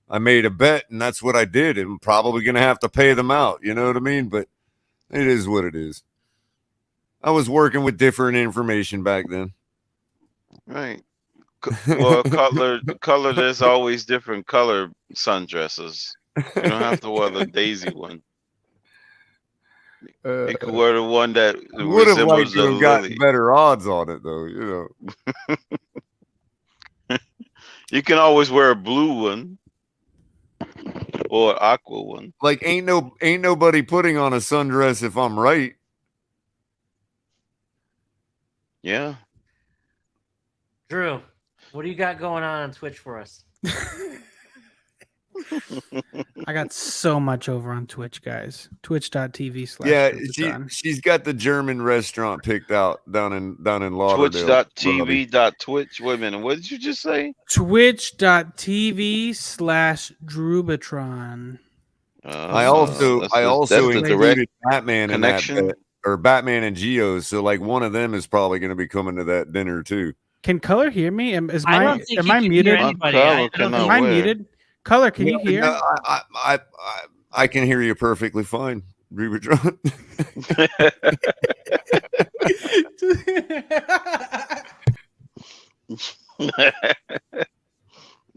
I made a bet, and that's what I did. And I'm probably going to have to pay them out. You know what I mean? But it is what it is. I was working with different information back then. Right. Well, color. There's always different color sundresses. You don't have to wear the daisy one. You could wear the one that Would have liked resembles to a have gotten lily. better odds on it, though. You can always wear a blue one or an aqua one. Like ain't nobody putting on a sundress if I'm right. Yeah. Drew, what do you got going on Twitch for us? I got so much over on Twitch, guys. Twitch.tv/. Yeah, she's got the German restaurant picked out down in Lauderdale. Twitch.tv.twitch. Wait a minute, what did you just say? Twitch.tv/Drubatron. I also included Batman in that connection. bet, or Batman and Geos. So like one of them is probably going to be coming to that dinner too. Can Color hear me? Am I I don't think he can hear muted? anybody. I don't Am I muted? Color, can you hear? No, I can hear you perfectly fine, Rubitron.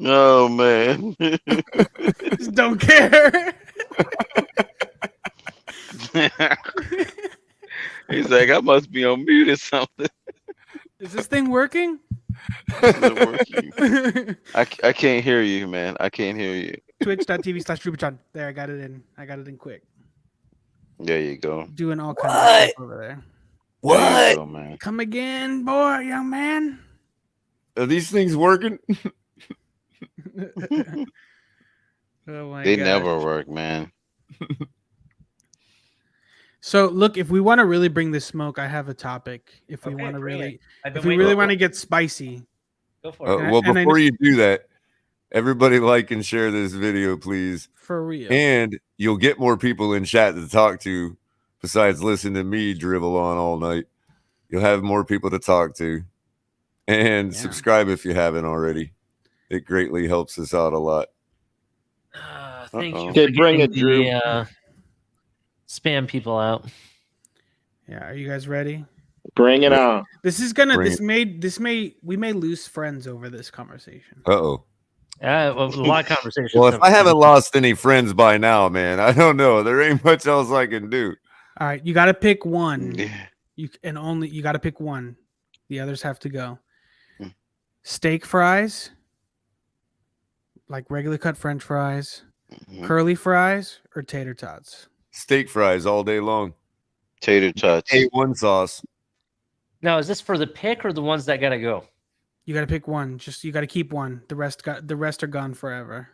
Oh man. Just don't care. He's like, I must be on mute or something. Is this thing working? I can't hear you, man. I can't hear you. Twitch.tv/Rubicon. There, I got it in. I got it in quick. There you go. Doing all kinds of stuff over there. There you go, man. Come again, boy, young man. Are these things working? Oh my They gosh. never work, man. So look, if we want to really bring the smoke, I have a topic. If we want to really, if we really want to get spicy, go for it. Well, before you do that, everybody like and share this video, please. For real. And you'll get more people in chat to talk to besides listen to me drivel on all night. You'll have more people to talk to. And subscribe if you haven't already. It greatly helps us out a lot. Thank you. Okay, for bring it, getting Drew. the, spam people out. Yeah, are you guys ready? Bring it on. This is gonna. Bring We may lose friends over this conversation. Uh-oh. A lot of conversations. Well, if I haven't lost any friends by now, man, I don't know. There ain't much else I can do. All right, you got to pick one. You got to pick one. The others have to go. Steak fries, like regular cut French fries, curly fries, or tater tots. Steak fries all day long. Tater tots. A1 sauce. Now, is this for the pick or the ones that gotta go? You got to pick one. Just you got to keep one. The rest are gone forever.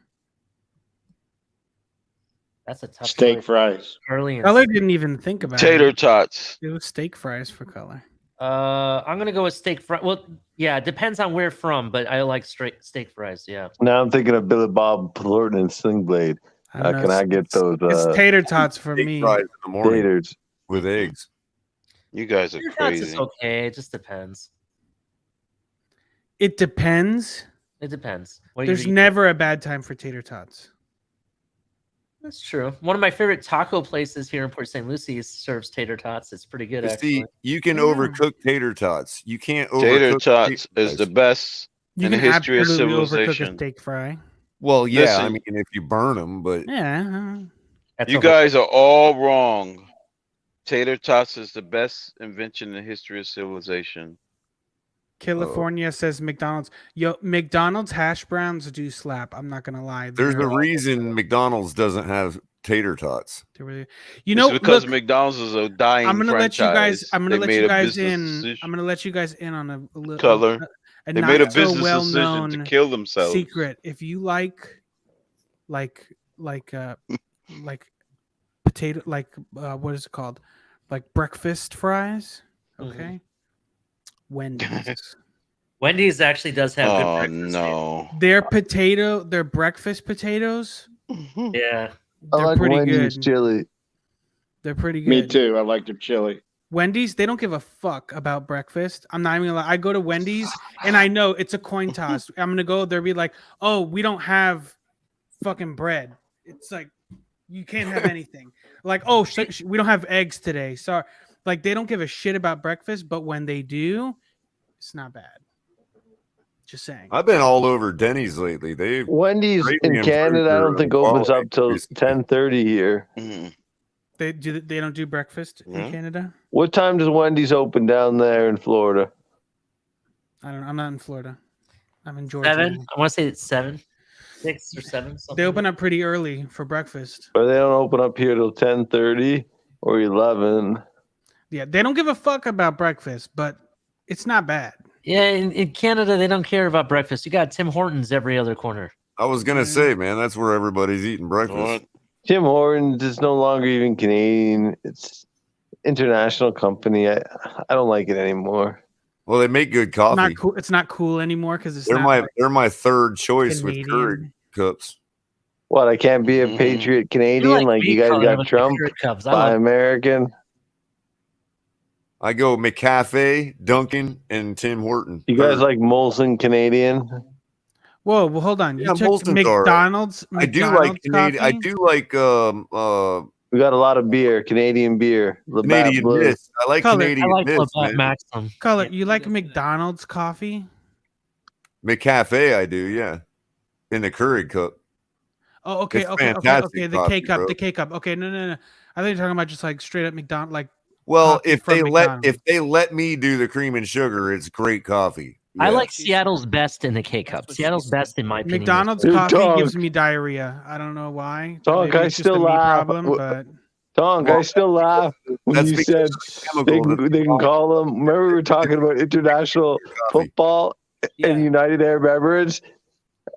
That's a tough Steak choice. fries. Early and Color didn't even think about Tater it. tots. It was steak fries for Color. I'm gonna go with steak fries. Well, yeah, it depends on where from, but I like straight steak fries. Yeah. Now I'm thinking of Billy Bob Thornton and Sling Blade. I How know, can I get those? It's tater tots for Steak me. fries in the morning Taters. with eggs. You guys are Tater tots is crazy. okay. It just depends. It depends. It depends. What There's you eat. never a bad time for tater tots. That's true. One of my favorite taco places here in Port St. Lucie serves tater tots. It's pretty good, You actually. see, you can overcook tater tots. You can't overcook Tater tater tots is the fries. best You in the can history of absolutely overcook a civilization. steak fry. Well, yeah, I Listen. mean, if you burn them, but Yeah. That's You a whole- guys are all wrong. Tater tots is the best invention in the history of civilization. California says McDonald's. Yo, McDonald's hash browns do slap. I'm not gonna lie. there's They're a reason McDonald's doesn't have tater tots. You It's know, because look, McDonald's is a dying I'm gonna let you guys. franchise. I'm gonna They let made you a guys business in. decision. I'm gonna let you guys in on a little Color. a They made a not so business well decision to known kill themselves. secret. If you like potato, what is it called? Like breakfast fries. Okay. Wendy's. Wendy's actually does have good Oh breakfast. no! Their breakfast potatoes. Yeah. I They're like pretty Wendy's good. chili. They're pretty good. Me too. I like their chili. Wendy's, they don't give a fuck about breakfast. I'm not even gonna lie. I go to Wendy's and I know it's a coin toss. I'm gonna go, they'll be like, oh, we don't have fucking bread. It's like you can't have anything. Like, oh, we don't have eggs today. Sorry. Like they don't give a shit about breakfast, but when they do, it's not bad. Just saying. I've been all over Denny's lately. Wendy's in Canada, I don't think opens up till 10:30 here. They don't do breakfast in Canada? What time does Wendy's open down there in Florida? I'm not in Florida. I'm in Georgia. 7. I want to say it's 7, 6 or 7. They Something. open up pretty early for breakfast. But they don't open up here till 10:30 or 11. Yeah, they don't give a fuck about breakfast, but it's not bad. Yeah, in Canada they don't care about breakfast. You got Tim Hortons every other corner. I was gonna say, man, that's where everybody's eating breakfast. Tim Hortons is no longer even Canadian. It's international company. I don't like it anymore. Well, they make good coffee. Not cool. It's not cool anymore because it's They're not they're my third choice with Canadian. Keurig cups. What, I can't be a patriot Canadian like you guys got Trump? Buy American. I go McCafe, Dunkin', and Tim Horton. You guys like Molson Canadian? Whoa, well, hold on. Yeah, You took Molson's all right. McDonald's. I do like Canadian. I coffee? do like We got a lot of beer, Canadian beer. Labatt Canadian Blue. Mist. I like Color. Canadian I like Mist, Labatt man. Maxim. Color, you like McDonald's coffee? McCafe, I do, yeah. In the Keurig cup. Oh, okay, It's okay. fantastic The coffee, K cup, bro. the K cup. Okay, no. I think you're talking about just like straight up McDonald's, like. Well, coffee if from they McDonald's. let me do the cream and sugar, it's great coffee. I Yeah. like Seattle's best in the K cup. Seattle's best in my opinion. McDonald's Dude, coffee dog. gives me diarrhea. I don't know why. Tonk, Maybe I it's just a still me laugh. problem, but Tonk, I still laugh when That's you because said they can call them. Remember we were talking about international football and United Arab Emirates.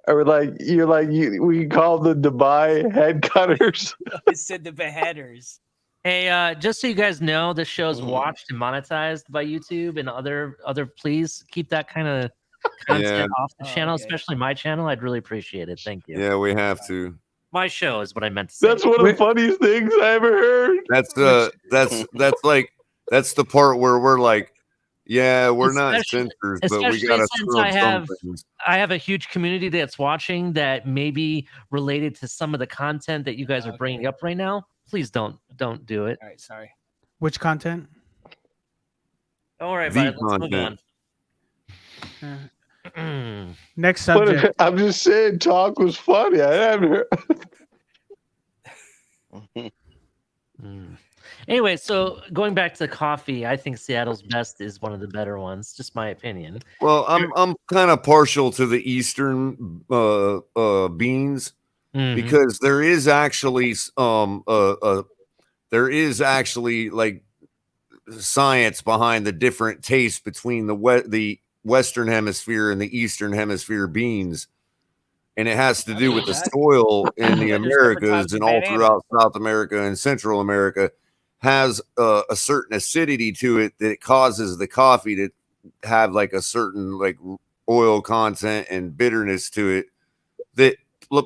Or we can call them Dubai head cutters. It said the beheaders. Hey, just so you guys know, this show's watched and monetized by YouTube and other. Please keep that kind of content Yeah. off the channel, especially my channel. I'd really appreciate it. Thank you. Yeah, we have to. My show is what I meant to say. That's one of the funniest things I ever heard. That's the part where we're like, yeah, we're not censors, but we Especially gotta since screw I up have some things. I have a huge community that's watching that may be related to some of the content that you guys are bringing up right now. Please don't do it. All right, sorry. which content? Don't worry The about it. Let's move Uh, on. Next But subject. I'm just saying, talk was funny. I haven't heard. Anyway, so going back to coffee, I think Seattle's best is one of the better ones. Just my opinion. Well, I'm kind of partial to the Eastern beans because there is actually like science behind the different tastes between the Western Hemisphere and the Eastern Hemisphere beans. And it has to do with the soil in the Americas and all throughout South America and Central America has a certain acidity to it that causes the coffee to have like a certain like oil content and bitterness to it that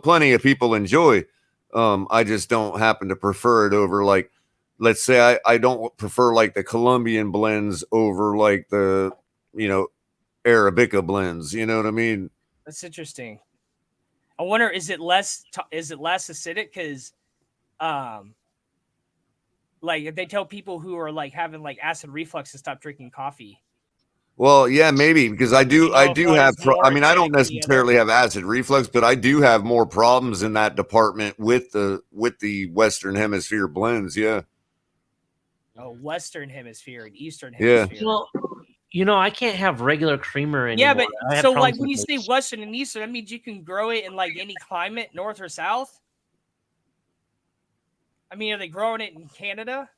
plenty of people enjoy. I just don't happen to prefer it over, like, let's say I don't prefer like the Colombian blends over like the, Arabica blends. You know what I mean? That's interesting. I wonder, is it less acidic? Because, like, if they tell people who are like having like acid reflux to stop drinking coffee. Well, yeah, maybe because I do have. I mean, I don't necessarily have acid reflux, but I do have more problems in that department with the Western Hemisphere blends. Yeah. Oh, Western Hemisphere and Eastern Yeah. Hemisphere. Well, I can't have regular creamer anymore. Yeah, but I have so like problems when you with say those. Western and Eastern, that means you can grow it in like any climate, north or south. I mean, are they growing it in Canada?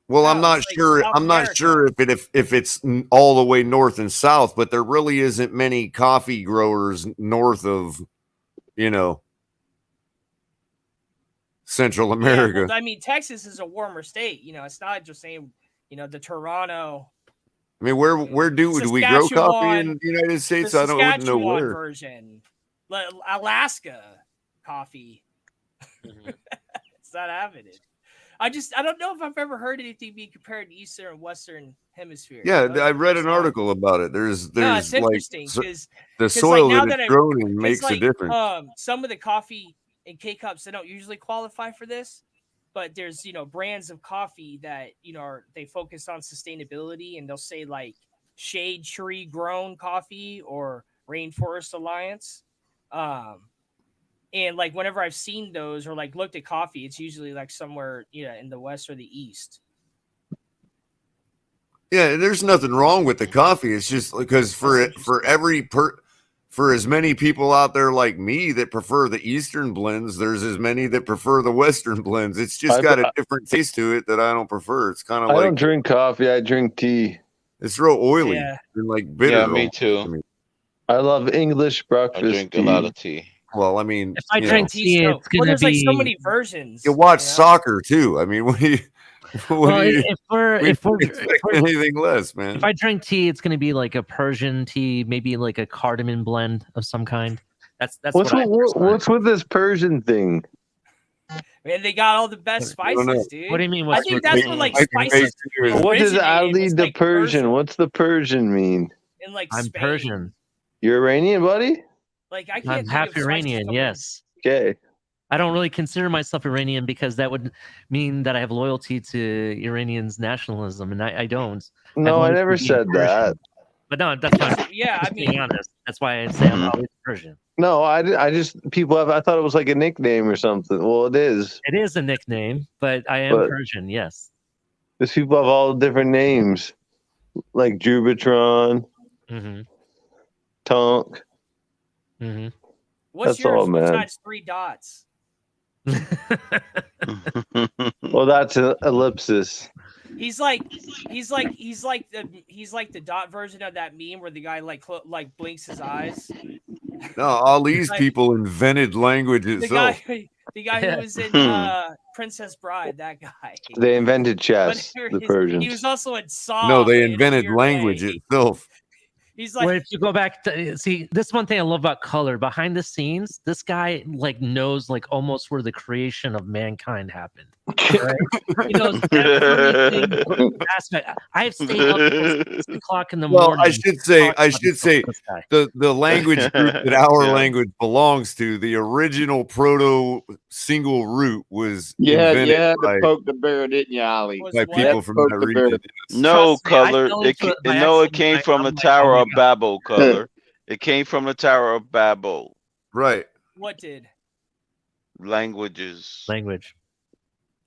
Well, I'm No, not it's like sure. South I'm not America. sure if it's all the way north and south, but there really isn't many coffee growers north of, Central Yeah, America. well, I mean, Texas is a warmer state. It's not just saying, the Toronto, I mean, where do we grow coffee in the United the States? I wouldn't know Saskatchewan where. version, Alaska coffee. It's not having it. I don't know if I've ever heard anything being compared to Eastern and Western Hemisphere. Yeah, That was I the read first an time. article about it. There's No, it's like interesting because the soil now that that it's grown in 'cause, makes a difference. some of the coffee in K cups, they don't usually qualify for this, but there's brands of coffee that they focus on sustainability, and they'll say like shade tree grown coffee or Rainforest Alliance. And like whenever I've seen those or like looked at coffee, it's usually like somewhere in the west or the east. Yeah, there's nothing wrong with the coffee. It's just because for as many people out there like me that prefer the Eastern blends, there's as many that prefer the Western blends. It's just got a different taste to it that I don't prefer. It's kind of I like don't drink coffee. I drink tea. it's real oily Yeah. and like bitter. Yeah, me almost. too. I mean, I love English I breakfast drink tea. a lot of tea. well, I mean, If I drink tea, it's Well, gonna there's like so be. many versions. you watch soccer too. I mean, what do you? Well, if we're we if we're, don't expect anything less, man. if I drink tea, it's gonna be like a Persian tea, maybe like a cardamom blend of some kind. That's What's what what's with this Persian thing? Man, they got all the best I don't know. spices, dude. What do you mean? I think that's where like spices What does originated Ali was, the like, Persian? What's the Persian mean? in like I'm Spain. Persian. You're Iranian, buddy? Like I can't I'm think half of spices Iranian. coming- Yes. Okay. I don't really consider myself Iranian because that would mean that I have loyalty to Iranian's nationalism, and I don't. No, I I've never always been said Persian. that. But no, that's fine. Yeah, I Just being mean, honest. That's why I say I'm always Persian. No, I just people have. I thought it was like a nickname or something. Well, it is. It is a nickname, but I am But- Persian. Yes. Because people have all different names, like Jubatron, Mm-hmm. Tonk. Mm-hmm. what's That's all, yours man. besides 3 dots? Well, that's an ellipsis. He's like the dot version of that meme where the guy like blinks his eyes. No, all these Like- people invented language The itself. the guy who was in Princess Bride, that guy. They invented chess, Whatever the his- Persians. He was also in Saw. No, they but in a invented weird language way. itself. He's like, Where if you go back to see this one thing I love about Color behind the scenes, this guy like knows like almost where the creation of mankind happened. Right? He knows every single aspect. I have stayed up till 6 o'clock in the Well, morning. I should say, talking about this guy. the language group that our Yeah. language belongs to, the original proto single root was Yeah, invented you had by, to poke the bear, didn't you, Ali? Was by what? people from Poke that the bear. region. No, Trust me, I Color. fell It into it by no, it accident. came from the I'm like, Tower oh my of God. Babel. Color. It came from the Tower of Babel. Right. what did? Languages. Language.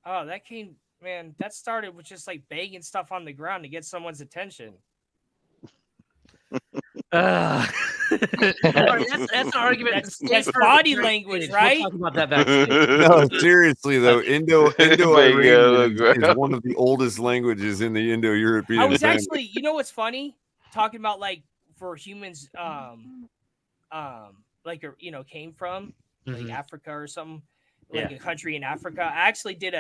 Oh, that came, man. That started with just like banging stuff on the ground to get someone's attention. That's an argument. That's body language, right? We'll talk about that backstage. No, seriously though, Indo-Iranian Bang, is one of the oldest languages in the Indo-European. I was family. actually, you know what's funny? Talking about like for humans, like came from like Mhm. Africa or something, Yeah. like a country in Africa. I actually did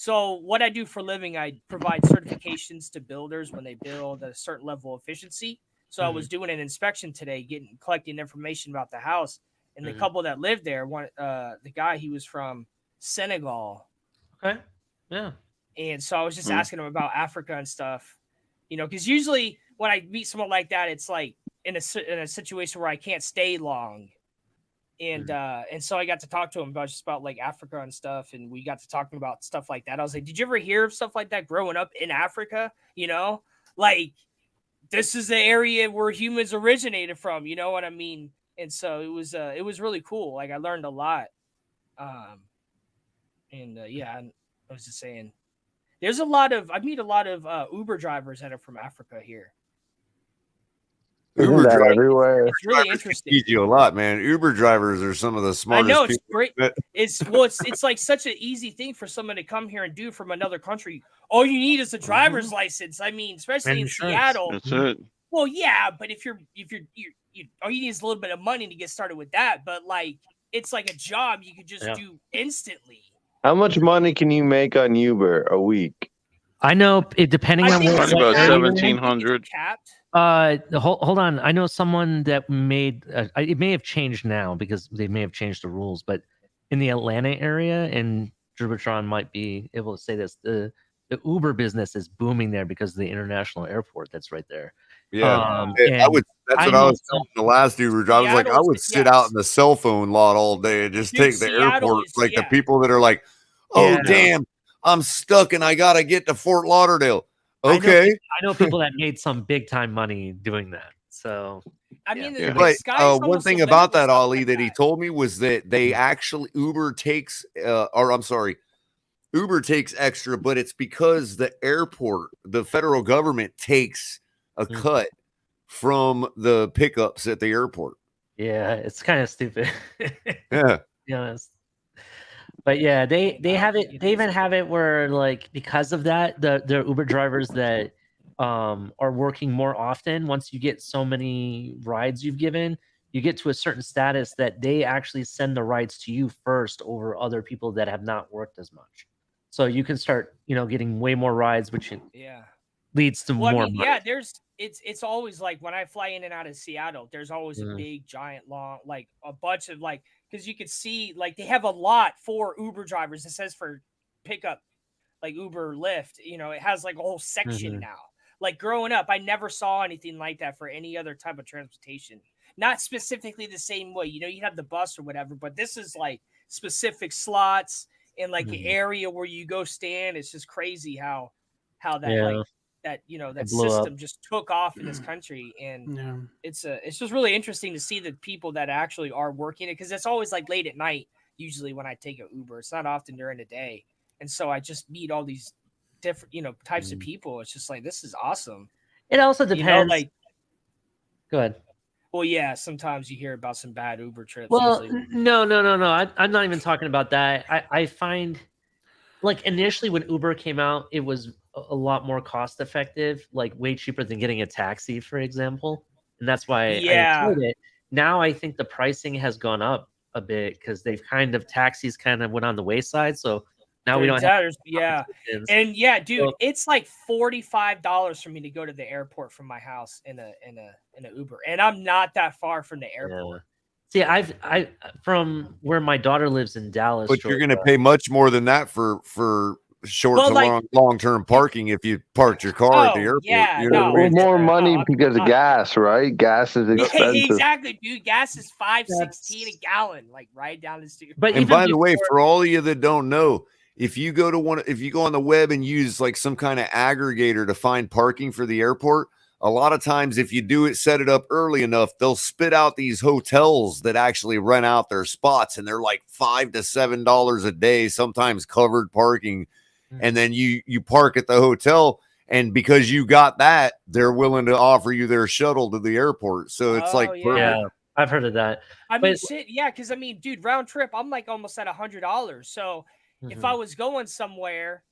So what I do for a living, I provide certifications to builders when they build at a certain level of efficiency. So I was doing an inspection today, collecting information about the house, and the Mhm. couple that lived there. The guy, he was from Senegal. Okay. Yeah. And so I was just asking him about Africa and stuff, because usually when I meet someone like that, it's like in a situation where I can't stay long. And so I got to talk to him about like Africa and stuff. And we got to talking about stuff like that. I was like, did you ever hear of stuff like that growing up in Africa? Like this is the area where humans originated from, you know what I mean? And so it was really cool. Like I learned a lot. Yeah, I was just saying, I meet a lot of Uber drivers that are from Africa here. Isn't that drivers, everywhere? It's really interesting. teach you a lot, man. Uber drivers are some of the I smartest know it's people. great. It's like such an easy thing for someone to come here and do from another country. All you need is a driver's license. I mean, especially in Insurance. Seattle. That's it. Well, yeah, but if you're all you need is a little bit of money to get started with that. But like, it's like a job you could just do instantly. How much money can you make on Uber a week? I know it depending I on think what it's About capped. 1,700. Capped. hold on. I know someone that made it may have changed now because they may have changed the rules, but in the Atlanta area, and Jurbitron might be able to say this, the Uber business is booming there because of the international airport that's right there. Yeah, And I would. That's what I was know telling the last Uber driver. I was like, I would sit out in the cell phone lot all day and just Dude, take the Seattle airport. is- Like the yeah. people that are like, oh Yeah. damn, I'm stuck and I gotta get to Fort Lauderdale. I know Okay, peop- I know people that made some big time money doing that. So I mean, Yeah. the but sky's one almost thing the limit about with that, stuff Ollie, like that he told me was that they actually Uber takes, or I'm sorry, Uber takes extra, but it's because the airport, the federal government takes a cut from the pickups at the airport. yeah, it's kind of stupid. Yeah. To be honest. But yeah, they have it. They even have it where like because of that, the Uber drivers that are working more often. Once you get so many rides you've given, you get to a certain status that they actually send the rides to you first over other people that have not worked as much. So you can start, getting way more rides, which Yeah. leads to Well, more I mean, money. yeah, it's always like when I fly in and out of Seattle, there's always a Mhm. big, giant, long, like a bunch of like, because you could see like they have a lot for Uber drivers. It says for pickup, like Uber, Lyft. It has like a whole section Mhm. now. Like growing up, I never saw anything like that for any other type of transportation. Not specifically the same way. You have the bus or whatever, but this is like specific slots in like an Mhm. area where you go stand. It's just crazy how that Yeah. like that It that blew up. system just took off in this country, and Yeah. it's just really interesting to see the people that actually are working it, because it's always like late at night usually when I take an Uber. It's not often during the day, and so I just meet all these different types of people. It's just like, this is awesome. It also depends. Like, Go ahead. well, yeah, sometimes you hear about some bad Uber trips. Well, usually. no. I'm not even talking about that. I find, like, initially when Uber came out, it was a lot more cost effective, like way cheaper than getting a taxi, for example. And that's why Yeah. I enjoyed it. Now I think the pricing has gone up a bit because taxis kind of went on the wayside. So now we don't have Yeah. competitions. And yeah, dude, So- it's like $45 for me to go to the airport from my house in a Uber, and I'm not that far from the airport. See, I from where my daughter lives in Dallas, But you're going to Georgia. pay much more than that for short Well, to like- long term parking if you parked your car at the Oh, airport. yeah, you know what I Well, mean? more money because of gas, right? Gas is expensive. Exactly, dude. Gas is $5.16 a gallon, like right down the street. But And by the way, for all of you that don't know, if you go on the web and use like some kind of aggregator to find parking for the airport, a lot of times if you set it up early enough, they'll spit out these hotels that actually rent out their spots, and they're like $5 to $7 a day, sometimes covered parking. And then you park at the hotel, and because you got that, they're willing to offer you their shuttle to the airport. So it's like perfect. Yeah, I've heard of that. I mean, But- shit, yeah, because I mean, dude, round trip, I'm like almost at $100. So if Mhm. I was going somewhere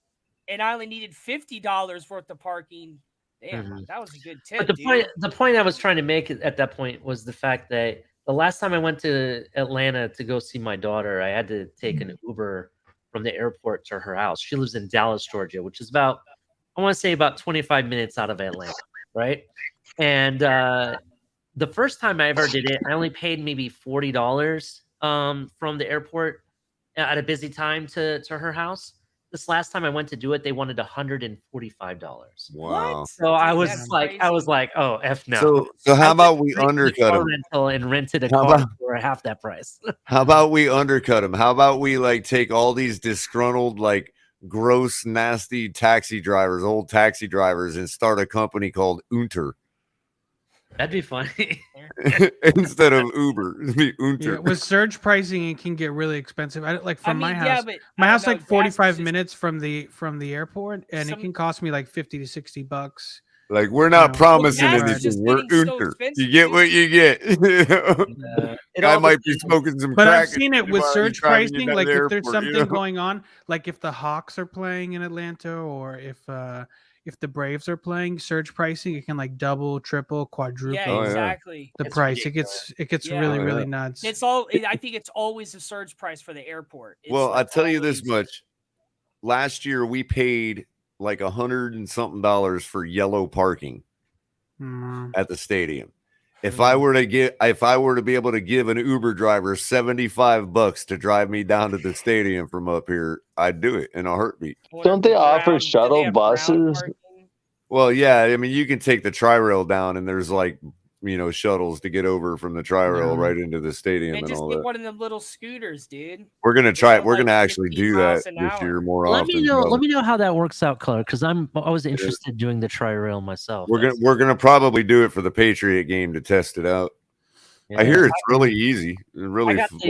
and I only needed $50 worth of parking, damn, Mhm. that was a good tip. But the dude. point I was trying to make at that point was the fact that the last time I went to Atlanta to go see my daughter, I had to take an Uber from the airport to her house. She lives in Dallas, Georgia, which is about 25 minutes out of Atlanta, right? And the first time I ever did it, I only paid maybe $40 from the airport at a busy time to her house. This last time I went to do it, they wanted $145. Wow. So I Dude, was that's like, oh, F no. So how I about went we straight to the undercut car 'em? rental and rented a How car about- for half that price. How about we undercut them? How about we like take all these disgruntled, like gross, nasty taxi drivers, old taxi drivers, and start a company called Unter That'd be funny. instead of Uber? It'd be Unter. Yeah, with surge pricing, it can get really expensive. Like from my mean, house, yeah, but my I house don't know, like gas is 45 just- minutes from the airport, and it Some- can cost me like $50 to $60 Like we're not promising gas is anything. just We're getting so unter. expensive, You get what you get. It Guy all might be depends. smoking some But crack. I've seen it with while he's surge driving you pricing. down Like the if there's airport, something you know? going on, like if the Hawks are playing in Atlanta, or if the Braves are playing, surge pricing, it can like double, triple, quadruple. Yeah, exactly. The It's price. ridiculous. It gets Yeah. really, Oh, really yeah. nuts. It's all. I think it's always a surge price for the airport. It's Well, I like tell you this always- much. Last year we paid like $100 and something for yellow parking at the stadium. If I were to be able to give an Uber driver $75 to drive me down to the stadium from up here, I'd do it in a heartbeat. Don't they offer shuttle buses? Well, yeah, I mean, you can take the tri-rail down, and there's like, shuttles to get over from the tri-rail Yeah. right into the stadium And and just all get that. one of them little scooters, dude. We're gonna try it. We're gonna like actually 15 do miles that an this hour. year more Let often. me know. brother. Let me know how that works out, Claire, because I'm always interested in doing the tri-rail myself. We're gonna probably do it for the Patriot game to test it out. I hear it's really easy. Really, I got the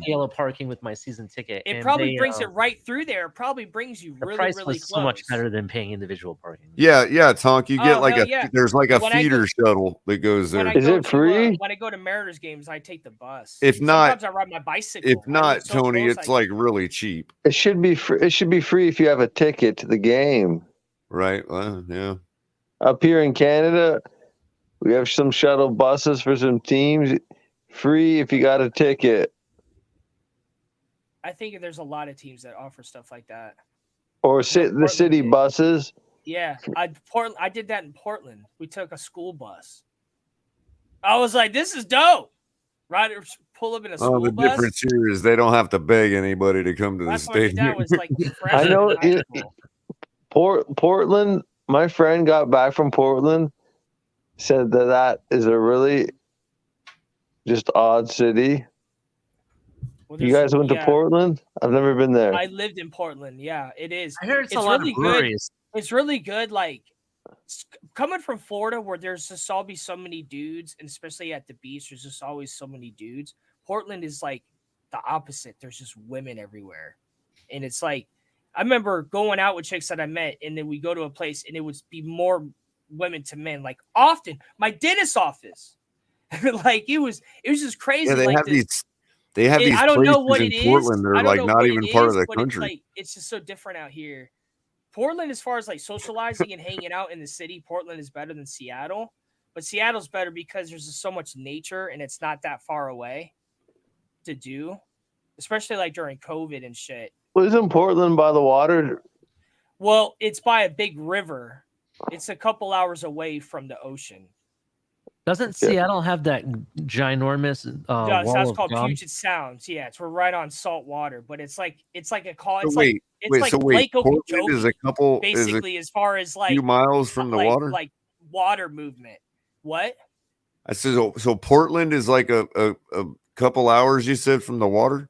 yellow parking with my season ticket. It and probably they, brings it right through there. It probably brings you The really, price really was close. so much better than paying individual parking. Yeah, Tonk. You get Oh, like hell yeah. there's like a When I feeder shuttle that goes there. When I go to Mariners games, I take the bus. If not- sometimes I ride my bicycle. If I not, live so Tony, close, it's like really cheap, It should be free. It should be free if you have a ticket to the game. right? Well, yeah. Up here in Canada, we have some shuttle buses for some teams. Free if you got a ticket, I think there's a lot of teams that offer stuff like that. or the city buses. Yeah, I did that in Portland. We took a school bus. I was like, this is dope. Riders pull up in a school Oh, the bus. difference here is they don't have to beg anybody to come to the That's what I did. stadium. That was like I know fresh. Portland. My friend got back from Portland, said that is a really just odd city. Well, You there's- guys went to yeah. Portland? I've never been there. I lived in Portland. Yeah, it is. I heard it's a lot of really breweries. good. It's really good. Like coming from Florida, where there's just always so many dudes, and especially at the beach, there's just always so many dudes. Portland is like the opposite. There's just women everywhere, and it's like I remember going out with chicks that I met, and then we go to a place, and it would be more women to men. Like often, my dentist office, like it was just crazy. Yeah, they like have these. They have these I don't know places what in it is. Portland. I They're don't like know not what even it part is, of the but country. It's just so different out here. Portland, as far as like socializing and hanging out in the city, Portland is better than Seattle. But Seattle's better because there's just so much nature and it's not that far away to do, especially like during COVID and shit. Well, isn't Portland by the water? Well, it's by a big river. It's a couple hours away from the ocean. Doesn't Seattle have that ginormous No, wall that's of called gum? Puget Sounds. Yeah, we're right on salt water, but it's like a call. So It's wait, like Lake Portland Okeechobee, is a couple, basically, as far as like few miles from the like, water. like water movement. What? I said, so Portland is like a couple hours. You said from the water.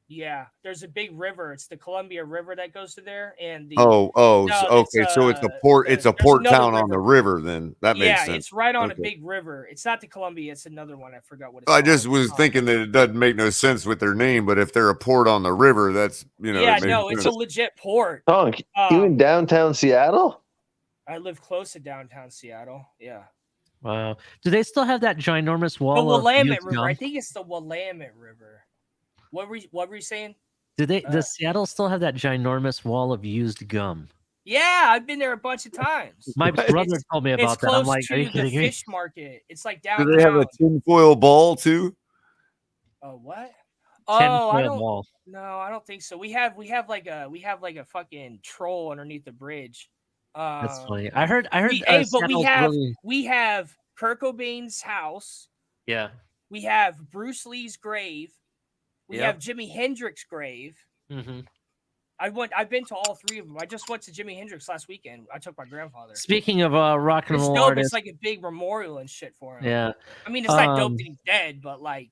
Yeah, there's a big river. It's the Columbia River that goes to there, and the Oh, No, okay. So it's a port. It's a there's port another town on the river. Then that makes yeah, sense. it's right on Okay. a big river. It's not the Columbia. It's another one. I forgot what it's I called. just was thinking that it doesn't make no sense with their name, but if they're a port on the river, that's yeah, it makes no, it's a sense. legit port. Tonk, you in downtown Seattle? I live close to downtown Seattle. Yeah. Wow. Do they still have that ginormous The wall of Willamette used River. gum? I think it's the Willamette River. What were you saying? Does Seattle still have that ginormous wall of used gum? Yeah, I've been there a bunch of times. My brother told me It's about that. I'm close like, are to you the kidding me? fish market. It's like Do downtown. they have a tinfoil ball too? Oh, what? Ten Oh, I foot don't. wall. No, I don't think so. We have like a fucking troll underneath the bridge. That's funny. I heard. But we Seattle's have Kurt Cobain's house. Yeah. We have Bruce Lee's grave. We Yep. have Jimi Hendrix's grave. Mm-hmm. I've been to all three of them. I just went to Jimi Hendrix last weekend. I took my grandfather. Speaking of rock and It's roll dope. artists, It's like a big memorial and shit for him. Yeah. I mean, it's not dope that he's dead, but like,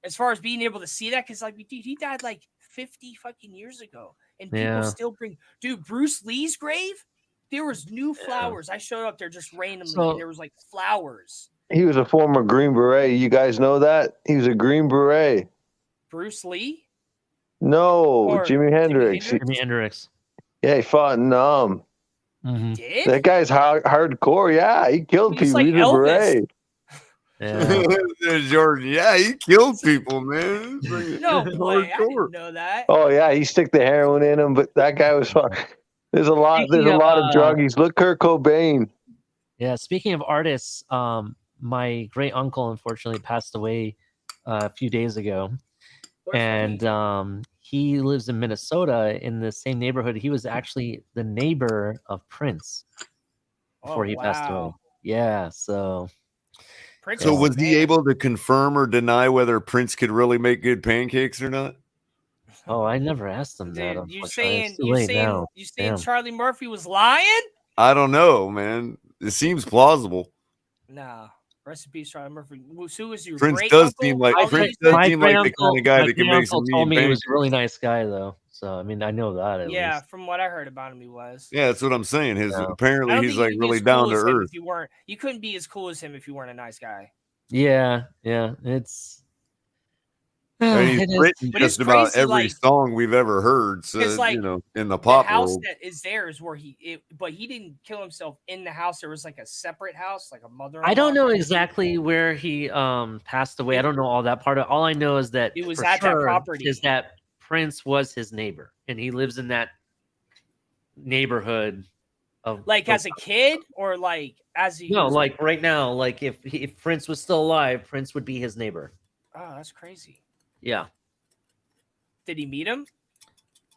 as far as being able to see that, because like, dude, he died like 50 fucking years ago, and people Yeah. still bring. Dude, Bruce Lee's grave. There was new flowers. I showed up there just randomly, So- and there was like flowers. He was a former Green Beret. You guys know that? He was a Green Beret. Bruce Lee. No, Or Jimi Hendrix. Jimi Hendrix. Yeah, he fought in Mhm. Did? That guy's hardcore. Yeah, he killed He's people. like He's a Elvis. beret. There's Jordan. Yeah, he killed people, man. It's like No way. I hardcore. didn't know that. Oh yeah, he stick the heroin in him, but that guy was fun. There's a lot. There's Speaking a of, lot of druggies. Look, Kurt Cobain. Yeah, speaking of artists, my great uncle unfortunately passed away a few days ago, and he lives in Minnesota in the same neighborhood. He was actually the neighbor of Prince before he passed away. wow. Yeah, so Prince So is was the he man. able to confirm or deny whether Prince could really make good pancakes or not? oh, I never asked him that. Dude, you Unfortunately, saying it's too late now. you saying Damn. Charlie Murphy was lying? I don't know, man. It seems plausible. Nah. Rest in peace, Charlie Murphy. Who was your Prince great does uncle? seem like How old did Prince you say? does seem like the kind of guy My that can great make some uncle told mean me he was pancakes. a really nice guy, though. So I mean, I know that at Yeah, least. from what I heard about him, he was. Yeah, that's what I'm saying. His Yeah. I apparently don't he's think you like could be really as down cool to as him earth. if you weren't. You couldn't be as cool as him if you weren't a nice guy. Yeah, it's I mean, it he's is. written But it's just about crazy, every like, song we've ever heard. So because like you know, in the the pop house world. that is there is where but he didn't kill himself in the house. There was like a separate house, like a I mother-in-law. don't know exactly where he passed away. I don't know all that part of. All I know is that It was for at that sure property. is that Prince was his neighbor, and he lives in that neighborhood of Like as a kid, or like as he no, was like right now, like if Prince was still alive, Prince would be his neighbor. Oh, that's crazy. Yeah, Did he meet him?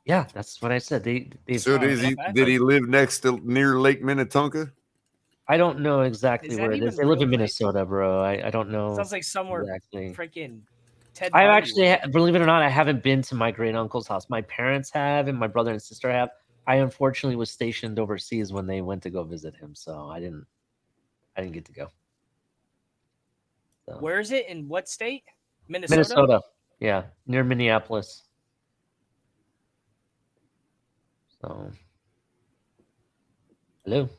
yeah, that's what I said. They So did he live next to near Lake Minnetonka? I don't know exactly Is that where it even is. They live real in place? Minnesota, bro. I don't know. Sounds like somewhere exactly. freaking Ted I Bundy actually, was. believe it or not, I haven't been to my great uncle's house. My parents have, and my brother and sister have. I unfortunately was stationed overseas when they went to go visit him, so I didn't get to go. So. Where is it? In what state? Minnesota. Minnesota, yeah, near Minneapolis. So, hello,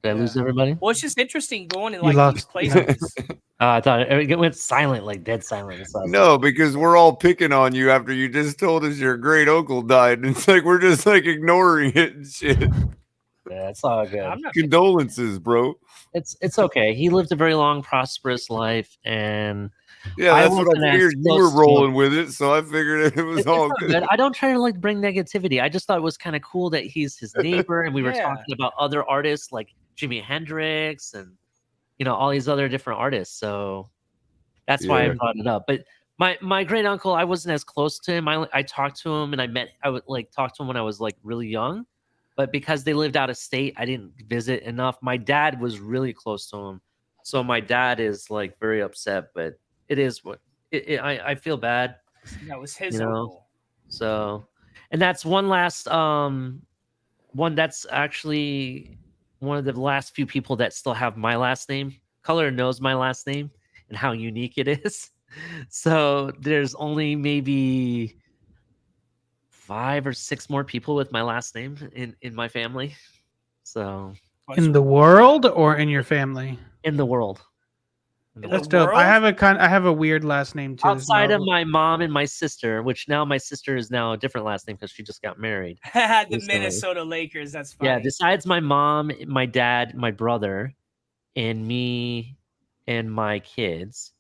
did I lose everybody? Well, it's just interesting going in You like these lost. places. I thought it went silent, like dead silent. So I was No, because we're all picking on you after you just told us your great uncle died. And it's like we're just like ignoring it and shit. Yeah, it's all good. I'm not Condolences, bro. It's okay. He lived a very long, prosperous life, and Yeah, I that's what wasn't I as figured. You were close to him. rolling with it, so I figured it was It's all all good. good. I don't try to like bring negativity. I just thought it was kind of cool that he's his neighbor, and we were Yeah. talking about other artists like Jimi Hendrix and all these other different artists. So that's why I Yeah. brought it up. But my great uncle, I wasn't as close to him. I talked to him, and I would like talk to him when I was like really young. But because they lived out of state, I didn't visit enough. My dad was really close to him, so my dad is like very upset. But it is what I feel bad. That was his You know? uncle. So, and that's one last one that's actually one of the last few people that still have my last name. Color knows my last name and how unique it is. So there's only maybe 5 or 6 more people with my last name in my family. So In the world or in your family? in the world. That's dope. I have a weird last name too. There's Outside no- of my mom and my sister, which now my sister is now a different last name because she just got married. The recently. Minnesota Lakers. That's funny. Yeah, besides my mom, my dad, my brother, and me and my kids.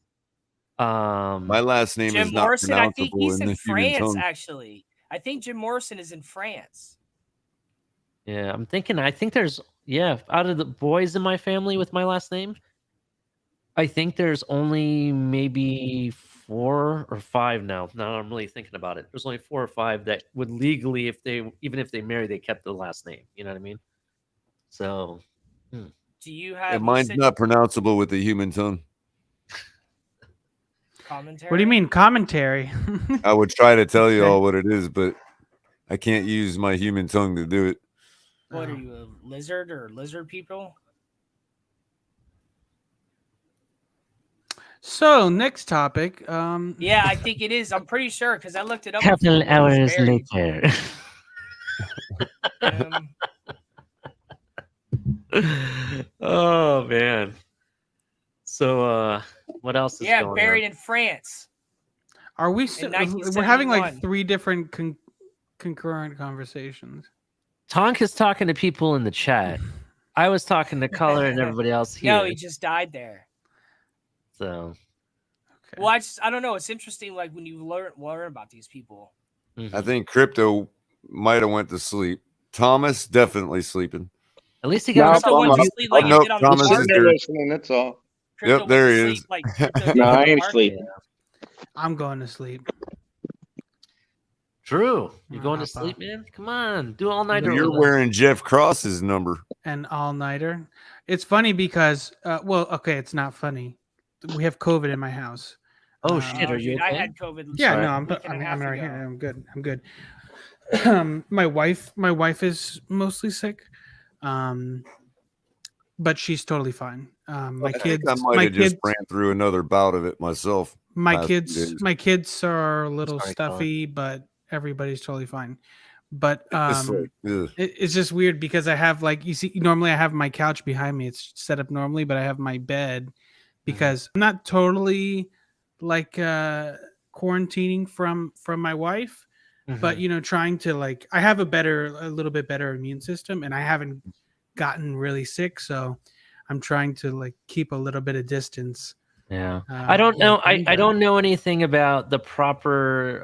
My last name Jim is not Morrison. I think pronounceable he's in in the human France. tongue. Actually, I think Jim Morrison is in France. Yeah, I'm thinking. I think there's out of the boys in my family with my last name, I think there's only maybe 4 or 5 now. Now I'm really thinking about it. There's only 4 or 5 that would legally, even if they marry, they kept the last name. You know what I mean? So, Do you have? Yeah, you mine's said not pronounceable with the human tongue. commentary. What do you mean commentary? I would try to tell you all what it is, but I can't use my human tongue to do it. What are you, a lizard or lizard people? So next topic. Yeah, I think it is. I'm pretty sure because I looked it up. couple before when it was hours buried. later. Oh man. So what else is Yeah, going buried on? in France. Are we In still? We're having like 1971. 3 different concurrent conversations. Tonk is talking to people in the chat. I was talking to Color and everybody else here. No, he just died there. So, Well, I don't know. It's interesting, like when you learn about these people. I think Crypto might have went to sleep. Thomas definitely sleeping. At least he No, got I'm some sleep like nope, you did on Thomas the is park. here. Listening, that's all. Yep, there he is. No, I ain't sleeping. I'm going to sleep. Drew, you going to sleep, man? Come on, do all nighter. You're wearing Jeff Cross's number. An all-nighter. It's funny because, well, okay, it's not funny. We have COVID in my house. Oh shit, are you Dude, okay? I had COVID. Yeah, sorry, no, a week and a half I'm right ago. here. I'm good. My wife is mostly sick, but she's totally fine. My I kids, think I might have just ran through another bout of it myself. my past few kids, days. my kids are a little Sorry, Colin. stuffy, but everybody's totally fine. But It's like, ugh. it's just weird because I have, like, you see, normally I have my couch behind me. It's set up normally, but I have my bed because I'm not totally like quarantining from my wife, but trying to, like, I have a little bit better immune system, and I haven't gotten really sick, so I'm trying to, like, keep a little bit of distance. Yeah, I don't know. I yeah. don't know anything about the proper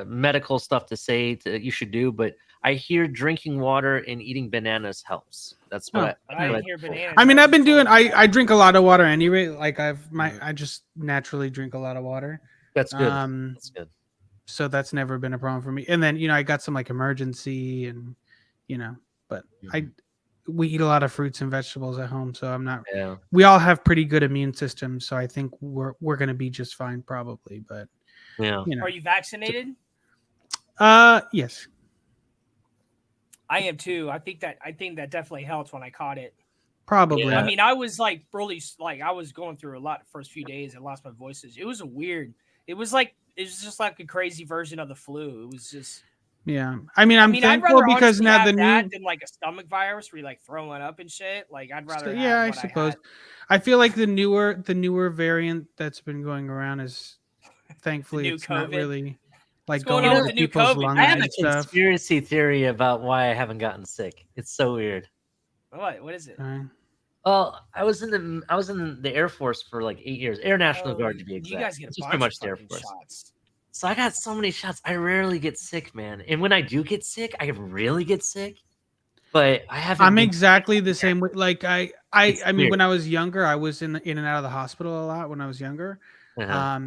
medical stuff to say that you should do, but I hear drinking water and eating bananas helps. That's what I hear bananas. I mean, I've been doing. I drink a lot of water anyway. Like I just naturally drink a lot of water. That's good. That's good. So that's never been a problem for me. And then I got some, like, emergency, and but we eat a lot of fruits and vegetables at home, so I'm not. Yeah. We all have pretty good immune systems, so I think we're gonna be just fine, probably. But yeah, Are you vaccinated? Yes. I am too. I think that definitely helped when I caught it. Probably. I mean, I was like really, like, I was going through a lot the first few days. I lost my voices. It was it was just like a crazy version of the flu. It was just. Yeah, I mean, I'm I'd thankful rather because honestly now have the that new. than like a stomach virus where you're like throwing up and shit. Like I'd rather. Yeah, I have what suppose. had. I feel like the newer variant that's been going around is, thankfully, new it's not COVID. really like going going on into with the new people's COVID? lungs I have a and stuff. conspiracy theory about why I haven't gotten sick. It's so weird. What is it? Well, I was in the Air Force for like 8 years, Air National Guard to be exact. You guys get a It's bunch pretty much of the Air fucking Force. shots. So I got so many shots. I rarely get sick, man. And when I do get sick, I really get sick. But I haven't. I'm been- exactly the same way. Like I mean, weird. when I was younger, I was in and out of the hospital a lot when I was younger. Uh-huh.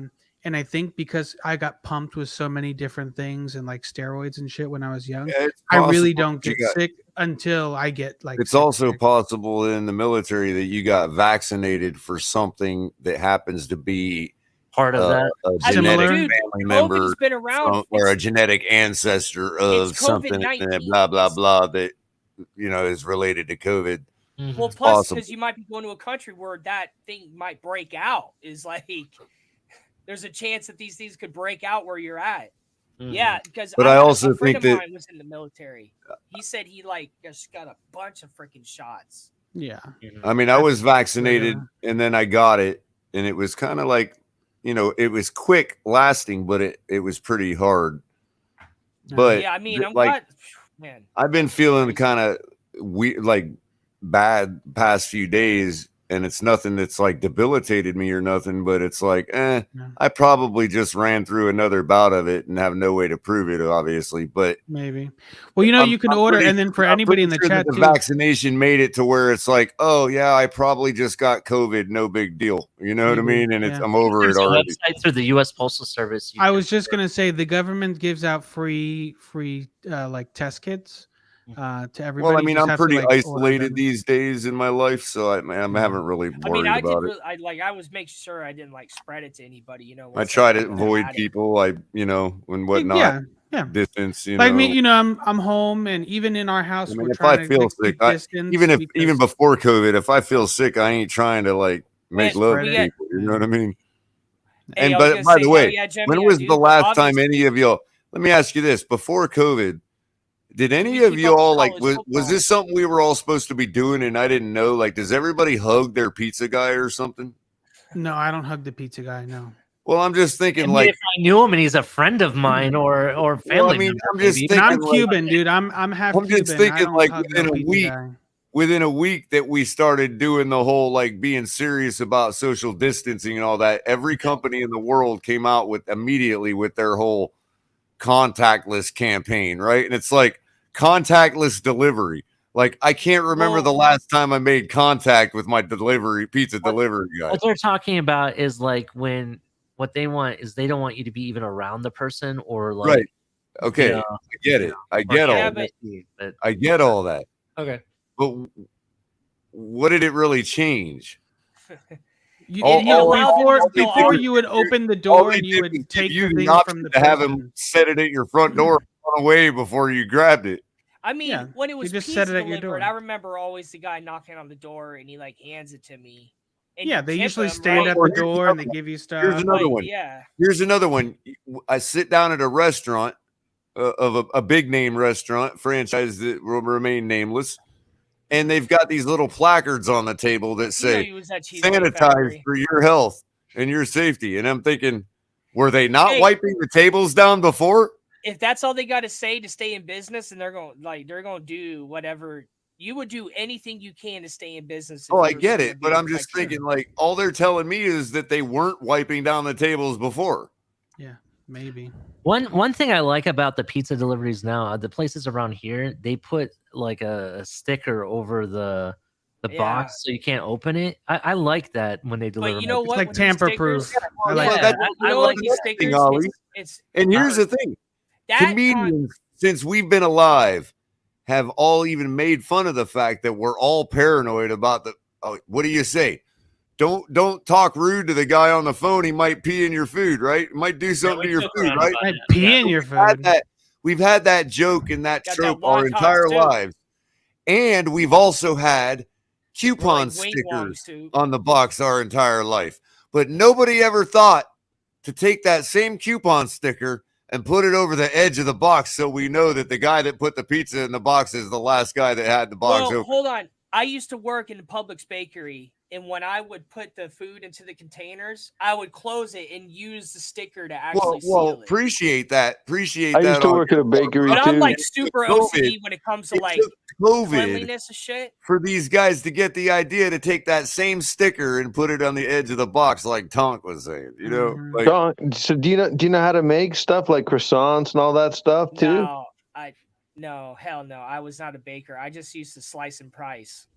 And I think because I got pumped with so many different things and like steroids and shit when I was young, Yeah, it's I really possible don't that you get got- sick until I get like. It's also possible in the military that you got vaccinated for something that happens to be part of that. a genetic Dude, family member COVID's been around. or a genetic ancestor of it's something, COVID-19. and blah blah blah that is related to COVID. Mm-hmm. Well, plus Possible. because you might be going to a country where that thing might break out. Is like there's a chance that these things could break out where you're at. Mm-hmm. Yeah, because But I also a friend think of that- mine was in the military. He said he like just got a bunch of freaking shots. Yeah. I mean, I was vaccinated and then I got it, and it was kind of like, it was quick lasting, but it was pretty hard. But yeah, I mean, I'm like, glad, man. I've been feeling kind of weird, like bad past few days, and it's nothing that's like debilitated me or nothing, but it's like, I probably just ran through another bout of it and have no way to prove it, obviously. But Maybe. Well, you can I'm order, pretty- and then for I'm anybody in pretty the sure chat that the too. vaccination made it to where it's like, oh yeah, I probably just got COVID, no big deal. You know what I Maybe, mean? And it's yeah. I'm over There's it a already. website through the U.S. Postal Service. I was just gonna say the government gives out free like test kits to everybody. Well, I You mean, just I'm have to, pretty like, order isolated them. these days in my life, so I haven't really I worried mean, I did. about it. I was making sure I didn't like spread it to anybody. I once try to everyone avoid had it. people, and whatnot. Yeah. Distance, Like me, I'm home, and even in our house, I mean, we're if I trying to feel like, sick, keep distance even because- before COVID, if I feel sick, I ain't trying to like make Man, love we to got- people. You know what I mean? Hey, And I was but gonna by say, the hell way, yeah, Jimmy, when I was do, the but last time obviously- any of y'all? Let me ask you this: before COVID, did any We of keep you up all with like college was football. this something we were all supposed to be doing and I didn't know? Like, does everybody hug their pizza guy or something? No, I don't hug the pizza guy. No. Well, I'm just thinking, I mean, like, if I knew him and he's a friend of mine or family well, I mean, member, I'm just maybe. thinking, And I'm like, Cuban, dude. I'm half I'm Cuban. just thinking, I like, don't hug no pizza guy. within a week that we started doing the whole like being serious about social distancing and all that, every company in the world came out with immediately with their whole contactless campaign, right? And it's like contactless delivery. Like, I can't remember the last time I made contact with my pizza delivery guy. What they're talking about is like when what they want is they don't want you to be even around the person or like Right. Okay. Yeah. I get it. I Or get all have that. it, but I get all that. okay. But what did it really change? Before you would open the door and you would take you the the thing option from the to have person. him set it at your front door and run away before you grabbed it. I mean, Yeah, when it you was just pizza set it at your delivered, door. I remember always the guy knocking on the door and he like hands it to me. And Yeah, you they tip usually him, stand right? at the door and they give you stuff. Here's another Like, one. yeah. Here's another one. I sit down at a restaurant of a big name restaurant franchise that will remain nameless, and they've got these little placards on the table that You know say you was at Cheesecake "Sanitize Factory. for your health and your safety." And I'm thinking, were they not Hey. wiping the tables down before? If that's all they got to say to stay in business, and they're going to do whatever. You would do anything you can to stay in business. if Oh, I you were get someone it, but being I'm just infected. thinking, like, all they're telling me is that they weren't wiping down the tables before. Yeah, maybe. One thing I like about the pizza deliveries now, the places around here, they put like a sticker over the box so you can't open it. I like that when they deliver. But you know my what? pizza. Like tamper-proof. I like Yeah, that. You know what? These stickers. Ollie. It's And here's the thing: that comedians, since we've been alive, have all even made fun of the fact that we're all paranoid about the. Oh, what do you say? Don't talk rude to the guy on the phone. He might pee in your food, right? He might do something to your food, right? Might pee in your food. We've had that joke and that Got trope that our wonton entire too. lives, and we've also had coupon like wing wong stickers soup. on the box our entire life. But nobody ever thought to take that same coupon sticker and put it over the edge of the box so we know that the guy that put the pizza in the box is the last guy that had the box Well, open. hold on. I used to work in the Publix bakery, and when I would put the food into the containers, I would close it and use the sticker to actually seal it. Appreciate that. Appreciate I that. used to on work at a bakery But too. I'm like super COVID, OCD when it comes to it like took COVID cleanliness and shit. for these guys to get the idea to take that same sticker and put it on the edge of the box, like Tonk was saying. You know, like, Don, so do you know how to make stuff like croissants and all that stuff too? No, hell no. I was not a baker. I just used to slice and price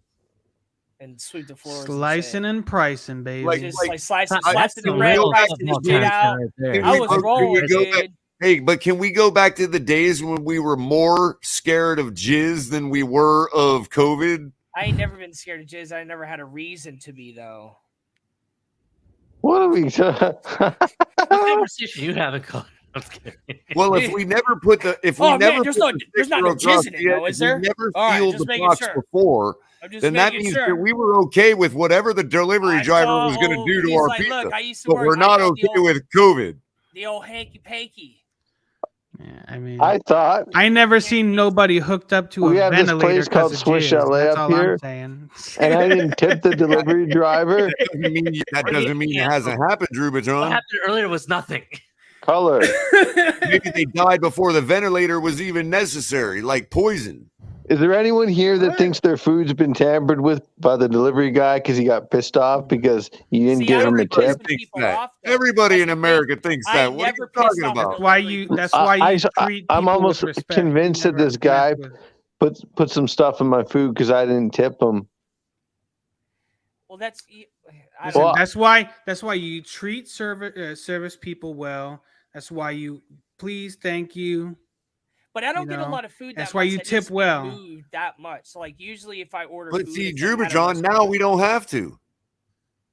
and sweep the floors. Slicing and pricing, baby. Just like slicing that's the some bread, real pricing the football shit content out. right there. Can I we was go- can we rolling, go dude. back- Hey, but can we go back to the days when we were more scared of jizz than we were of COVID? I ain't never been scared of jizz. I never had a reason to be though. What are we? What conversation you having, Colin? I'm just kidding. Well, if we never put the if we Oh, man, never there's put no- the there's not sticker no across jizz in it, the though, edge, is there? We never All right, sealed just the making box sure. before. I'm just Then that making means sure. that we were okay with whatever the delivery driver was going to do to he's our like, pizza, "Look, I used to but work- we're I not got the okay old- with COVID. The old hanky panky. I mean, I thought I never seen nobody hooked up to we a have this ventilator place called 'cause of Swish jizz. LA That's up all here, I'm saying. and I didn't tip the delivery driver. That doesn't mean it hasn't happened, Drew What Bajon. happened earlier was nothing. Color. Maybe they died before the ventilator was even necessary, like poison. Is there anyone here that thinks their food's been tampered with by the delivery guy because he got pissed off because you didn't give him a tip? Thinks that. Everybody in America thinks I that. What are never you pissed talking off a about? That's why you. That's why you treat I'm people almost with respect. convinced that Never this guy mess with- put some stuff in my food because I didn't tip him. Well, that's I Listen, Well, that's why you treat service people well. That's why you please, thank you. But I don't You get a know, lot of food. that's that why much you that tip needs to be well. moved that much. So like usually if I order But food, see, it's Drew like, I don't Bajon, know, now we don't have to.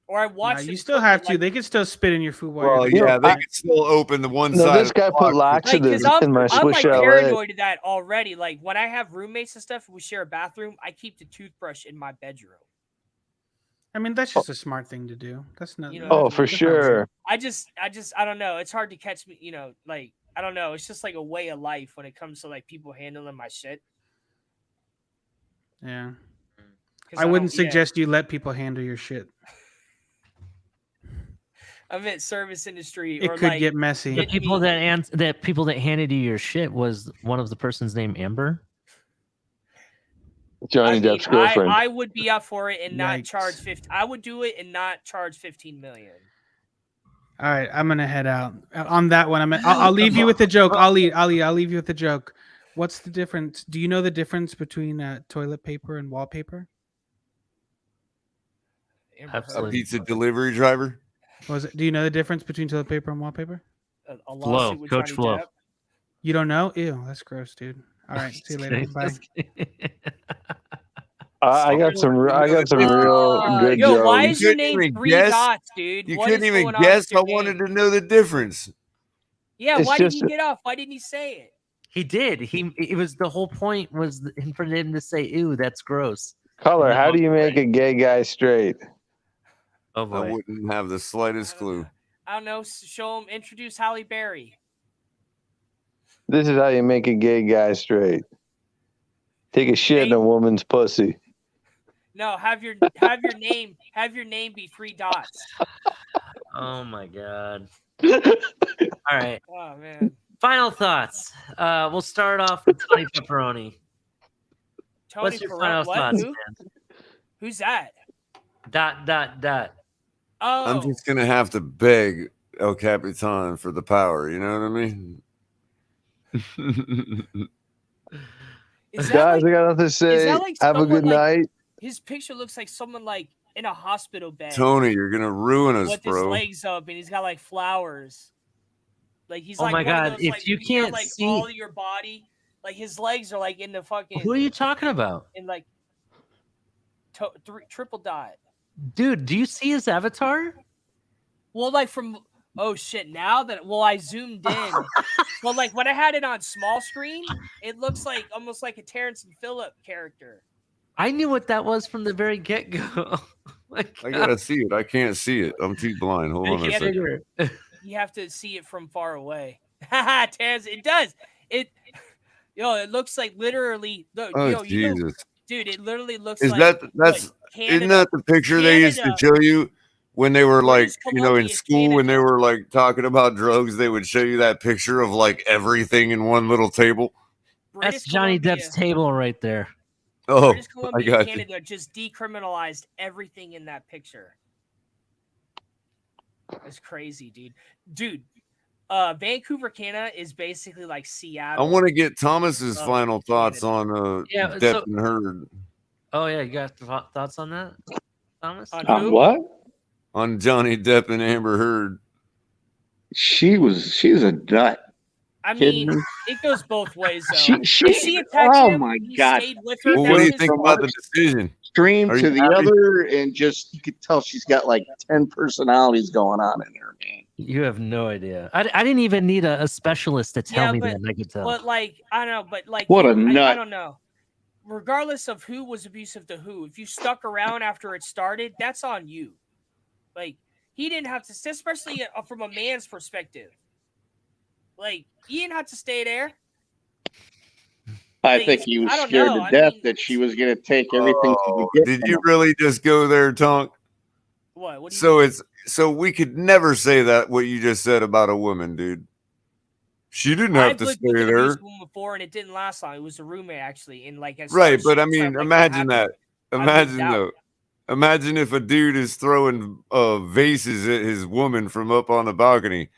or I Nah, watch. you still have to. They can still spit in your food while Well, you're yeah, they can still open the one No, side. this of the guy put box. laxatives Like, in my I'm Swish like LA. paranoid of that already. Like when I have roommates and stuff, we share a bathroom. I keep the toothbrush in my bedroom. I mean, that's just a smart thing to do. That's not. You know Oh, what I for mean? sure. I just, I don't know. It's hard to catch me. You know, like I don't know. It's just like a way of life when it comes to like people handling my shit. Yeah. 'Cause I wouldn't don't- yeah. suggest you let people handle your shit. I meant service industry. It or could like get messy. The people that people that handed you your shit was one of the person's name Amber. Johnny Depp's girlfriend. I would be up for it and not charge 50. I would do it and not charge 15 million. All right, I'm gonna head out on that one. I'll leave you with the joke. I'll leave you with the joke. What's the difference? Do you know the difference between toilet paper and wallpaper? A pizza delivery driver. Was it? Do you know the difference between toilet paper and wallpaper? A Flo, Coach Flo. You don't know? Ew, that's gross, dude. All right, see you later. Bye. I got some real good Yo, jokes. why is your name Three Dots, dude? You What couldn't is even going on guess. with your I wanted name? to know the difference. Yeah, It's why did just he get off? Why didn't he say it? He did. It was the whole point was for him to say, "Ew, that's gross." Color, how do you make a gay guy straight? Oh I boy. wouldn't have the slightest clue. I don't know. Show him. Introduce Halle Berry. This is how you make a gay guy straight. Take a shit in a woman's pussy. No, have your name be Three Dots. Oh my god. All right. Oh man. Final thoughts. We'll start off with Tony Pepperoni. Tony What's your Pepperoni- final what? thoughts, Who? man? Who's that? ... Oh, I'm just gonna have to beg El Capitan for the power. You know what I mean? Guys, I got nothing to say. that like Have a someone, good like- night. his picture looks like someone like in a hospital bed. Tony, you're gonna ruin us, with his bro. legs up, and he's got like flowers. Like he's Oh like my one of God, those, if like, you got, can't like see- all of your body, like his legs are like in the fucking. Who are you talking about? In like triple dot. Dude, do you see his avatar? Well, like from oh shit! Now that I zoomed in. Well, like when I had it on small screen, it looks like almost like a Terrence and Phillip character. I knew what that was from the very get-go. I gotta see it. I can't see it. I'm too blind. Hold on a second. You have to see it from far away. Haha, Terrence, it does. It looks like literally. Oh Jesus! Dude, it literally looks Is like. that's isn't that the picture they used to show you when they were like, you know, in school when they were like talking about drugs? They would show you that picture of like everything in one little table. That's Johnny Depp's table right there. Oh, British I Columbia, got you. Canada just decriminalized everything in that picture. It's crazy, dude. Vancouver, Canada is basically like I Seattle. want to get Thomas's of final thoughts on Depp and Heard. Oh yeah, you got thoughts on that, Thomas? On what? On Johnny Depp and Amber Heard. She's a nut. I Kidding mean, me? it goes both ways. Though. She If she attacked oh him, my he God. stayed with her. Well, that what do was you his think about the decision? Stream Are to you the happy? other, and just you could tell she's got like 10 personalities going on in her, man. You have no idea. I didn't even need a specialist to tell me that. I could tell. But like, I don't know. But like, What a I nut. don't know. Regardless of who was abusive to who, if you stuck around after it started, that's on you. Like, he didn't have to, especially from a man's perspective. Like, he didn't have to stay there. I think he was I don't scared know. to I death mean- that she was going to take everything she could get. Did from you him. really just go there, Tonk? What? What do you So we could never say that what you just said about a woman, dude. She didn't have to lived stay with an there. abusive woman before, and it didn't last long. It was a roommate actually, and like Right, but I mean, imagine that. Imagine out. though. Imagine if a dude is throwing vases at his woman from up on the balcony,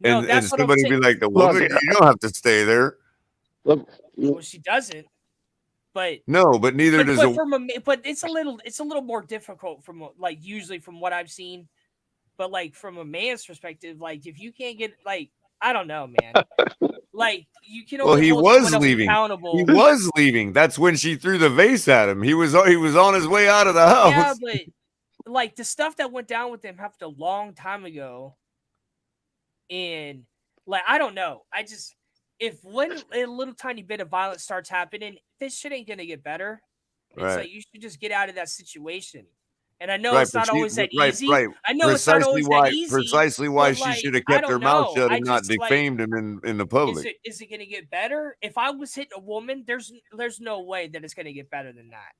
No, and that's what I'm somebody be saying. like, "The woman, you don't have to stay there." Well, she doesn't. But No, but neither does a. but it's a little more difficult from like usually from what I've seen. But like from a man's perspective, like if you can't get like I don't know, man. Like you can. Well, only he hold was someone else leaving. accountable. He was leaving. That's when she threw the vase at him. He was on his way out of the house. Yeah, but like the stuff that went down with them happened a long time ago. And like I don't know. I just if when a little tiny bit of violence starts happening, this shit ain't gonna get better. It's Right. like you should just get out of that situation. And I know Right, it's but not she- always that right, easy. right. I know it's not Precisely always why, that easy. Precisely why but, she like, should have I kept don't her mouth know. shut I and not just, like, defamed him in the public. Is it going to get better? If I was hitting a woman, there's no way that it's going to get better than that.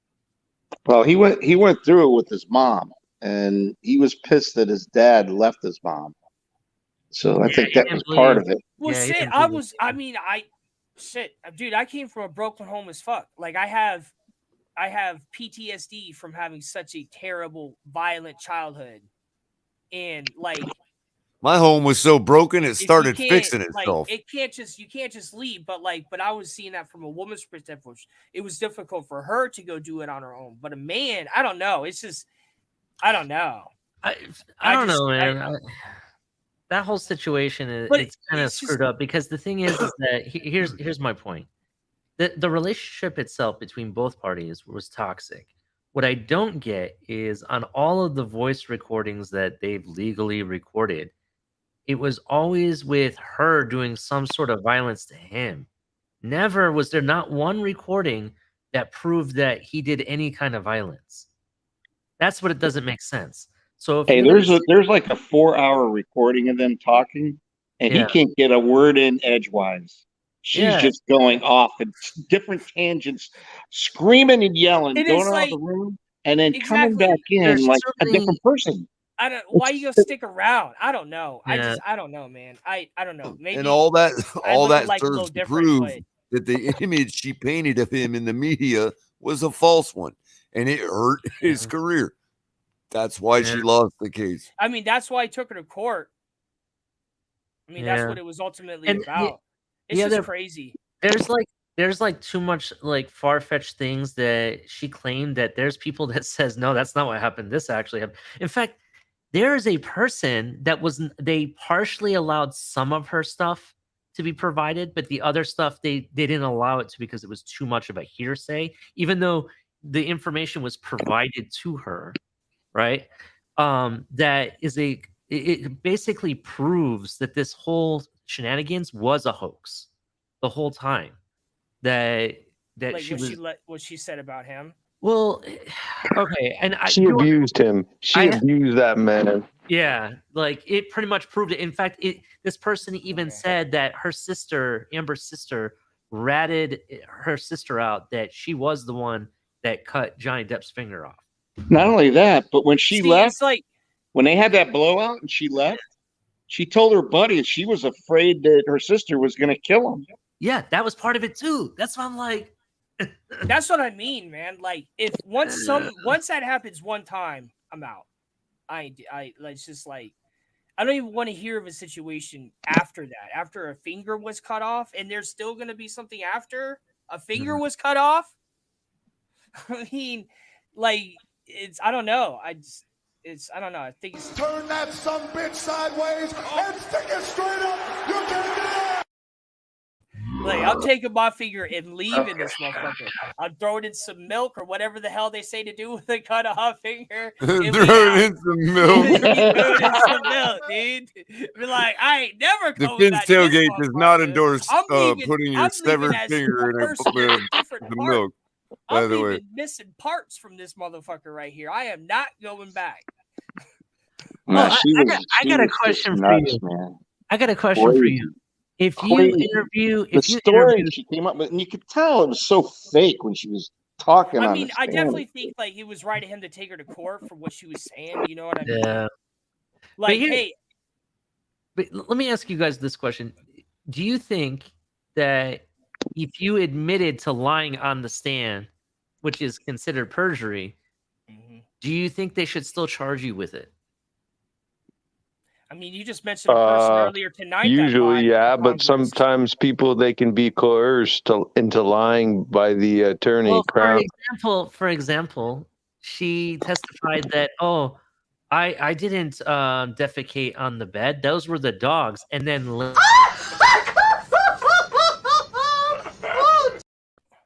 Well, he went through it with his mom, and he was pissed that his dad left his mom. So I Yeah, think you that didn't was part believe- of it. Well, Yeah, you shit, didn't I believe- was. I mean, dude, I came from a broken home as fuck. Like I have PTSD from having such a terrible, violent childhood, and like My home was so broken it if you started can't, fixing like, itself. you can't just leave. But I was seeing that from a woman's perspective. It was difficult for her to go do it on her own. But a man, I don't know. It's just, I don't know. I don't know, just- man. That whole situation is But it's kind of it's screwed up because the thing is that here's my point. The relationship itself between both parties was toxic. What I don't get is on all of the voice recordings that they've legally recorded, it was always with her doing some sort of violence to him. Never was there not one recording that proved that he did any kind of violence. That's what it doesn't make sense. So if Hey, you're gonna there's like a 4-hour recording of them talking, and Yeah. he can't get a word in edgewise. She's Yeah. just going off in different tangents, screaming and yelling, It going is around like- the room, and then coming Exactly. back in There's like a certainly- different person. I don't. Why you gonna stick around? I don't know. Yeah. I don't know, man. I don't know. Maybe And all that I all look that at life a little serves to different, prove but- that the image she painted of him in the media was a false one, and it hurt his career. That's why she lost the case. I mean, that's why I took her to court. I mean, that's Yeah. what it was ultimately And about. It's the just other- crazy. There's like too much like far-fetched things that she claimed that there's people that says no, that's not what happened. This actually happened. In fact, there is a person that they partially allowed some of her stuff to be provided, but the other stuff they didn't allow it to because it was too much of a hearsay, even though the information was provided to her, right? That is it basically proves that this whole shenanigans was a hoax the whole time. That Like she was what she said about him. well, okay, and She abused him. She abused that man. yeah, like it pretty much proved it. In fact, this person even said that her sister, Amber's sister, ratted her sister out that she was the one that cut Johnny Depp's finger off. Not only that, but when she See, left, it's like when they had that blowout and she left, she told her buddy she was afraid that her sister was going to kill him. Yeah, that was part of it too. That's why I'm like, that's what I mean, man. Like if once that happens one time, I'm out. I it's just like I don't even want to hear of a situation after that. After a finger was cut off, and there's still going to be something after a finger was cut off. I mean, like I don't know. I don't know. I think it's Turn that some bitch sideways and stick it straight up. You can do it. like I'm taking my finger and leaving this motherfucker. I'm throwing in some milk or whatever the hell they say to do with a cut off finger. Throw it in some milk. Throw it in some milk, dude. Be like, I ain't never The going Finn's back to this tailgate does not endorse I'm leaving- putting your I'm severed leaving as finger in a person with a the different part. milk. By I'm the way, leaving missing parts from this motherfucker right here. I am not going back. Nah, I got a question for you. Man. I got a question for Crazy. you. If you Crazy. interview, The if you story interview, she came up with, and you could tell it was so fake when she was talking. I on mean, the I stand. definitely think like it was right of him to take her to court for what she was saying. You know what I mean? yeah. Like, here- hey, But let me ask you guys this question: do you think that if you admitted to lying on the stand, which is considered perjury, do you think they should still charge you with it? I mean, you just mentioned a person earlier tonight. that Usually, lied yeah, to but Congress. sometimes people they can be coerced into lying by the attorney. Well, Crown. for example, she testified that I didn't defecate on the bed; those were the dogs, and then.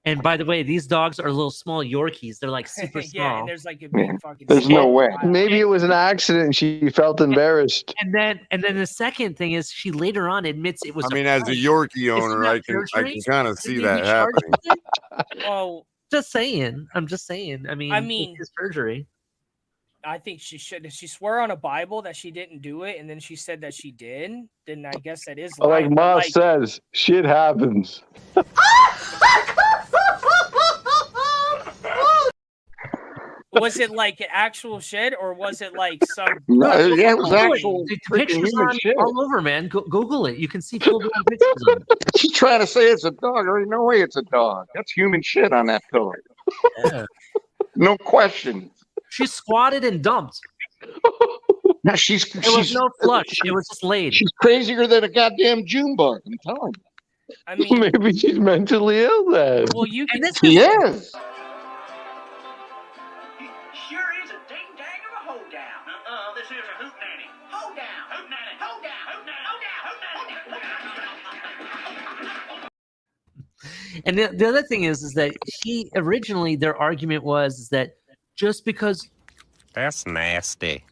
And by the way, these dogs are little small Yorkies. They're like super yeah, small. and there's like a big fucking. There's snake. no way. Maybe it was an accident. And she felt embarrassed. And then the second thing is she later on admits it was. I mean, as a Yorkie owner, I can kind of see that happening. Well, just saying. I'm just saying. I mean, it's perjury. I think she should. If she swore on a Bible that she didn't do it, and then she said that she did, then I guess that is Like lying. Ma says, shit happens. Was it like actual shit, or was it like some? No, yeah, it was Google actual The freaking pictures human on shit. all over, man. Google it. You can see full blown pictures of it. She's trying to say it's a dog. There ain't no way it's a dog. That's human shit on that pillow. Yeah. No question. She squatted and dumped. Now she's There was no flush. It was just laid. She's crazier than a goddamn June bug. I'm telling you. I mean, Maybe she's mentally ill then. well, you can. She is. Sure is a ding dang of a hoedown. This is a hootenanny. Hoedown. Hootenanny. Hoedown. Hootenanny. Hoedown. Hootenanny. And the other thing is that he originally their argument was that just because That's nasty.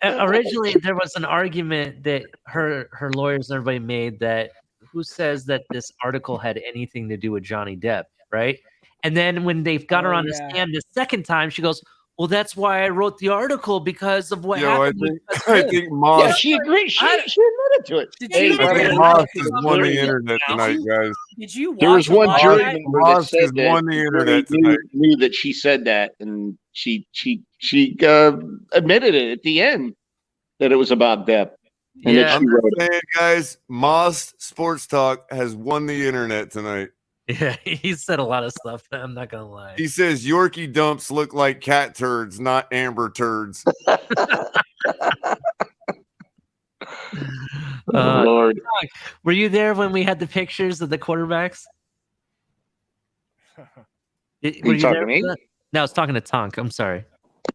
originally there was an argument that her lawyers and everybody made that who says that this article had anything to do with Johnny Depp, right? And then when they've got her on the stand the second time, she goes, "Well, that's why I wrote the article because of what happened." I think Moss. Yeah, she agreed. She admitted to it. Did I think Moss has won the internet tonight, guys. Did you watch There was one a jury lot of that? member that Moss has said that won the internet knew, tonight. knew that she said that, and she admitted it at the end that it was about Depp. And Yeah. that I'm she wrote just it. saying, guys, Moss Sports Talk has won the internet tonight. Yeah, he said a lot of stuff. I'm not gonna lie. He says Yorkie dumps look like cat turds, not amber turds. Lord. Were you there when we had the pictures of the quarterbacks? Were you talking there to me? for that? No, I was talking to Tonk. I'm sorry.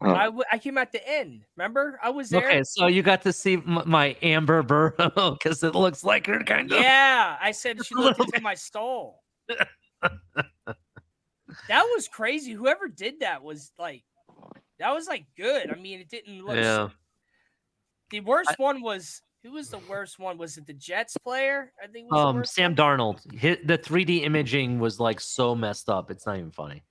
I came at the end. Remember, I was there. Okay, so you got to see my Amber Burrow because it looks like her kind of. Yeah, I said she looked into my stall. That was crazy. Whoever did that was like good. I mean, it didn't look. Yeah. The worst one was who was the worst one? Was it the Jets player? I think. Was the worst Sam Darnold. The 3D imaging was like so messed up. It's not even funny.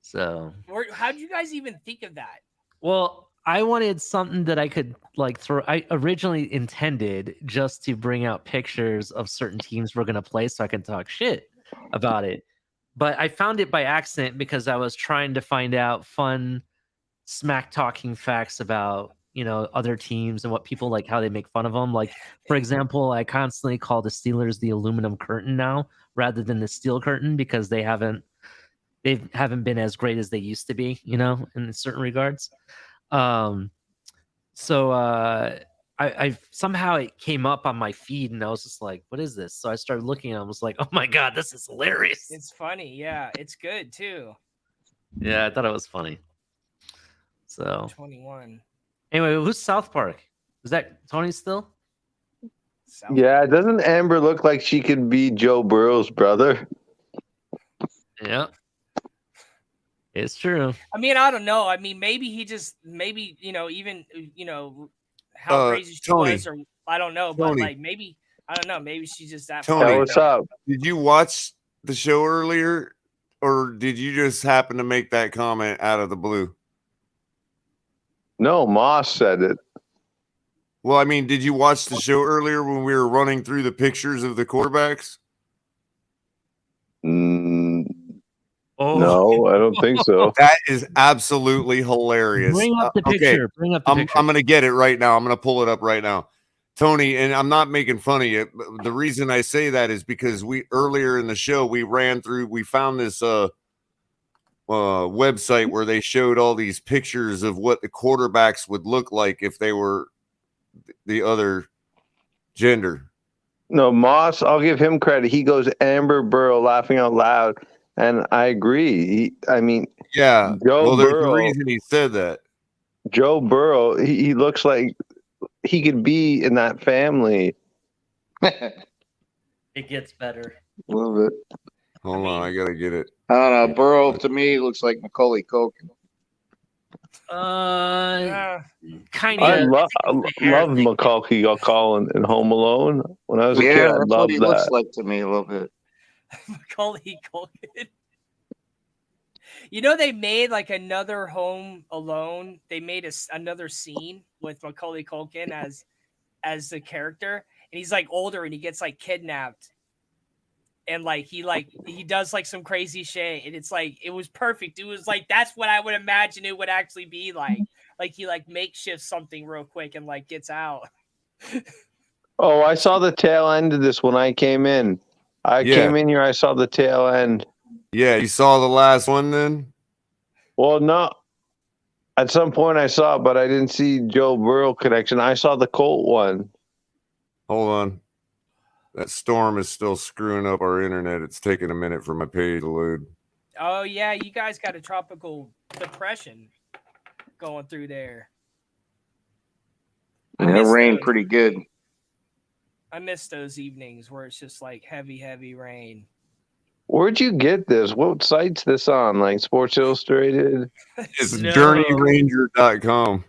So. How did you guys even think of that? Well, I wanted something that I could like throw. I originally intended just to bring out pictures of certain teams we're going to play so I can talk shit about it. But I found it by accident because I was trying to find out fun smack talking facts about, other teams and what people like, how they make fun of them. Like, for example, I constantly call the Steelers the aluminum curtain now rather than the steel curtain because they haven't been as great as they used to be, in certain regards. So I somehow it came up on my feed and I was just like, what is this? So I started looking and I was like, oh my God, this is hilarious. It's funny. Yeah, it's good too. Yeah, I thought it was funny. So 21. Anyway, who's South Park? Is that Tony still? Yeah, doesn't Amber look like she could be Joe Burrow's brother? Yeah. It's true. I mean, I don't know. I mean, maybe even how crazy she Tony. was, or I don't know, but Tony. like maybe I don't know. Maybe she's just that. Tony, funny. what's up? Did you watch the show earlier, or did you just happen to make that comment out of the blue? No, Moss said it. Well, I mean, did you watch the show earlier when we were running through the pictures of the quarterbacks? No, I don't think so. That is absolutely hilarious. Bring up the Okay, picture. Bring up the picture. I'm going to get it right now. I'm going to pull it up right now. Tony, and I'm not making fun of you. But the reason I say that is because earlier in the show, we found this website where they showed all these pictures of what the quarterbacks would look like if they were the other gender. No, Moss, I'll give him credit. He goes Amber Burrow laughing out loud. And I agree. Yeah. Joe There's Burrow, a reason he said that. Joe Burrow, he looks like he could be in that family. It gets better. A little bit. Hold on, I gotta get it. I don't know. Burrow to me looks like Macaulay Culkin. Kind I of. love Macaulay Culkin in Home Alone. When I was a kid, Yeah, I that's loved what he that. looks like to me a little bit. Macaulay Culkin. They made like another Home Alone. They made another scene with Macaulay Culkin as the character, and he's like older and he gets like kidnapped. and like he does like some crazy shit, and it's like it was perfect. It was like that's what I would imagine it would actually be like. Like he like makeshifts something real quick and like gets out. Oh, I saw the tail end of this when I came in. I came in here. I saw the tail end. Yeah, you saw the last one then? Well, no. At some point I saw it, but I didn't see Joe Burrow connection. I saw the Colt one. Hold on. That storm is still screwing up our internet. It's taking a minute for my page to load. Oh yeah, you guys got a tropical depression going through there. It rained pretty good. I miss those evenings where it's just like heavy rain. Where'd you get this? What site's this on? Like Sports Illustrated? It's journeyranger.com.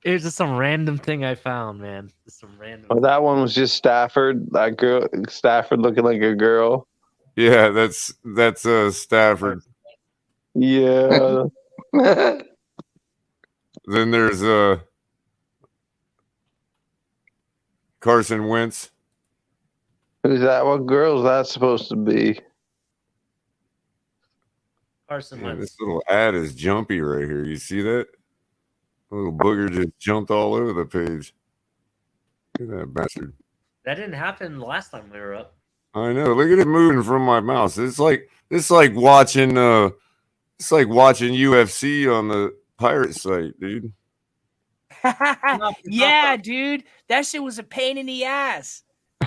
It was just some random thing I found, man. Just some random. Oh, that one was just Stafford. That girl, Stafford looking like a girl. Yeah, that's Stafford. Yeah. Then there's Carson Wentz. Is that what girl is that supposed to be? Carson Man, Wentz. this little ad is jumpy right here. You see that? A little booger just jumped all over the page. Look at that bastard. That didn't happen last time we were up. I know. Look at it moving from my mouse. It's like watching UFC on the pirate site, dude. Yeah, dude. That shit was a pain in the ass.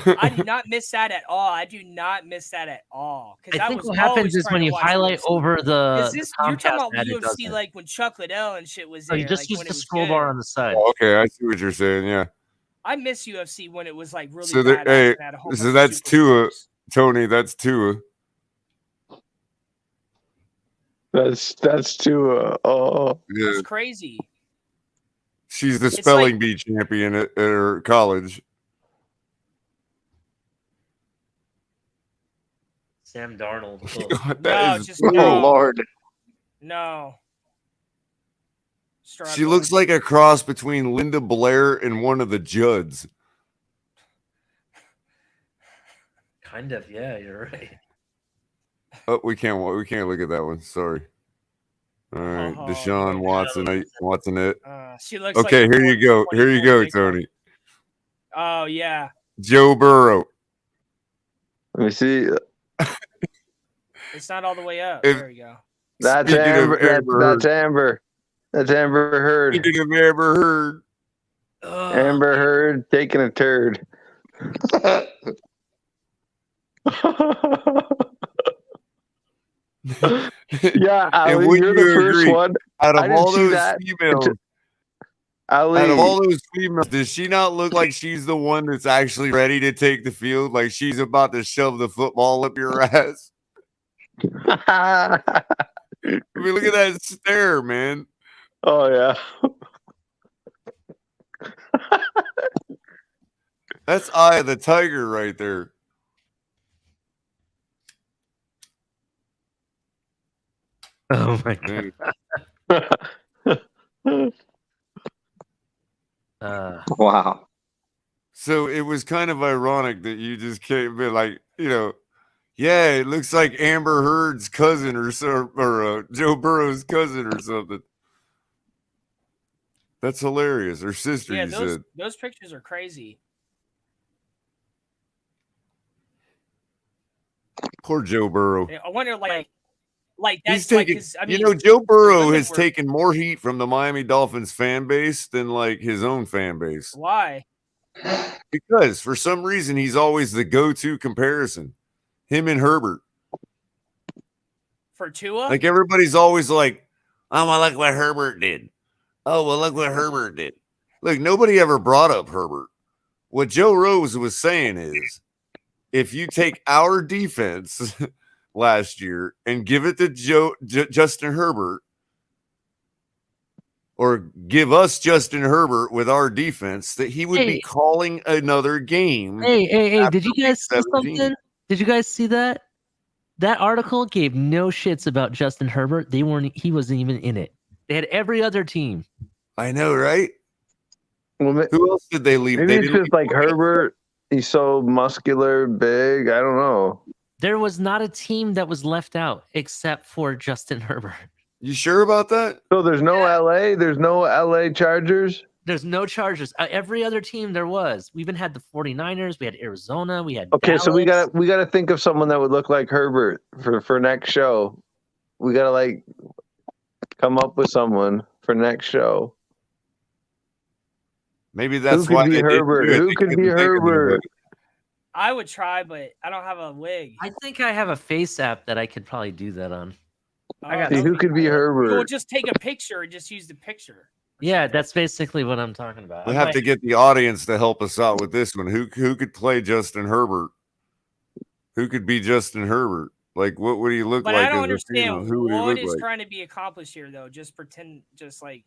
I did not miss that at all. I do not miss that at all. I think what happens is when you highlight over the you're talking about Comcast ad, it does UFC that. like when Chuck Liddell and shit was Oh, there. you just like, use when the it was scroll good. bar on the side. Oh, okay, I see what you're saying. Yeah. I miss UFC when it was like really So badass hey, and had a whole so bunch that's of super Tua, stars. Tony. That's Tua. That's too. Oh, Yeah, It's crazy. she's the It's spelling like- bee champion at her college. Sam Darnold. God, No, that is just brutal. no. Lord. No. She Struggling. looks like a cross between Linda Blair and one of the Judds. Kind of, yeah, you're right. Oh, we can't look at that one. Sorry. All right, Oh, Deshaun Watson it. She looks like Okay, a here you go. Here you 24 go, big one. Tony. Oh yeah. Joe Burrow. let me see. It's not all the way up. If- There we go. That's Speaking of Amber. Amber That's Amber. That's Amber Heard. Speaking of Amber Heard. Amber Heard taking a turd. Yeah, Ali, And wouldn't you're the you first agree, one. Out I of didn't all see those that. females, Ali, out of all those females, does she not look like she's the one that's actually ready to take the field? Like she's about to shove the football up your ass? I mean, look at that stare, man. oh yeah. That's Eye of the Tiger right there. Oh my god. Dude. Wow. So it was kind of ironic that you just came in like, yeah, it looks like Amber Heard's cousin or Joe Burrow's cousin or something. That's hilarious. Her sister, Yeah, you those said. those pictures are crazy. Poor Joe Burrow. I wonder like He's that's like taking, his, I mean, Joe Burrow women has were- taken more heat from the Miami Dolphins fan base than like his own fan base. Why? Because for some reason he's always the go-to comparison. Him and Herbert. For Tua? Like everybody's always like, oh, well, look what Herbert did. Oh, well, look what Herbert did. Look, nobody ever brought up Herbert. What Joe Rose was saying is, if you take our defense last year and give it to Justin Herbert, or give us Justin Herbert with our defense, that he would be Hey. calling another game. Hey, did you guys see 17. something? Did you guys see that? That article gave no shits about Justin Herbert. He wasn't even in it. They had every other team. I know, right? Well, Who else did they leave? maybe They it's didn't just like Herbert. He's so muscular, big. I don't know. There was not a team that was left out except for Justin Herbert. You sure about that? So there's no LA. There's no LA Chargers. There's no Chargers. Every other team there was. We even had the 49ers. We had Arizona. We had Okay, Dallas. so we gotta think of someone that would look like Herbert for next show. We gotta like come up with someone for next show. Maybe that's Who could why be they didn't Herbert? do it. Who They could be couldn't think of Herbert? anybody. I would try, but I don't have a wig. I think I have a face app that I could probably do that on. I got See, who could be We'll Herbert? just take a picture and just use the picture. Yeah, that's basically what I'm talking about. We I have might- to get the audience to help us out with this one. Who could play Justin Herbert? Who could be Justin Herbert? Like, what would he look But like? I don't as a understand female? Who would he what look is like? trying to be accomplished here, though. Just pretend, just like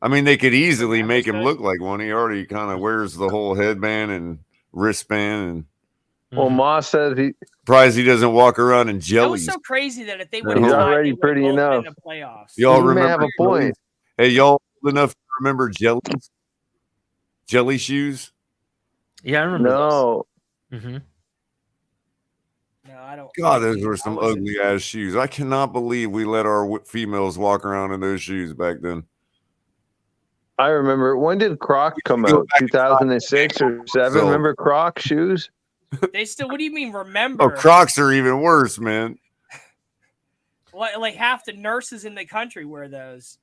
I mean, they could easily make him Understood. look like one. He already kind of wears the whole headband and wristband, and Well, Moss says he. surprised he doesn't walk around in that was jellies. so crazy that if they Yeah, would have He's tied, already they would've pretty both been enough. in the playoffs. Y'all He may remember? have a point. Hey, y'all old enough to remember jellies? Jelly shoes? Yeah, I remember. No. Mm-hmm. No, I don't. God, those were some ugly ass shoes. I cannot believe we let our females walk around in those shoes back then. I remember. When did Croc come Go out? 2006 or 7? So- Remember Croc shoes? They still. What do you mean? Remember? Oh, Crocs are even worse, man. Like half the nurses in the country wear those.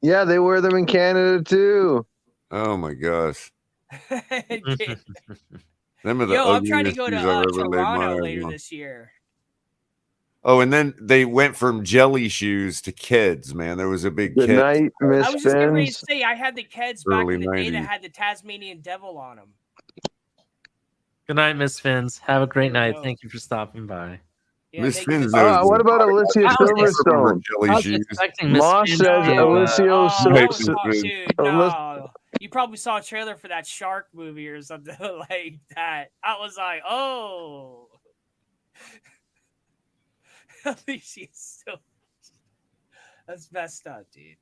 Yeah, they wear them in Canada too. Oh my gosh. Yo, Them are the I'm trying to ugliest go shoes to I've ever laid my Toronto eyes later on. this year. Oh, and then they went from jelly shoes to Keds, man. There was a big Good Keds. night, Miss I was just getting ready to Fins. say I had the Keds back Early in the day that 90s. had the Tasmanian Devil on them. Good night, Miss Fins. Have a great night. Thank you for stopping by. Miss thank you. Fins. What about Alicia I was Silverstone? Jelly I was shoes. expecting Miss Moss Fins says to, Alicia I was Silverstone. talking, dude, no. You probably saw a trailer for that shark movie or something like that. I was like, oh. At least she's still. That's messed up, dude.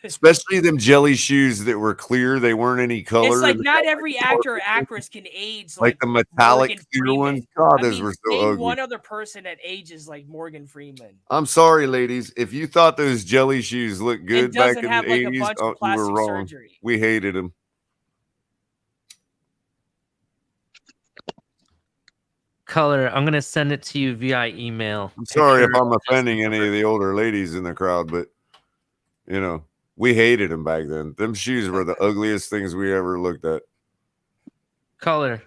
Especially them jelly shoes that were clear. They weren't any color. It's like not every actor or actress can age like the metallic Morgan clear Freeman. ones. God, I those mean, were so name ugly. one other person that ages like Morgan Freeman. I'm sorry, ladies. If you thought those jelly shoes looked good back doesn't in have, the like, a 80s, bunch of you were plastic wrong. surgery. We hated them. Color. I'm gonna send it to you via email. I'm sorry if Picture I'm of offending any of the older ladies in the crowd, but you know, we hated them back then. Them shoes were the ugliest things we ever looked at. Color.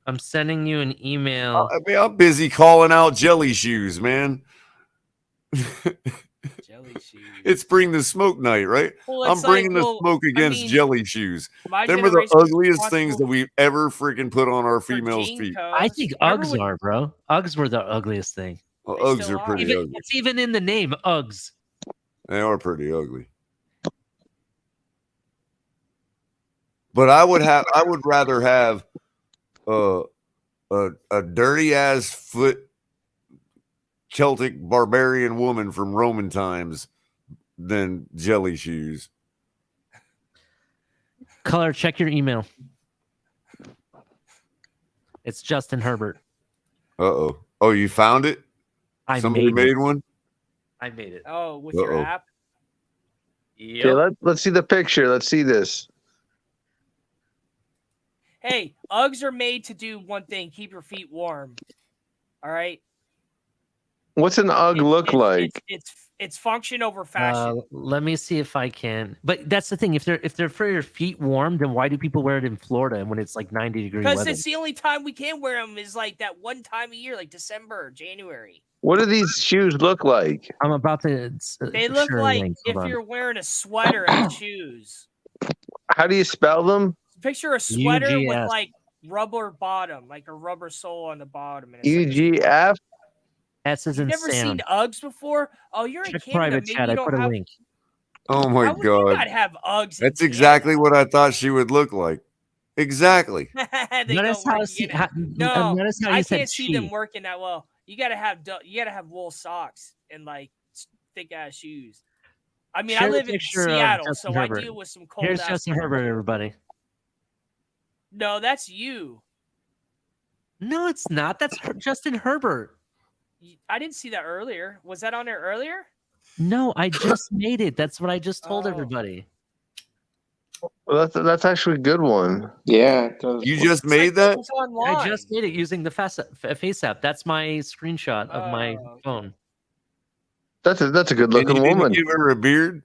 I'm sending you an email. I mean, I'm busy calling out jelly shoes, man. Jelly shoes. It's Bring the Smoke night, right? Well, I'm it's bringing like, the well, smoke I against mean, jelly shoes. my Them are the generation is ugliest things responsible that we've ever freaking put on our females' jean feet. codes. I think Remember Uggs when- are, bro. Uggs were the ugliest thing. Well, They Uggs still are are. pretty Even, ugly. it's even in the name, Uggs. They are pretty ugly. But I would rather have a dirty ass foot Celtic barbarian woman from Roman times than jelly shoes. Color, check your email. It's Justin Herbert. Uh-oh. Oh, you found it? I Somebody made it. made one? I made it. Oh, with your Uh-oh. app? Okay, let's see the picture. Let's see this. Hey, Uggs are made to do one thing: keep your feet warm. All right. What's an UGG look like? It's function over fashion. Let me see if I can. But that's the thing. If they're for your feet warm, then why do people wear it in Florida when it's like 90-degree Because weather? it's the only time we can wear them is like that one time a year, like December or January. What do these shoes look like? I'm about to. They look sure like link. if Hold on. you're wearing a sweater and shoes. How do you spell them? Picture a sweater with UGS. like rubber bottom, like a rubber sole on the bottom. And it's like- UGF? S is You've in never Sam. seen Uggs before? Oh, you're in Check Canada. private Maybe chat. you I don't put a have. link. Oh my How would you god. not have Uggs? in That's exactly what I thought she would look like. Exactly. They Notice don't how, work she, in it. how, No, notice how I you said can't see she. them working that well. You gotta have wool socks and like thick ass shoes. I mean, I Share the live in picture of Seattle, Justin so Herbert. I deal with some cold. Here's ass Justin weather. Herbert, everybody. No, that's you. No, it's not. That's Justin Herbert. I didn't see that earlier. Was that on there earlier? No, I just made it. That's what I just told Oh. everybody. Well, that's actually a good one. Yeah. You just made that? It's online. I just made it using the Face app. That's my screenshot of my phone. That's a good And looking you didn't woman. give her a beard?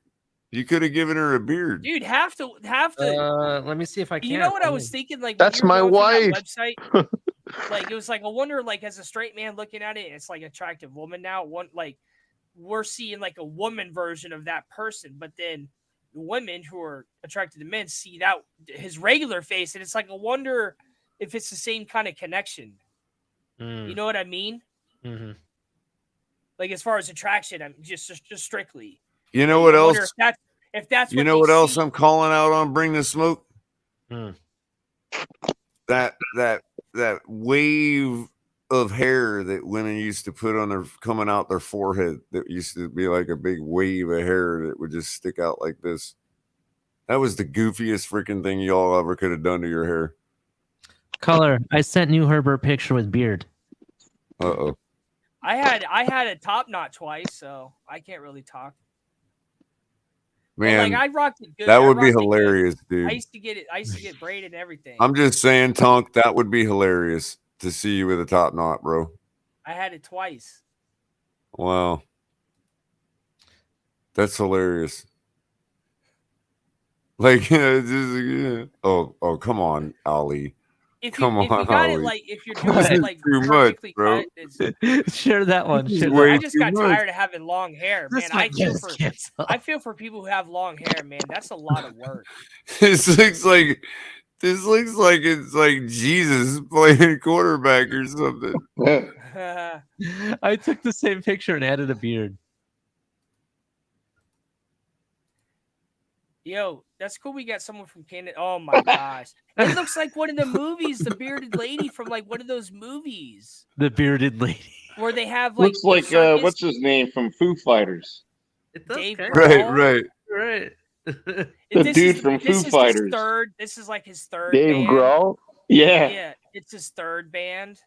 You could have given her a beard. Dude, have to. Let me see if I can. You know what I was thinking? Like, That's when you were my going through wife. that website, like it was like I wonder, like as a straight man looking at it, it's like attractive woman now. One like we're seeing like a woman version of that person, but then the women who are attracted to men see that his regular face, and it's like I wonder if it's the same kind of connection. You know what I mean? Mm-hmm. Like as far as attraction, I'm just strictly. You know what I wonder else? If that's You what know they what else see. I'm calling out on Bring the Smoke? That wave of hair that women used to put on their coming out their forehead that used to be like a big wave of hair that would just stick out like this. That was the goofiest freaking thing y'all ever could have done to your hair. Color. I sent new Herbert picture with beard. Uh-oh. I had a top knot twice, so I can't really talk. Man, like I rocked it good. that I would be rocked it good. hilarious, dude. I used to get it braided and everything. I'm just saying, Tonk, that would be hilarious to see you with a top knot, bro. I had it twice. Wow. That's hilarious. Like, oh, come on, Ali. If Come you on, got it Ali. like if you're doing This it is like too much, perfectly bro. cut, it's, Share that one. This is Share that way I one. just too got much. tired of having long hair, man. This might get us canceled. I feel for people who have long hair, man. That's a lot of work. This looks like it's like Jesus playing quarterback or something. I took the same picture and added a beard. Yo, that's cool. We got someone from Canada. Oh my gosh, it looks like one of the movies, the bearded lady from like one of those movies The bearded lady. where they have like Looks like circus- what's his name from Foo Fighters? Dave Right, Grohl. right. The dude from Foo Fighters. This is like his third. Dave band. Grohl? Yeah. Yeah, it's his third band.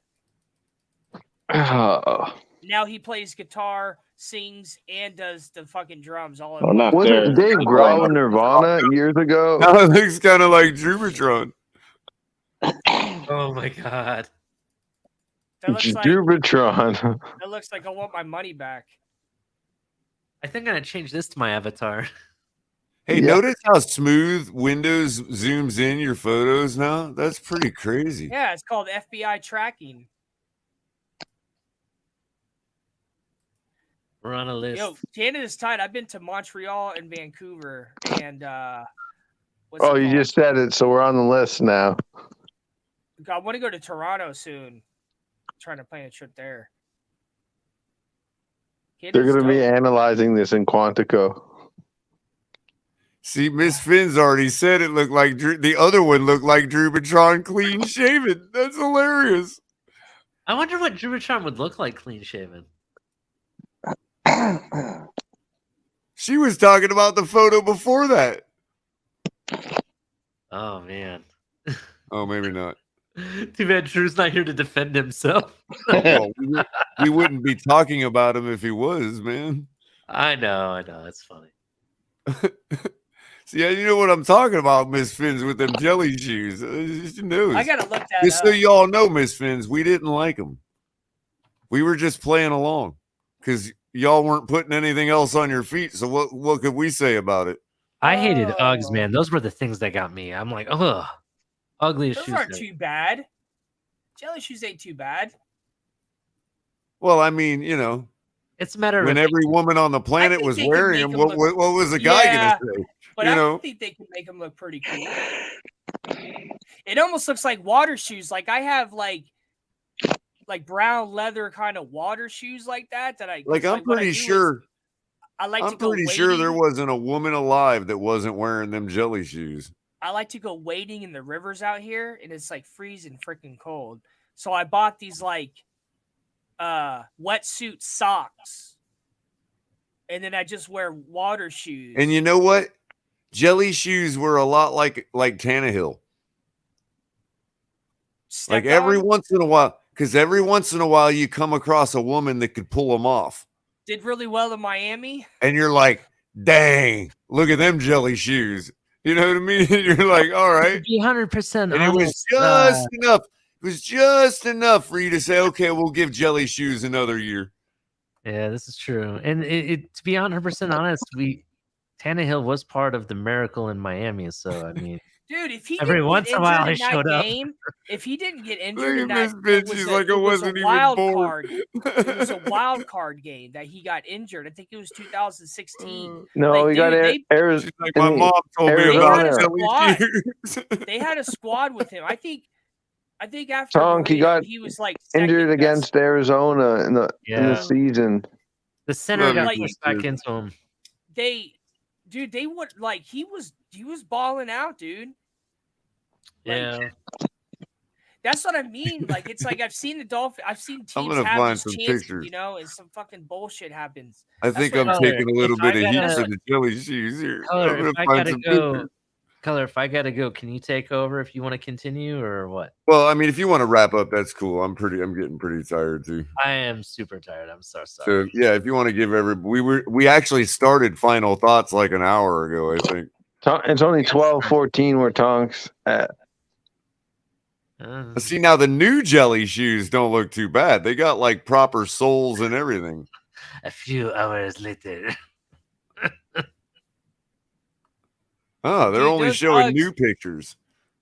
Oh. Now he plays guitar, sings, and does the fucking drums all at Oh, once. not Wasn't there. Dave Grohl in Nirvana years ago? Now it looks kind of like Drubertron. Oh my god. That looks like Jubertron. that looks like I want my money back. I think I'm gonna change this to my avatar. Hey, Yeah. notice how smooth Windows zooms in your photos now? That's pretty crazy. Yeah, it's called FBI tracking. We're on a list. Yo, Canada's tight. I've been to Montreal and Vancouver, and Oh, you just said it, so we're on the list now. I want to go to Toronto soon. Trying to plan a trip there. They're Canada's going to be dope. analyzing this in Quantico. See, Miss Finn's already said it looked like the other one looked like Drubertron clean shaven. That's hilarious. I wonder what Jubertron would look like clean shaven. She was talking about the photo before that. Oh man. Oh, maybe not. Too bad Drew's not here to defend himself. Well, we wouldn't be talking about him if he was, man. I know. It's funny. See, you know what I'm talking about, Miss Finn's with them jelly shoes. She knows. I gotta look that Just up. so y'all know, Miss Finn's, we didn't like them. We were just playing along because y'all weren't putting anything else on your feet. So what could we say about it? I hated Uggs, man. Those were the things that got me. I'm like, ugh, ugliest Those shoes. aren't ever. too bad. Jelly shoes ain't too bad. Well, I mean, you know, It's a matter when of every woman on the planet think was they can wearing make them, them what look- was the guy Yeah, gonna say? But You I know, think they can make them look pretty cool. It almost looks like water shoes. Like I have like brown leather kind of water shoes like that. That I like I'm what I pretty do is sure. I like to I'm go pretty sure there wading. wasn't a woman alive that wasn't wearing them jelly shoes. I like to go wading in the rivers out here, and it's like freezing freaking cold. So I bought these like wetsuit socks, and then I just wear water shoes. And you know what? Jelly shoes were a lot like Tannehill. Like stepped every on? once in a while, because every once in a while you come across a woman that could pull them off. Did really well in Miami. And you're like, dang, look at them jelly shoes. You know what I mean? You're like, all To right. be 100% And it was honest, just enough. It was just enough for you to say, okay, we'll give jelly shoes another year. yeah, this is true. And to be 100% honest, Tannehill was part of the miracle in Miami. So I mean, Dude, if he every didn't once get in a while injured he in showed that up. game, if he didn't get Look injured in at that, this bitch. it was She's a, like, I it was wasn't a even wild born. card. It was a wild card game that he got injured. I think it was 2016. No, Like, we got dude, Arizona. She's like, my mom told me about jelly squad. shoes. They had a squad with him. I think after Tonk, he Marino, got he was like injured second best. against Arizona in the Yeah. season. The center got Like, pushed back into him. they would like he was balling out, dude. Yeah. That's what I mean. Like, it's like I've seen the Dolphins. I've seen I'm teams gonna have find these some chances, pictures. you know, and some fucking bullshit happens. I That's think what I'm taking a little if I bit of heat gotta- for the jelly shoes here. Color, I'm gonna if I find gotta some go, pictures. Color, if I gotta go, can you take over if you want to continue or what? Well, I mean, if you want to wrap up, that's cool. I'm getting pretty tired too. I am super tired. I'm so sorry. So yeah, if you want to give we actually started final thoughts like an hour ago, I think. It's only 12:14 where Tonk's at. See, now the new jelly shoes don't look too bad. They got like proper soles and everything. A few hours later. Oh, they're Dude, only those showing Uggs- new pictures.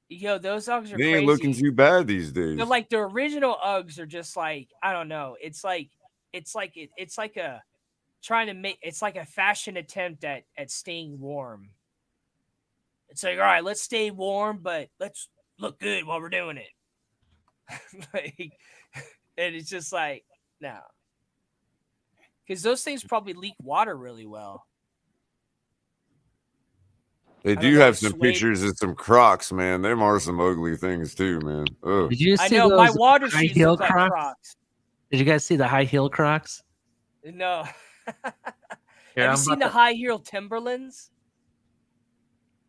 Yo, those Uggs are They ain't crazy. looking too bad these days. They're like the original Uggs are just like, I don't know. It's like a trying to make it's like a fashion attempt at staying warm. It's like, all right, let's stay warm, but let's look good while we're doing it. Like, and it's just like, no. Because those things probably leak water really well. They I don't do know, have some suede- pictures of some Crocs, man. Them are some ugly things too, man. Ugh. Did you I see know my those water high shoes heel look like Crocs? Crocs. Did you guys see the high heel Crocs? No. Here, Have you I'm seen about the high heel Timberlands?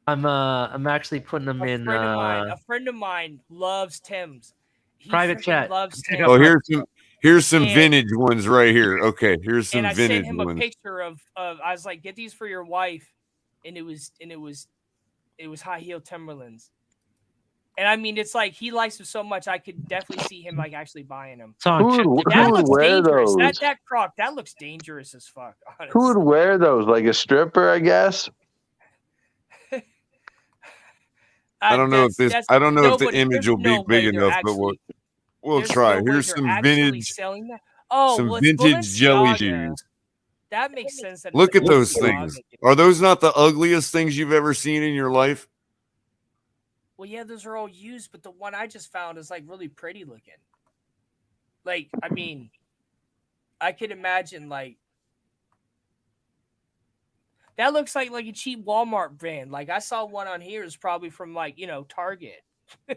I'm actually putting them in A friend of mine loves Tim's. He private freaking chat. loves Check Tim's. out Oh, here's some And- vintage ones right here. Okay, here's some And I sent vintage him a ones. picture of I was like, get these for your wife, and it was high heel Timberlands. And I mean, it's like he likes them so much, I could definitely see him like actually buying them. Who would That looks wear dangerous. those? That Croc, that looks dangerous as fuck. Honestly. Who would wear those? Like a stripper, I guess. I don't know if this. I don't know if the nobody- image there's will be no big way they're enough, but we'll there's try. no way Here's they're some actually vintage, selling that. Oh, some well, it's vintage jelly Balenciaga. shoes. That makes sense. That it's Look like at those Balenciaga. things. Are those not the ugliest things you've ever seen in your life? Well, yeah, those are all used, but the one I just found is like really pretty looking. Like, I mean, I could imagine like that looks like a cheap Walmart brand. Like I saw one on here is probably from like, you know, Target. I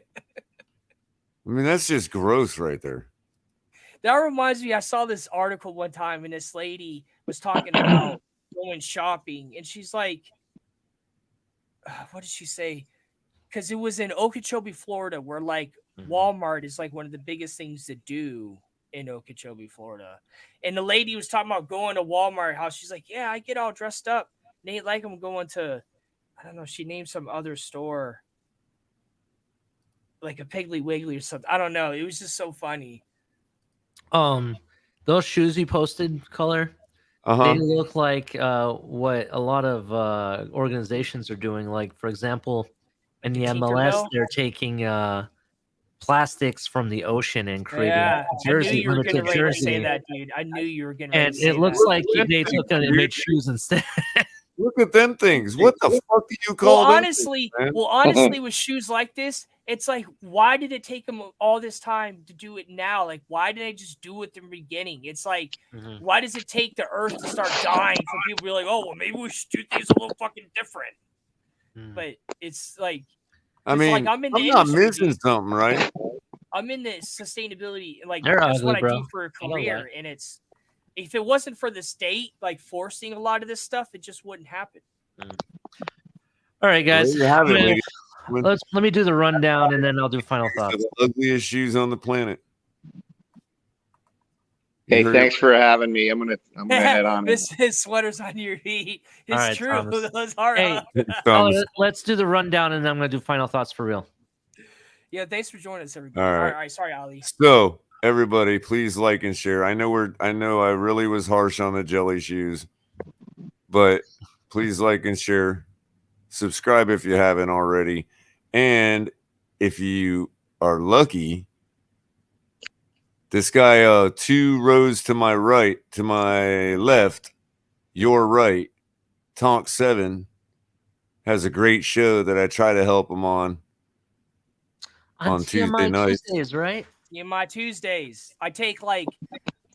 mean, that's just gross right there. That reminds me, I saw this article one time and this lady was talking about going shopping and she's like, what did she say? Because it was in Okeechobee, Florida, where like Walmart is like one of the biggest things to do in Okeechobee, Florida. And the lady was talking about going to Walmart house. She's like, yeah, I get all dressed up. Nate, like I'm going to, I don't know, she named some other store, like a Piggly Wiggly or something. I don't know. It was just so funny. Those shoes you posted, Color, Uh-huh. they look like what a lot of organizations are doing. Like, for example, in the MLS, Tinkerbell? they're taking plastics from the ocean and creating Yeah, a jersey, I knew you were limited getting ready to say jersey. that, dude. I knew you were getting And ready to say it looks that. like they took them and made shoes instead. Look at them things. What the fuck do you Well, call them? honestly, with shoes like this, it's like, why did it take them all this time to do it now? Like, why did they just do it in the beginning? It's like, why does it take the earth to start dying for people to be like, oh, well, maybe we should do things a little fucking different? But it's like, I it's mean, like I'm in the not industry, missing dude. something, right? I'm in the sustainability, like They're that's ugly, what I bro. do for a I know career, that. and it's if it wasn't for the state like forcing a lot of this stuff, it just wouldn't happen. All right, guys. There you have it, gentlemen. Let me do the rundown and then I'll do final These are thoughts. the ugliest shoes on the planet. Hey, heard thanks for having me. I'm gonna head on. His sweater's on your feet. It's All right, true. Thomas. Those are Hey, up. let's do the rundown and then I'm going to do final thoughts for real. Yeah, thanks for joining us, everybody. All All right. right, sorry, Ali. So everybody, please like and share. I know I really was harsh on the jelly shoes, but please like and share. Subscribe if you haven't already. And if you are lucky, this guy 2 rows to my right, to my left, your right, Tonk 7 has a great show that I try to help him on Tuesday TMI night. Tuesdays, right? Yeah, my Tuesdays. I take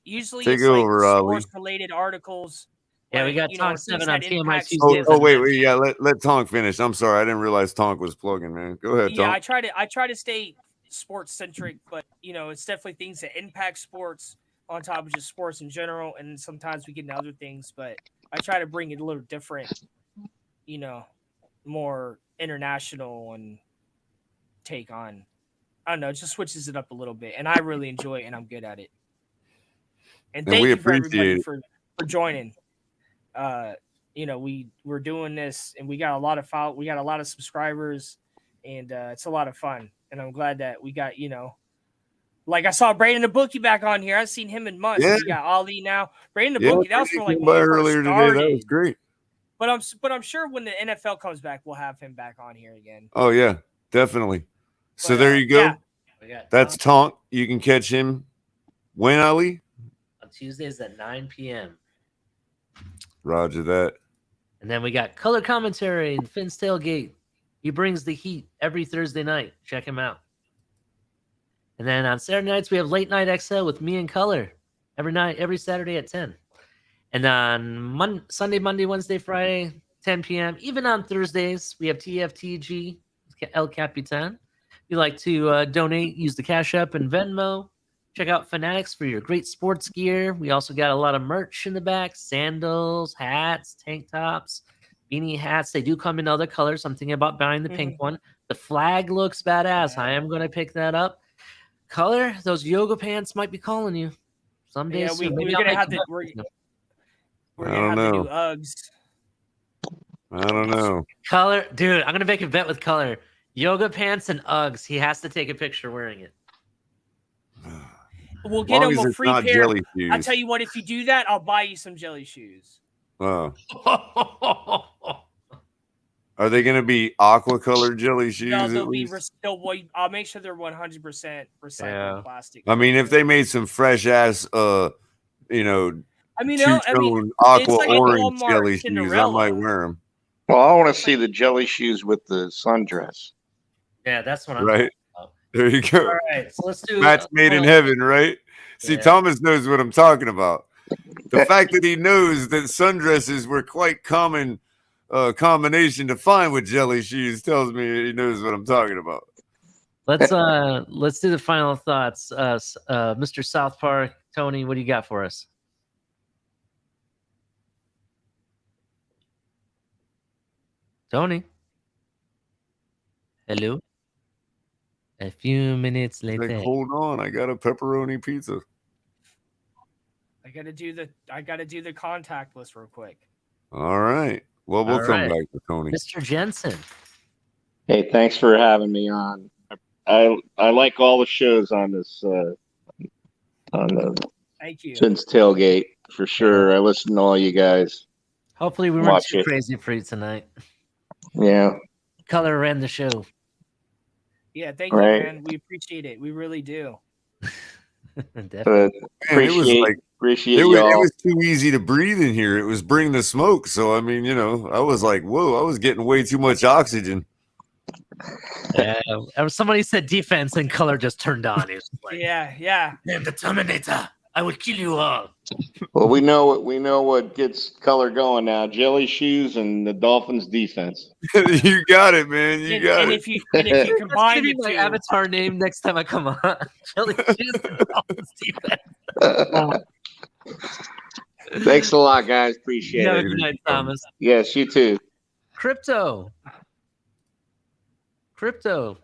usually Take it's over, like Ali. sports related articles. Yeah, we but, got you know, Tonk things 7 that on TMI impact Tuesdays. Oh wait, yeah, let Tonk finish. I'm sorry, I didn't realize Tonk was plugging, man. Go ahead, Yeah, Tonk. I try to stay sports centric, but it's definitely things that impact sports on top of just sports in general, and sometimes we get into other things, but I try to bring it a little different, more international and take on. I don't know, it just switches it up a little bit, and I really enjoy it, and I'm good at it. And thank we you for appreciate everybody it. for joining. We're doing this, and we got a lot of subscribers, and it's a lot of fun. And I'm glad that we got, like I saw Braden the Bookie back on here. I've seen him in months. Yeah. We got Ali now. Braden the Yeah, Bookie, that was from like came when by we first earlier today. started. That was great. But I'm sure when the NFL comes back, we'll have him back on here again. Oh yeah, definitely. So there you go. yeah. We got That's Tonk. You can catch him when, Ali? on Tuesdays at 9 p.m. Roger that. And then we got color commentary and Finn's Tailgate. He brings the heat every Thursday night. Check him out. And then on Saturday nights, we have Late Night XL with me and Color every Saturday at 10. And on Sunday, Monday, Wednesday, Friday, 10 p.m. Even on Thursdays, we have TFTG, El Capitan. If you'd like to donate, use the Cash App and Venmo. Check out Fanatics for your great sports gear. We also got a lot of merch in the back, sandals, hats, tank tops, beanie hats. They do come in other colors. I'm thinking about buying the pink one. The flag looks badass. I am going to pick that up. Color, those yoga pants might be calling you someday. Yeah, soon. we're Maybe gonna I'll have make to. it up. We're I gonna have don't to know. do Uggs. I don't know. Color, dude, I'm going to make a bet with Color. Yoga pants and Uggs. He has to take a picture wearing it. We'll get long him as a it's free not pair. jelly I shoes. tell you what, if you do that, I'll buy you some jelly shoes. Oh. Are they going to be aqua colored jelly shoes? No, at they'll be. least? I'll make sure they're 100% recycled plastic. I mean, if they made some fresh ass, I mean, two-tone it's aqua like a orange Walmart jelly shoes, I Cinderella. might wear them. Well, I want to see the jelly shoes with the sundress. Yeah, that's what I'm Right. There you go. All right, so let's do Match made in heaven, right? See, Yeah. Thomas knows what I'm talking about. The fact that he knows that sundresses were quite common combination to find with jelly shoes tells me he knows what I'm talking about. Let's do the final thoughts. Mr. South Park, Tony, what do you got for us? Tony. Hello. A few minutes later. Like, hold on, I got a pepperoni pizza. I gotta do the contact list real quick. All right. Well, we'll All come right. back to Tony. Mr. Jensen. Hey, thanks for having me on. I like all the shows on this on the Thank you. Since Tailgate for sure. I listen to all you guys. Hopefully we weren't Watch too it. crazy for you tonight. Yeah. Color ran the show. Yeah, thank Right. you, man. We appreciate it. We really do. Man, Definitely. it was like appreciate it was y'all. too easy to breathe in here. It was bring the smoke. So I mean, I was like, whoa, I was getting way too much oxygen. Yeah, somebody said defense and Color just turned on. He was like, Yeah. "I'm the Terminator. I will kill you all." Well, we know what gets color going now. Jelly shoes and the Dolphins defense. You got it, man. You got and it. if you combine That's the gonna be two, my avatar name next time I come on. Jelly shoes and Dolphins defense. Thanks a lot, guys. Appreciate You have it. a good night, Thomas. Yes, you too. Crypto. Crypto.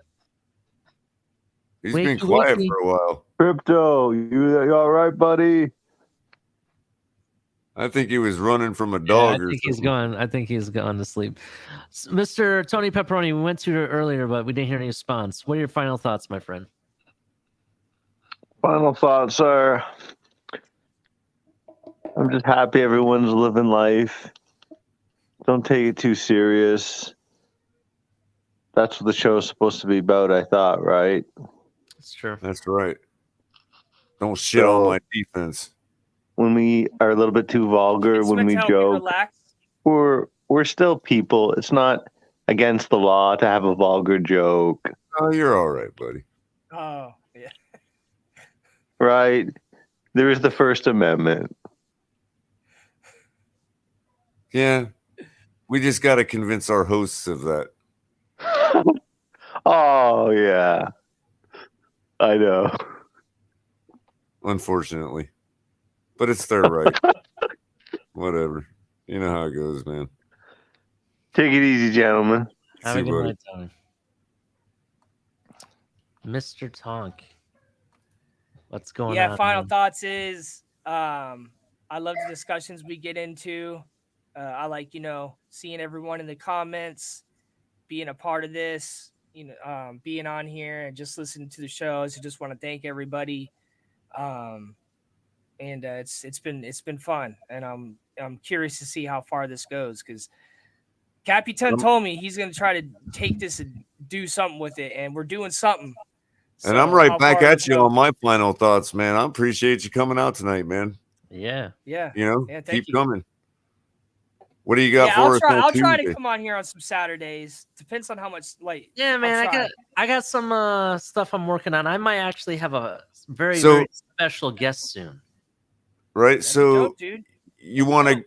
He's been quiet for a while. Crypto, you all right, buddy? I think he was running from a Yeah, dog I or think he's something. gone. I think he's gone to sleep. Mr. Tony Pepperoni, we went to you earlier, but we didn't hear any response. What are your final thoughts, my friend? Final thoughts are I'm just happy everyone's living life. Don't take it too serious. That's what the show is supposed to be about, I thought, right? That's true. That's right. Don't shit on my defense. When we are a little bit too vulgar, when we joke, we're still people. It's not against the law to have a vulgar joke, Oh, you're all right, buddy. Oh, yeah. right? There is the First Amendment. Yeah. We just got to convince our hosts of that. Oh, yeah. I know. Unfortunately. But it's their right. Whatever. You know how it goes, man. Take it easy, gentlemen. Have See a you, good buddy. night, Tony. Mr. Tonk. What's going on? Final man? thoughts is I love the discussions we get into. I like, seeing everyone in the comments, being a part of this, being on here and just listening to the shows. I just want to thank everybody. And it's been fun, and I'm curious to see how far this goes, because Capitan told me he's going to try to take this and do something with it, and we're doing something. And I'm So right how back far at it you goes- on my final thoughts, man. I appreciate you coming out tonight, man. Yeah. Yeah. You know, Yeah, keep thank you. coming. What do you got for us? I'll on try to Tuesday? come on here on some Saturdays. Depends on how much Yeah, man. I'll try. I got some stuff I'm working on. I might actually have a very So- very special guest soon. Right. So dope, dude. you want to?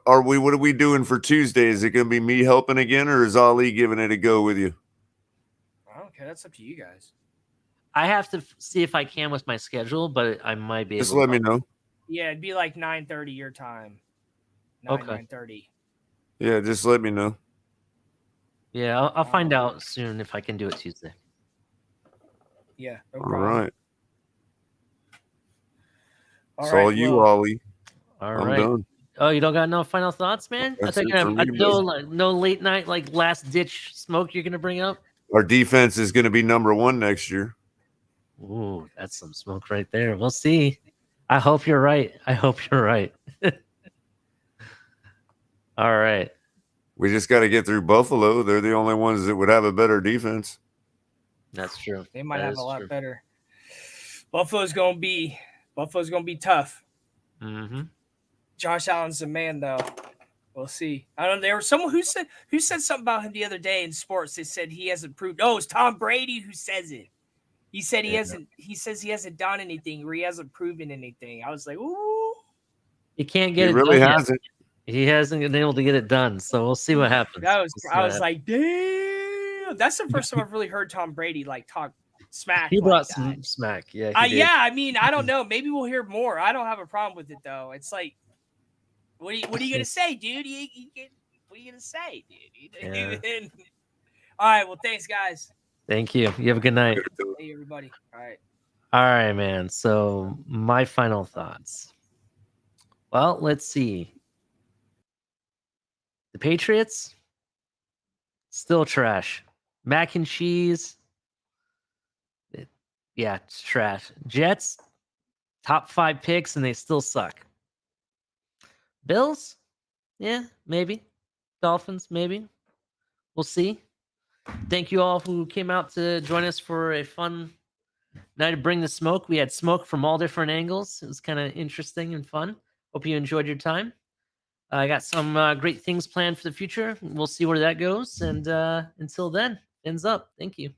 Are we? What are we doing for Tuesday? Is it going to be me helping again, or is Ali giving it a go with you? I don't care. That's up to you guys. I have to see if I can with my schedule, but I might be Just able. let me know. Yeah, it'd be like 9:30 your time. 9:30. Yeah, just let me know. Yeah, I'll find out soon if I can do it Tuesday. Yeah. No All problem. right. All It's right, all you, well- Ollie. All I'm right. done. Oh, you don't got no final thoughts, man? That's I it think for me, no late night like last ditch smoke you're gonna bring up. Our defense is going to be number 1 next year. Ooh, that's some smoke right there. We'll see. I hope you're right. I hope you're right. All right. We just got to get through Buffalo. They're the only ones that would have a better defense. That's true. They might That have is a lot true. better. Buffalo's gonna be tough. Mm-hmm. Josh Allen's the man, though. We'll see. I don't know. There was someone who said something about him the other day in sports. They said he hasn't proved. Oh, it's Tom Brady who says it. He said he hasn't. He says he hasn't done anything, or he hasn't proven anything. I was like, ooh. He can't get He it really done yet. hasn't. He hasn't been able to get it done. So we'll see what happens. That was. We'll see I what was like, damn. That's the first time I've really heard Tom Brady talk smack. he like brought that. some smack. Yeah. He did. Yeah. I mean, I don't know. Maybe we'll hear more. I don't have a problem with it though. It's like, what are you gonna say, dude? What are you gonna say, dude? Yeah. All right. Well, thanks, guys. Thank you. You have a good night. Hey, everybody. All right. All right, man. So my final thoughts. Well, let's see. The Patriots still trash. Mac and cheese. Yeah, it's trash. Jets, top 5 picks, and they still suck. Bills, yeah, maybe. Dolphins, maybe. We'll see. Thank you all who came out to join us for a fun night to bring the smoke. We had smoke from all different angles. It was kind of interesting and fun. Hope you enjoyed your time. I got some great things planned for the future. We'll see where that goes. And until then, ends up. Thank you.